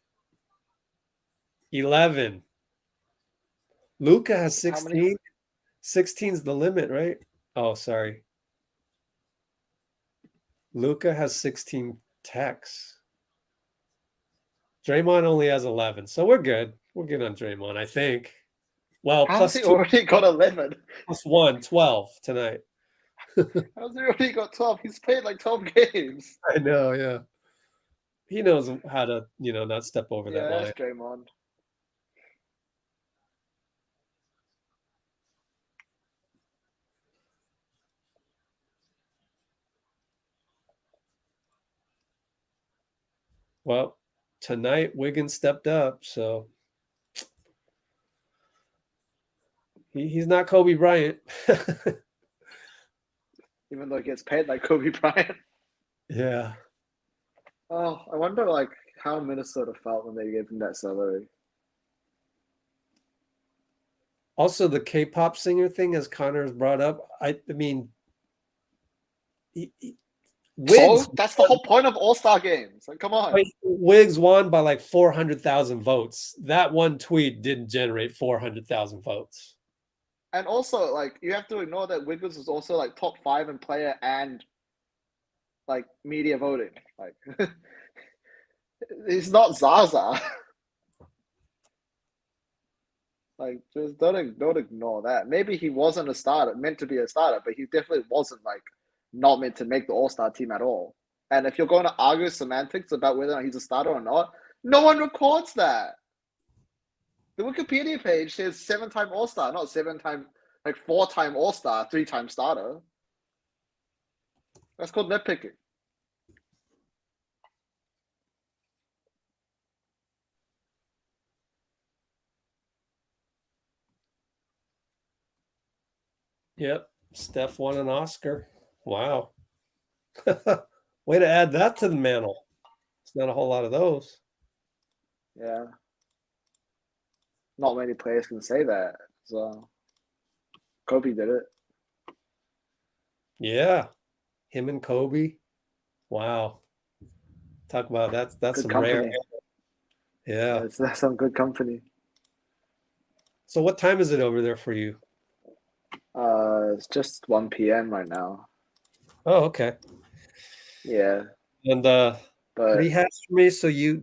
[SPEAKER 8] 11. Luka has 16. 16's the limit, right? Oh, sorry. Luka has 16 techs. Draymond only has 11. So we're good. We're good on Draymond, I think. Well,
[SPEAKER 9] how's he already got 11?
[SPEAKER 8] Plus 1, 12 tonight.
[SPEAKER 9] How's he already got 12? He's played like 12 games.
[SPEAKER 8] I know, yeah. He knows how to, not step over that line.
[SPEAKER 9] Yeah, that's Draymond.
[SPEAKER 8] Well, tonight Wiggins stepped up, so he's not Kobe Bryant.
[SPEAKER 9] Even though he gets paid like Kobe Bryant.
[SPEAKER 8] Yeah.
[SPEAKER 9] Oh, I wonder, like, how Minnesota felt when they gave him that salary.
[SPEAKER 8] Also, the K-pop singer thing, as Connor has brought up, I mean, Wiggs,
[SPEAKER 9] So that's the whole point of All-Star games. Like, come on.
[SPEAKER 8] Wiggs won by like 400,000 votes. That one tweet didn't generate 400,000 votes.
[SPEAKER 9] And also, like, you have to ignore that Wiggins is also like top 5 in player and like media voting. Like, he's not Zaza. Like, just don't ignore that. Maybe he wasn't a starter, meant to be a starter, but he definitely wasn't like not meant to make the All-Star team at all. And if you're going to argue semantics about whether or not he's a starter or not, no one records that. The Wikipedia page says 7-time All-Star, not 7-time, like 4-time All-Star, 3-time starter. That's called nitpicking.
[SPEAKER 8] Yep. Steph won an Oscar. Wow. Way to add that to the mantle. It's not a whole lot of those.
[SPEAKER 9] Yeah. Not many players can say that. So Kobe did it.
[SPEAKER 8] Yeah. Him and Kobe. Wow. Talk about that's
[SPEAKER 9] Good
[SPEAKER 8] some
[SPEAKER 9] company.
[SPEAKER 8] rare. Yeah.
[SPEAKER 9] That's some good company.
[SPEAKER 8] So what time is it over there for you?
[SPEAKER 9] It's just 1 p.m. right now.
[SPEAKER 8] Oh, okay.
[SPEAKER 9] Yeah.
[SPEAKER 8] And
[SPEAKER 9] But
[SPEAKER 8] rehash for me. So you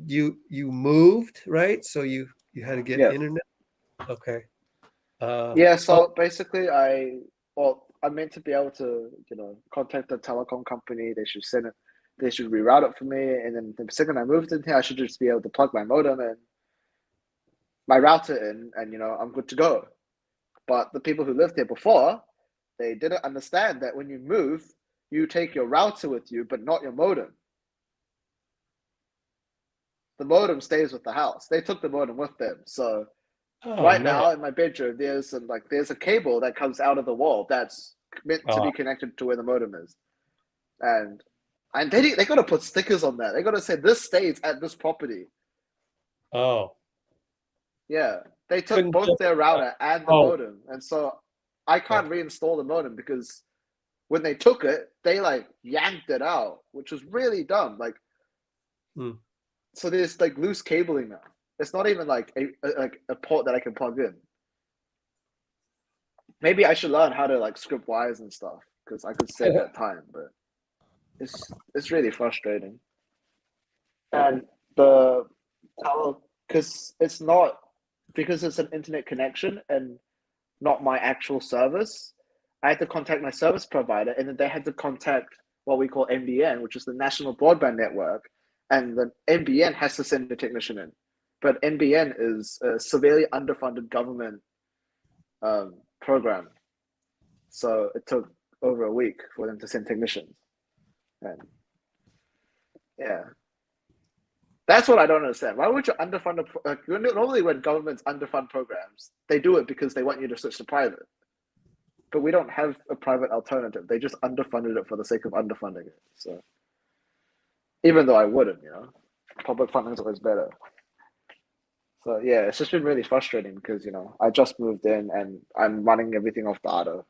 [SPEAKER 8] moved, right? So you had to get
[SPEAKER 9] Yeah.
[SPEAKER 8] internet. Okay.
[SPEAKER 9] yeah, so basically I meant to be able to, contact the telecom company. They should send it, they should reroute it for me. And then the second I moved in here, I should just be able to plug my modem in, my router in, and I'm good to go. But the people who lived here before, they didn't understand that when you move, you take your router with you, but not your modem. The modem stays with the house. They took the modem with them. So right
[SPEAKER 8] no.
[SPEAKER 9] now in my bedroom, there's a cable that comes out of the wall that's meant to be connected to where the modem is, and they got to put stickers on that. They got to say this stays at this property.
[SPEAKER 8] Oh.
[SPEAKER 9] Yeah, they took
[SPEAKER 8] Couldn't
[SPEAKER 9] both
[SPEAKER 8] just-
[SPEAKER 9] their router and the modem, and so I can't reinstall the modem because when they took it, they like yanked it out, which was really dumb. Like, so there's like loose cabling now. It's not even like a port that I can plug in. Maybe I should learn how to like script wires and stuff because I could save that time, but it's really frustrating. And the because it's not because it's an internet connection and not my actual service. I had to contact my service provider, and then they had to contact what we call NBN, which is the National Broadband Network, and the NBN has to send a technician in. But NBN is a severely underfunded government program, so it took over a week for them to send technicians. And yeah, that's what I don't understand. Why would you underfund normally when governments underfund programs, they do it because they want you to switch to private. But we don't have a private alternative. They just underfunded it for the sake of underfunding it. So even though I wouldn't, public funding is always better. So yeah, it's just been really frustrating because I just moved in and I'm running everything off data,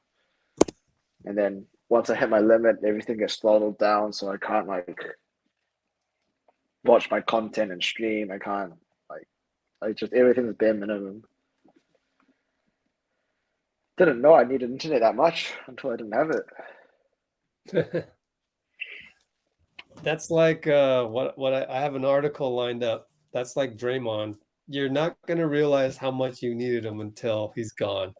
[SPEAKER 9] and then once I hit my limit, everything gets throttled down, so I can't like watch my content and stream. I can't I just everything's bare minimum. Didn't know I needed internet that much until I didn't have it.
[SPEAKER 8] That's like what I have an article lined up. That's like Draymond. You're not going to realize how much you needed him until he's gone.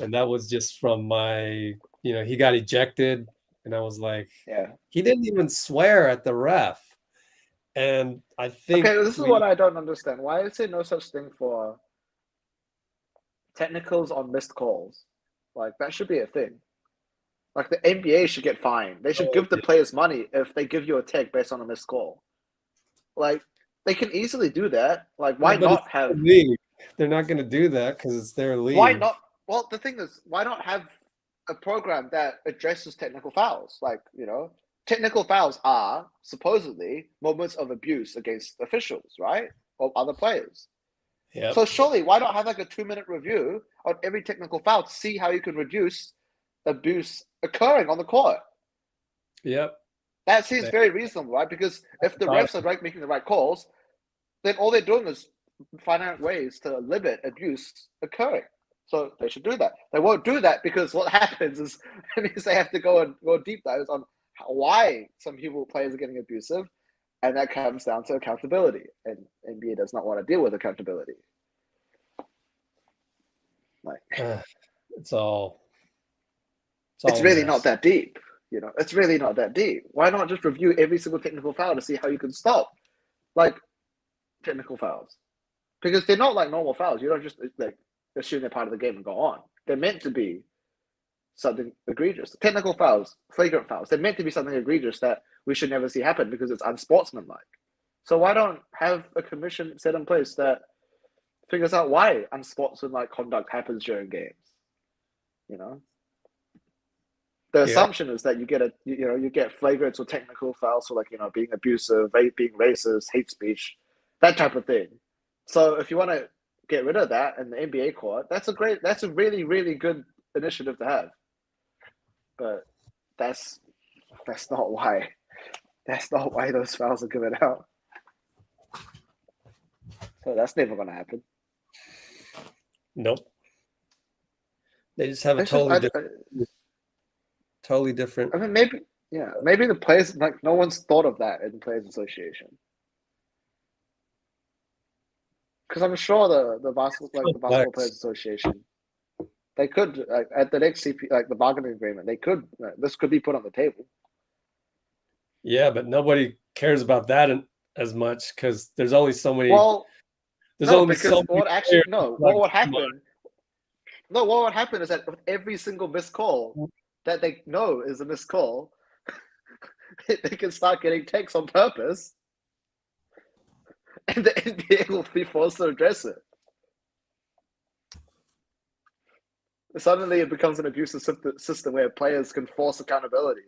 [SPEAKER 8] And that was just from my, he got ejected, and I was like,
[SPEAKER 9] yeah,
[SPEAKER 8] he didn't even swear at the ref. And I think
[SPEAKER 9] this is what I don't understand. Why is there no such thing for technicals on missed calls? Like that should be a thing. Like the NBA should get fined. They should give the players money if they give you a tech based on a missed call. Like they can easily do that. Like why not have?
[SPEAKER 8] League. They're not going to do that because it's their league.
[SPEAKER 9] Why not? Well, the thing is, why not have a program that addresses technical fouls? Like technical fouls are supposedly moments of abuse against officials, right? Or other players.
[SPEAKER 8] Yep.
[SPEAKER 9] So surely, why not have like a 2-minute review on every technical foul to see how you can reduce abuse occurring on the court?
[SPEAKER 8] Yep.
[SPEAKER 9] That seems very reasonable, right? Because if the refs are making the right calls, then all they're doing is finding out ways to limit abuse occurring. So they should do that. They won't do that because what happens is it means they have to go deep dives on why some players are getting abusive, and that comes down to accountability. And NBA does not want to deal with accountability.
[SPEAKER 8] It's all.
[SPEAKER 9] It's really not that deep. It's really not that deep. Why not just review every single technical foul to see how you can stop, like, technical fouls? Because they're not like normal fouls. You don't just like assume they're part of the game and go on. They're meant to be something egregious. Technical fouls, flagrant fouls, they're meant to be something egregious that we should never see happen because it's unsportsmanlike. So why don't have a commission set in place that figures out why unsportsmanlike conduct happens during games? The assumption is that you get flagrant or technical fouls for being abusive, being racist, hate speech, that type of thing. So if you want to get rid of that in the NBA court, that's a really, really good initiative to have. But that's not why. That's not why those fouls are given out. So that's never going to happen.
[SPEAKER 8] Nope. They just have a totally different.
[SPEAKER 9] I mean, maybe the players, like, no one's thought of that in the Players Association. Because I'm sure the Basketball Players Association, they could, at the next CP, the bargaining agreement, they could, this could be put on the table.
[SPEAKER 8] Yeah, but nobody cares about that as much because there's only so many.
[SPEAKER 9] Well,
[SPEAKER 8] what would
[SPEAKER 9] happen? No, what would happen is that with every single missed call that they know is a missed call, they can start getting takes on purpose, and the NBA will be forced to address it. Suddenly, it becomes an abusive system where players can force accountability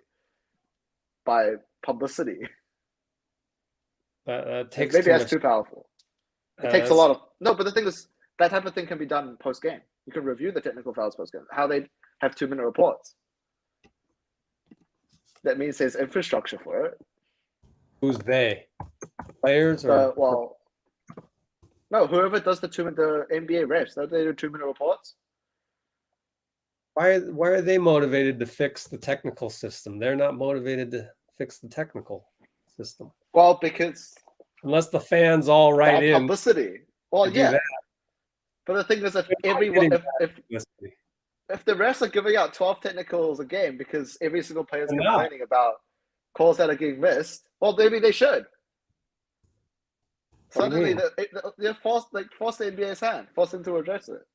[SPEAKER 9] by publicity.
[SPEAKER 8] Takes
[SPEAKER 9] maybe that's too powerful. It takes a lot of but the thing is, that type of thing can be done post game. You can review the technical fouls post game. How they have 2-minute reports. That means there's infrastructure for it.
[SPEAKER 8] Who's they? Players or
[SPEAKER 9] no, whoever does the NBA refs, don't they do 2-minute reports?
[SPEAKER 8] Why are they motivated to fix the technical system? They're not motivated to fix the technical system.
[SPEAKER 9] Well, because
[SPEAKER 8] unless the fans all write in
[SPEAKER 9] publicity. Well, yeah.
[SPEAKER 8] That.
[SPEAKER 9] But the thing is, if the refs are giving out 12 technicals a game because every single player is complaining about calls that are getting missed, well, maybe they should. Suddenly, they're force the NBA's hand, force them to address it.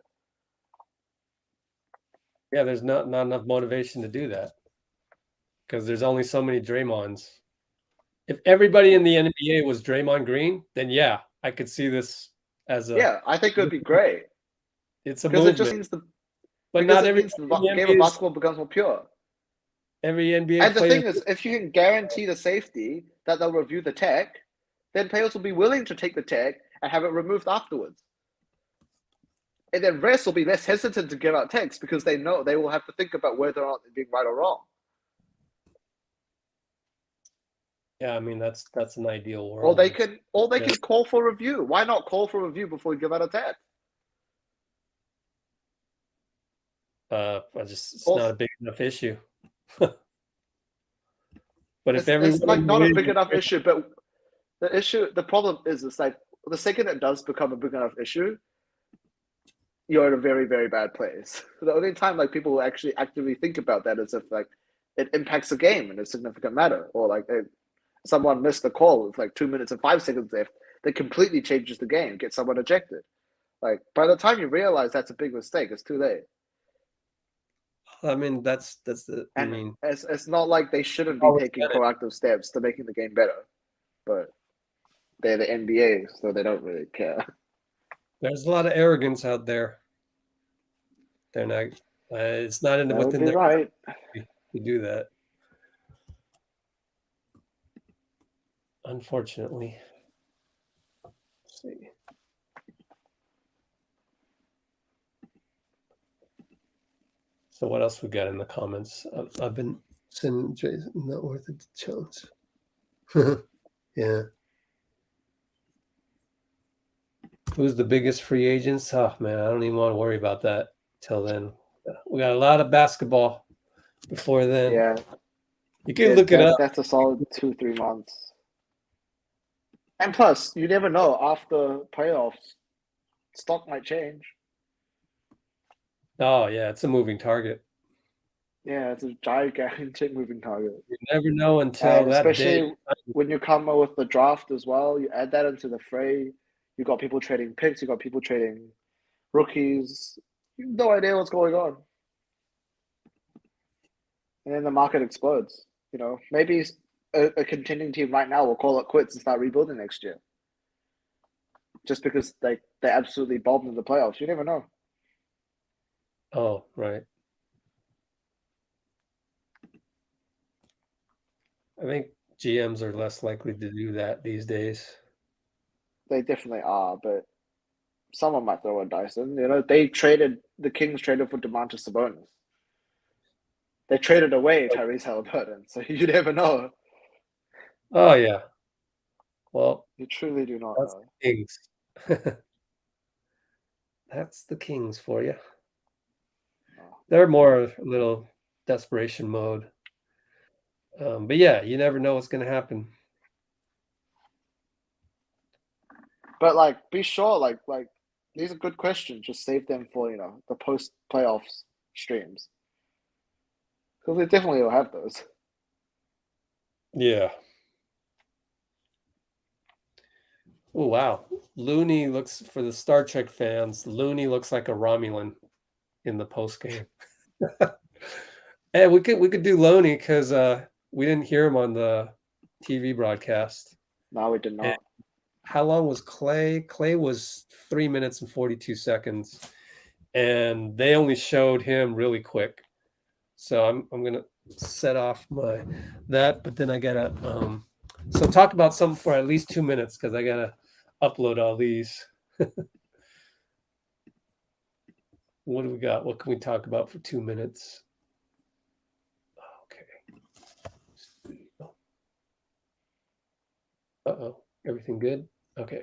[SPEAKER 8] Yeah, there's not enough motivation to do that because there's only so many Draymonds. If everybody in the NBA was Draymond Green, then yeah, I could see this as a.
[SPEAKER 9] Yeah, I think it would be great.
[SPEAKER 8] It's a movement.
[SPEAKER 9] It just means
[SPEAKER 8] but not every
[SPEAKER 9] game of basketball becomes more pure.
[SPEAKER 8] Every NBA
[SPEAKER 9] and the thing is, if you can guarantee the safety that they'll review the tech, then players will be willing to take the tech and have it removed afterwards. And then refs will be less hesitant to give out techs because they know they will have to think about whether or not they're being right or wrong.
[SPEAKER 8] Yeah, I mean that's an ideal world.
[SPEAKER 9] Or they can call for review. Why not call for review before you give out a tech?
[SPEAKER 8] It's not a big enough issue. But if
[SPEAKER 9] it's not a big enough issue, but the problem is, it's like the second it does become a big enough issue, you're in a very, very bad place. The only time people will actually actively think about that is if it impacts the game in a significant matter, or someone missed the call with 2 minutes and 5 seconds left, that completely changes the game, gets someone ejected. By the time you realize that's a big mistake, it's too late.
[SPEAKER 8] I mean, that's
[SPEAKER 9] it's not like they shouldn't be taking proactive steps to making the game better, but they're the NBA, so they don't really care.
[SPEAKER 8] There's a lot of arrogance out there. They're not. It's not within their
[SPEAKER 9] right
[SPEAKER 8] to do that. unfortunately. Let's see. So what else we got in the comments? I've been sending Jason, not worth it to challenge. Yeah. Who's the biggest free agents? Oh man, I don't even want to worry about that till then. We got a lot of basketball before then.
[SPEAKER 9] Yeah,
[SPEAKER 8] You can look it up.
[SPEAKER 9] that's a solid 2-3 months. And plus, you never know, after playoffs, stock might change.
[SPEAKER 8] Oh yeah, it's a moving target.
[SPEAKER 9] Yeah, it's a gigantic moving target.
[SPEAKER 8] You never know until
[SPEAKER 9] And
[SPEAKER 8] that day.
[SPEAKER 9] especially when you come up with the draft as well, you add that into the fray. You got people trading picks, you got people trading rookies. You have no idea what's going on. And then the market explodes. You know, maybe a contending team right now will call it quits and start rebuilding next year. Just because they absolutely bombed in the playoffs. You never know.
[SPEAKER 8] Oh, right. I think GMs are less likely to do that these days.
[SPEAKER 9] They definitely are, but someone might throw a dice in. You know, the Kings traded for DeMontis Sabonis. They traded away Tyrese Halliburton, so you never know.
[SPEAKER 8] Oh yeah. Well,
[SPEAKER 9] You truly do not
[SPEAKER 8] that's
[SPEAKER 9] know.
[SPEAKER 8] the Kings. That's the Kings for you. They're more a little desperation mode. But yeah, you never know what's going to happen.
[SPEAKER 9] But like, be sure, like these are good questions. Just save them for the post playoffs streams because we definitely will have those.
[SPEAKER 8] Yeah. Oh wow, Looney looks, for the Star Trek fans, Looney looks like a Romulan in the post game. Hey, we could do Looney because we didn't hear him on the TV broadcast.
[SPEAKER 9] No, we did
[SPEAKER 8] And
[SPEAKER 9] not.
[SPEAKER 8] how long was Clay? Clay was 3 minutes and 42 seconds, and they only showed him really quick. So I'm gonna set off that, but then I gotta so talk about something for at least 2 minutes because I gotta upload all these. What do we got? What can we talk about for 2 minutes? Okay. Uh-oh. Everything good? Okay.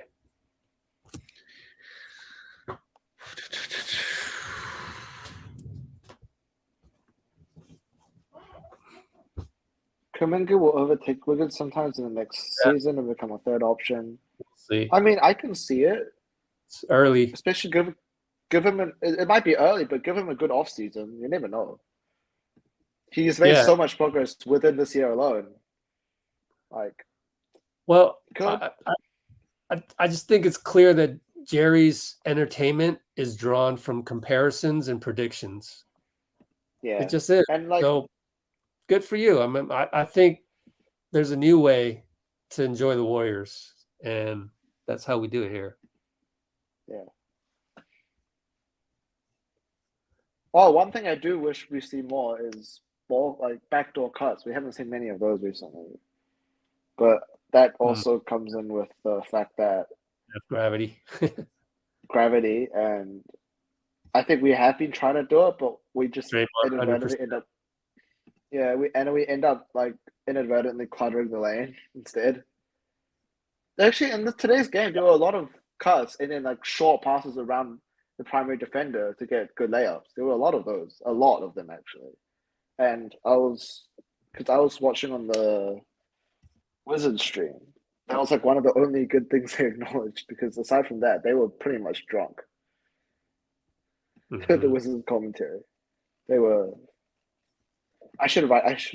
[SPEAKER 9] Kuminga will overtake Wiggins sometimes in the next season and become a third option.
[SPEAKER 8] We'll see.
[SPEAKER 9] I mean, I can see it.
[SPEAKER 8] It's early.
[SPEAKER 9] Especially give him it might be early, but give him a good off season. You never know. He's made so much progress within this year alone. Like,
[SPEAKER 8] well,
[SPEAKER 9] good.
[SPEAKER 8] I just think it's clear that Jerry's entertainment is drawn from comparisons and predictions.
[SPEAKER 9] Yeah,
[SPEAKER 8] It just is.
[SPEAKER 9] and like,
[SPEAKER 8] so good for you. I think there's a new way to enjoy the Warriors, and that's how we do it here.
[SPEAKER 9] Yeah. Oh, one thing I do wish we see more is backdoor cuts. We haven't seen many of those recently, but that also comes in with the fact that
[SPEAKER 8] gravity,
[SPEAKER 9] and I think we have been trying to do it, but we just inadvertently
[SPEAKER 8] 100%.
[SPEAKER 9] end up. Yeah, we end up like inadvertently cluttering the lane instead. Actually, in today's game, there were a lot of cuts and then like short passes around the primary defender to get good layups. There were a lot of those, a lot of them actually. And I was watching on the Wizards stream. That was like one of the only good things they acknowledged because aside from that, they were pretty much drunk.
[SPEAKER 8] Mm-hmm.
[SPEAKER 9] The Wizards commentary, they were. I should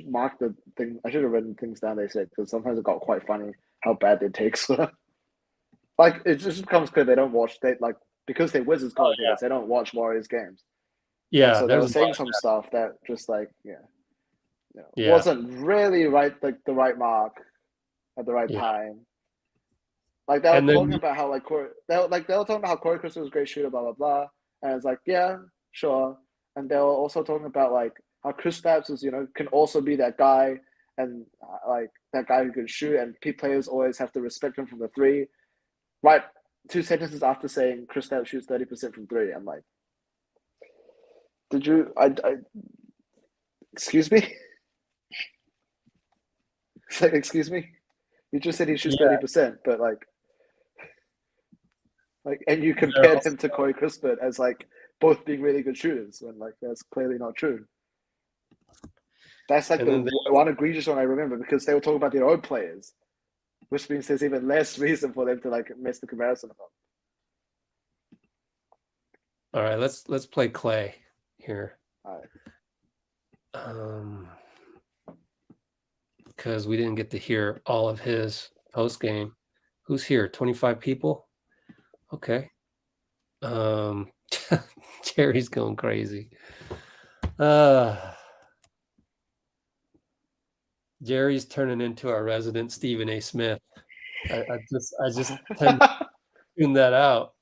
[SPEAKER 9] mark the thing. I should have written things down they said because sometimes it got quite funny how bad their takes were. Like it just becomes clear they don't watch. They like because they're Wizards commentators, they don't watch Warriors games.
[SPEAKER 8] Yeah,
[SPEAKER 9] and so they were saying some stuff that just like
[SPEAKER 8] Yeah.
[SPEAKER 9] wasn't really like the right mark at the right time. Like they were talking about how they were talking about how Corey Crystal was a great shooter, blah blah blah, and it's like yeah, sure. And they were also talking about like how Kristaps is can also be that guy, and like that guy who can shoot, and players always have to respect him from the three. Right, 2 sentences after saying Kristaps shoots 30% from three, I'm like, did you? Excuse me. It's like, excuse me. You just said he shoots 30%, but like, and you compared him to Corey Crispin as like both being really good shooters, when like that's clearly not true. That's like the one egregious one I remember, because they were talking about their own players, which means there's even less reason for them to like mess the comparison up.
[SPEAKER 8] All right, let's play Clay here.
[SPEAKER 9] All right.
[SPEAKER 8] Because we didn't get to hear all of his post game. Who's here? 25 people. Okay. Jerry's going crazy. Jerry's turning into our resident Stephen A. Smith. I just tend to tune that out.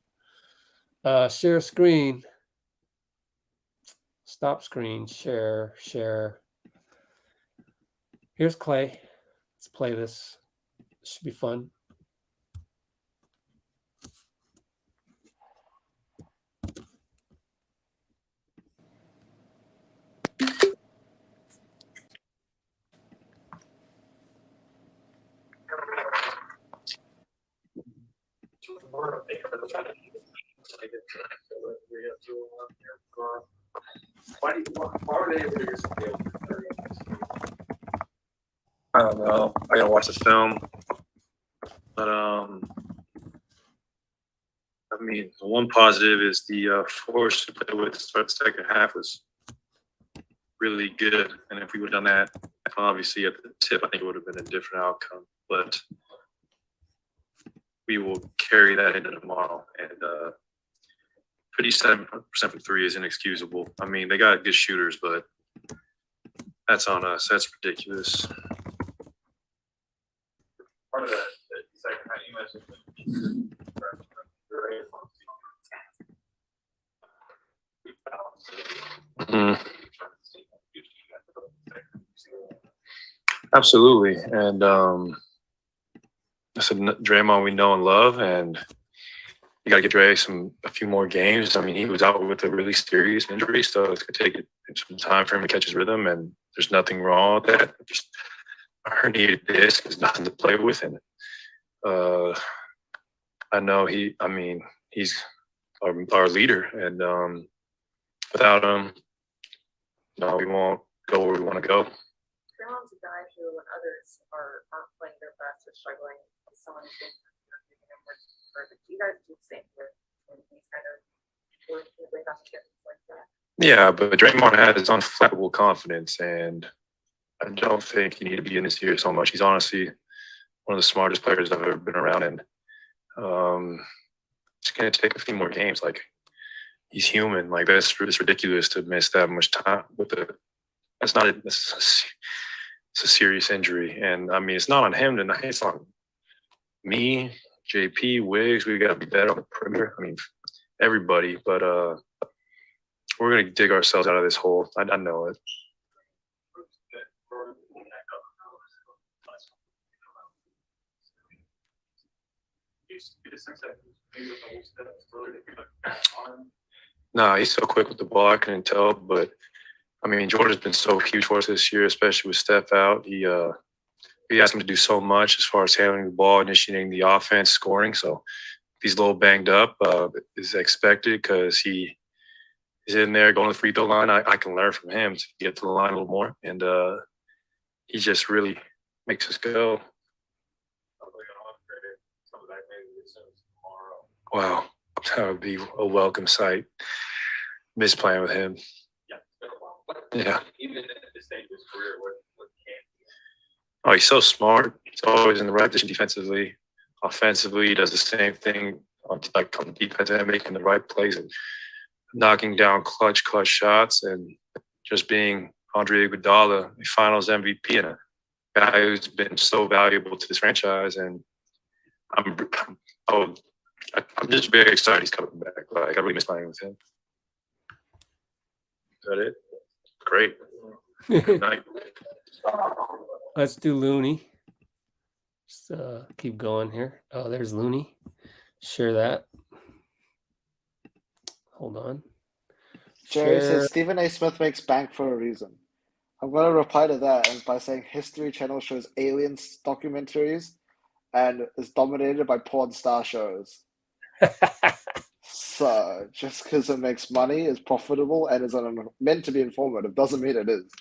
[SPEAKER 8] Share screen. Stop screen. Share. Here's Clay. Let's play this. This should be fun.
[SPEAKER 5] I don't know. I gotta watch the film. But I mean, the one positive is the force to play with to start the second half was really good. And if we would have done that, obviously at the tip, I think it would have been a different outcome. But we will carry that into tomorrow. And 57% from three is inexcusable. I mean, they got good shooters, but that's on us. That's ridiculous. Part of that second half, you mentioned. Absolutely. And I said, Draymond, we know and love, and you got to get Dre a few more games. I mean, he was out with a really serious injury, so it's going to take some time for him to catch his rhythm, and there's nothing wrong with that. Just a herniated disc is nothing to play with in it. I know he's our leader, and without him, no, we won't go where we want to go.
[SPEAKER 2] Draymond's a guy who, when others aren't playing their best or struggling, someone who's giving him work further. Do you guys do the same with these kind of working with like that?
[SPEAKER 5] Yeah, but Draymond has his unflappable confidence, and I don't think you need to be in this year so much. He's honestly one of the smartest players I've ever been around, and it's going to take a few more games. Like, he's human. Like, it's ridiculous to miss that much time with it's a serious injury, and I mean, it's not on him tonight. It's on me, JP, Wiggs. We got to be better on the perimeter. I mean, everybody, but we're going to dig ourselves out of this hole. I know it. No, he's so quick with the ball. I couldn't tell, but I mean, Jordan's been so huge for us this year, especially with Steph out. We asked him to do so much as far as handling the ball, initiating the offense, scoring. So he's a little banged up. Is expected because he is in there going to the free throw line. I can learn from him to get to the line a little more, and he just really makes us go. Wow, that would be a welcome sight. Miss playing with him. Yeah. Even at this stage of his career, what can he? Oh, he's so smart. He's always in the right position defensively. Offensively, he does the same thing on defense and making the right plays and knocking down clutch shots and just being Andre Iguodala, the Finals MVP, and a guy who's been so valuable to this franchise. And I'm just very excited he's coming back. Like, I really miss playing with him. Is that it? Great. Good night.
[SPEAKER 8] Let's do Looney. Just keep going here. Oh, there's Looney. Share that. Hold on.
[SPEAKER 9] Jerry
[SPEAKER 8] Share.
[SPEAKER 9] says Stephen A. Smith makes bank for a reason. I'm going to reply to that and by saying History Channel shows aliens documentaries and is dominated by porn star shows. So just because it makes money, is profitable, and is meant to be informative doesn't mean it is.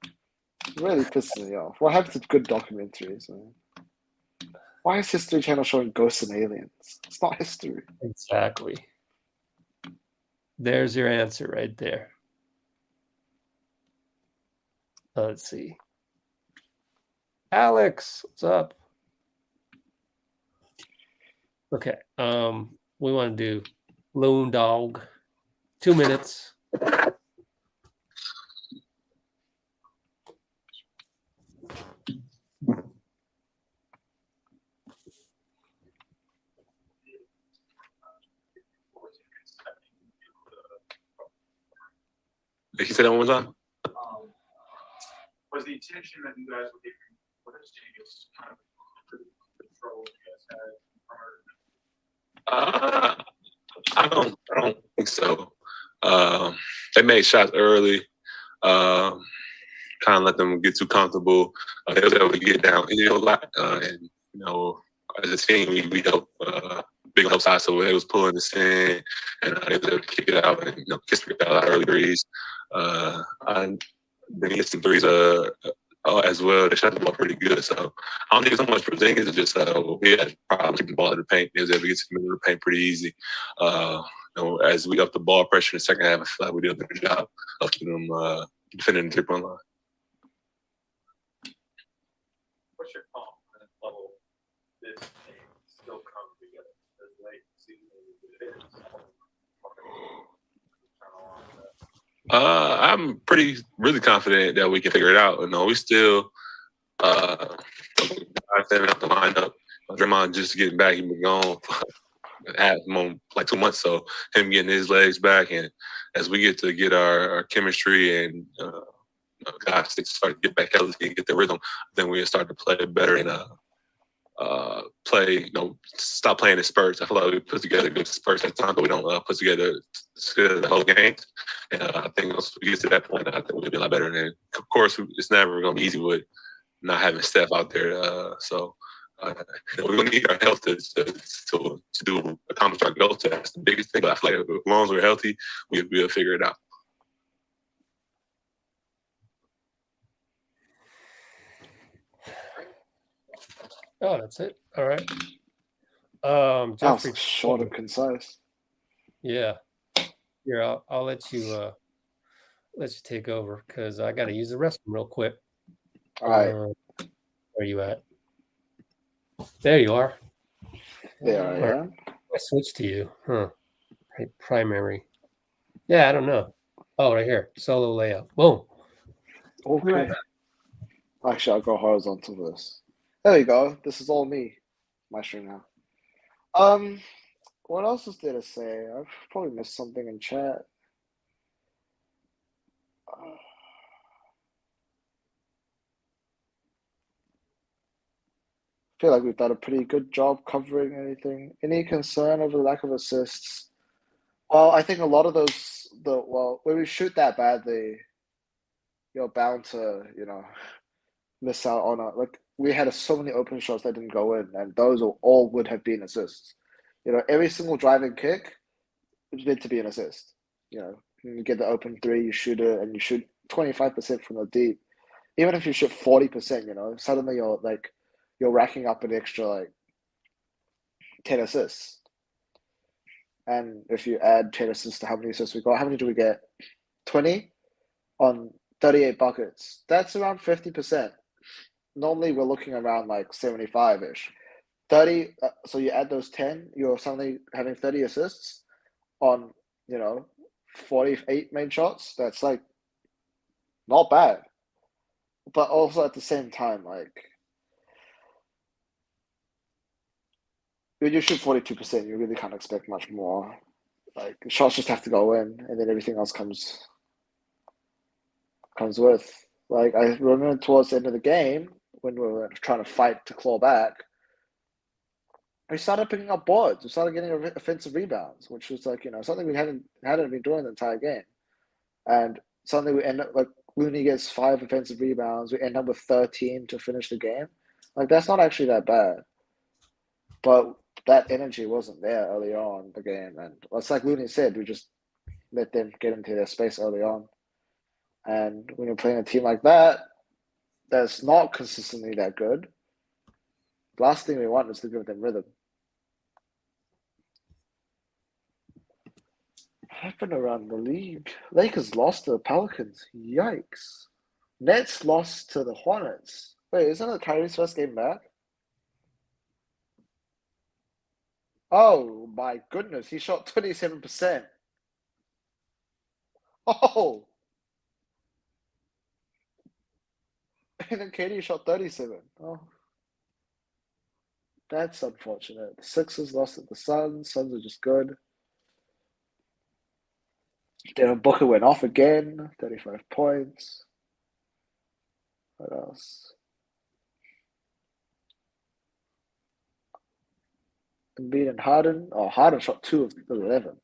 [SPEAKER 9] It really pisses me off. What happened to good documentaries, man? Why is History Channel showing ghosts and aliens? It's not history.
[SPEAKER 8] Exactly. There's your answer right there. Let's see. Alex, what's up? Okay. We want to do Loon Dog. 2 minutes.
[SPEAKER 10] Can you say that one more time?
[SPEAKER 5] Was the intention that you guys were giving for this changes kind of control you guys had?
[SPEAKER 10] I don't think so. They made shots early. Kind of let them get too comfortable. They was able to get downhill a lot, and as a team, we helped. Big help side, so they was pulling this in, and they was able to kick it out and kiss it out early threes. And then he hit some threes as well. They shot the ball pretty good. So I don't think it's so much for Porzingis. It's just we had problems keeping the ball in the paint. They was able to get to the middle of the paint pretty easy. As we upped the ball pressure in the second half, I feel like we did a good job of keeping them defending the 3-point line.
[SPEAKER 5] What's your confidence level this team still come together as late season as it is?
[SPEAKER 10] I'm really confident that we can figure it out. We still setting up the lineup. Draymond just getting back. He been gone like 2 months, so him getting his legs back, and as we get our chemistry and guys start to get back healthy and get the rhythm, then we start to play better and stop playing in spurts. I feel like we put together good spurts at times, but we don't put together the whole game. And I think once we get to that point, I think we'll be a lot better. And of course, it's never going to be easy with not having Steph out there. So we're going to need our health to accomplish our goals. That's the biggest thing. But I feel like as long as we're healthy, we'll figure it out.
[SPEAKER 8] Oh, that's it. All right. Jeffrey,
[SPEAKER 9] that was short and concise.
[SPEAKER 8] Yeah. Here, I'll let you take over because I got to use the restroom real quick.
[SPEAKER 9] All right.
[SPEAKER 8] Where are you at? There you are.
[SPEAKER 9] There I am.
[SPEAKER 8] I switched to you, huh? Primary. Yeah, I don't know. Oh, right here. Solo layout. Boom.
[SPEAKER 9] Okay. Actually, I'll go horizontal for this. There you go. This is all me. My stream now. What else is there to say? I've probably missed something in chat. I feel like we've done a pretty good job covering anything. Any concern over the lack of assists? Well, I think a lot of those, when we shoot that badly, you're bound to, miss out on it. Like we had so many open shots that didn't go in, and those all would have been assists. Every single driving kick meant to be an assist. You get the open three, you shoot it, and you shoot 25% from the deep. Even if you shoot 40%, suddenly you're racking up an extra 10 assists. And if you add 10 assists to how many assists we got, how many do we get? 20 on 38 buckets. That's around 50%. Normally we're looking around 75-ish. 30, so you add those 10, you're suddenly having 30 assists on, 48 main shots. That's not bad. But also at the same time, when you shoot 42%, you really can't expect much more. Shots just have to go in, and then everything else comes with. I remember towards the end of the game, when we were trying to fight to claw back, we started picking up boards. We started getting offensive rebounds, which was like, something we hadn't been doing the entire game. And suddenly we end up like Looney gets 5 offensive rebounds. We end up with 13 to finish the game. Like, that's not actually that bad. But that energy wasn't there early on in the game. And it's like Looney said, we just let them get into their space early on. And when you're playing a team like that, that's not consistently that good, last thing we want is to give them rhythm. What happened around the league? Lakers lost to the Pelicans. Yikes. Nets lost to the Hornets. Wait, isn't it Kyrie's first game back? Oh my goodness, he shot 27%. Oh! And then Katie shot 37. Oh. That's unfortunate. The Sixers lost at the Suns. Suns are just good. Devin Booker went off again. 35 points. What else? Embiid and Harden. Oh, Harden shot 2 of 11.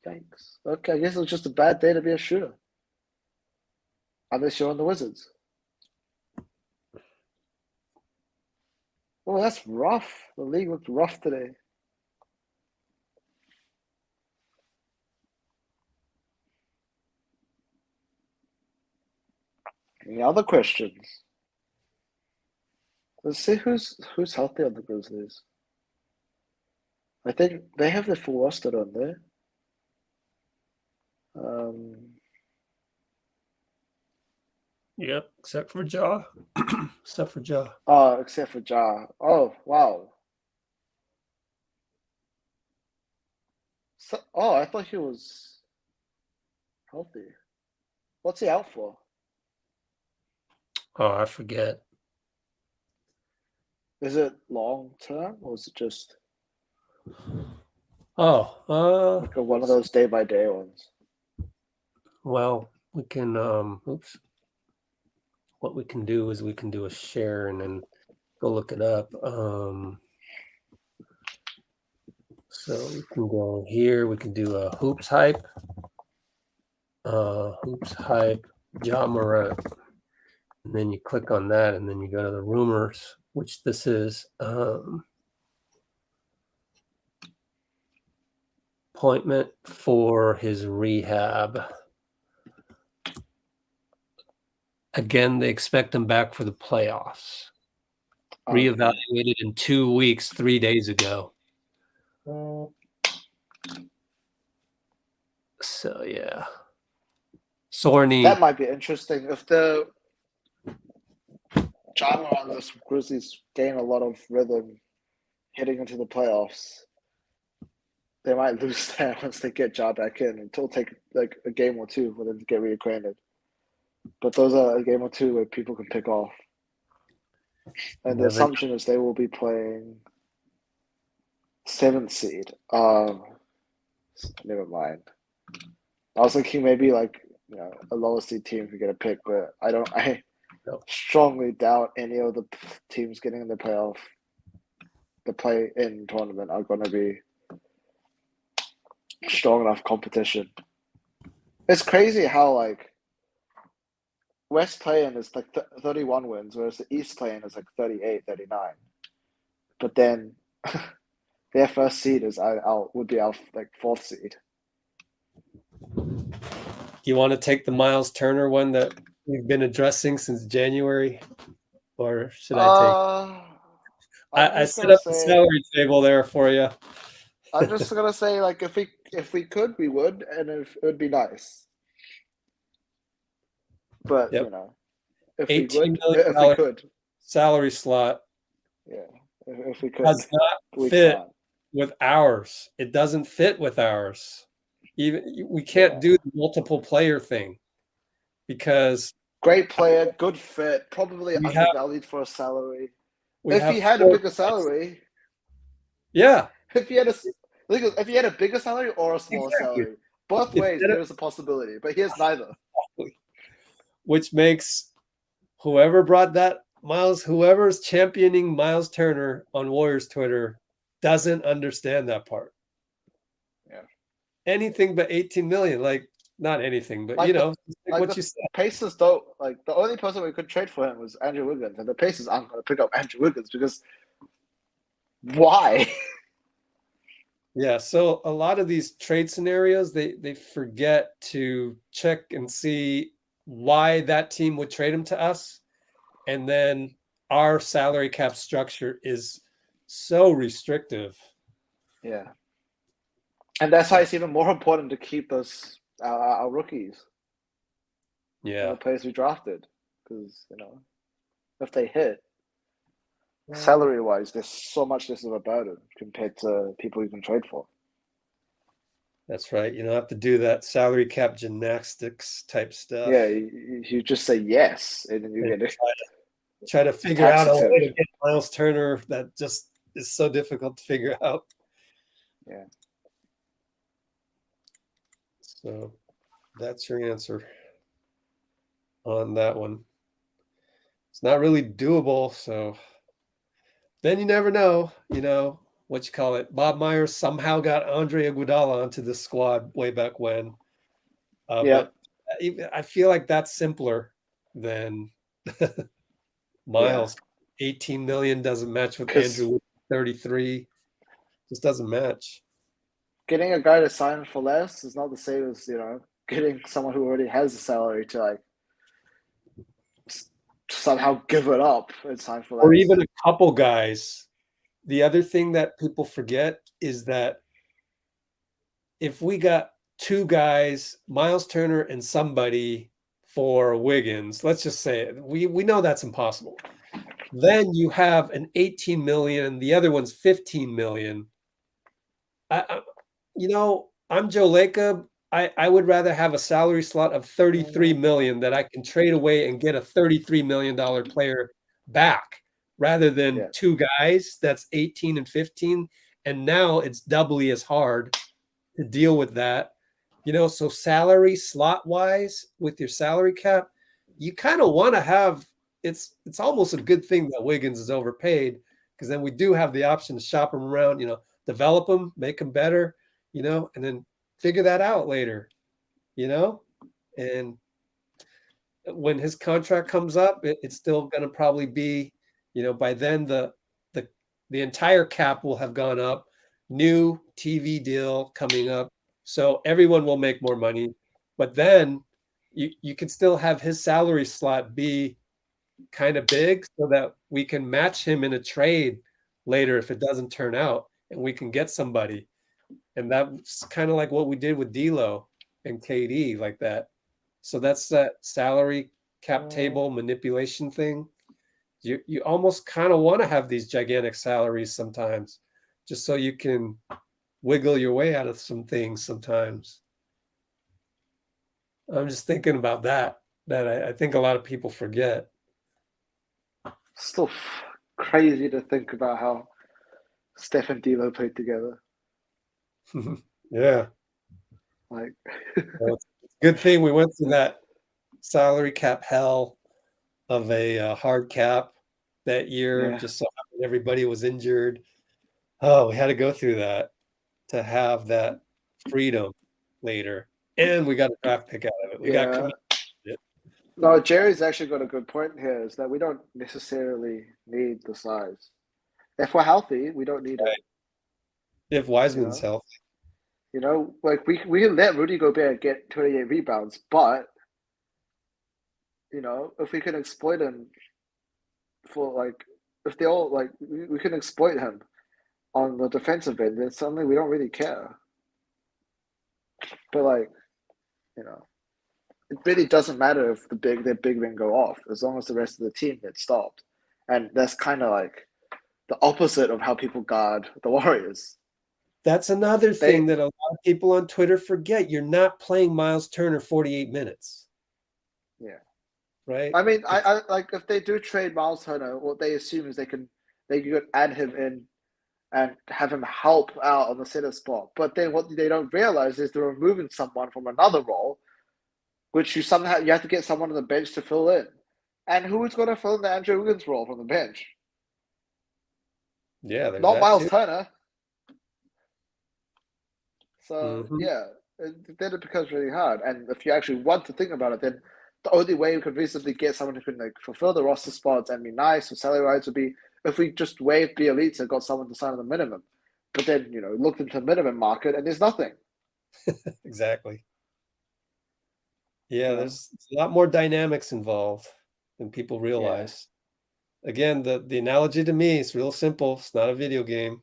[SPEAKER 9] Thanks. Okay, I guess it was just a bad day to be a shooter. Unless you're on the Wizards. Oh, that's rough. The league looked rough today. Any other questions? Let's see who's healthy on the Grizzlies. I think they have their full roster on there.
[SPEAKER 1] Yep, except for Ja. Except for Ja.
[SPEAKER 9] Oh, except for Ja. Oh, wow. So, I thought he was healthy. What's he out for?
[SPEAKER 1] Oh, I forget.
[SPEAKER 9] Is it long term or is it just
[SPEAKER 1] Oh,
[SPEAKER 9] like one of those day by day ones?
[SPEAKER 1] well, we can oops. What we can do is we can do a share and then go look it up. So we can go here, we can do a hoops hype. Hoops hype, Ja Morant. And then you click on that and then you go to the rumors, which this is appointment for his rehab. Again, they expect him back for the playoffs. Reevaluated in 2 weeks, 3 days ago. So yeah. Sorny.
[SPEAKER 9] That might be interesting if the Ja Morant the Grizzlies gain a lot of rhythm heading into the playoffs. They might lose that once they get Ja back in. It'll take like a game or two for them to get reacquainted. But those are a game or two where people can pick off. And the assumption is they will be playing 7th seed. Never mind. I was thinking maybe like a lower seed team could get a pick, but I strongly doubt any of the teams getting in the play-in tournament are going to be strong enough competition. It's crazy how like West play-in is like 31 wins, whereas the East play-in is like 38, 39. But then their first seed would be our like 4th seed.
[SPEAKER 8] You want to take the Miles Turner one that we've been addressing since January, or should I take? I set up the salary table there for you.
[SPEAKER 9] I'm just gonna say, like, if we could, we would, and if it would be nice. But if we could,
[SPEAKER 8] salary slot.
[SPEAKER 9] Yeah, if we could,
[SPEAKER 8] does not fit with ours. It doesn't fit with ours. Even we can't do the multiple player thing because
[SPEAKER 9] great player, good fit, probably undervalued for a salary. If he had a bigger salary,
[SPEAKER 8] yeah.
[SPEAKER 9] If he had a bigger salary or a smaller salary, both ways there's a possibility. But he has neither.
[SPEAKER 8] Which makes whoever brought that Miles, whoever's championing Miles Turner on Warriors Twitter doesn't understand that part.
[SPEAKER 9] Yeah.
[SPEAKER 8] Anything but 18 million, like not anything, but
[SPEAKER 9] Like
[SPEAKER 8] you
[SPEAKER 9] the-
[SPEAKER 8] know,
[SPEAKER 9] Like
[SPEAKER 8] what
[SPEAKER 9] the
[SPEAKER 8] you said.
[SPEAKER 9] Pacers don't like the only person we could trade for him was Andrew Wiggins, and the Pacers aren't going to pick up Andrew Wiggins because why?
[SPEAKER 8] Yeah, so a lot of these trade scenarios, they forget to check and see why that team would trade him to us, and then our salary cap structure is so restrictive.
[SPEAKER 9] Yeah, and that's why it's even more important to keep those our rookies,
[SPEAKER 8] Yeah,
[SPEAKER 9] the players we drafted, because if they hit salary wise, there's so much less of a burden compared to people you can trade for.
[SPEAKER 8] that's right. You don't have to do that salary cap gymnastics type stuff.
[SPEAKER 9] Yeah, you just say yes, and then you
[SPEAKER 8] And
[SPEAKER 9] get it.
[SPEAKER 8] try to figure out a way
[SPEAKER 9] Taxative.
[SPEAKER 8] to get Miles Turner that just is so difficult to figure out.
[SPEAKER 9] Yeah.
[SPEAKER 8] So that's your answer on that one. It's not really doable, so then you never know, what you call it. Bob Myers somehow got Andre Iguodala onto the squad way back when.
[SPEAKER 9] Yeah.
[SPEAKER 8] But I feel like that's simpler than Miles. 18 million doesn't match with
[SPEAKER 9] 'Cause-
[SPEAKER 8] Andrew 33. Just doesn't match.
[SPEAKER 9] Getting a guy to sign for less is not the same as getting someone who already has a salary to like somehow give it up and sign for less.
[SPEAKER 8] Or even a couple guys. The other thing that people forget is that if we got two guys, Miles Turner and somebody for Wiggins, let's just say it, we know that's impossible. Then you have an 18 million, the other one's 15 million. I'm Joe Lacob. I would rather have a salary slot of 33 million that I can trade away and get a $33 million player back rather than two guys that's 18 and 15. And now it's doubly as hard to deal with that. So salary slot wise with your salary cap, you kind of want to have it's almost a good thing that Wiggins is overpaid because then we do have the option to shop him around, develop him, make him better, and then figure that out later, and when his contract comes up, it's still going to probably be, by then the entire cap will have gone up, new TV deal coming up, so everyone will make more money, but then you can still have his salary slot be kind of big so that we can match him in a trade later if it doesn't turn out and we can get somebody. And that's kind of like what we did with D'Lo and KD like that. So that's that salary cap table manipulation thing. You almost kind of want to have these gigantic salaries sometimes just so you can wiggle your way out of some things sometimes. I'm just thinking about that I think a lot of people forget.
[SPEAKER 9] Still crazy to think about how Steph and D'Lo played together.
[SPEAKER 8] Yeah.
[SPEAKER 9] Like,
[SPEAKER 8] well, it's a good thing we went through that salary cap hell of a hard cap that year. Just so everybody was injured. Oh, we had to go through that to have that freedom later. And we got a draft pick out of it. We got committed.
[SPEAKER 9] No, Jerry's actually got a good point here, is that we don't necessarily need the size. If we're healthy, we don't need it.
[SPEAKER 8] If Wiseman's healthy.
[SPEAKER 9] Like we can let Rudy Gobert get 28 rebounds, but if we can exploit him for if they all we can exploit him on the defensive end, then suddenly we don't really care. But it really doesn't matter if their big men go off as long as the rest of the team gets stopped, and that's kind of like the opposite of how people guard the Warriors.
[SPEAKER 8] That's another thing that a lot of people on Twitter forget. You're not playing Miles Turner 48 minutes.
[SPEAKER 9] Yeah.
[SPEAKER 8] Right?
[SPEAKER 9] I mean, I like if they do trade Miles Turner, what they assume is they could add him in and have him help out on the center spot. But then what they don't realize is they're removing someone from another role, which you have to get someone on the bench to fill in. And who's going to fill in the Andrew Wiggins role from the bench?
[SPEAKER 8] Yeah, there's
[SPEAKER 9] Not
[SPEAKER 8] that
[SPEAKER 9] Miles
[SPEAKER 8] too.
[SPEAKER 9] Turner. So
[SPEAKER 8] Mhm.
[SPEAKER 9] yeah, then it becomes really hard. And if you actually want to think about it, then the only way we could reasonably get someone who can like fulfill the roster spots and be nice for salary wise would be if we just waived Bielitsa and got someone to sign on the minimum. But then looked into the minimum market and there's nothing.
[SPEAKER 8] Exactly. Yeah,
[SPEAKER 9] Yeah.
[SPEAKER 8] there's a lot more dynamics involved than people
[SPEAKER 9] Yeah.
[SPEAKER 8] realize. Again, the analogy to me is real simple. It's not a video game.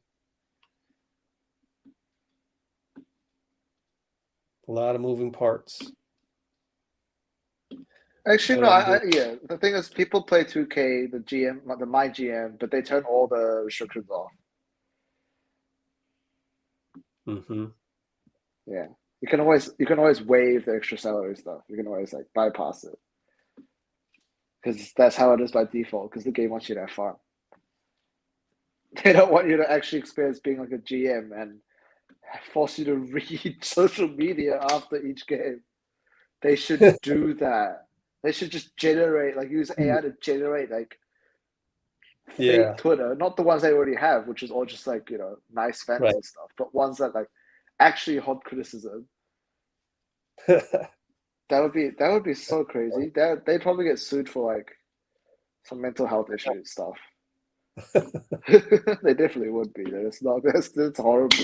[SPEAKER 8] A lot of moving parts.
[SPEAKER 9] Actually,
[SPEAKER 8] But
[SPEAKER 9] no.
[SPEAKER 8] I'm doing.
[SPEAKER 9] Yeah. The thing is, people play 2K, the GM, the My GM, but they turn all the restrictions off.
[SPEAKER 8] Mhm.
[SPEAKER 9] Yeah. You can always waive the extra salary stuff. You can always like bypass it because that's how it is by default. Because the game wants you to have fun. They don't want you to actually experience being like a GM and force you to read social media after each game. They should do that. They should just use AI to generate like
[SPEAKER 8] Yeah,
[SPEAKER 9] fake Twitter, not the ones they already have, which is all just like nice
[SPEAKER 8] right.
[SPEAKER 9] fantasy stuff, but ones that like actually hot criticism. That would be so crazy. They'd probably get sued for like some mental health issue stuff. They definitely would be. It's not. That's horrible.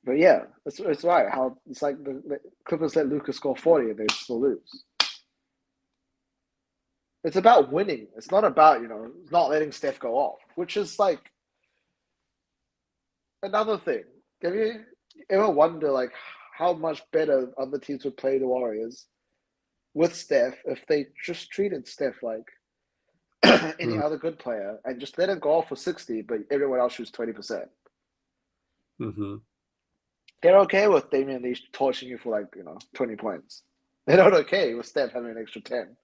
[SPEAKER 9] But yeah, it's right. How it's like the Clippers let Lucas score 40 and they still lose. It's about winning. It's not about not letting Steph go off, which is like another thing. Have you ever wonder like how much better other teams would play the Warriors with Steph if they just treated Steph like any
[SPEAKER 8] Mm,
[SPEAKER 9] other good player and just let him go off for 60, but everyone else shoots 20%.
[SPEAKER 8] mhm.
[SPEAKER 9] They're okay with Damian Lee torching you for 20 points. They're not okay with Steph having an extra 10.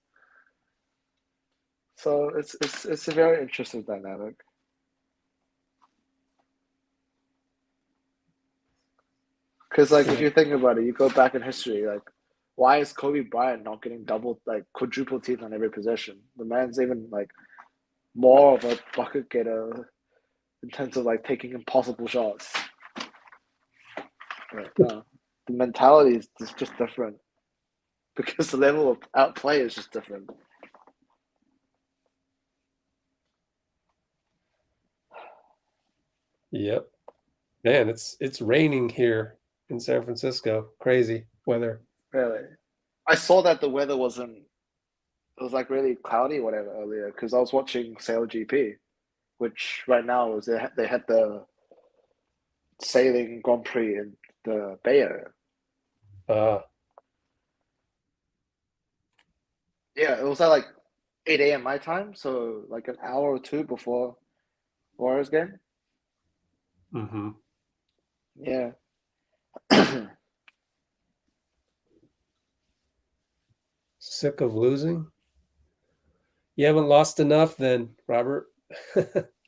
[SPEAKER 9] So it's a very interesting dynamic. Because if you think about it, you go back in history, why is Kobe Bryant not getting quadruple teamed on every possession? The man's even more of a bucket getter in terms of taking impossible shots. But, no, the mentality is just different because the level of outplay is just different.
[SPEAKER 8] Yep. Man, it's raining here in San Francisco. Crazy weather.
[SPEAKER 9] Really, I saw that the weather wasn't. It was really cloudy, or whatever, earlier because I was watching Sail GP, which right now was they had the sailing Grand Prix in the Bay Area.
[SPEAKER 8] Uh,
[SPEAKER 9] Yeah, it was at 8 a.m. my time, so an hour or two before Warriors game.
[SPEAKER 8] mhm.
[SPEAKER 9] Yeah.
[SPEAKER 8] Sick of losing? You haven't lost enough then, Robert.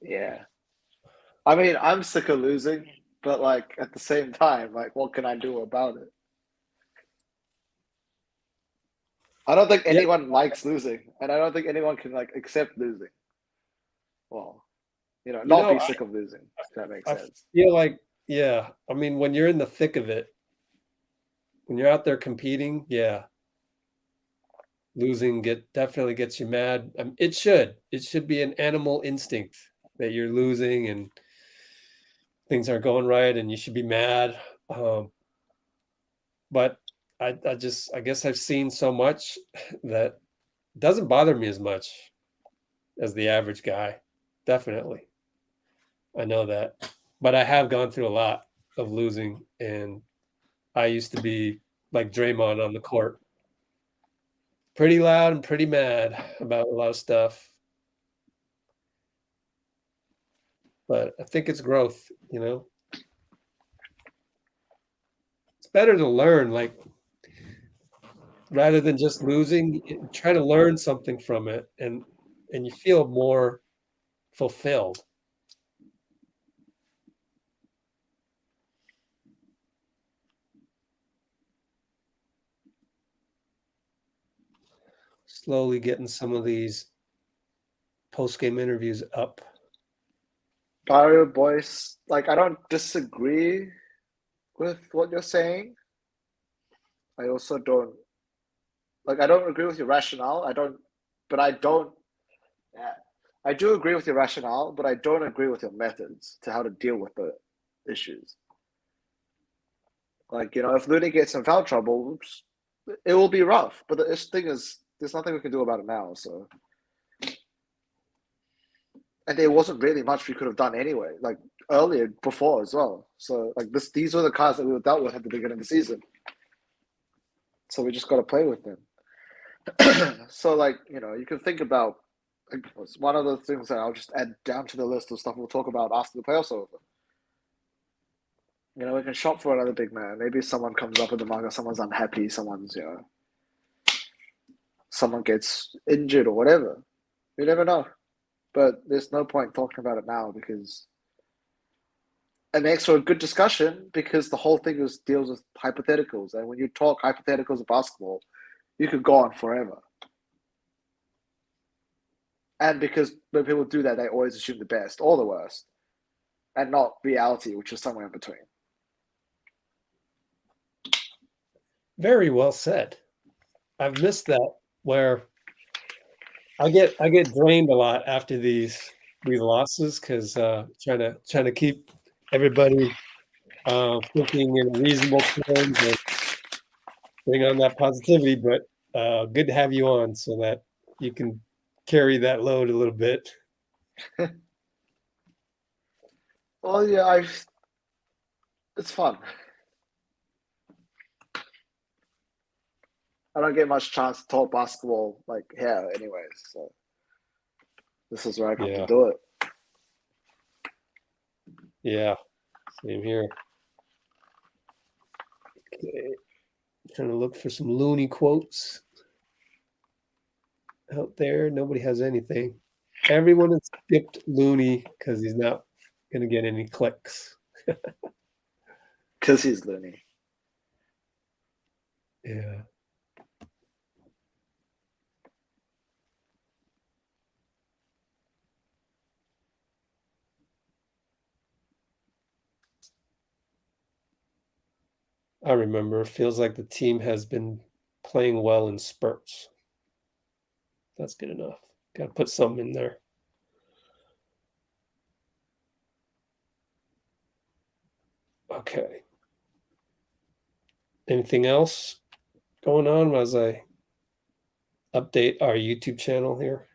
[SPEAKER 9] Yeah. I mean, I'm sick of losing, but at the same time, what can I do about it? I don't think
[SPEAKER 8] Yeah,
[SPEAKER 9] anyone likes losing, and I don't think anyone can accept losing. Well,
[SPEAKER 8] you
[SPEAKER 9] not
[SPEAKER 8] know,
[SPEAKER 9] be sick of losing, if that makes
[SPEAKER 8] I
[SPEAKER 9] sense.
[SPEAKER 8] feel like, yeah, I mean, when you're in the thick of it, when you're out there competing, yeah, losing definitely gets you mad. It should be an animal instinct that you're losing and things aren't going right and you should be mad. But I guess I've seen so much that doesn't bother me as much as the average guy. Definitely. I know that. But I have gone through a lot of losing, and I used to be like Draymond on the court, pretty loud and pretty mad about a lot of stuff. But I think it's growth, It's better to learn, rather than just losing, try to learn something from it, and you feel more fulfilled. slowly getting some of these post-game interviews up.
[SPEAKER 9] Barrio Boys, like I don't disagree with what you're saying. I also don't I don't agree with your rationale. Yeah, I do agree with your rationale, but I don't agree with your methods to how to deal with the issues. Like, if Looney gets in foul trouble, oops, it will be rough. But the thing is, there's nothing we can do about it now. So, and there wasn't really much we could have done anyway, like earlier before as well. So, like these were the cards that we were dealt with at the beginning of the season. So we just got to play with them. So, like, you can think about one of the things that I'll just add down to the list of stuff we'll talk about after the playoffs are over. We can shop for another big man. Maybe someone comes up in the market, someone's unhappy, someone gets injured or whatever. You never know. But there's no point talking about it now because it makes for a good discussion because the whole thing deals with hypotheticals. And when you talk hypotheticals of basketball, you could go on forever. And because when people do that, they always assume the best or the worst and not reality, which is somewhere in between.
[SPEAKER 8] Very well said. I've missed that where I get drained a lot after these losses because trying to keep everybody thinking in reasonable terms and bring on that positivity. But good to have you on so that you can carry that load a little bit.
[SPEAKER 9] Well, yeah, it's fun. I don't get much chance to talk basketball like here anyways, so this is where I come to do it.
[SPEAKER 8] Yeah, same here. Okay. Trying to look for some Looney quotes out there. Nobody has anything. Everyone has skipped Looney because he's not going to get any clicks.
[SPEAKER 9] Because he's Looney.
[SPEAKER 8] Yeah. I remember. It feels like the team has been playing well in spurts. That's good enough. Got to put something in there. Okay. Anything else going on as I update our YouTube channel here?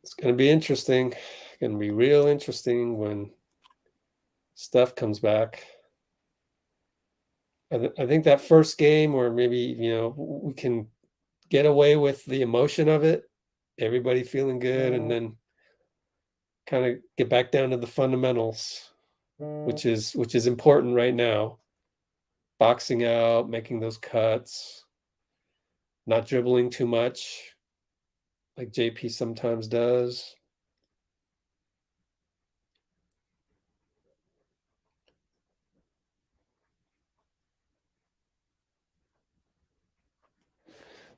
[SPEAKER 8] It's going to be interesting. Going to be real interesting when Steph comes back. I think that first game, or maybe we can get away with the emotion of it, everybody feeling good, and then kind of get back down to the fundamentals, which is important right now. Boxing out, making those cuts, not dribbling too much, like JP sometimes does.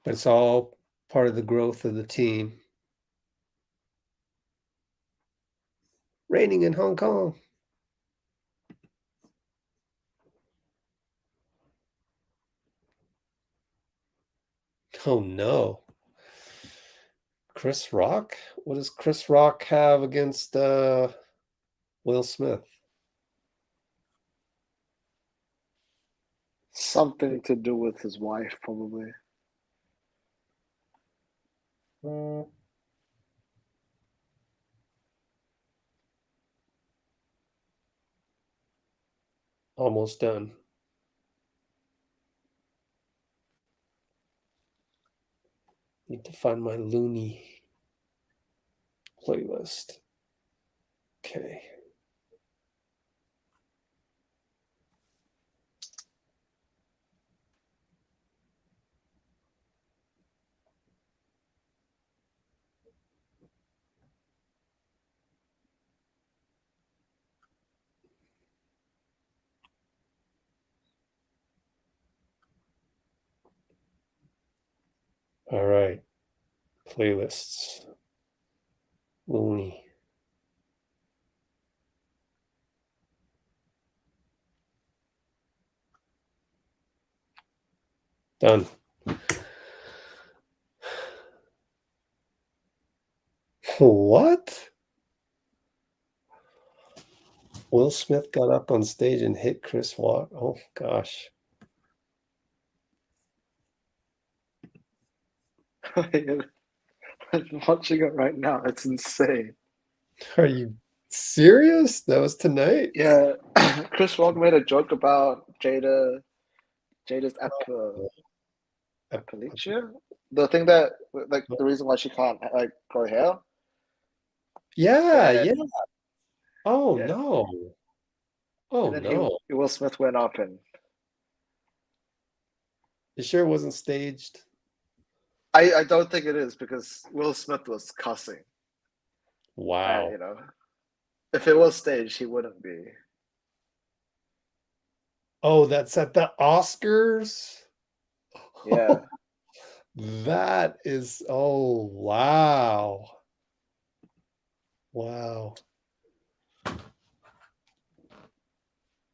[SPEAKER 8] But it's all part of the growth of the team. Raining in Hong Kong. Oh no. Chris Rock? What does Chris Rock have against Will Smith?
[SPEAKER 9] Something to do with his wife, probably.
[SPEAKER 8] Almost done. Need to find my Looney playlist. Okay. All right. Playlists. Looney. Done. What? Will Smith got up on stage and hit Chris Watt. Oh gosh.
[SPEAKER 9] I'm watching it right now. It's insane.
[SPEAKER 8] Are you serious? That was tonight?
[SPEAKER 9] Yeah, Chris Rock made a joke about Jada's aplysia, the thing that like the reason why she can't like grow hair.
[SPEAKER 8] Yeah,
[SPEAKER 9] And
[SPEAKER 8] yeah. Oh
[SPEAKER 9] yeah,
[SPEAKER 8] no. Oh
[SPEAKER 9] and then
[SPEAKER 8] no.
[SPEAKER 9] Will Smith went up and
[SPEAKER 8] You sure it wasn't staged?
[SPEAKER 9] I don't think it is because Will Smith was cussing.
[SPEAKER 8] Wow.
[SPEAKER 9] You know, if it was staged, he wouldn't be.
[SPEAKER 8] Oh, that's at the Oscars?
[SPEAKER 9] Yeah.
[SPEAKER 8] That is, oh wow. Wow.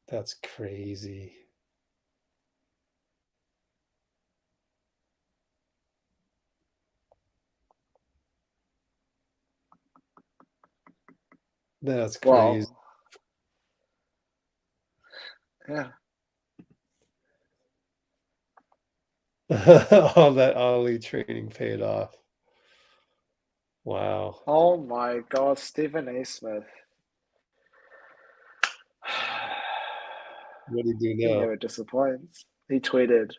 [SPEAKER 8] That's crazy. That's crazy.
[SPEAKER 9] Wow. Yeah.
[SPEAKER 8] All that Ali training paid off. Wow.
[SPEAKER 9] Oh my God, Stephen A. Smith.
[SPEAKER 8] What do you do
[SPEAKER 9] He
[SPEAKER 8] now?
[SPEAKER 9] never disappoints. He tweeted,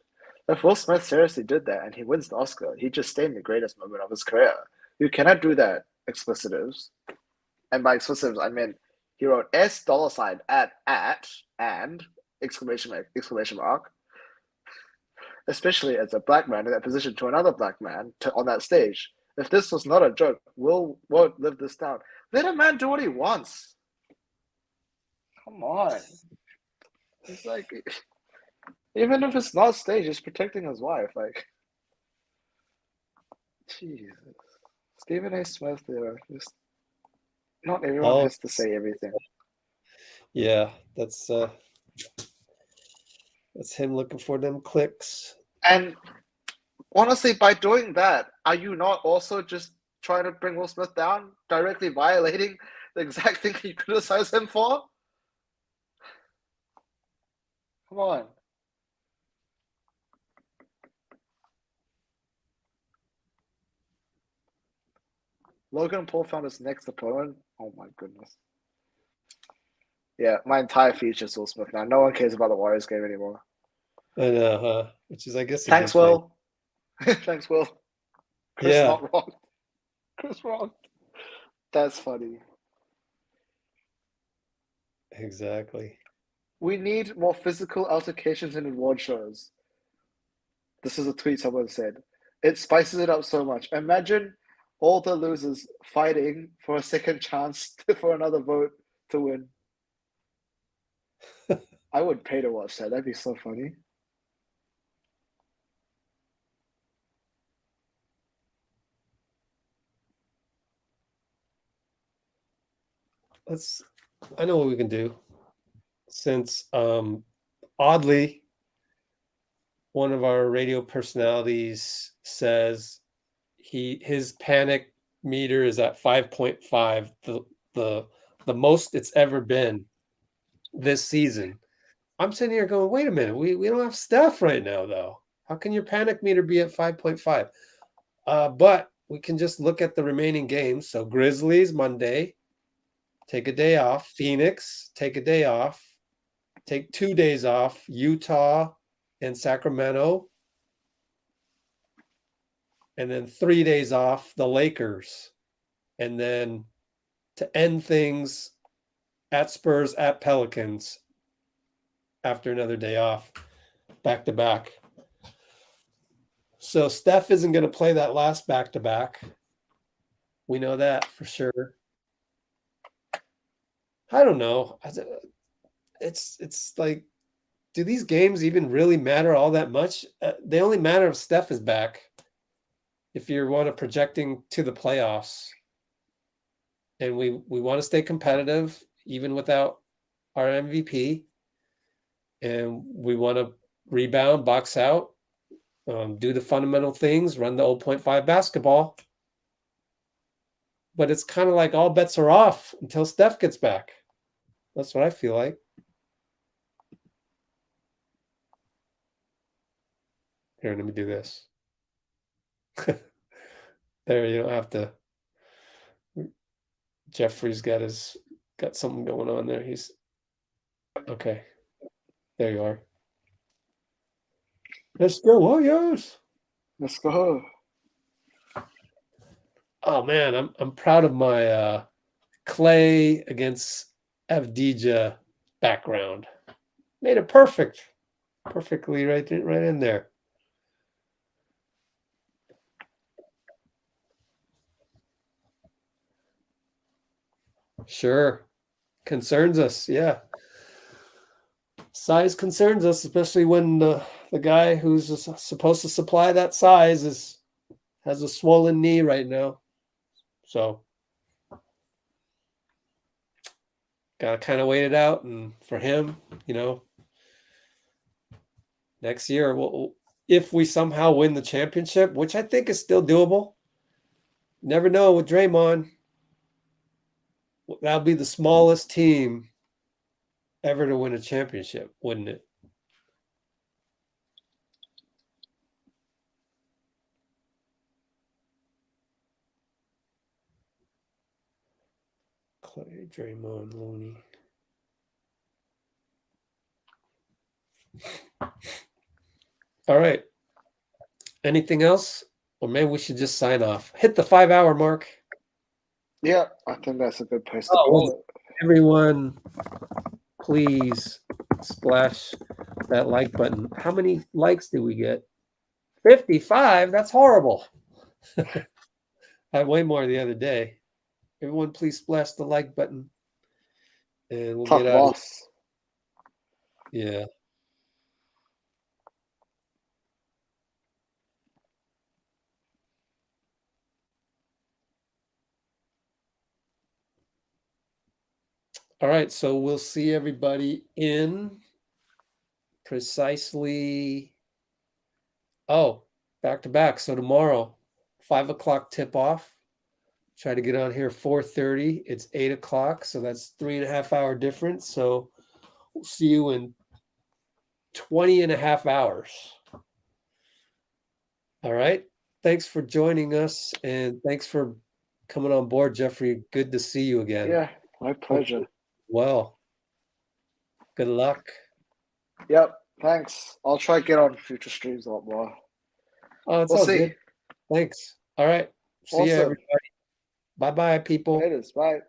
[SPEAKER 9] if Will Smith seriously did that and he wins the Oscar, he just stayed in the greatest moment of his career. You cannot do that, explicitives. And by explicitives, I mean he wrote S $ at and exclamation mark. Especially as a black man in that position to another black man on that stage. If this was not a joke, Will won't live this down. Let a man do what he wants. Come on. It's like, even if it's not staged, he's protecting his wife. Like, Jesus. Stephen A. Smith, just not everyone
[SPEAKER 8] Oh,
[SPEAKER 9] has to say everything.
[SPEAKER 8] yeah, that's him looking for them clicks.
[SPEAKER 9] And honestly, by doing that, are you not also just trying to bring Will Smith down, directly violating the exact thing you criticize him for? Come on. Logan Paul found his next opponent. Oh my goodness. Yeah, my entire future's Will Smith now. No one cares about the Warriors game anymore.
[SPEAKER 8] I know, huh? Which is, I guess, a
[SPEAKER 9] Thanks,
[SPEAKER 8] good thing.
[SPEAKER 9] Will. Thanks, Will. Chris
[SPEAKER 8] Yeah.
[SPEAKER 9] not wrong. Chris wrong. That's funny.
[SPEAKER 8] Exactly.
[SPEAKER 9] We need more physical altercations in award shows. This is a tweet someone said. It spices it up so much. Imagine all the losers fighting for a second chance for another vote to win. I would pay to watch that. That'd be so funny.
[SPEAKER 8] I know what we can do. Since oddly, one of our radio personalities says his panic meter is at 5.5, the most it's ever been this season. I'm sitting here going, wait a minute, we don't have Steph right now, though. How can your panic meter be at 5.5? But we can just look at the remaining games. So Grizzlies Monday, take a day off. Phoenix, take a day off. Take 2 days off. Utah and Sacramento. And then 3 days off, the Lakers. And then to end things, at Spurs, at Pelicans, after another day off, back to back. So Steph isn't going to play that last back to back. We know that for sure. I don't know. It's like, do these games even really matter all that much? They only matter if Steph is back. if you want to projecting to the playoffs, and we want to stay competitive even without our MVP, and we want to rebound, box out, do the fundamental things, run the 0.5 basketball. But it's kind of like all bets are off until Steph gets back. That's what I feel like. Here, let me do this. There, you don't have to. Jeffrey's got something going on there. He's okay. There you are. Let's go, Warriors.
[SPEAKER 9] Let's go.
[SPEAKER 8] Oh man, I'm proud of my Clay against Avdija background. Made it perfectly right in there. Sure, concerns us. Yeah, size concerns us, especially when the guy who's supposed to supply that size has a swollen knee right now. So gotta kind of wait it out, and for him, next year, if we somehow win the championship, which I think is still doable. Never know with Draymond. That'll be the smallest team ever to win a championship, wouldn't it? Clay, Draymond, Looney. All right. Anything else? Or maybe we should just sign off. Hit the 5-hour mark.
[SPEAKER 9] Yeah, I think that's a good place to call it.
[SPEAKER 8] Everyone, please splash that like button. How many likes did we get? 55? That's horrible. I had way more the other day. Everyone, please splash the like button. And we'll
[SPEAKER 9] Tough
[SPEAKER 8] get out.
[SPEAKER 9] loss.
[SPEAKER 8] Yeah. All right, so we'll see everybody in precisely, back to back. So tomorrow, 5 o'clock tip off. Try to get on here 4:30. It's 8 o'clock, so that's 3.5 hour difference. So we'll see you in 20.5 hours. All right. Thanks for joining us, and thanks for coming on board, Jeffrey. Good to see you again.
[SPEAKER 9] Yeah, my pleasure.
[SPEAKER 8] Well, good luck.
[SPEAKER 9] Yep, thanks. I'll try to get on future streams a lot more.
[SPEAKER 8] Oh, it's
[SPEAKER 9] We'll
[SPEAKER 8] all
[SPEAKER 9] see.
[SPEAKER 8] good. Thanks. All right. See you,
[SPEAKER 9] Awesome.
[SPEAKER 8] everybody. Bye-bye, people.
[SPEAKER 9] Laters. Bye.